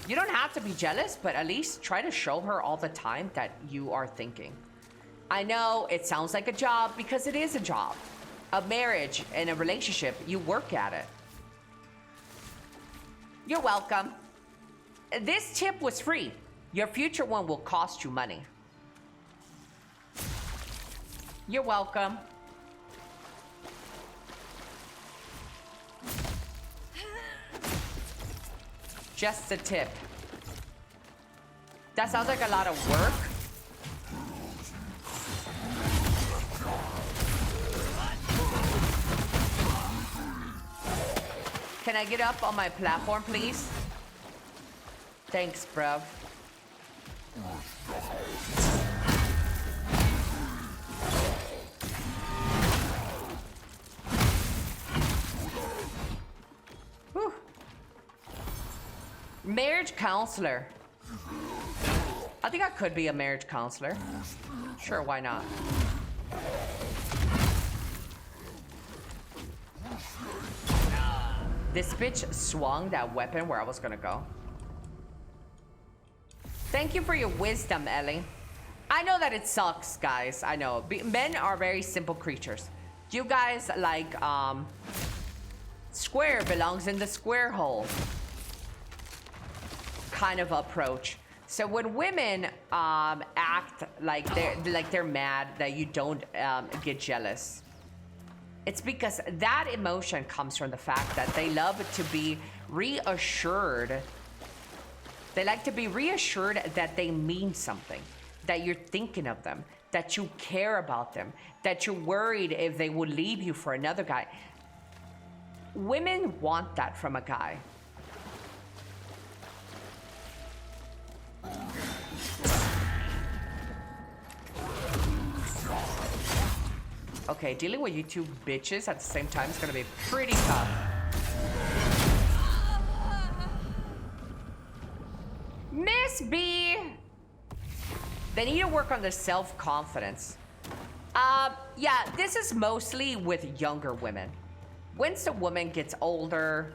you don't have to be jealous, but at least try to show her all the time that you are thinking. I know it sounds like a job, because it is a job. A marriage and a relationship, you work at it. You're welcome. This tip was free. Your future one will cost you money. You're welcome. Just a tip. That sounds like a lot of work. Can I get up on my platform, please? Thanks, bruv. Whew. Marriage counselor. I think I could be a marriage counselor. Sure, why not? This bitch swung that weapon where I was gonna go. Thank you for your wisdom, Elly. I know that it sucks, guys. I know. Men are very simple creatures. You guys like, square belongs in the square hole kind of approach. So when women act like they're mad that you don't get jealous, it's because that emotion comes from the fact that they love to be reassured. They like to be reassured that they mean something, that you're thinking of them, that you care about them, that you're worried if they will leave you for another guy. Women want that from a guy. Okay, dealing with you two bitches at the same time is gonna be pretty tough. Miss B! They need to work on their self-confidence. Yeah, this is mostly with younger women. Once a woman gets older,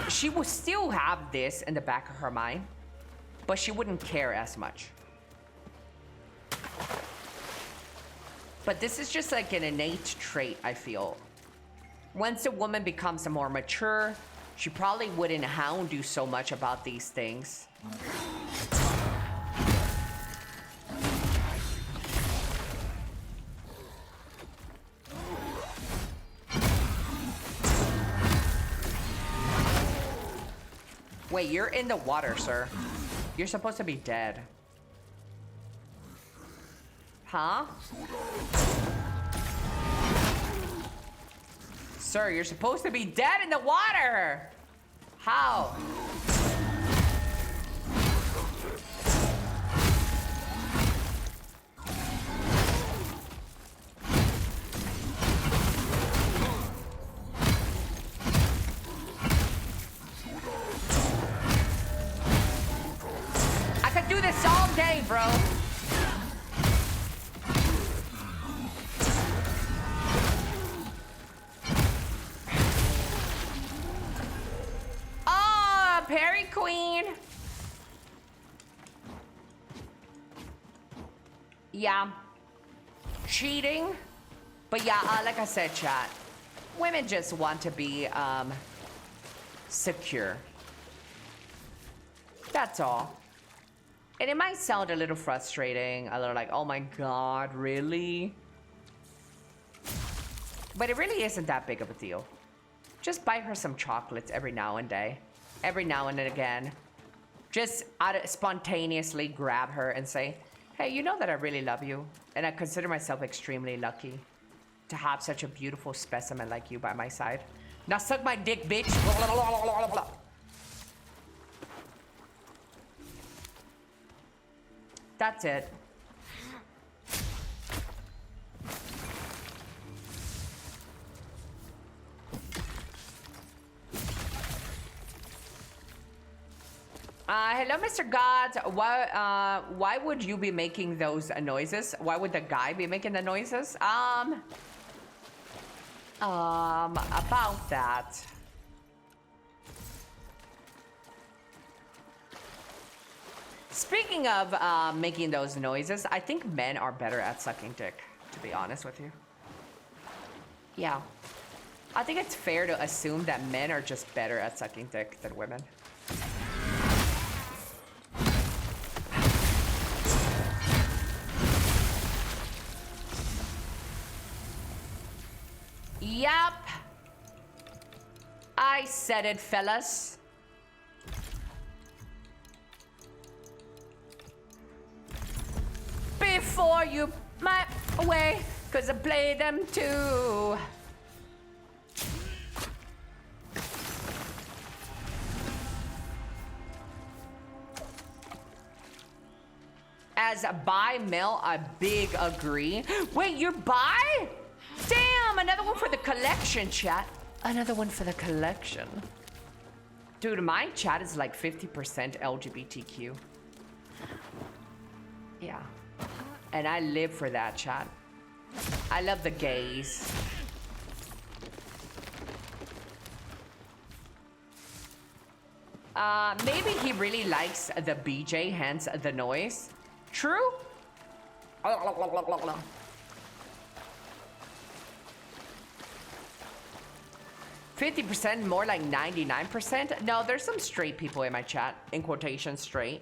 She will still have this in the back of her mind, but she wouldn't care as much. But this is just like an innate trait, I feel. Once a woman becomes more mature, she probably wouldn't hound you so much about these things. Wait, you're in the water, sir. You're supposed to be dead. Huh? Sir, you're supposed to be dead in the water! How? I could do this all day, bro. Parry Queen. Yeah. Cheating. But yeah, like I said, chat, women just want to be secure. That's all. And it might sound a little frustrating, a little like, oh my god, really? But it really isn't that big of a deal. Just buy her some chocolates every now and then. Every now and then again. Just spontaneously grab her and say, hey, you know that I really love you. And I consider myself extremely lucky to have such a beautiful specimen like you by my side. Now suck my dick, bitch. That's it. Hello, Mr. Gods. Why would you be making those noises? Why would the guy be making the noises? About that. Speaking of making those noises, I think men are better at sucking dick, to be honest with you. Yeah. I think it's fair to assume that men are just better at sucking dick than women. Yup. I said it, fellas. Before you my way, 'cause I play them too. As a bi male, I big agree. Wait, you're bi? Damn, another one for the collection, chat. Another one for the collection. Dude, my chat is like 50% LGBTQ. Yeah. And I live for that, chat. I love the gays. Maybe he really likes the BJ, hence the noise. True? 50%, more like 99%. No, there's some straight people in my chat. In quotation, straight.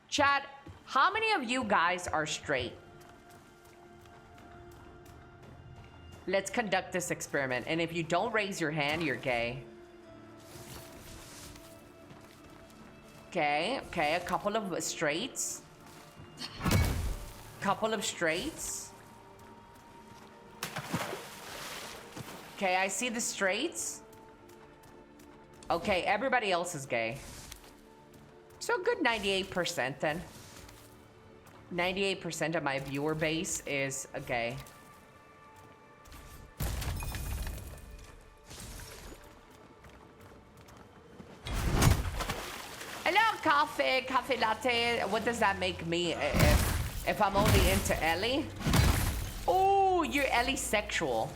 Chat, how many of you guys are straight? Let's conduct this experiment. And if you don't raise your hand, you're gay. Okay, okay, a couple of straights. Couple of straights. Okay, I see the straights. Okay, everybody else is gay. So a good 98% then. 98% of my viewer base is gay. Hello, coffee latte. What does that make me if I'm only into Elly? Oh, you're Elly sexual.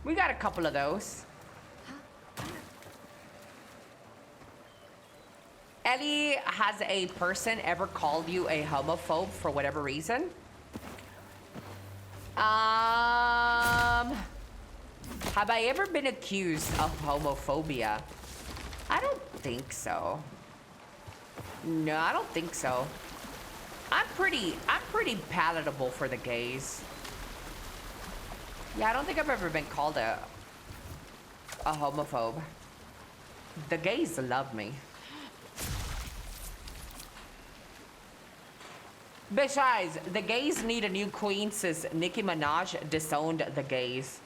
We got a couple of those. Ellie, has a person ever called you a homophobe for whatever reason? Have I ever been accused of homophobia? I don't think so. No, I don't think so. I'm pretty palatable for the gays. Yeah, I don't think I've ever been called a homophobe. The gays love me. Besides, the gays need a new queen since Nicki Minaj disowned the gays.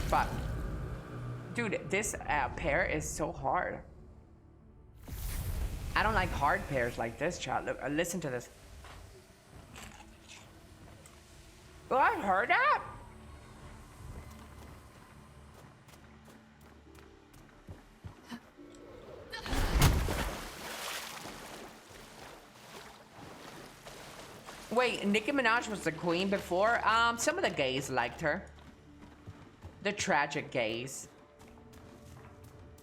Fuck. Dude, this pear is so hard. I don't like hard pears like this, child. Look, listen to this. Oh, I heard that. Wait, Nicki Minaj was the queen before? Some of the gays liked her. The tragic gays.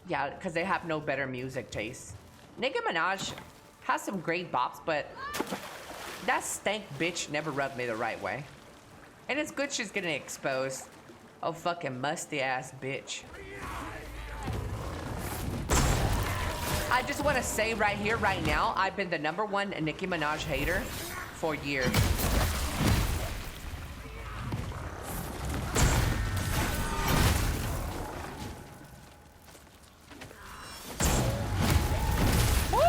Yeah, because they have no better music taste. Nicki Minaj has some great bops, but that stank bitch never rubbed me the right way. And it's good she's getting exposed. Oh, fucking musty ass bitch. I just want to say right here, right now, I've been the #1 Nicki Minaj hater for years. Woo,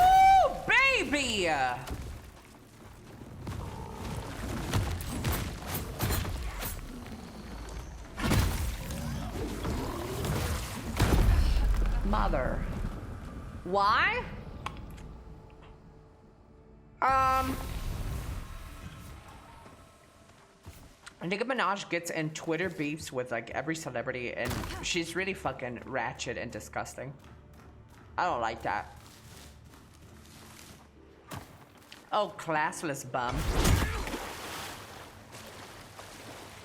baby! Mother. Why? Nicki Minaj gets in Twitter beefs with like every celebrity, and she's really fucking ratchet and disgusting. I don't like that. Oh, classless bum.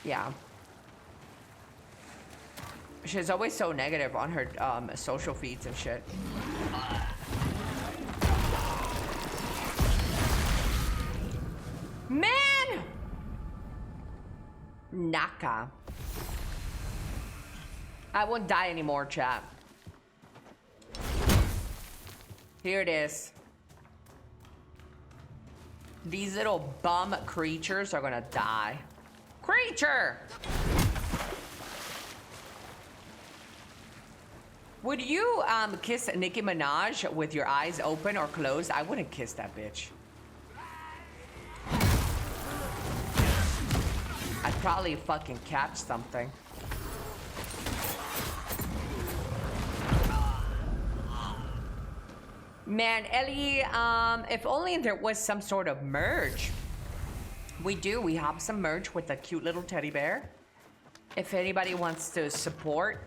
Yeah. She's always so negative on her social feeds and shit. Man! Naka. I won't die anymore, chat. Here it is. These little bum creatures are gonna die. Creature! Would you kiss Nicki Minaj with your eyes open or closed? I wouldn't kiss that bitch. I'd probably fucking catch something. Man, Ellie, if only there was some sort of merge. We do. We have some merch with a cute little teddy bear. If anybody wants to support,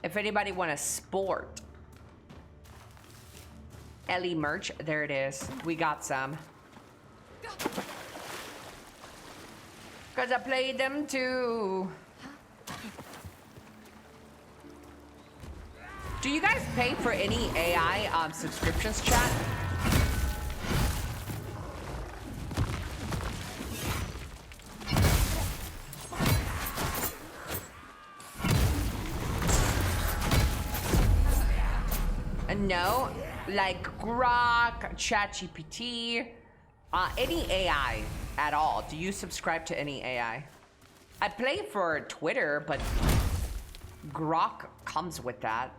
if anybody want to sport Ellie merch, there it is. We got some. Because I played them too. Do you guys pay for any AI subscriptions, chat? No, like Grok, ChatGPT, any AI at all. Do you subscribe to any AI? I play for Twitter, but Grok comes with that.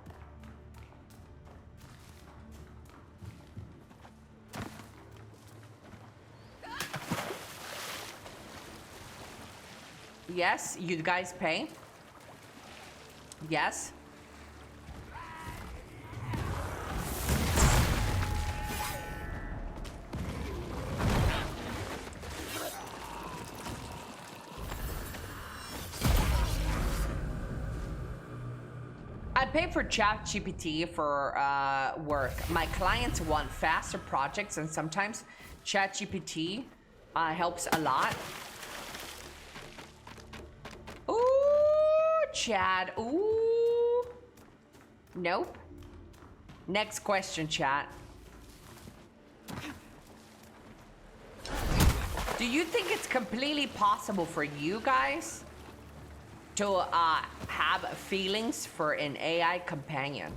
Yes, you guys pay? Yes. I pay for ChatGPT for work. My clients want faster projects, and sometimes ChatGPT helps a lot. Ooh, chat. Ooh. Nope. Next question, chat. Do you think it's completely possible for you guys to have feelings for an AI companion?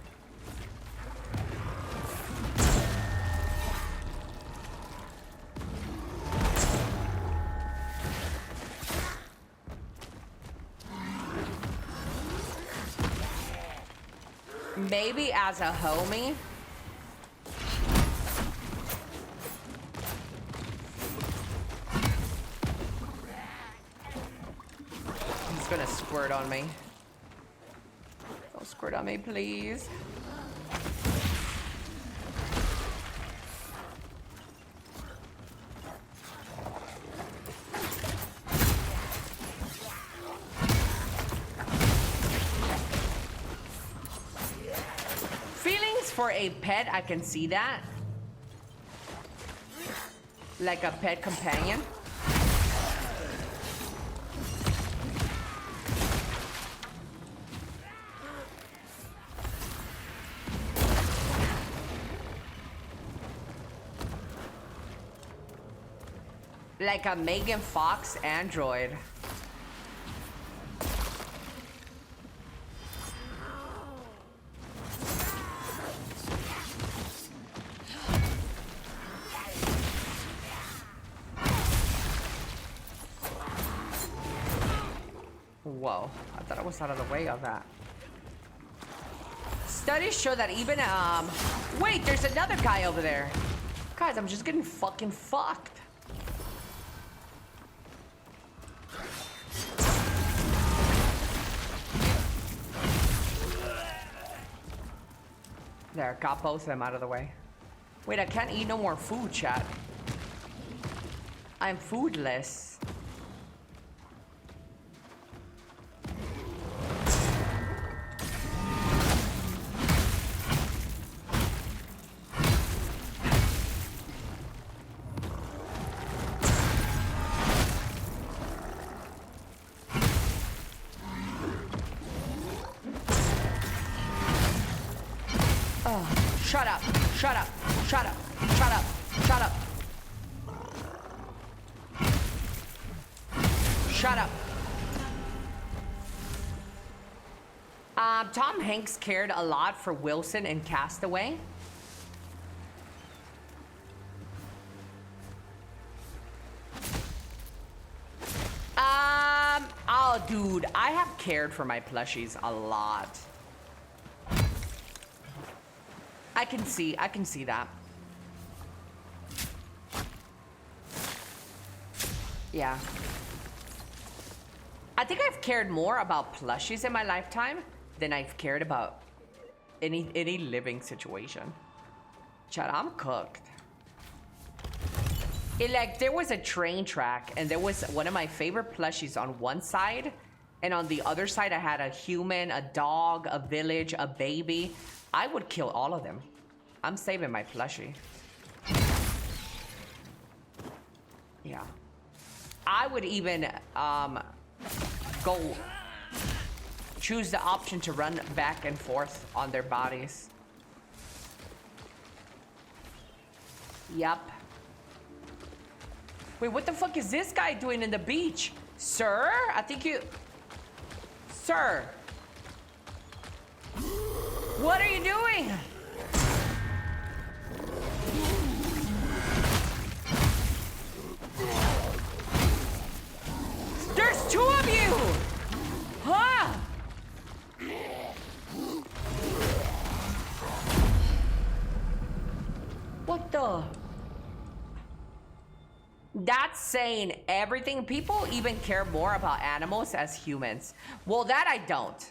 Maybe as a homie. He's gonna squirt on me. Don't squirt on me, please. For a pet, I can see that. Like a pet companion. Like a Megan Fox android. Whoa, I thought I was out of the way of that. Studies show that even, wait, there's another guy over there. Guys, I'm just getting fucking fucked. There, got both of them out of the way. Wait, I can't eat no more food, chat. I'm foodless. Shut up, shut up, shut up, shut up, shut up. Shut up. Tom Hanks cared a lot for Wilson in Castaway. Oh, dude, I have cared for my plushies a lot. I can see that. Yeah. I think I've cared more about plushies in my lifetime than I've cared about any living situation. Chat, I'm cooked. There was a train track and there was one of my favorite plushies on one side, and on the other side I had a human, a dog, a village, a baby. I would kill all of them. I'm saving my plushie. Yeah. I would even go choose the option to run back and forth on their bodies. Yup. Wait, what the fuck is this guy doing in the beach? Sir? I think you... Sir. What are you doing? There's two of you! Huh? What the? That's saying everything. People even care more about animals as humans. Well, that I don't.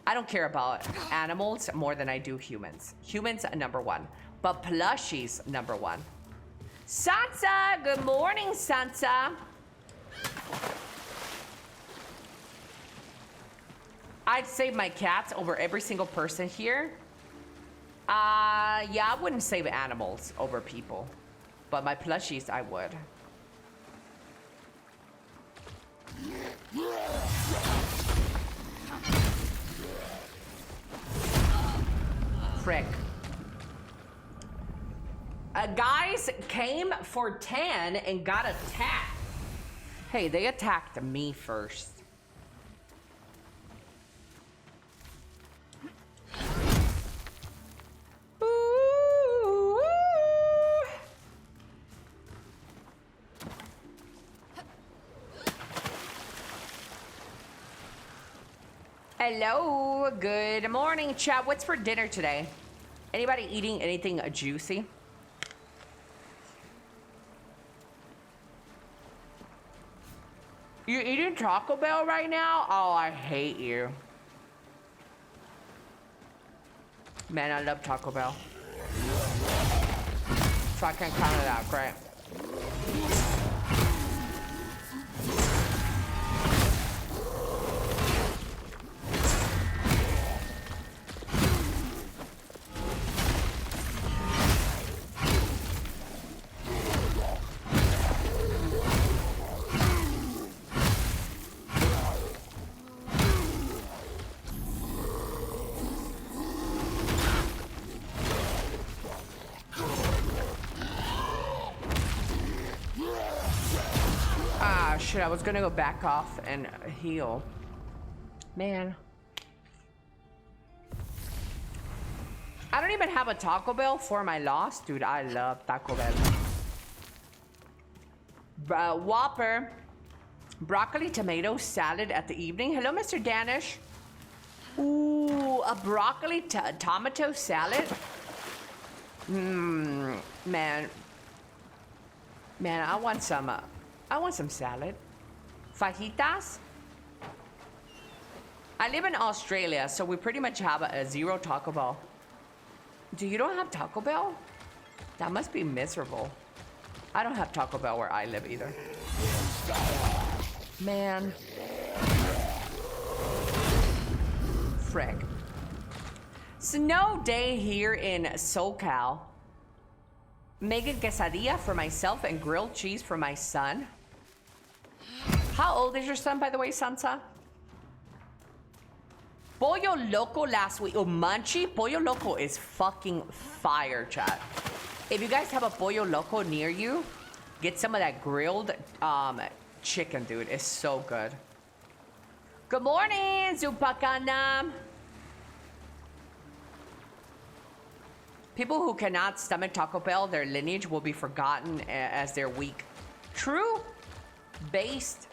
I don't care about animals more than I do humans. Humans, number one. But plushies, number one. Sansa! Good morning, Sansa. I'd save my cats over every single person here. Yeah, I wouldn't save animals over people. But my plushies, I would. Frick. Guys came for 10 and got attacked. Hey, they attacked me first. Ooh. Hello, good morning, chat. What's for dinner today? Anybody eating anything juicy? You eating Taco Bell right now? Oh, I hate you. Man, I love Taco Bell. So I can count it out, great. Shit, I was gonna go back off and heal. Man. I don't even have a Taco Bell for my loss. Dude, I love Taco Bell. Whopper. Broccoli tomato salad at the evening. Hello, Mr. Danish. Ooh, a broccoli tomato salad? Man. Man, I want some salad. Fajitas? I live in Australia, so we pretty much have a zero Taco Bell. Do you don't have Taco Bell? That must be miserable. I don't have Taco Bell where I live either. Man. Frick. Snow day here in SoCal. Making quesadilla for myself and grilled cheese for my son. How old is your son, by the way, Sansa? Pollo Loco last week. Oh, Munchie? Pollo Loco is fucking fire, chat. If you guys have a Pollo Loco near you, get some of that grilled chicken, dude. It's so good. Good morning, Zupakana. People who cannot stomach Taco Bell, their lineage will be forgotten as they're weak. True. Based.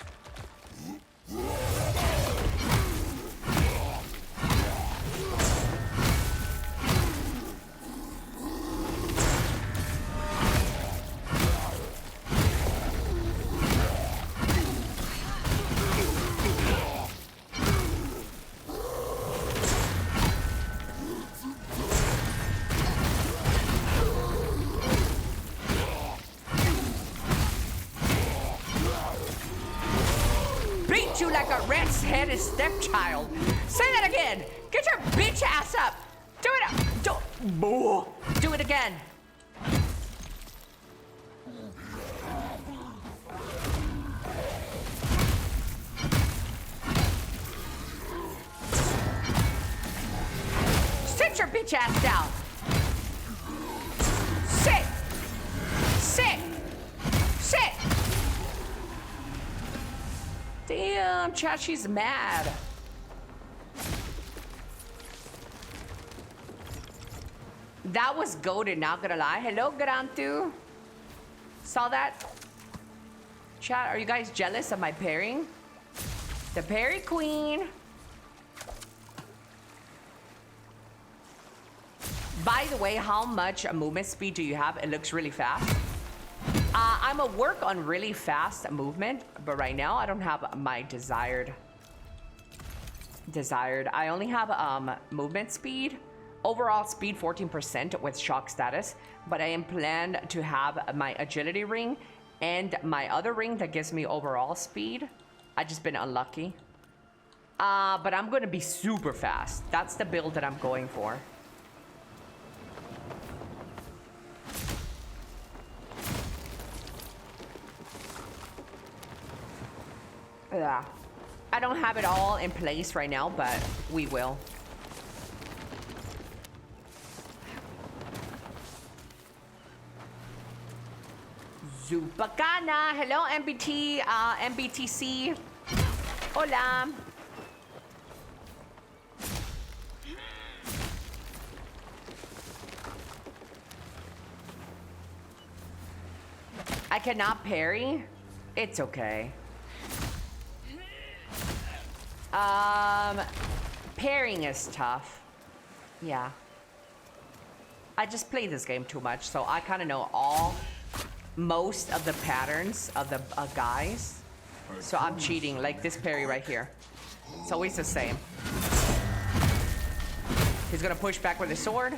Red-headed stepchild. Say that again. Get your bitch ass up. Do it. Do it again. Sit your bitch ass down. Sit. Sit. Sit. Damn, chat, she's mad. That was goated, not gonna lie. Hello, Grantu. Saw that? Chat, are you guys jealous of my pairing? The Perry Queen. By the way, how much movement speed do you have? It looks really fast. I'm a work on really fast movement, but right now I don't have my desired. I only have movement speed, overall speed 14% with shock status, but I am planned to have my agility ring and my other ring that gives me overall speed. I just been unlucky. But I'm gonna be super fast. That's the build that I'm going for. Yeah. I don't have it all in place right now, but we will. Zupacana. Hello, MBT, MBTC. Hola. I cannot parry. It's okay. Parrying is tough. Yeah. I just play this game too much, so I kind of know most of the patterns of the guys. So I'm cheating, like this parry right here. It's always the same. He's gonna push back with his sword.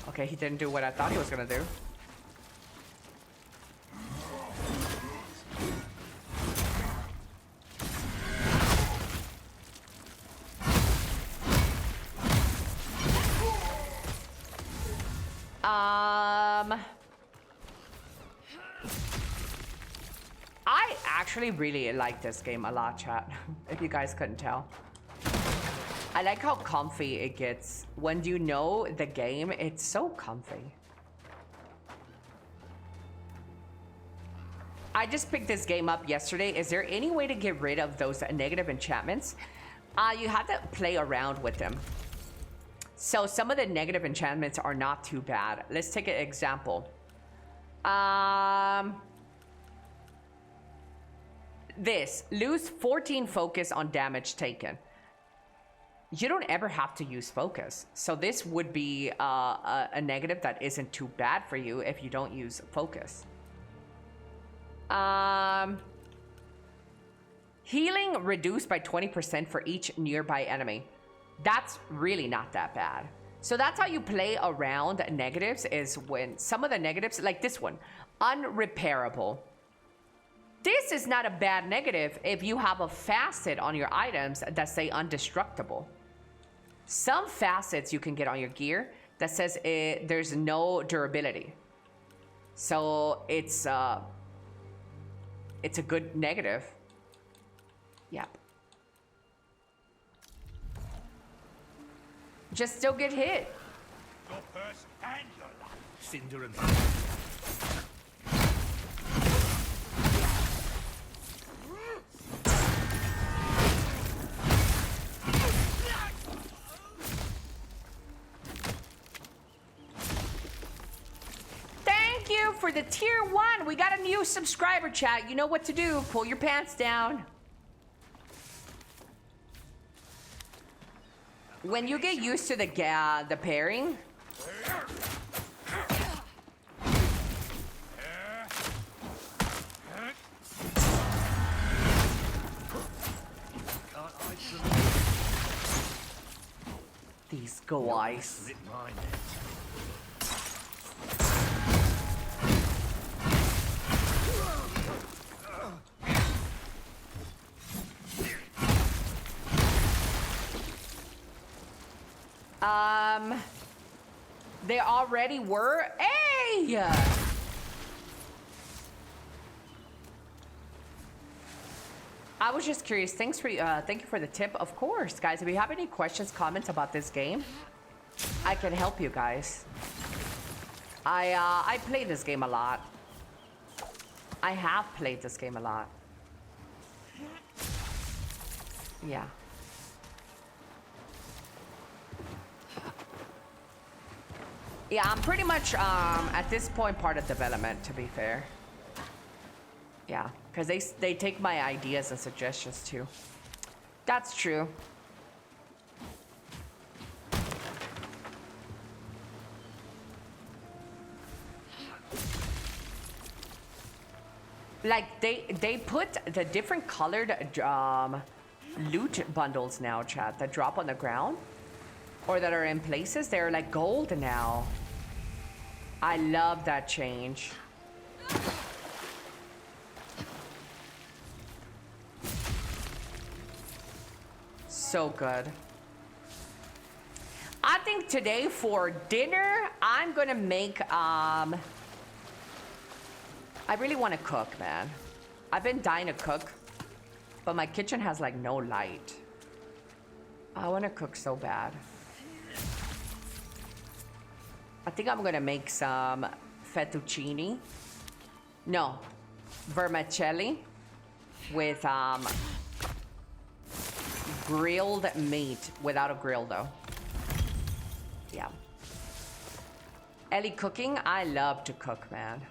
Okay, he didn't do what I thought he was gonna do. I actually really like this game a lot, chat, if you guys couldn't tell. I like how comfy it gets. When you know the game, it's so comfy. I just picked this game up yesterday. Is there any way to get rid of those negative enchantments? You have to play around with them. So some of the negative enchantments are not too bad. Let's take an example. This, lose 14 focus on damage taken. You don't ever have to use focus. So this would be a negative that isn't too bad for you if you don't use focus. Healing reduced by 20% for each nearby enemy. That's really not that bad. So that's how you play around negatives, is when some of the negatives, like this one, unrepairable. This is not a bad negative if you have a facet on your items that say undestructible. Some facets you can get on your gear that says there's no durability. So it's a good negative. Yep. Just still get hit. Your purse and your life. Cinder and Thank you for the tier 1. We got a new subscriber, chat. You know what to do. Pull your pants down. When you get used to the pairing, these go ice. They already were. Hey! I was just curious. Thank you for the tip. Of course, guys. If you have any questions, comments about this game, I can help you guys. I play this game a lot. I have played this game a lot. Yeah. Yeah, I'm pretty much, at this point, part of development, to be fair. Yeah, because they take my ideas and suggestions, too. That's true. Like, they put the different colored loot bundles now, chat, that drop on the ground. Or that are in places, they're like gold now. I love that change. So good. I think today for dinner, I'm gonna make, I really wanna cook, man. I've been dying to cook, but my kitchen has like no light. I want to cook so bad. I think I'm gonna make some fettuccine. No, vermicelli with grilled meat without a grill though. Yeah. Elly cooking? I love to cook, man.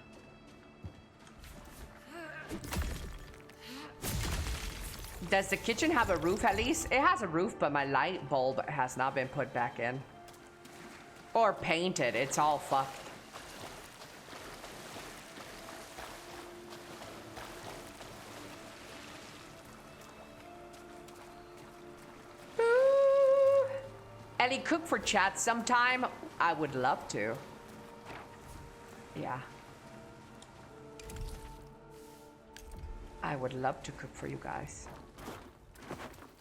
Does the kitchen have a roof at least? It has a roof, but my light bulb has not been put back in. Or painted. It's all fucked. Ooh. Elly, cook for chat sometime. I would love to. Yeah. I would love to cook for you guys.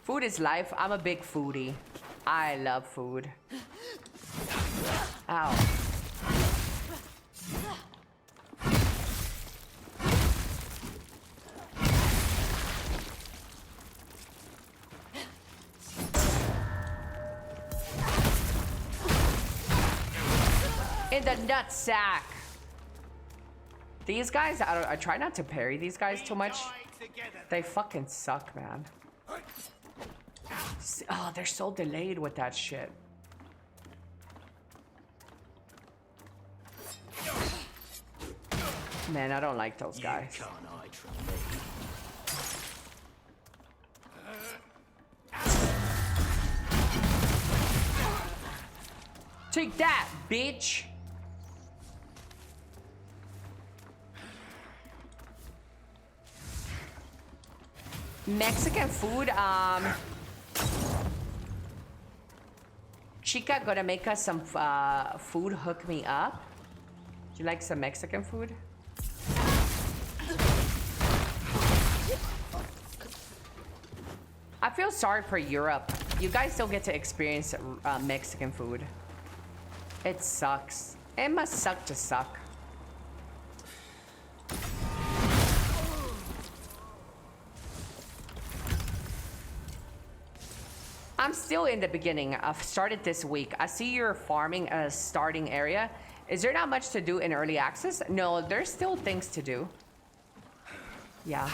Food is life. I'm a big foodie. I love food. Ow. In the nutsack. These guys, I try not to parry these guys too much. They fucking suck, man. Oh, they're so delayed with that shit. Man, I don't like those guys. Take that, bitch. Mexican food, Chica gonna make us some food, hook me up. Do you like some Mexican food? I feel sorry for Europe. You guys don't get to experience Mexican food. It sucks. It must suck to suck. I'm still in the beginning. I've started this week. I see you're farming a starting area. Is there not much to do in early access? No, there's still things to do. Yeah.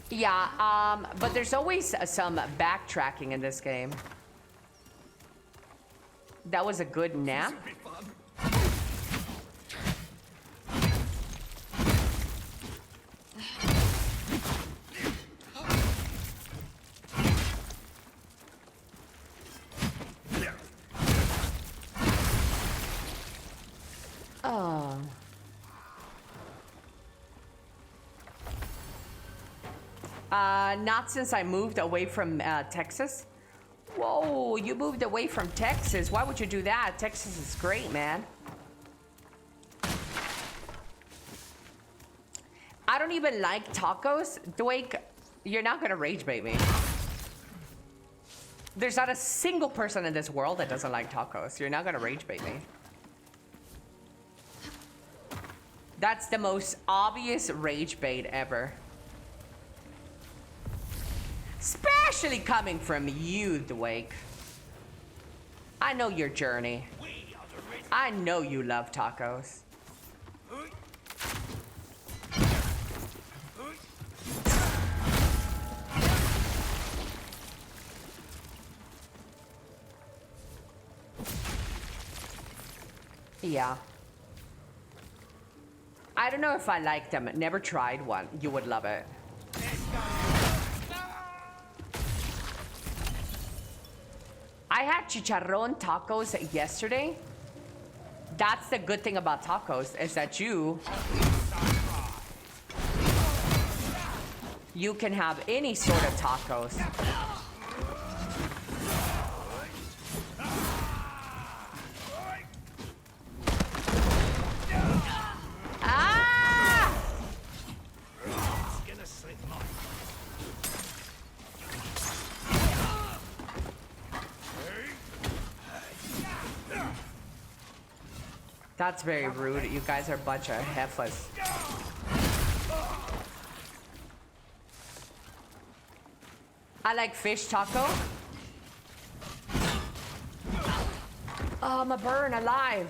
Yeah, but there's always some backtracking in this game. That was a good nap. Oh. Not since I moved away from Texas. Whoa, you moved away from Texas. Why would you do that? Texas is great, man. I don't even like tacos. Dwayne, you're not gonna rage bait me. There's not a single person in this world that doesn't like tacos. You're not gonna rage bait me. That's the most obvious rage bait ever. Especially coming from you, Dwayne. I know your journey. I know you love tacos. Yeah. I don't know if I like them. Never tried one. You would love it. I had chicharrón tacos yesterday. That's the good thing about tacos, is that you can have any sort of tacos. That's very rude. You guys are a bunch of heifers. I like fish taco. Oh, I'm a burn alive.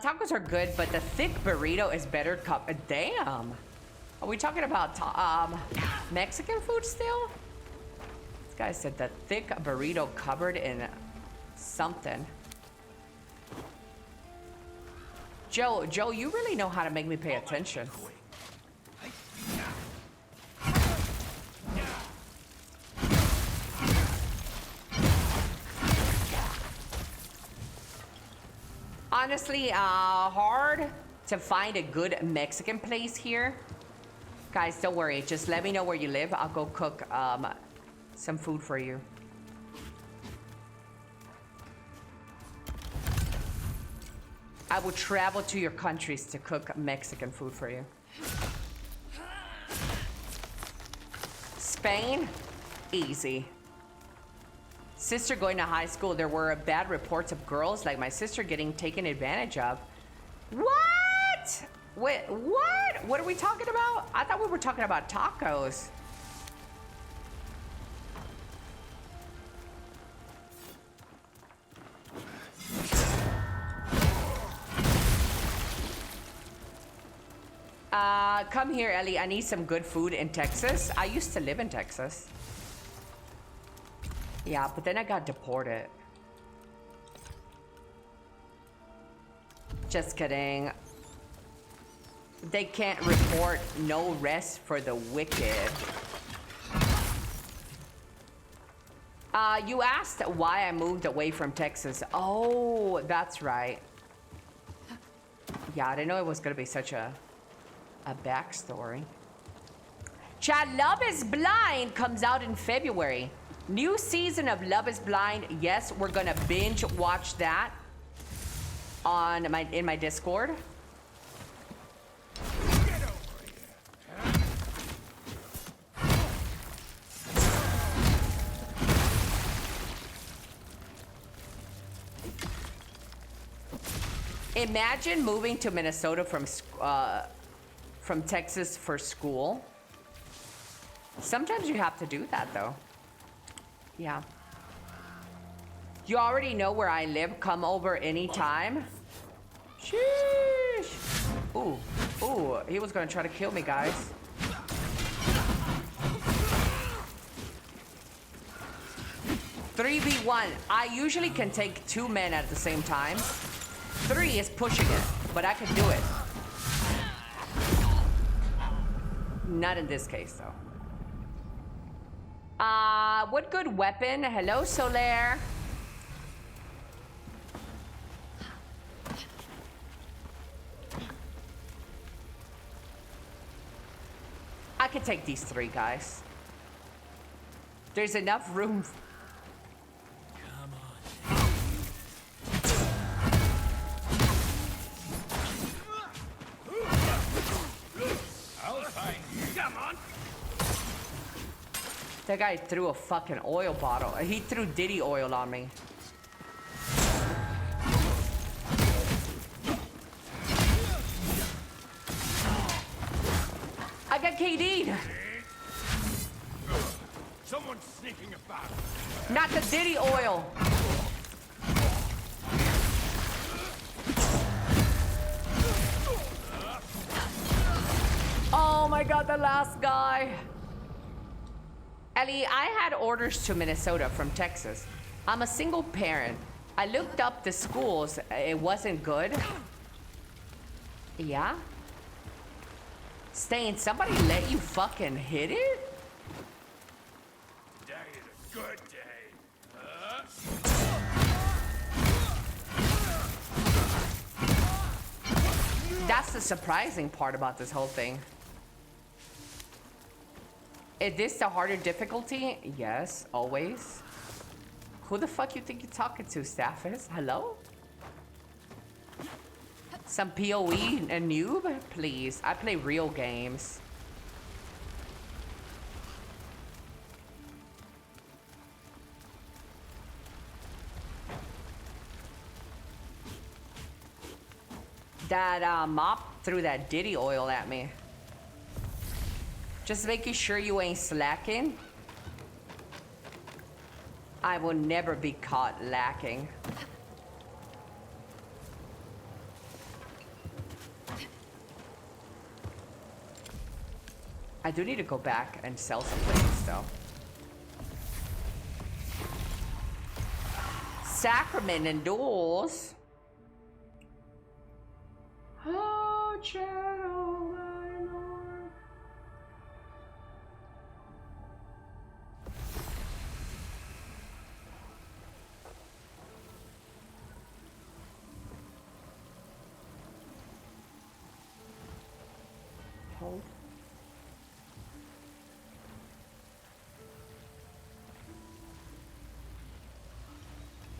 Tacos are good, but the thick burrito is better. Damn. Are we talking about Mexican food still? This guy said the thick burrito covered in something. Joe, you really know how to make me pay attention. Honestly, hard to find a good Mexican place here. Guys, don't worry. Just let me know where you live. I'll go cook some food for you. I will travel to your countries to cook Mexican food for you. Spain? Easy. Sister going to high school, there were bad reports of girls like my sister getting taken advantage of. What? Wait, what? What are we talking about? I thought we were talking about tacos. Come here, Ellie. I need some good food in Texas. I used to live in Texas. Yeah, but then I got deported. Just kidding. They can't report no rest for the wicked. You asked why I moved away from Texas. Oh, that's right. Yeah, I didn't know it was gonna be such a backstory. Chat, Love is Blind comes out in February. New season of Love is Blind. Yes, we're gonna binge watch that on in my Discord. Imagine moving to Minnesota from Texas for school. Sometimes you have to do that though. Yeah. You already know where I live. Come over anytime. Sheesh. Ooh, ooh, he was gonna try to kill me, guys. "3v1. I usually can take 2 men at the same time. 3 is pushing it, but I can do it. Not in this case, though. What good weapon? Hello, Solaire. I could take these 3 guys. There's enough room. That guy threw a fucking oil bottle. He threw Diddy oil on me. I got KD'd. Someone's sneaking about. Not the Diddy oil. Oh my god, the last guy. Ellie, I had orders to Minnesota from Texas. I'm a single parent. I looked up the schools. It wasn't good. Yeah? Stain, somebody let you fucking hit it? Today is a good day. That's the surprising part about this whole thing. Is this the harder difficulty? Yes, always. Who the fuck you think you're talking to, Staffis? Hello? Some PoE and noob? Please, I play real games. That mop threw that Diddy oil at me. Just making sure you ain't slacking. I will never be caught lacking. I do need to go back and sell some things though. Sacrament indoors. Oh, channel. Hold.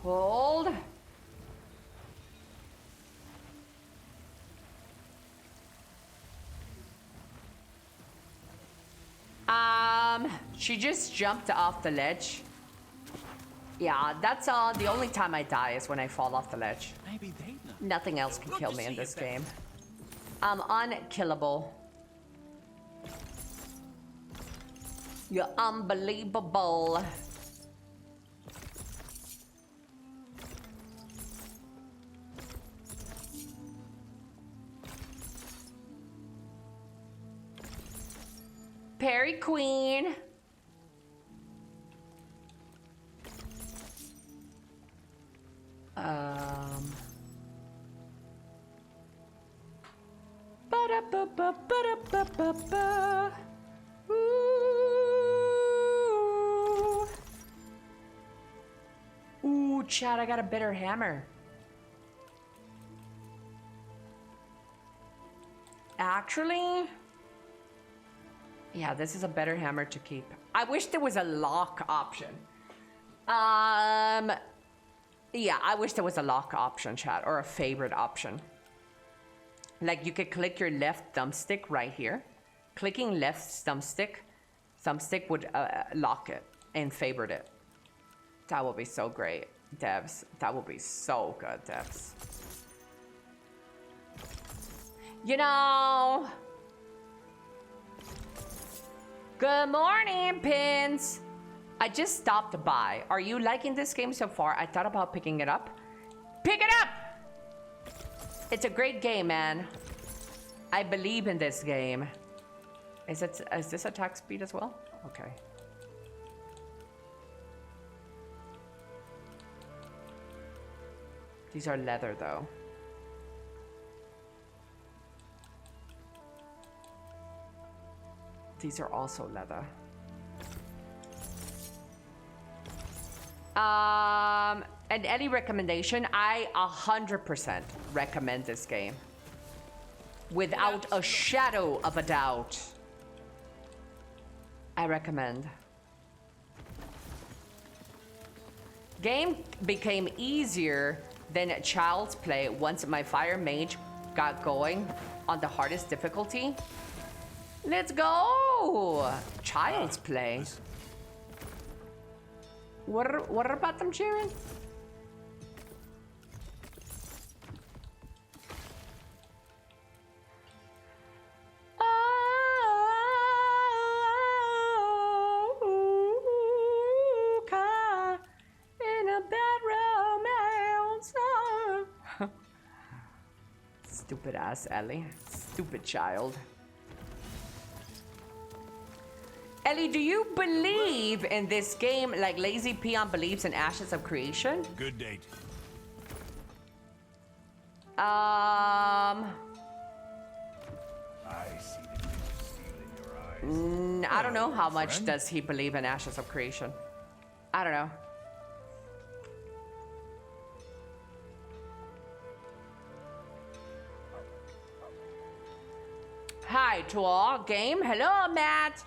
Hold. She just jumped off the ledge. Yeah, that's the only time I die is when I fall off the ledge. Maybe they know. Nothing else can kill me in this game. I'm unkillable. You're unbelievable. Perry Queen. Ba-da-ba-ba-ba-da-ba-ba-ba. Ooh. Ooh, Chad, I got a better hammer. Actually, yeah, this is a better hammer to keep. I wish there was a lock option. Yeah, I wish there was a lock option, chat, or a favorite option. Like you could click your left thumbstick right here. Clicking left thumbstick would lock it and favorite it. That would be so great, devs. That would be so good, devs. You know. Good morning, Pins. I just stopped by. Are you liking this game so far? I thought about picking it up. Pick it up! It's a great game, man. I believe in this game. Is this attack speed as well? Okay. These are leather, though. These are also leather. An Elly recommendation. I 100% recommend this game. Without a shadow of a doubt. I recommend. Game became easier than Child's Play once my Fire Mage got going on the hardest difficulty. Let's go! Child's Play. What about them cheering? In a bad romance. Stupid ass Elly. Stupid child. Elly, do you believe in this game like Lazy Peon believes in Ashes of Creation? Good date. I see the steel in your eyes. I don't know how much does he believe in Ashes of Creation. I don't know. Hi to all. Game. Hello, Matt.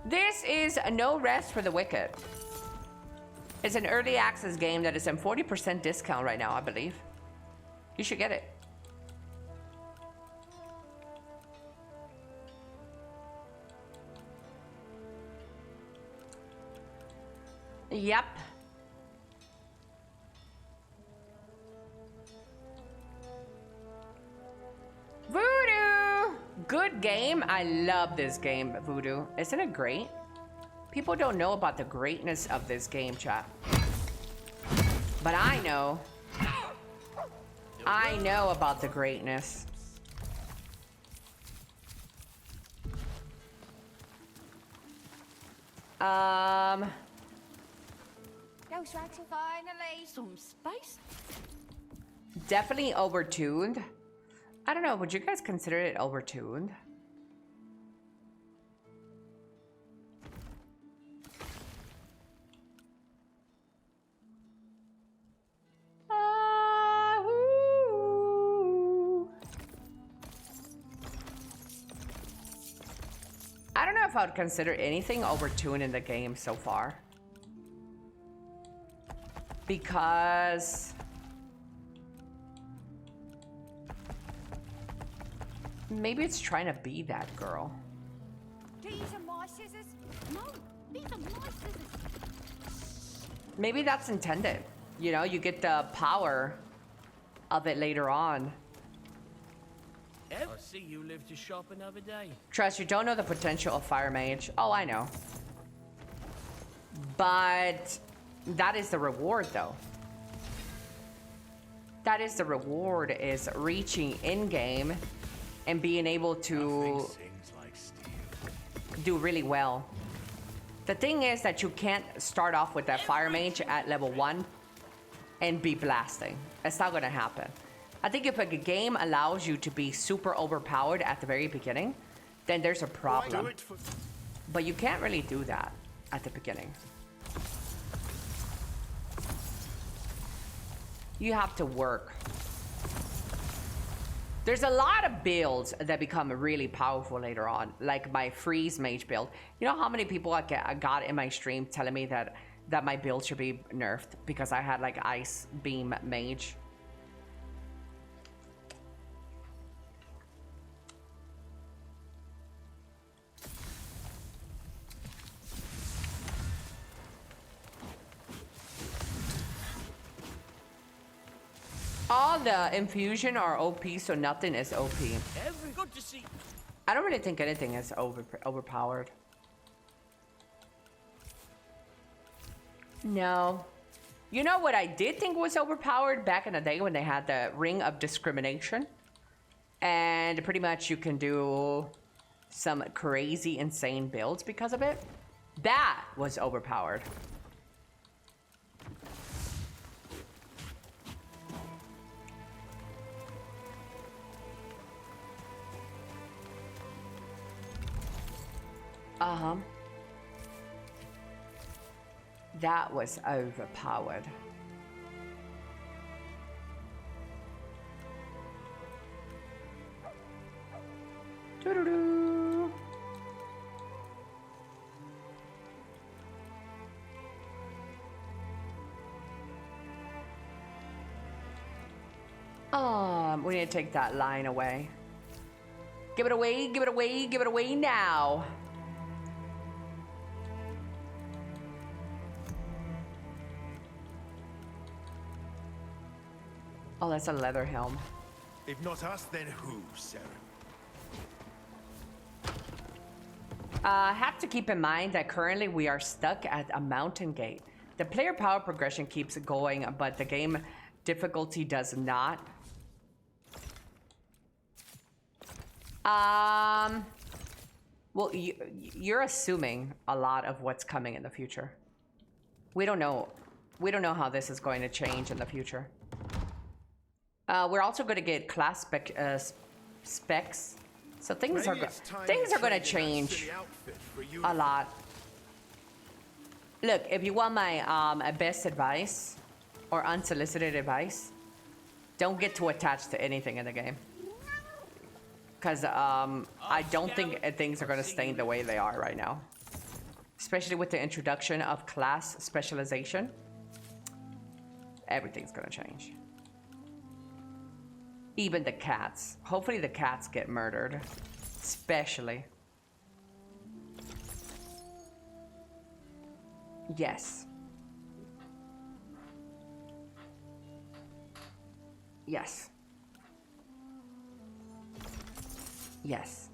This is No Rest for the Wicked. It's an early access game that is in 40% discount right now, I believe. You should get it. Yep. game, I love this game, Voodoo. Isn't it great? People don't know about the greatness of this game, chat. But I know. I know about the greatness. Finally, some space. Definitely overtuned. I don't know, would you guys consider it overtuned? I don't know if I would consider anything overtuned in the game so far. Because maybe it's trying to be that girl. These are my scissors. No, these are my scissors. Maybe that's intended. You know, you get the power of it later on. I see you live to shop another day. Trust, you don't know the potential of Fire Mage. Oh, I know. But that is the reward, though. That is the reward, is reaching in-game and being able to do really well. The thing is that you can't start off with that Fire Mage at level 1 and be blasting. It's not gonna happen. I think if a game allows you to be super overpowered at the very beginning, then there's a problem. But you can't really do that at the beginning. You have to work. There's a lot of builds that become really powerful later on, like my freeze mage build. You know how many people I got in my stream telling me that my build should be nerfed because I had like ice beam mage. All the infusion are OP, so nothing is OP. Good to see. I don't really think anything is overpowered. No. You know what I did think was overpowered back in the day when they had the Ring of Discrimination? And pretty much you can do some crazy, insane builds because of it. That was overpowered. Uh-huh. That was overpowered. Doo-doo-doo. We need to take that line away. Give it away, give it away, give it away now. Oh, that's a leather helm. If not us, then who, Sarah? Have to keep in mind that currently we are stuck at a mountain gate. The player power progression keeps going, but the game difficulty does not. Well, you're assuming a lot of what's coming in the future. We don't know. We don't know how this is going to change in the future. We're also going to get class specs, so things are going to change a lot. Look, if you want my best advice or unsolicited advice, don't get too attached to anything in the game, because I don't think things are going to stay the way they are right now, especially with the introduction of class specialization. Everything's going to change. Even the cats. Hopefully the cats get murdered. Especially. Yes. Yes. Yes.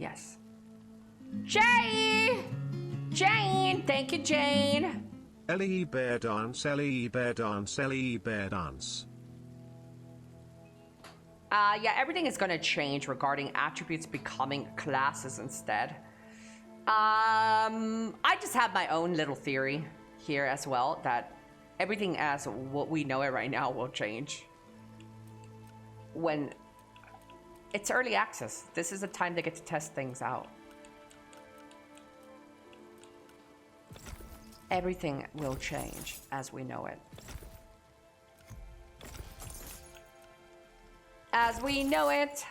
Yes. Jane! Jane! Thank you, Jane! Ellie bear dance, Ellie bear dance, Ellie bear dance. Yeah, everything is gonna change regarding attributes becoming classes instead. I just have my own little theory here as well, that everything as what we know it right now will change. When it's early access, this is the time they get to test things out. Everything will change as we know it. As we know it.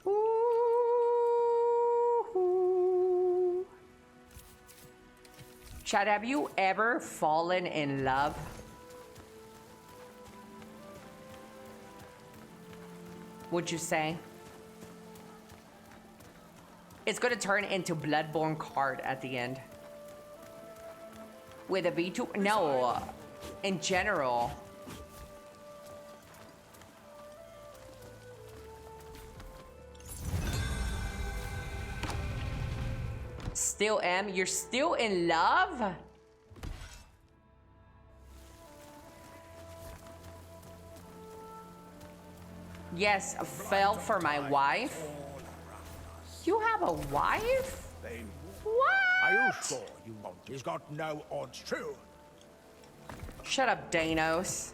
Ooh. Chad, have you ever fallen in love? Would you say? It's gonna turn into Bloodborne card at the end. With a V2? No, in general. Still am? You're still in love? Yes, fell for my wife. You have a wife? What? Are you sure you won't? He's got no odds too. Shut up, Danos.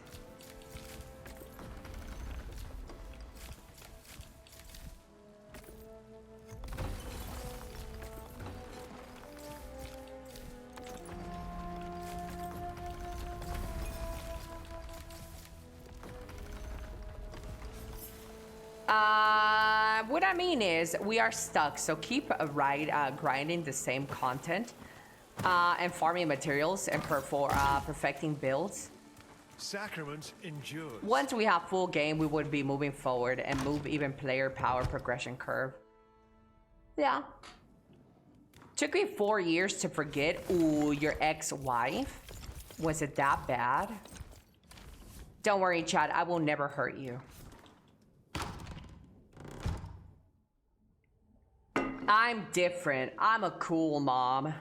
What I mean is we are stuck, so keep grinding the same content and farming materials and perfecting builds. Sacrament endures. Once we have full game, we would be moving forward and move even player power progression curve. Yeah. Took me 4 years to forget. Ooh, your ex-wife? Was it that bad? Don't worry, Chad. I will never hurt you. I'm different. I'm a cool mom.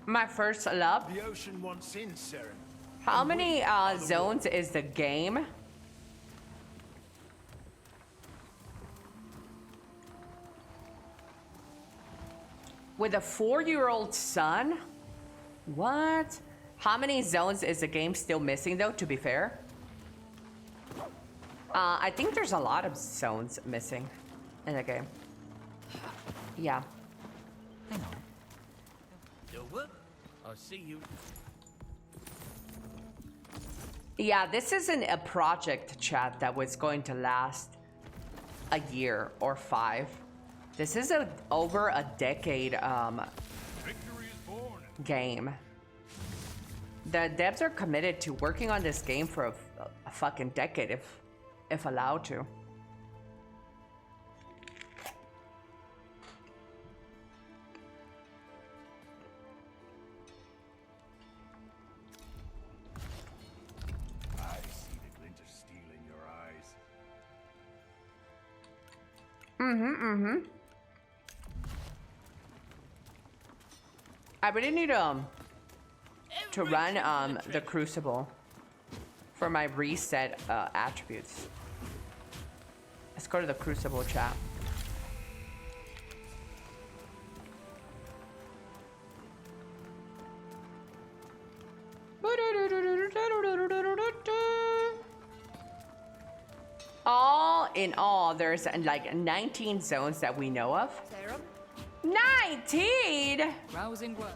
My first love. The ocean wants in, Seren. How many zones is the game? With a 4-year-old son? What? How many zones is the game still missing though, to be fair? I think there's a lot of zones missing in the game. Yeah. I'll see you. Yeah, this isn't a project, chat, that was going to last a year or 5. This is over a decade game. The devs are committed to working on this game for a fucking decade if allowed to. I really need to run the Crucible for my reset attributes. Let's go to the Crucible chat. All in all, there's like 19 zones that we know of. 19! Rousing words.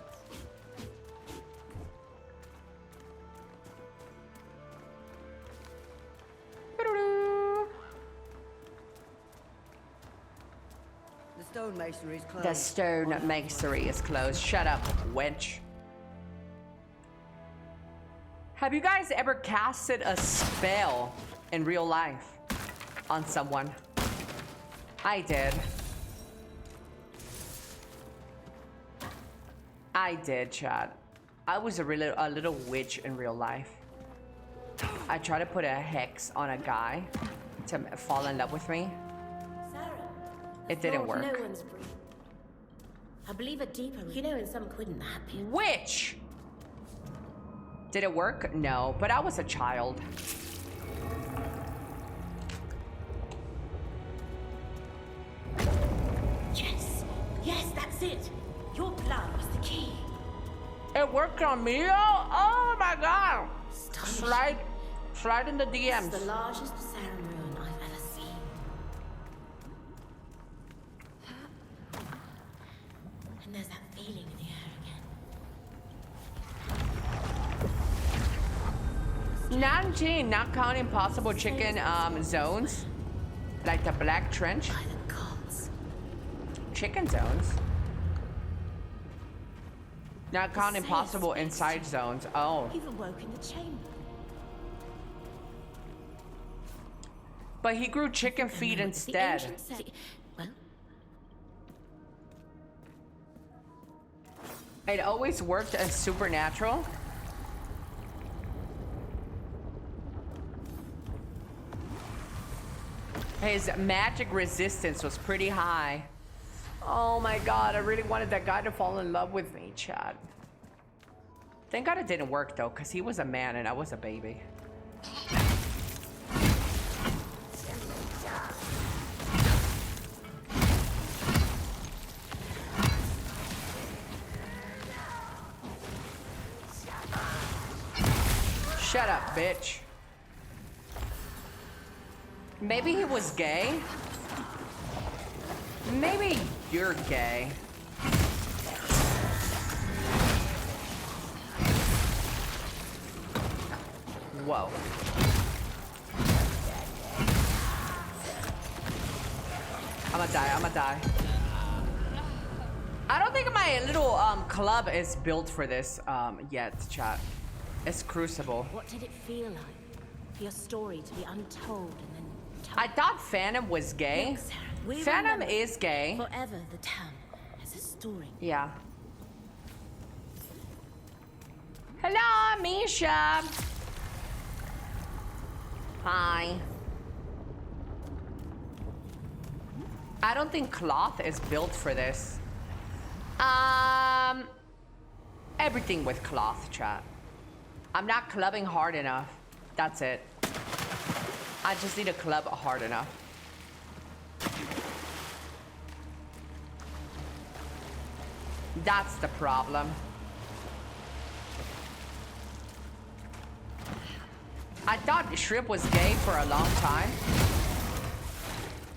stonemasonry is closed. The stone masonry is closed. Shut up, wench. Have you guys ever casted a spell in real life on someone? I did. I did, chat. I was a little witch in real life. I tried to put a hex on a guy to fall in love with me. Sarah, It didn't work. No one's breathing. I believe a deeper, you know, in some couldn't happen. Witch! Did it work? No, but I was a child. Yes, yes, that's it. Your blood was the key. It worked on me? Oh my god! Slide in the DMs. It's the largest ceremony I've ever seen. And there's that feeling in the air again. 19, not counting possible chicken zones. Like the Black Trench. Chicken zones? Not counting possible inside zones. Oh. You've awoken the chamber. But he grew chicken feet instead. Well, it always worked as supernatural. His magic resistance was pretty high. Oh my god, I really wanted that guy to fall in love with me, Chad. Thank god it didn't work though, because he was a man and I was a baby. Shut up, bitch. Maybe he was gay? Maybe you're gay. Whoa. I'ma die. I don't think my little club is built for this yet, chat. It's Crucible. what did it feel like for your story to be untold and then told? I thought Phantom was gay. Look, Sarah, we Phantom remember is gay. Forever the town has a story. Yeah. Hello, Misha. Hi. I don't think cloth is built for this. Everything with cloth, chat. I'm not clubbing hard enough. That's it. I just need to club hard enough. That's the problem. I thought Shrimp was gay for a long time.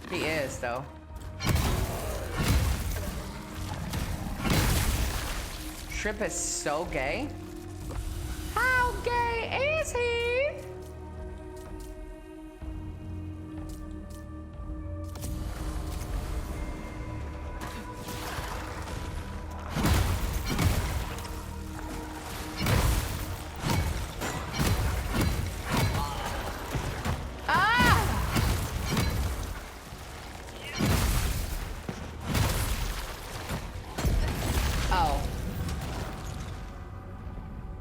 He is, though. Shrimp is so gay. How gay is he?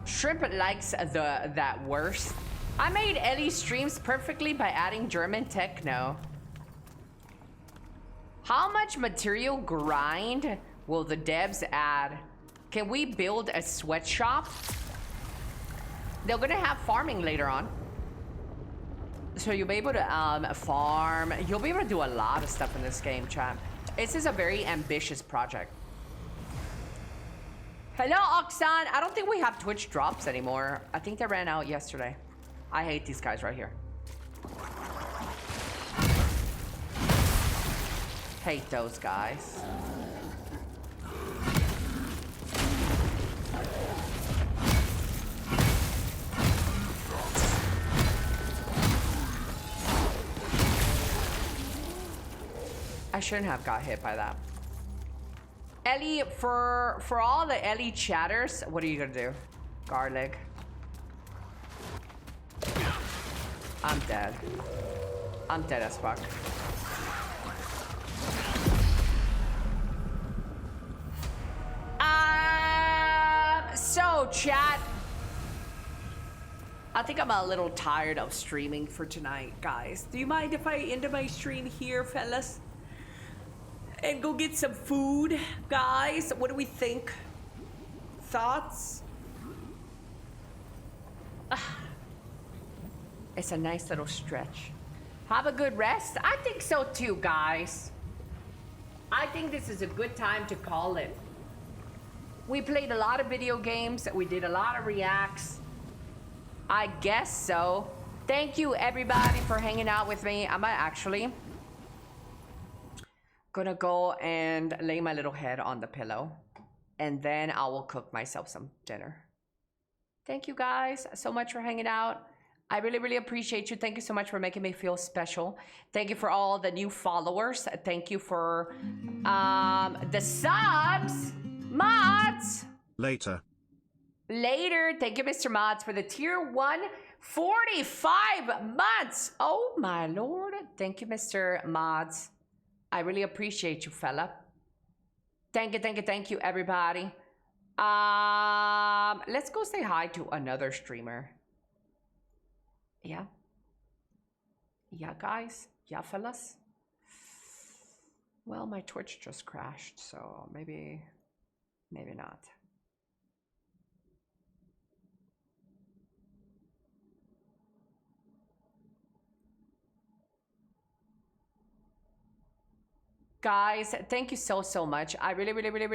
Shrimp likes that worse. I made Ellie streams perfectly by adding German techno. How much material grind will the devs add? Can we build a sweatshop? They're gonna have farming later on. So you'll be able to farm. You'll be able to do a lot of stuff in this game, chat. This is a very ambitious project. Hello, Oxan. I don't think we have Twitch drops anymore. I think they ran out yesterday. I hate these guys right here. Hate those guys. I shouldn't have got hit by that. Elly, for all the Elly chatters, what are you gonna do? Garlic. I'm dead. I'm dead as fuck. So chat, I think I'm a little tired of streaming for tonight, guys. Do you mind if I end my stream here, fellas? And go get some food, guys? What do we think? Thoughts? It's a nice little stretch. Have a good rest? I think so too, guys. I think this is a good time to call it. We played a lot of video games. We did a lot of reacts. I guess so. Thank you, everybody, for hanging out with me. I'm actually gonna go and lay my little head on the pillow. And then I will cook myself some dinner. Thank you guys so much for hanging out. I really, really appreciate you. Thank you so much for making me feel special. Thank you for all the new followers. Thank you for the subs. Mods. Later. Later. Thank you, Mr. Mods, for the tier 1 45 months. Oh, my Lord. Thank you, Mr. Mods. I really appreciate you, fella. Thank you, thank you, thank you, everybody. Let's go say hi to another streamer. Yeah. Yeah, guys. Yeah, fellas. Well, my Twitch just crashed, so maybe not. Guys, thank you so much. I really